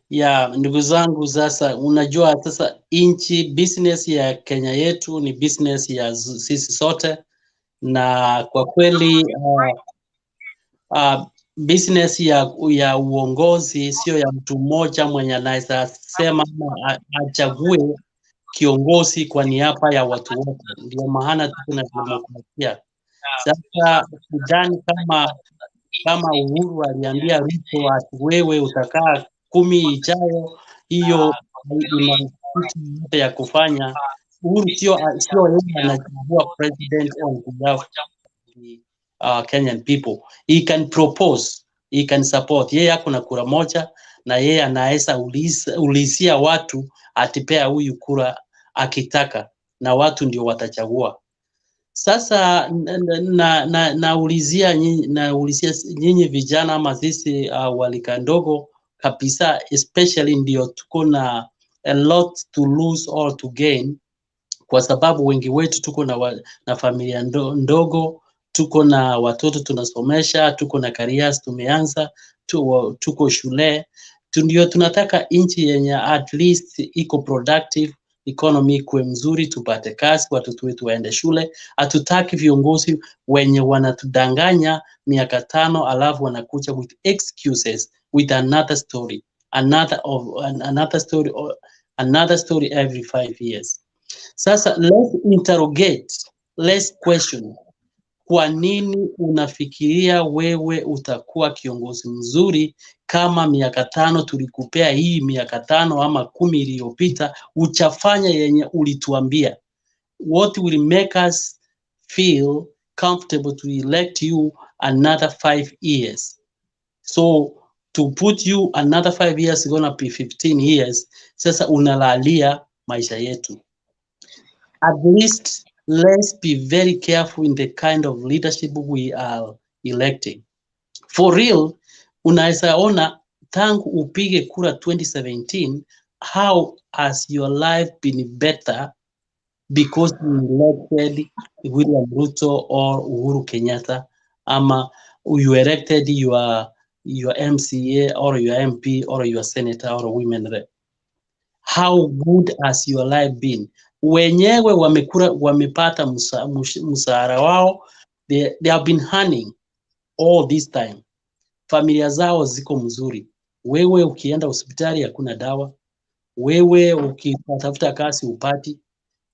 Ya ndugu zangu, sasa unajua sasa inchi business ya Kenya yetu ni business ya sisi sote, na kwa kweli business ya uongozi sio ya mtu mmoja mwenye anaweza sema achague kiongozi kwa niaba ya watu wote. Ndio maana tuko na demokrasia. Sasa sidhani kama Uhuru aliambia Ruto ati wewe utakaa 10 ijayo, hiyo ina kitu ya kufanya. Uhuru sio yeye anachagua president on behalf of Kenyan people. He can propose, he can support. Yeye ako na kura moja na yeye anaweza ulizia watu atipea huyu kura akitaka, na watu ndio watachagua. Sasa naulizia nyinyi vijana ama sisi walika ndogo kabisa, especially ndio tuko na a lot to lose or to gain, kwa sababu wengi wetu tuko na familia ndogo, tuko na watoto tunasomesha, tuko na careers tumeanza, tuko shule. Ndio tunataka nchi yenye at least iko productive, economy kuwe mzuri, tupate kazi, watoto wetu waende shule. Hatutaki viongozi wenye wanatudanganya miaka 5 alafu wanakuja with excuses, with another story every 5 years. Sasa let's interrogate, let's question. Kwa nini unafikiria wewe utakuwa kiongozi mzuri kama miaka 5 tulikupea hii miaka 5 ama 10 iliyopita uchafanya yenye ulituambia? What will make us feel comfortable to elect you another 5 years? So to put you another 5 years is gonna be 15 years. Sasa unalalia maisha yetu. At least let's be very careful in the kind of leadership we are electing. For real, unaweza ona tangu upige kura 2017, how has your life been better because you elected William Ruto or Uhuru Kenyatta, ama you elected your MCA or your MP or your senator or women rep? How good has your life been? Wenyewe wamepata msahara wao, they have been earning all this time. Familia zao ziko mzuri. Wewe ukienda hospitali hakuna dawa, wewe ukitafuta kazi upati.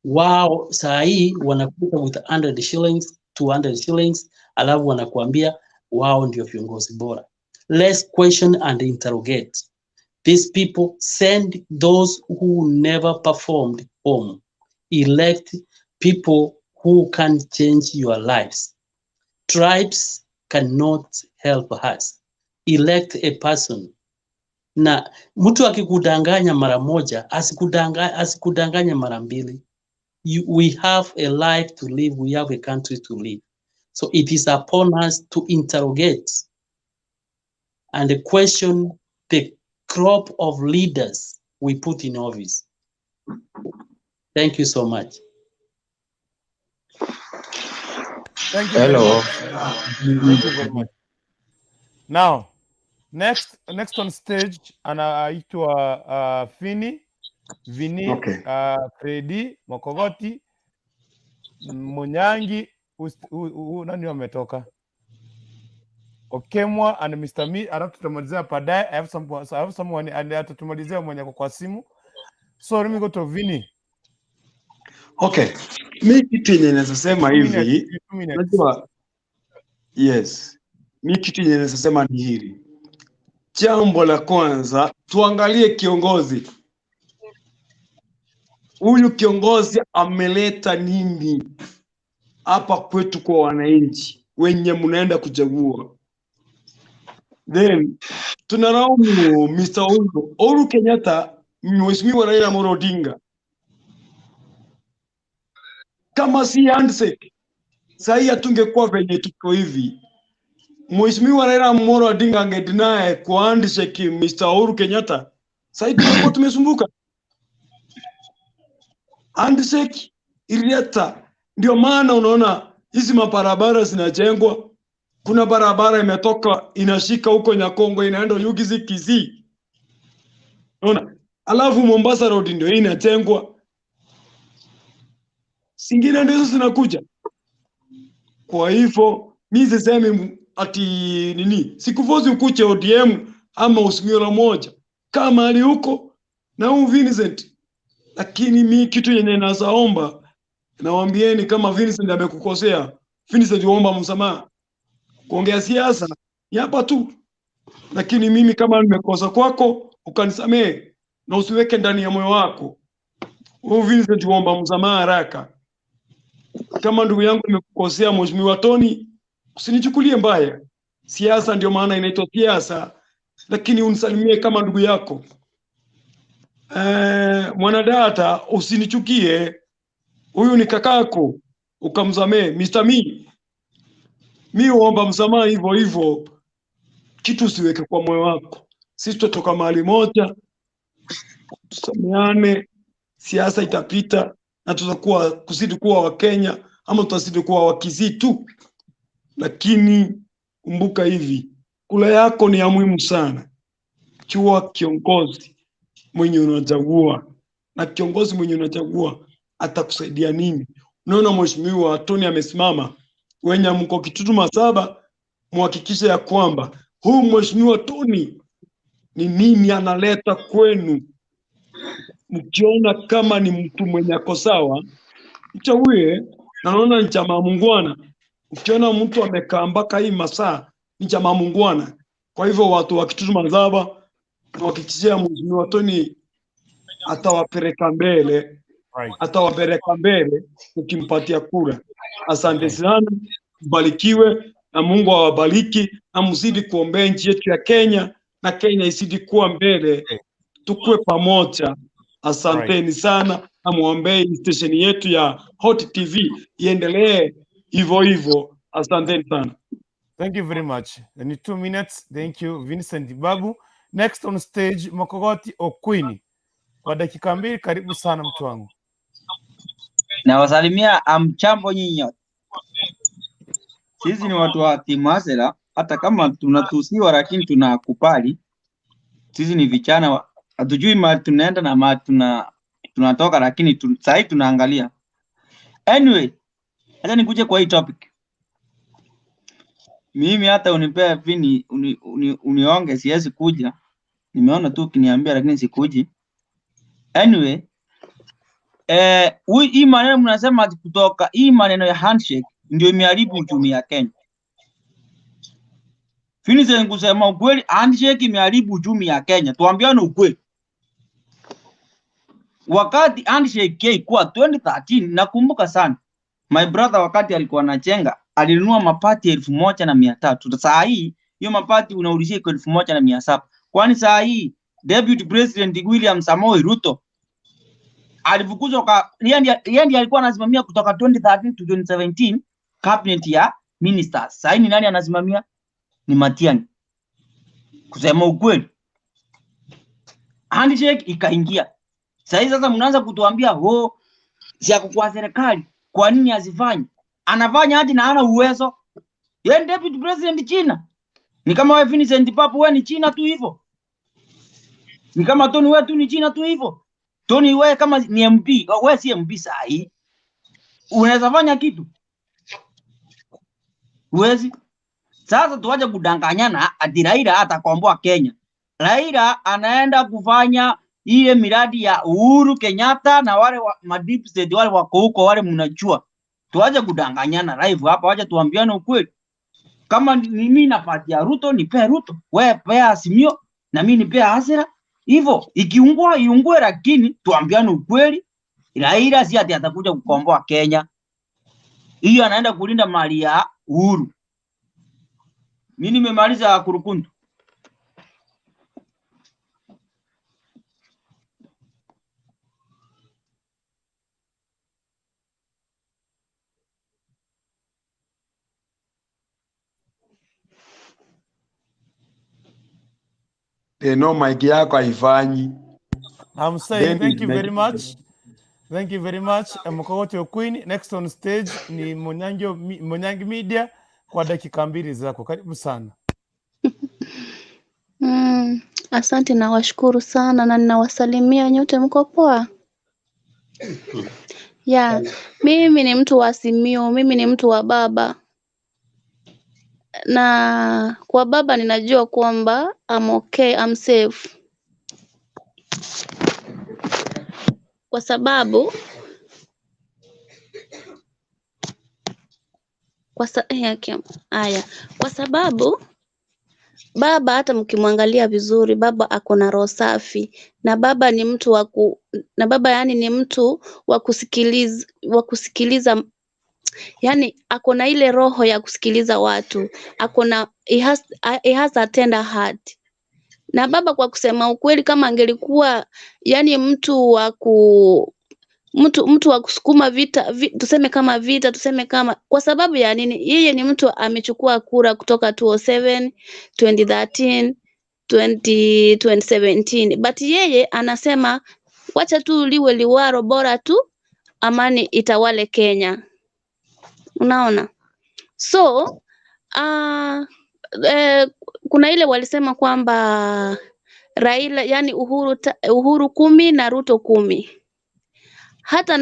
Wao saa hii wanakuta with 100 shillings, 200 shillings, alafu wanakuambia wao ndio viongozi bora. Let's question and interrogate. These people send those who never performed home. Elect people who can change your lives. Tribes cannot help us. Elect a person. Na mtu akikudanganya mara moja, asikudanganya mara mbili. We have a life to live, we have a country to live. So it is upon us to interrogate and question the crop of leaders we put in office. Thank you so much. Thank you very much. Thank you very much. Now, next on stage anaitwa Vini, Okay. Fredi, Mokogoti, Munyangi, nani wametoka? Okemwa and Mr. Me, alafu tutamalizia baadaye. I have someone and atatumalizia mwenye kwa simu. So let me go to Vini. Okay. Mi kitu yenye naweza sema hivi, unajua, yes. Mi kitu yenye naweza sema ni hili. Jambo la kwanza, tuangalie kiongozi. Huyu kiongozi ameleta nini hapa kwetu kwa wananchi wenye mnaenda kuchagua? Then tunalaumu Mr. Uhuru Kenyatta, Mheshimiwa Raila Amolo Odinga. Kama si handshake, sasa hatungekuwa venye tuko hivi. Mheshimiwa Raila Amolo Odinga angedinae kwa handshake Mr. Uhuru Kenyatta, sasa tungekuwa tumesumbuka. Handshake ilileta, ndio maana unaona hizi mabarabara zinajengwa. Kuna barabara imetoka inashika huko Nyakongo inaenda Yugizi Kisii. Unaona? Alafu Mombasa Road ndio inajengwa. Singine ndizo zinakuja. Kwa hivyo mimi sisemi ati nini, sikufozi ukuche ODM ama usimio moja. Kama ali huko na Vincent. Lakini mimi kitu yenye nasaomba, nawaambieni kama Vincent amekukosea, Vincent uomba msamaha. Kuongea siasa ni hapa tu. Lakini mimi kama nimekosa kwako, ukanisamehe na usiweke ndani ya moyo wako. Wewe Vincent uomba msamaha haraka. Kama ndugu yangu nimekukosea Mheshimiwa Tony, usinichukulie mbaya. Siasa ndio maana inaitwa siasa, lakini unisalimie kama ndugu yako. Mwanadada usinichukie. Huyu ni kakako, ukamsamehe. Mr. Mi uomba msamaha hivyo hivyo. Kitu usiweke kwa moyo wako. Sisi tutoka mahali moja, tusameane, siasa itapita na tutakuwa kuzidi kuwa wa Kenya ama tutazidi kuwa wa Kisii tu. Lakini kumbuka hivi, kula yako ni ya muhimu sana. Chua kiongozi mwenye unachagua, na kiongozi mwenye unachagua atakusaidia nini? Unaona Mheshimiwa Tony amesimama, wenye mko Kitutu Masaba, muhakikishe ya kwamba huu Mheshimiwa Tony ni nini analeta kwenu. Mkiona kama ni mtu mwenye ako sawa, mchague. Naona ni chama muungwana. Ukiona mtu amekaa mpaka hii masaa, ni chama muungwana. Kwa hivyo watu wa Kitutu Masaba tuhakikishia Mheshimiwa Tony atawapeleka mbele, atawapeleka mbele ukimpatia kura. Asante sana, mbarikiwe na Mungu awabariki na mzidi kuombea nchi yetu ya Kenya na Kenya isidi kuwa mbele, tukue pamoja. Asanteni sana na muombee station yetu ya Hot TV iendelee hivyo hivyo. Asanteni sana. Thank you very much. In 2 minutes, thank you Vincent Babu. Next on stage Mokogoti Okwini. Kwa dakika 2, karibu sana mtu wangu. Na wasalimia amchambo nyinyi. Sisi ni watu wa timu Asela, hata kama tunatusiwa lakini tunakupali. Sisi ni vijana, hatujui mahali tunaenda na mahali tunatoka, lakini sasa tunaangalia. Anyway, acha nikuje kwa hii topic. Mimi hata unipea Vini unionge siwezi kuja. Nimeona tu ukiniambia lakini sikuji. Anyway, hii maneno mnasema kutoka hii maneno ya handshake ndio imeharibu uchumi ya Kenya. Finise kusema ukweli, handshake imeharibu uchumi ya Kenya. Tuambiane ukweli. Wakati handshake ilikuwa 2013, nakumbuka sana. My brother wakati alikuwa anajenga, alinunua mapati 1,300. Sasa hii hiyo mapati unaulizia kwa 1,700. Kwani saa hii Deputy President William Samoei Ruto alifukuzwa kwa yeye alikuwa anasimamia kutoka 2013 to 2017 cabinet ya ministers. Sasa hii ni nani anasimamia? Ni Matiang'i. Kusema ukweli, handshake ikaingia. Sasa mnaanza kutuambia si yako kwa serikali, kwa nini asifanye? Anafanya hadi na hana uwezo. Yeye Deputy President China. Ni kama wewe Vincent Papu, wewe ni China tu hivyo. Ni kama Tony, wewe tu ni China tu hivyo. Tony, wewe kama ni MP, wewe si MP saa hii. Unaweza fanya kitu? Uwezi. Sasa tuaje kudanganyana ati Raila atakomboa Kenya. Raila anaenda kufanya ile miradi ya Uhuru Kenyatta na wale deep state wale wako huko wale mnajua. Tuaje kudanganyana live hapa, waje tuambiane ukweli. Kama mimi napatia Ruto, nipe Ruto. Wewe pea Azimio na mimi nipe Hasira. Hivyo ikiungua iungue, lakini tuambiane ukweli. Raila si ati atakuja kukomboa Kenya. Hiyo anaenda kulinda mali ya Uhuru. Mimi nimemaliza kurukundu. No, mic yako haifanyi. I'm saying thank you very much. Thank you very much. Mkogote Queen. Next on stage ni Monyangi Media kwa dakika 2 zako. Karibu sana. Asante na washukuru sana na ninawasalimia nyote, mko poa? Mimi ni mtu wa Azimio, mimi ni mtu wa baba. Na kwa baba ninajua kwamba I'm okay, I'm safe. Kwa sababu baba hata mkimwangalia vizuri, baba ako na roho safi, na baba ni mtu ni mtu wa kusikiliza, yani ako na ile roho ya kusikiliza watu, he has a tender heart. Na baba kwa kusema ukweli, kama angelikuwa yani mtu wa kusukuma vita, tuseme kama kwa sababu ya nini? Yeye ni mtu amechukua kura kutoka 2007, 2013, 2017, but yeye anasema wacha tu liwe liwaro, bora tu amani itawale Kenya. Unaona? So kuna ile walisema kwamba Raila yani Uhuru 10 na Ruto 10. Hata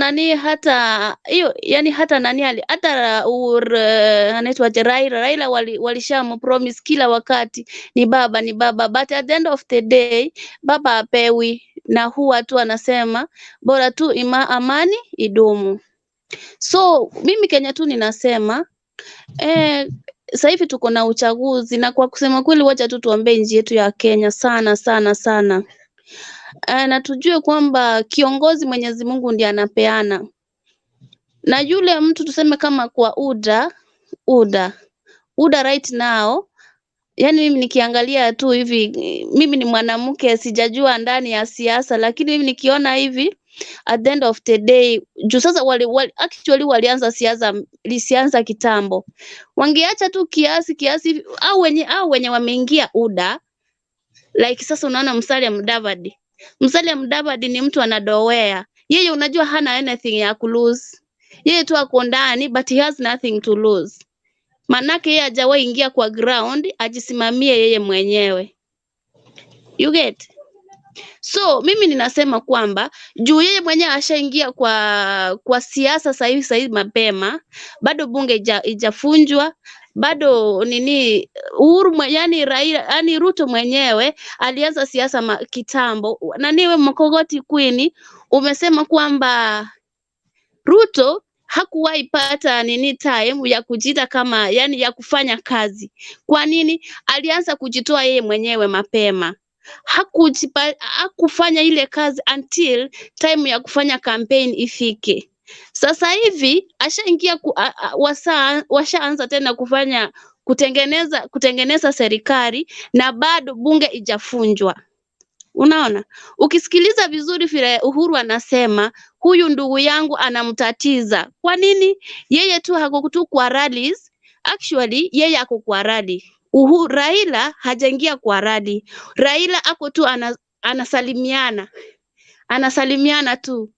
anaitwa Raila walishamu promise kila wakati ni baba, but at the end of the day baba apewi, na huwa tu anasema bora tu amani idumu. So mimi Kenya tu ninasema sasa hivi tuko na uchaguzi, na kwa kusema kweli wacha tu tuombe nchi yetu ya Kenya sana sana sana. Na tujue kwamba kiongozi Mwenyezi Mungu ndiye anapeana. Na yule mtu tuseme kama kwa UDA right now, yani mimi nikiangalia tu hivi, mimi ni mwanamke, sijajua ndani ya siasa, lakini mimi nikiona hivi at the end of the day, juu sasa actually walianza siasa kitambo. Wangeacha tu kiasi au wenye wameingia UDA, like sasa unaona Musalia Mudavadi ni mtu anadowea. Yeye unajua hana anything ya kulose. Yeye tu ako ndani, but he has nothing to lose. Manake yeye hajawahi ingia kwa ground ajisimamie yeye mwenyewe. You get? So mimi ninasema kwamba juu yeye mwenyewe ashaingia kwa siasa sasa hivi mapema, bado bunge ijafunjwa, bado nini Uhuru yani Raila yani Ruto mwenyewe alianza siasa kitambo. Na niwe Mkogoti Queen umesema kwamba Ruto hakuwahi pata nini time ya kujita kama yani ya kufanya kazi. Kwa nini? Alianza kujitoa yeye mwenyewe mapema. Hakufanya ile kazi until time ya kufanya campaign ifike. Sasa hivi ashaingia washaanza tena kufanya kutengeneza serikali na bado bunge ijafunjwa. Unaona? Ukisikiliza vizuri vile Uhuru anasema huyu ndugu yangu anamtatiza. Kwa nini? Yeye tu hako tu kwa rallies. Actually yeye ako kwa rally. Raila hajaingia kwa rally. Raila ako tu anasalimiana. Anasalimiana tu.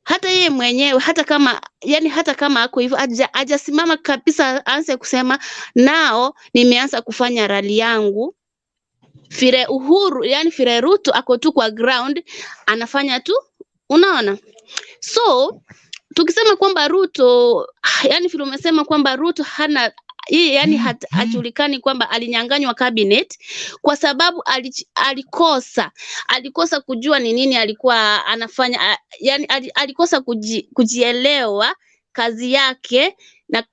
Hata yeye mwenyewe hata kama ako hivyo hajasimama kabisa aanze kusema nao nimeanza kufanya rally yangu. Fire Uhuru yani Fire Ruto ako tu kwa ground anafanya tu, unaona? So tukisema kwamba Ruto yani vile umesema kwamba Ruto hana yani hajulikani kwamba alinyanganywa cabinet kwa sababu alikosa kujua ni nini alikuwa anafanya, yani alikosa kujielewa kazi yake na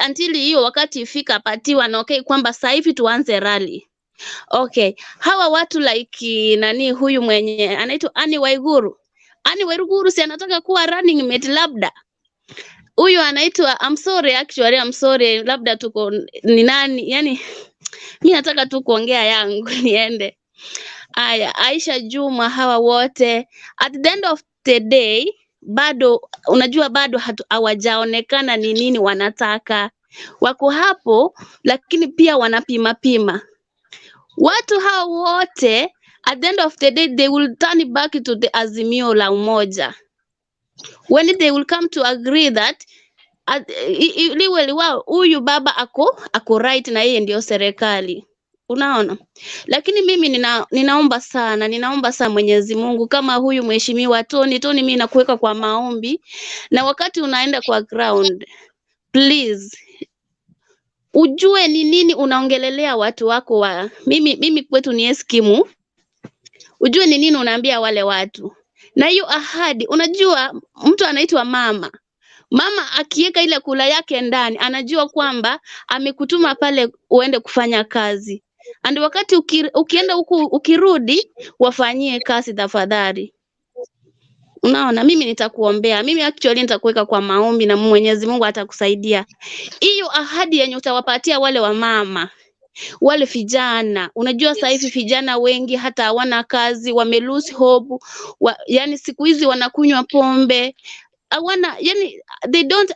until hiyo wakati ifika apatiwa na okay kwamba sasa hivi tuanze rally. Okay, hawa watu like nani huyu mwenye anaitwa Anne Waiguru si anataka kuwa running mate labda. Huyu anaitwa I'm sorry labda tuko ni nani yani mimi nataka tu kuongea yangu niende. Aya, Aisha Juma, hawa wote at the end of the day bado unajua bado hawajaonekana ni nini wanataka. Wako hapo lakini pia wanapima. Watu hao wote at the end of the day they will turn back to the Azimio la Umoja. When they will come to agree that huyu baba ako right na yeye ndio serikali. Unaona? Lakini mimi ninaomba sana Mwenyezi Mungu kama huyu mheshimiwa Tony mimi nakuweka kwa maombi na wakati unaenda kwa ground please ujue ni nini unaongelelea watu wako wa mimi kwetu ni eskimu. Ujue ni nini unaambia wale watu. Na hiyo ahadi unajua mtu anaitwa mama akiweka ile kula yake ndani anajua kwamba amekutuma pale uende kufanya kazi. And wakati ukienda huku ukirudi wafanyie kazi tafadhali. Unaona, mimi nitakuombea. Mimi actually nitakuweka kwa maombi na Mwenyezi Mungu atakusaidia. Hiyo ahadi yenye utawapatia wale wa mama, wale vijana. Unajua sasa hivi vijana wengi hata hawana kazi, wame lose hope. Yani siku hizi wanakunywa pombe. Yani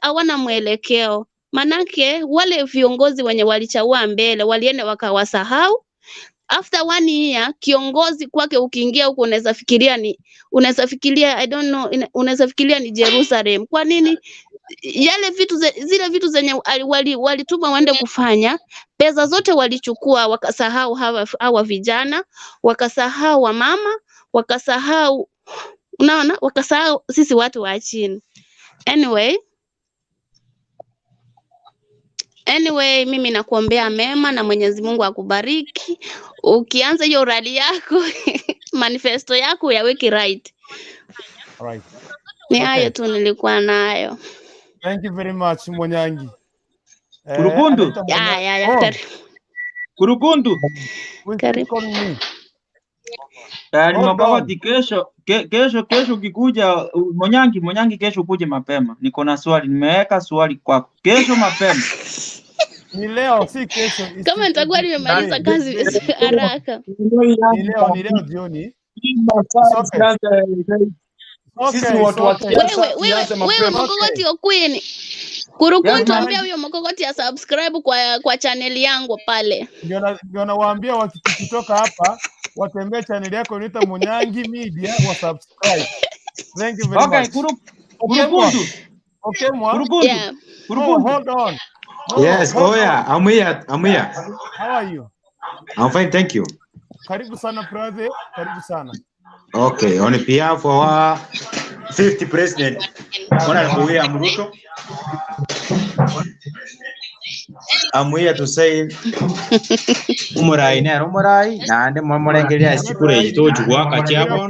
hawana mwelekeo. Manake wale viongozi wenye walichagua mbele walienda wakawasahau. After 1 year kiongozi kwake ukiingia huko unaweza fikiria I don't know, unaweza fikiria ni Jerusalem. Kwa nini? Zile vitu zenye walituma waende kufanya, pesa zote walichukua wakasahau hawa vijana, wakasahau wa mama, wakasahau, unaona, wakasahau sisi watu wa chini. Anyway, mimi nakuombea mema na Mwenyezi Mungu akubariki. Ukianza hiyo rally yako, manifesto yako yaweke right. Alright. Ni hayo tu nilikuwa nayo. Thank you very much Mwanyangi. Kurukundu. Kurukundu. Karibu. Nimepawati kesho ukikuja Mwanyangi kesho ukuje mapema. Niko na swali, nimeweka swali kwako. Kesho mapema. Ni leo si kesho. Kama nitakuwa nimemaliza kazi haraka. Ni leo jioni. Sisi watu wa siasa wewe Mkogoti Okwini. Kurukundu ambia huyo Mkogoti ya subscribe kwa channel yangu pale. Ndio nawaambia wakitoka hapa watembee channel yako inaitwa Mwanyangi Media wa subscribe. Thank you very much. Kurukundu. Okay, Kurukundu. Yeah. Kurukundu. Hold on. Yes, I'm here. How are you? I'm fine, thank you. Karibu sana brother, karibu sana. Okay, on behalf of our 50th president, Honorable Ruto, I'm here to say umurai nero umurai nande mwamurengeria chikura ekito chugwaka chiabono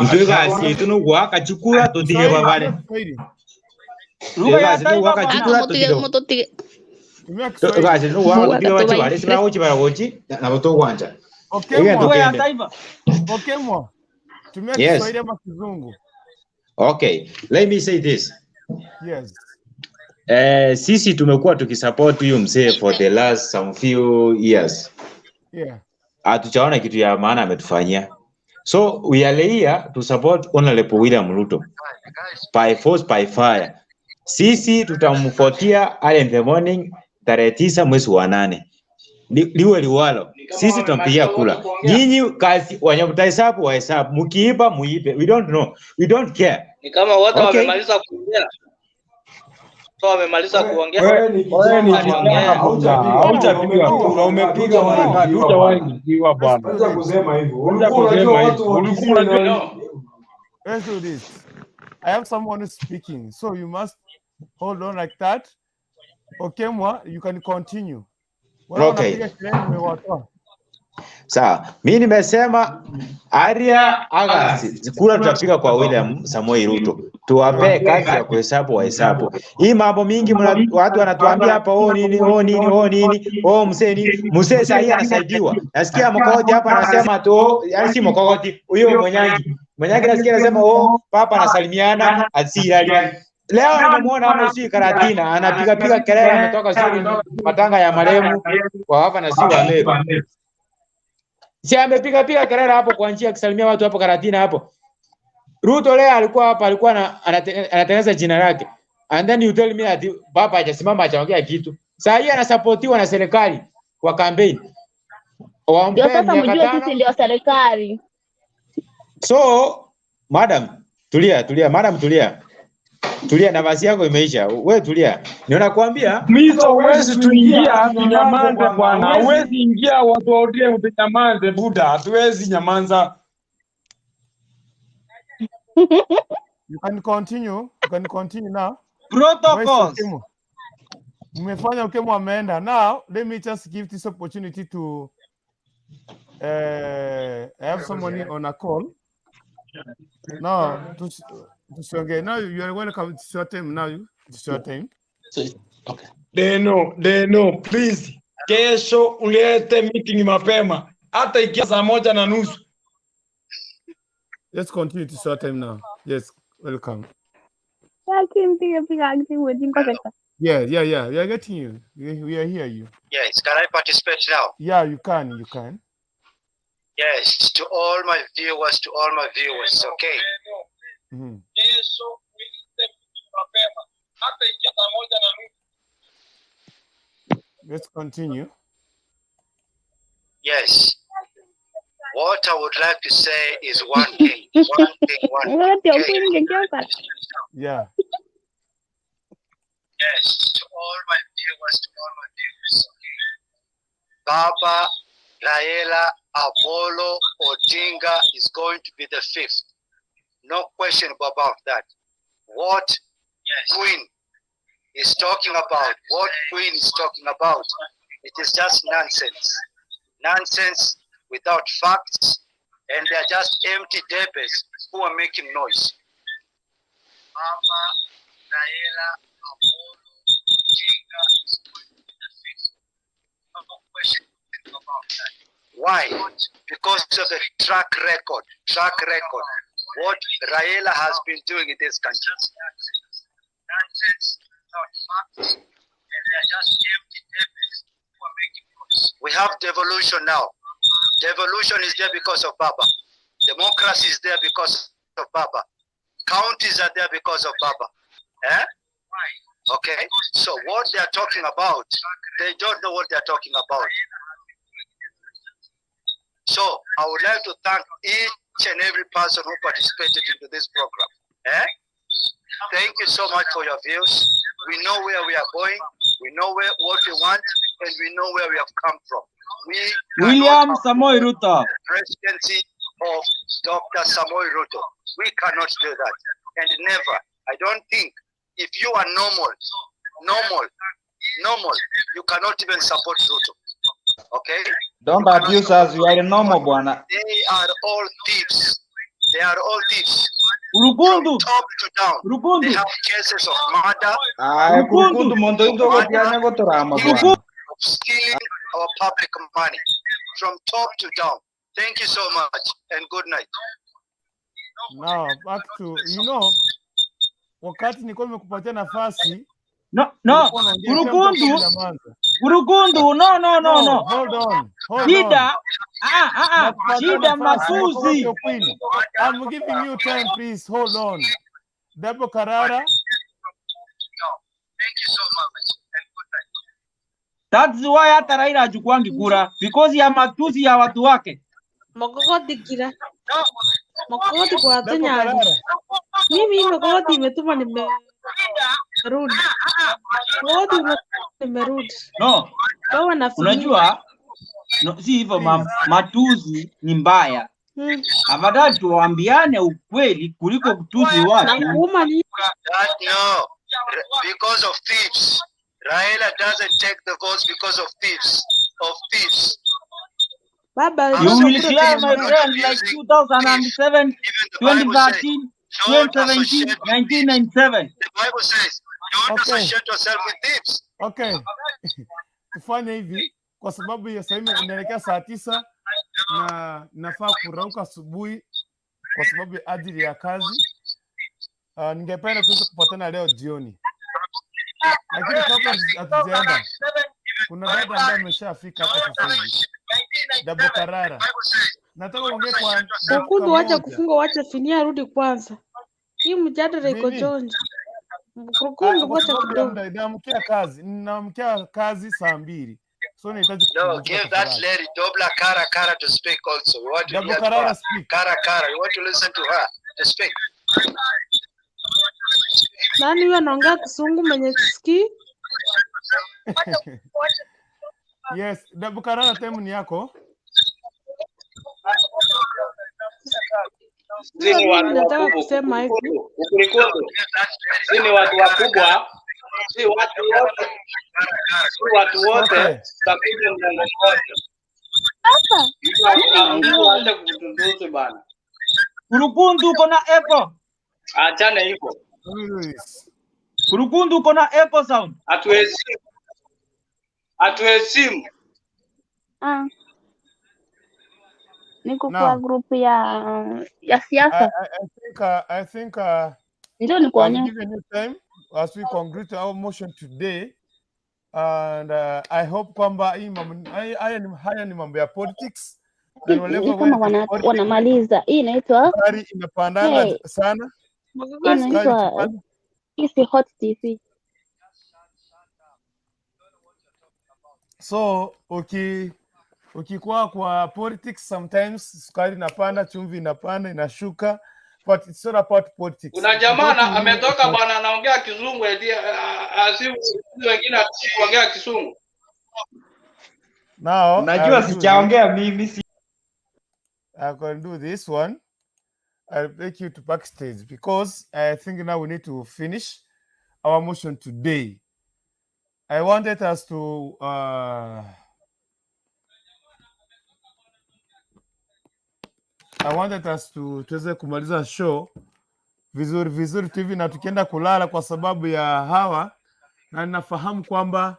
ntwiga situ no gwaka chikura tutige babare Lugha ya twiga situ taifa gwaka bwana. chikura tutige twiga situ gwaka tutige bachibare sima uchibara gochi na boto gwanja Lugha ya taifa. Okemwa. Tumia Yes. Kiswahili ama Kizungu. Okay, let me say this. Yes. Sisi tumekuwa tukisupport huyu mzee for the last some few years. Yeah. Hatujaona kitu ya maana ametufanyia. So we are here to support Honorable William Ruto by force by fire. Sisi tutamfuatia early in the morning tarehe 9 mwezi wa 8. Liwe liwalo. Sisi tutampigia kula. Nyinyi kazi wanyamtahesabu wa hesabu, mkiiba muibe. We don't know. We don't care. Ni kama wote Okay. wamemaliza kuongea. So wamemaliza kuongea. Wewe ni kijana, haujapiga kura, umepiga mara ngapi? Hujawahi kupiga bwana. Acha kusema hivyo. Ulikuwa Let's do this. I have someone speaking, so you must hold on like that. Okemwa, you can continue. Okay. Sawa, mimi nimesema Aria August kura tutapiga kwa William Samoei Ruto. Tuwape kazi ya kuhesabu wa hesabu. Hii mambo mingi watu wanatuambia hapa mzee nini? Mzee sasa anasaidiwa. Nasikia Mkogoti hapa anasema tu, yani si Mkogoti, huyo Mwenyangi. Mwenyangi nasikia anasema papa anasalimiana asirali. Leo nimemuona hapo si Karatina anapiga kelele ametoka siri matanga ya marehemu kwa hapa na si wa Meru. Si amepiga kelele hapo kwa njia akisalimia watu hapo Karatina hapo. Ruto leo alikuwa hapa anatengeneza jina lake. And then you tell me that baba hajasimama achaongea kitu. Sasa hii anasupportiwa na serikali kwa campaign. Ndio sasa mjue sisi ndio serikali. So, madam, tulia, madam tulia. Tulia, nafasi yako imeisha. Wewe tulia. Ninakwambia Mizo huwezi tuingia tunyamaze bwana. Huwezi ingia watu wa ODM tunyamaze buda. Hatuwezi nyamanza. You can continue. You can continue now. Protocols. Umefanya Okemwa ameenda. Now, let me just give this opportunity to have someone on a call. Now, now you are welcome. It's your time now. It's your time. Okay. They know. Please. Kesho ulete meeting mapema. Hata ikia saa 1:30. Let's continue. It's your time now. Yes, welcome. Yeah. We are getting you. We are here. You. Yes. Can I participate now? Yeah, you can. Yes. To all my viewers. Okay. Mm-hmm. Let's continue. Yes. What I would like to say is one thing. Yeah. Yes, to all my viewers. Okay. Baba Raila Amolo Odinga is going to be the 5th. No question about that. What Queen is talking about, it is just nonsense. Nonsense without facts, and they are just empty debates who are making noise. Baba Raila Amolo Odinga is going to be the 5th. No question about that. Why? Because of the track record. What Raila has been doing in this country. Nonsense, not facts, and they are just empty debates who are making noise. We have devolution now. Devolution is there because of Baba. Democracy is there because of Baba. Counties are there because of Baba. Okay? So what they are talking about, they don't know what they are talking about. So I would like to thank each and every person who participated into this program. Thank you so much for your views. We know where we are going, we know what we want, and we know where we have come from. William Samoei Ruto. The presidency of Dr. Samoei Ruto. We cannot do that. And never. I don't think if you are normal, normal, you cannot even support Ruto. Okay? Don't abuse us, you are normal bwana. They are all thieves. They are all thieves. Urugundu. From top to down. Urugundu. They have cases of murder. Kurukundu mondo indo gotiane gotorama bwana. Of stealing our public money. From top to down. Thank you so much and good night. Now back to wakati nilikuwa nimekupatia nafasi Urugundu, no. Hold on. Shida matuzi. I'm giving you time, please. Hold on. Debo Karara. Thank you so much and good night. That's why hata Raila hachukwangi kura, because ya matuzi ya watu wake. Mogogoti kira. Mogogoti kwa watu nyari. Mimi mogogoti imetuma nimerudi. Mogogoti nimerudi. No. Unajua si hivyo matuzi ni mbaya. Afadhali tuambiane ukweli kuliko kutuzi watu. No, because of thieves. Raila doesn't take the votes because of thieves. Baba, you will share my friend like 2007, 2013, 2017, 1997. The Bible says, don't associate yourself with thieves. Okay. Tufanye hivi kwa sababu ya saa inaelekea saa 9 na nafaa kurauka asubuhi kwa sababu ya ajili ya kazi. Ningependa tuweze kupatana leo jioni. Lakini kabla hatujaenda, kuna dada ambaye ameshafika hapa sasa hivi. Dabo Karara. Nataka uongee kwa Ukundu wacha kufunga, wacha finia rudi kwanza. Hii mjadala iko chonjo. Ukundu wacha kidogo. Ninamkia kazi saa 2. So nahitaji No, give that lady Dobla Kara to speak also. We want to hear Kara speak. Kara. You want to listen to her to speak. Nani huyo anaongea Kisungu mwenye kisikii? Yes, Dabo Karara, time ni yako. Sisi nataka kusema hivi. Sisi ni watu wakubwa. Si watu wote. Tapiga mlango wote. Hata kutunduzi bana. Urugundu uko na echo. Achana hivyo. Urugundu uko na echo sound. Atuheshimu. Niko kwa group ya siasa. I think ndio nikuone. I'll give you time as we conclude our motion today, and I hope kwamba haya ni mambo ya politics na kama wanamaliza hii inaitwa imepandana sana. Inaitwa hii hot TV. So ukikuwa kwa politics, sometimes sukari inapanda, chumvi inapanda, inashuka, but it's not about politics. Kuna jamaa ametoka bwana anaongea Kizungu asimu wengine asiongea Kizungu. Now, unajua sijaongea mimi I can do this one. I'll take you to backstage because I think now we need to finish our motion today. I wanted us to tuweze kumaliza show vizuri TV na tukienda kulala kwa sababu ya hawa, na ninafahamu kwamba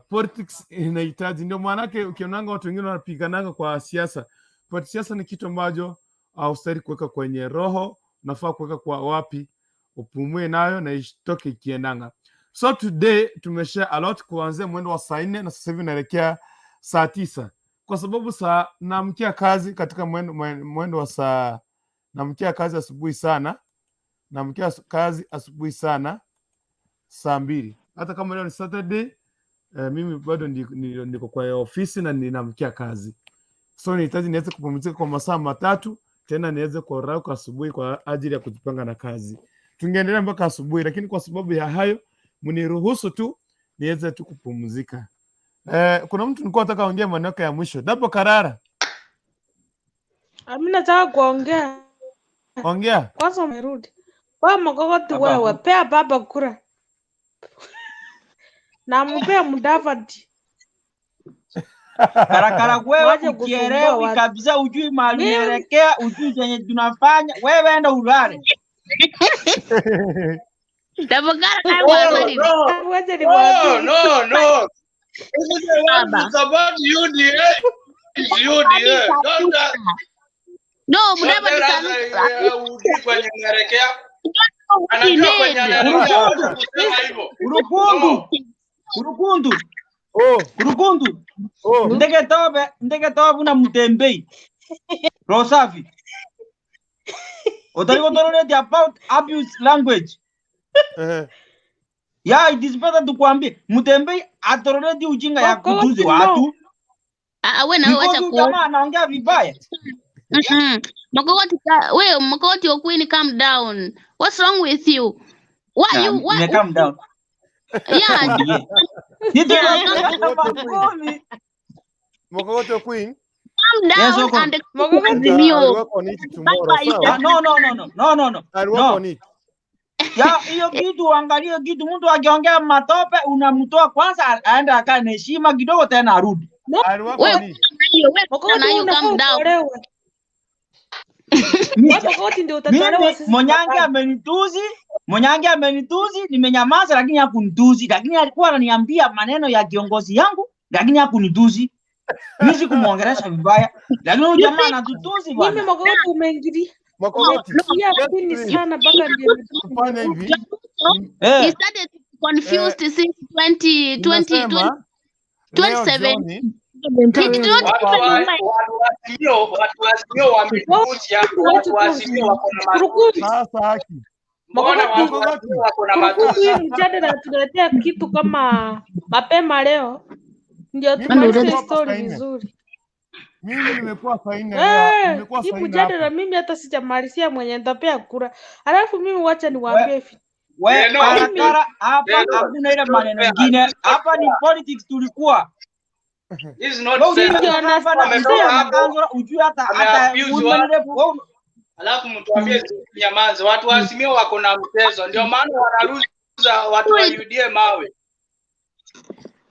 politics inahitaji, ndio maanake ukionanga watu wengine wanapigananga kwa siasa, but siasa ni kitu ambacho haustahili kuweka kwenye roho, unafaa kuweka kwa wapi upumue nayo na ishtoke ikiendanga. So today tumeshare a lot kuanzia mwendo wa saa 4 na sasa hivi naelekea saa 9 kwa sababu namkia kazi katika mwendo wa saa namkia kazi asubuhi sana, saa 2. Hata kama leo ni Saturday, mimi bado niko kwa ofisi na ninamkia kazi, so nihitaji niweze kupumzika kwa masaa 3 tena niweze kurauka asubuhi kwa ajili ya kujipanga na kazi. Tungeendelea mpaka asubuhi, lakini kwa sababu ya hayo mniruhusu tu niweze tu kupumzika. Kuna mtu nilikuwa nataka ongea maneno ya mwisho. Dabo Karara. Mimi nataka kuongea. Ongea. Kwanza umerudi. Wewe Mogogoti wewe, pea baba kura. na mpea Mudavadi. Karakara wewe Mwache kusumbua ukielewi watu. kabisa, ujui mahali Mimi- unaelekea, ujui chenye tunafanya, wewe enda ulale. Tabogara No, kama habari. no. Wacha No, niwaambie. no, no. This is the one is about UDA. It's UDA. Don't No, don't Mudavadi tell us ujui kwenye unaelekea. Anajua kwenye anaelekea, wacha kusema hivyo. Urukundu. Urukundu. Urukundu. Ndege tobe una mutembei. Rosafi. Utaliwa already about abuse language. Yeah, it is better to kuambie. Mutembei atoredi ujinga ya kutuzi watu. Wewe na wewe acha ku. Jamaa anaongea vibaya. Makoti Queen, calm down. What's wrong with you? Why you what? Calm down. Yeah. Makoti Queen. Calm down Yes, and I'll work on it tomorrow. Sawa? No. I'll work on it. Ya hiyo kitu angalia kitu, mtu akiongea matope unamtoa kwanza aende akae na heshima kidogo tena arudi. Wewe calm down. Mwanyange amenituzi, nimenyamaza, lakini hakunituzi, lakini alikuwa ananiambia maneno ya kiongozi yangu, lakini hakunituzi. Mimi sikumuongelesha vibaya, lakini huyu jamaa anatutuzi bwana. Mimi Makoti umeingilia. Makoti. Pini sana mpaka ndio Fanya hivi. He started confused since 2027. Watu wasio wametuzi hapo, watu wasio wako na matusi. Sasa haki. Mbona watu wako na matusi? Mjadala tunaletea kitu kama mapema leo. Ndio tumalize story vizuri. Mimi nimekuwa faini leo. Nimekuwa Hii faini mjadala hapa. mimi hata sijamalizia mwenye nitapea kura. Alafu mimi wacha niwaambie hivi. Karakara hapa hakuna ile maneno mengine. Hapa ni politics tulikuwa. This is not fair. Ujui hata alafu mtuambie nyamaze. Watu wa Simio wako na mchezo, ndio maana wanaruza watu wa UDA mawe.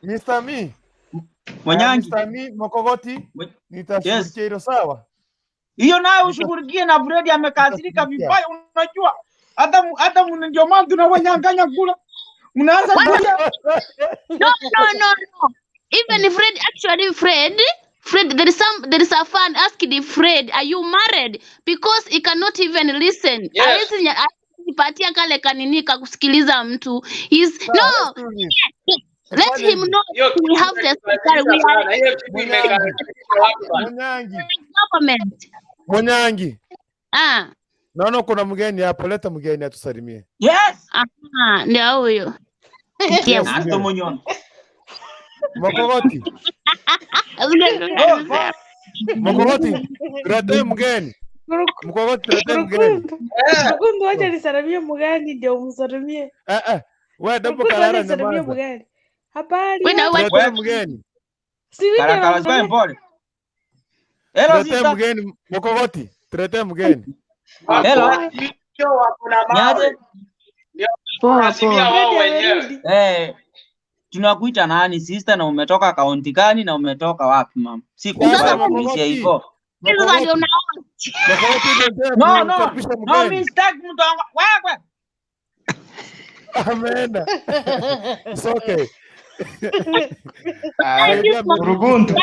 Mr. Me. Mwanyangi. Mr. Me Makogoti. Nitashughulikia hilo sawa. Hiyo nayo ushughulikie, na Fred amekasirika vibaya, unajua. Hata ndio maana tunawanyang'anya kula. Unaanza No. Even Fred, there is a fan asking Fred, are you married? Because he cannot even listen. Yes. Patia kale kanini kusikiliza mtu. No. Let him know we have the government. Mwanyangi. Naona kuna mgeni hapo, leta mgeni atusalimie. Yes. Ndio huyo. Yes. Makogoti. Makogoti, leta mgeni. Makogoti, leta mgeni. Rukundu wacha nisalimie mgeni ndio umsalimie. Wewe dapo karara na mgeni. Habari. Leta mgeni. Karakara pole. Hello sister. Mgeni Makogoti, leta mgeni. Hello. Tunakuita nani sister, na umetoka kaunti gani na umetoka wapi mama? Sikukuulizia hivyo. No, mistake mtongo. Wewe. Ameenda. It's okay. Rugundu.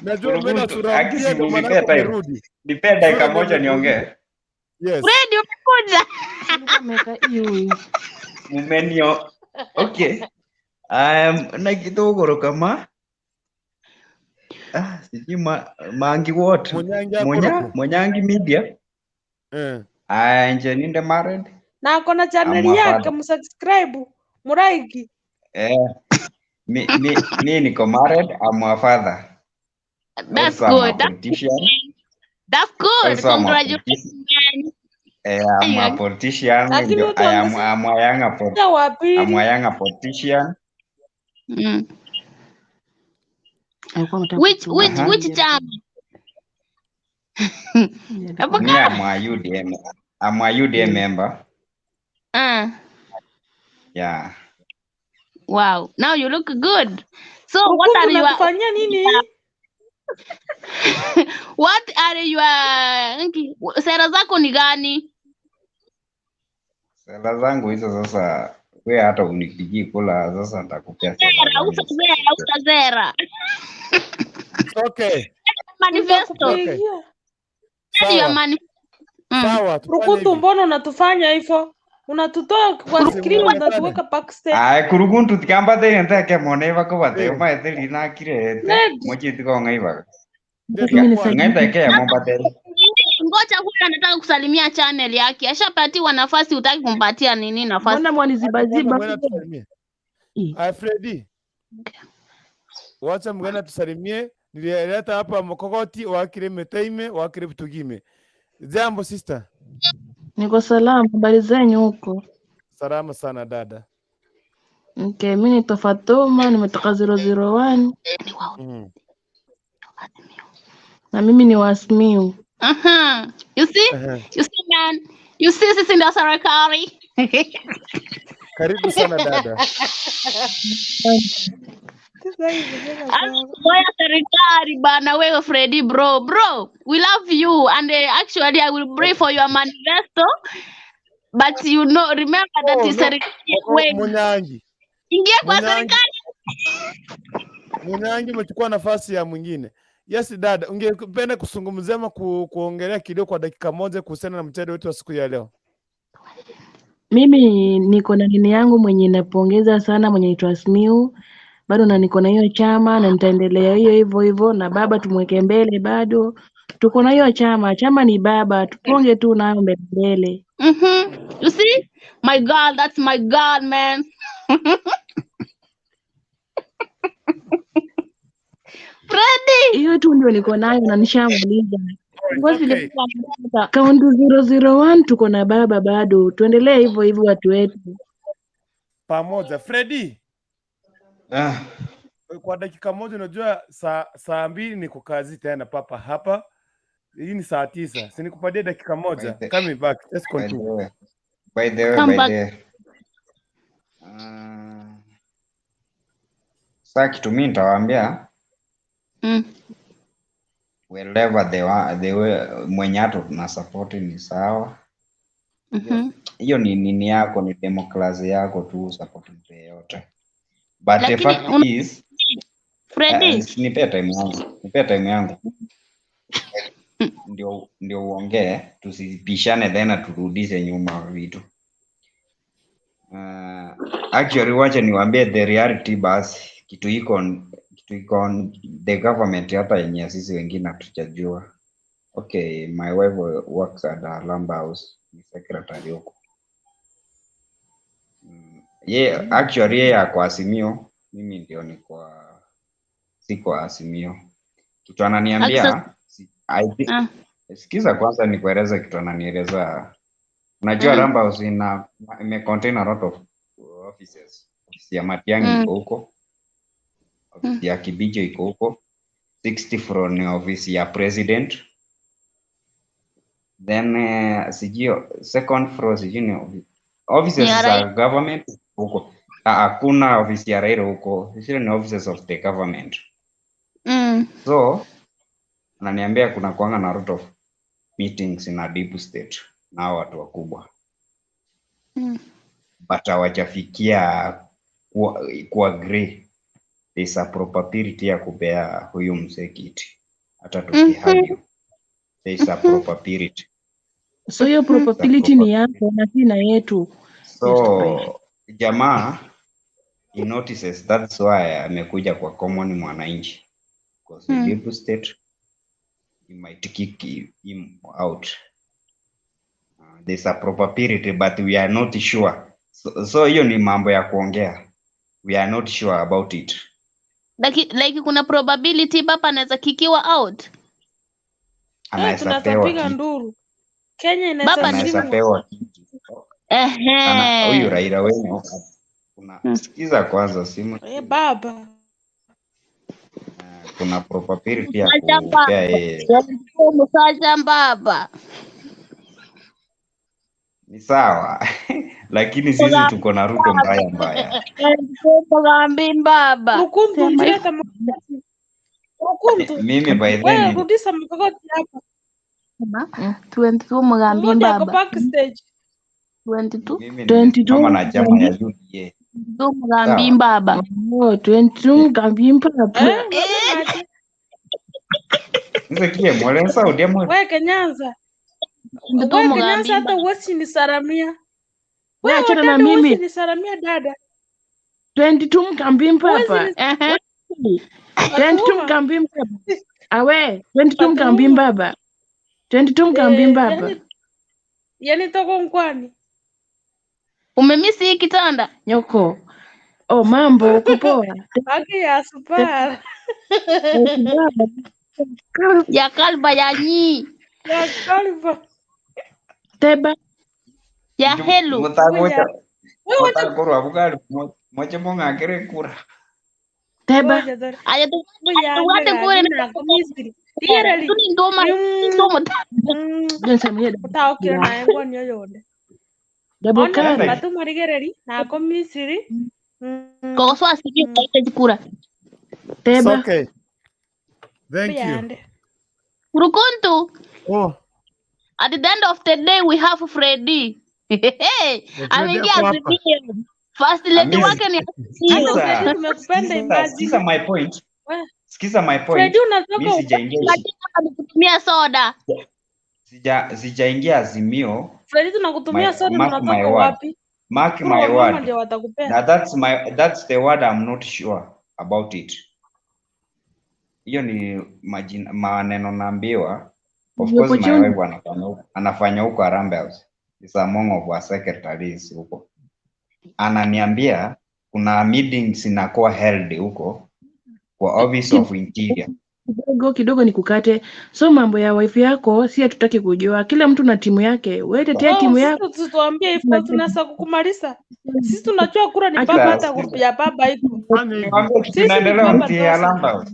Najua umeenda sura mpya ndio maana umerudi. Nipe dakika moja niongee. Yes. Fred umekuja. Mumenio. Okay. Na kidogo kama sijui mangi what? Mwanyangi media. Nje married. Na kona channel yake msubscribe muraiki. Me niko married, I'm a father. That's also, good. That's good. Congratulations. I'm a politician. I'm a younger politician. Which chama? Me, I'm a UDA member. Yeah. Wow, now you look good. So what Rukundu are your unatufanyia nini? what are your sera zako ni gani? Sera zangu hizo sasa, wewe hata unipigie kula sasa nitakupea sera zangu. Zera. Okay. Manifesto. Okay. Sawa. Sawa, Rukundu, mbona unatufanya hivyo? Unatutoa kwa screen unatuweka backstage. Kuruguntu tikamba te ntake moneva ko bate ma eteli na kire te mochi tiko ngaiba. Ngaita ke momba te. Ngoja huyu anataka kusalimia channel yake. Ashapatiwa nafasi, utaki kumpatia nini nafasi? Mbona mwanizibaziba? Freddy. Wacha mgana tusalimie. Nilileta hapa mkokoti wa Kiremetime wa Kireptugime. Jambo sister. Niko salama, habari zenyu huko? Salama sana dada. Okay, mimi ni Fatuma, nimetoka 001. Na mimi ni Wasmiu. You see? You see man? You see sisi ndio serikali. Karibu sana dada. Ngoja serikali bana, wewe Freddy bro, we love you and actually I will pray for your manifesto, but you know, remember that is serikali. Munyangi. Ingia kwa serikali. Munyangi umechukua nafasi ya mwingine. Yes dada, ungependa kuzungumzia ama kuongelea kidogo kwa dakika moja kuhusiana na mtendo wetu wa siku ya leo? Mimi niko na nini yangu mwenye napongeza sana, mwenye naitwa Smiu. Bado na niko na hiyo chama na nitaendelea hiyo hivyo na baba tumweke mbele, bado tuko na hiyo chama ni baba, tuponge tu nayo mbele. You see? My God, that's my God, man. Freddy, hiyo tu ndio niko nayo na nishamaliza. Ngoja kaunti 001 tuko na baba, bado tuendelee hivyo watu wetu pamoja. Freddy, kwa dakika moja, unajua saa 2 niko kazi tena papa hapa. Hii ni saa 9. Si nikupatie dakika moja. Come back. Let's continue. By the way. Sasa kitu mimi nitawaambia wherever they were, mwenye hatu na support ni sawa. Hiyo ni nini yako, ni demokrasia yako tu, support mtu yeyote. But the fact is Freddy, nipe time yangu. Ndio uongee, tusipishane tena turudishe nyuma vitu. Actually wacha niwaambie the reality, basi kitu iko the government hata yenye sisi wengine hatujajua. Okay, my wife works at a lumber house, ni secretary huko. Actually ako Azimio, mimi ndio siko Azimio. Kitu ananiambia sikiza kwanza nikueleze kitu ananieleza. Unajua lumber house ime contain a lot of offices. Ofisi ya Matiang'i iko huko. Ofisi ya Kibijo iko huko. 60 floor ni ofisi ya president. Then second floor ni offices za government huko. Hakuna ofisi ya Raila huko. Hizo ni offices of the government. So ananiambia kuna kuanga na lot of meetings in a deep state na watu wakubwa. But hawajafikia ku agree there is a probability ya kupea huyu mzee kiti. Hata tukihadi there is a probability. So hiyo probability ni yako na si na yetu. So jamaa he notices, that's why amekuja kwa common mwananchi, because the deep state he might kick him out. There's a probability but we are not sure. So hiyo ni mambo ya kuongea. We are not sure about it. Like kuna probability baba anaweza kikiwa out. Anaweza pewa nduru. Kenya inaweza pewa. Huyu Raila wenyewe sikiza kwanza simu. Baba. Kuna probability ya kupea yeye. Msaja baba. Ni sawa. Lakini sisi tuko na Ruto mbaya. Mugambi baba. Rukuntu njileta Rukuntu. Mimi by Wewe then rudisha mkokoti hapa. 22 Mugambi Mmoja ako baba. backstage. 22. mimi nimesimama na chama ya UDA. 22 Mugambi Sawa. baba. 22 Mugambi baba. Unasemaje? Nisikie mwele sauti mwe. Wewe Kenyanza. Ndio Wewe Mugambi Kenyanza hata baba. uwezi nisalamia. Wewe Wewe achana na dada uwezi mimi. nisalamia dada. 22 Mugambi baba. Uwezi 22 Mugambi baba. Awe, 22 Mugambi baba. 22 Mugambi baba. Yani toko mkwani. Umemisi hii kitanda? Nyoko. Oh, mambo uko poa? Haki ya super. Ya kalba ya nyi. Ya kalba. Teba. Ya helu. Mutagoja. Mutagoro abugari moche monga kere kura. Teba. Aya tu wate kure na Misri. Tierali. Tu ndoma ndoma. Utaokira na engwa niyo yonde. Dabokare. Batu marigereri na ko Misri. Kwa swa siki kwa kura. Teba. Okay. Thank you. Rukuntu. Oh. At the end of the day we have Freddy. Ameingia Azimio. First lady wake ni Sikiza my point. Sikiza my point. Freddy unatoka Mimi sijaingia. Kutumia soda. Sijaingia Azimio. Freddy tunakutumia soda unatoka wapi? Mark my word. That's the word I'm not sure about it. Hiyo ni maneno naambiwa. Of course my wife anafanya huko Harambee House. Is among of our secretaries huko. Ananiambia kuna meetings inakuwa held huko kwa Office of Interior. Kidogo nikukate. So mambo ya wife yako si hatutaki kujua. Kila mtu na timu yake. Wewe tetea timu yako. Sisi tutuambie hivyo tunaweza kukumaliza. Sisi tunajua kura ni baba hata grupu ya baba iko. Sisi tunaendelea kutia alama.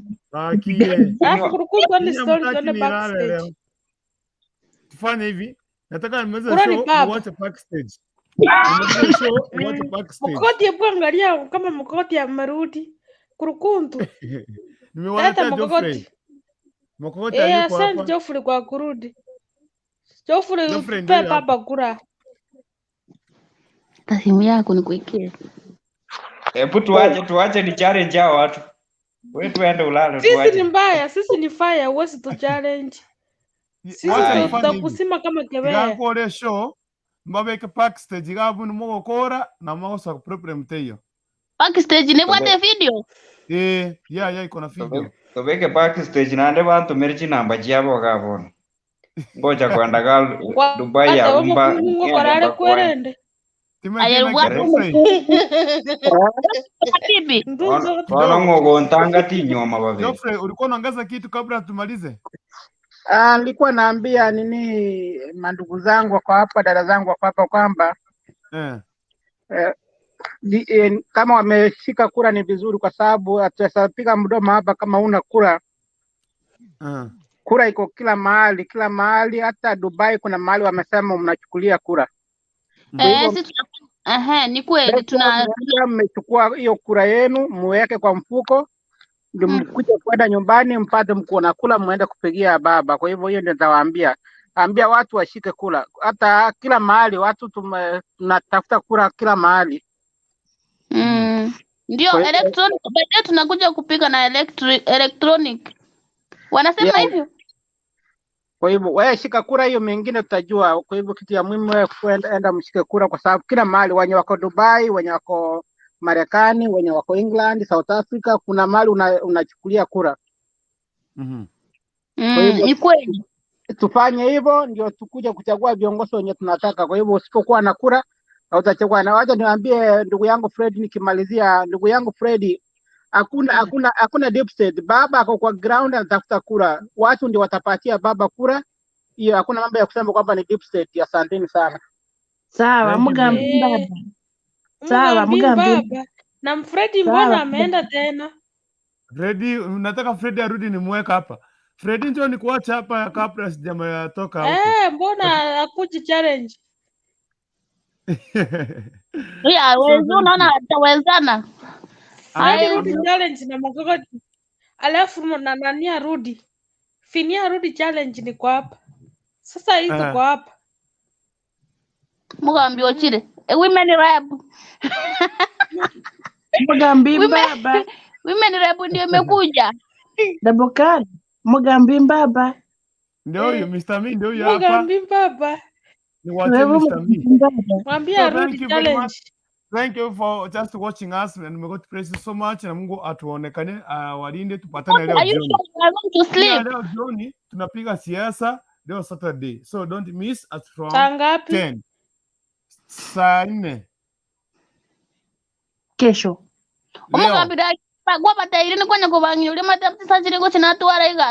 Kurukuntu ni story tuende backstage. Tufanye hivi. Nataka nimeze show uache backstage. Nimeze show uache backstage. Mkoti hebu angalia kama mkoti amerudi. Kurukuntu. Nimewaleta Geoffrey. Mkoti yuko hapa. Asante Geoffrey kwa kurudi. Geoffrey pe baba kura. Simu yako nikuwekee. Hebu tuache ni challenge hao watu. Wewe tuende ulale tuache. Sisi ni mbaya, sisi ni fire, uwezi tu challenge. Sisi tutakusima kama kewe. Ngakore show mbabeke backstage gabu ni mogo kora na mogo sa problem teyo. Backstage ni bwate video. Yeah iko na video. Tobeke backstage na ande bantu merchi namba jabo gabon. Ngoja kwenda gal Dubai ya umba. Mungu korare kwerende. Ngo ntanga tinyoma babe. Geoffrey ulikuwa unaangaza kitu kabla tumalize? Nilikuwa naambia nini mandugu zangu wako hapa, dada zangu wako hapa kwamba kama wameshika kura ni vizuri, kwa sababu hatusapiga mdomo hapa kama una kura. Kura iko kila mahali, hata Dubai kuna mahali wamesema mnachukulia kura. Ni kweli mmechukua hiyo kura yenu muweke kwa mfuko, ndio mkuje kwenda nyumbani mpate mko na kula muende kupigia baba. Kwa hivyo hiyo ndio nitawaambia. Ambia watu washike kula. Hata kila mahali watu tunatafuta kura kila mahali. Ndio electronic baadaye tunakuja kupika na electronic. Wanasema hivyo. Kwa hivyo wewe shika kura, hiyo mengine tutajua. Kwa hivyo kitu ya muhimu wewe kwenda mshike kura, kwa sababu kila mahali wenye wako Dubai, wenye wako Marekani, wenye wako England, South Africa, kuna mahali unachukulia kura. Ni kweli. Tufanye hivyo ndio tukuje kuchagua viongozi wenye tunataka. Kwa hivyo usipokuwa na kura hautachagua. Na wacha niwaambie ndugu yangu Fred, nikimalizia, ndugu yangu Fred, hakuna deep state. Baba ako kwa ground anatafuta kura. Watu ndio watapatia baba kura. Hiyo hakuna mambo ya kusema kwamba ni deep state. Asanteni sana. Sawa, Mugambi baba. Sawa, Mugambi. Na Freddy mbona ameenda tena? Freddy, nataka Freddy arudi nimweka hapa. Freddy njoo nikuacha hapa kabla sijamatoka huko. Mbona akuji challenge? Ya, wewe unaona atawezana. Rudi challenge na Mogogoti. Alafu na nani arudi. Finia arudi challenge ni kwa hapa. Sasa hii tuko hapa. Mugambi ochire. Women rap. Mugambi baba. Women rap ndio imekuja. Dabokani. Mugambi baba. Ndio huyo Mr. Me ndio huyo hapa. Mugambi baba. Ni wache Mr. Me. Mwambie arudi challenge. Thank you for just watching us and we got praise so much na Mungu atuonekane walinde tupatane leo jioni. Leo jioni tunapiga siasa leo Saturday. So don't miss us from 10. Saa 4 kesho. Umugambi da kwa batairi ni kwanya kubangira uri matamti sajire go sinatwara iga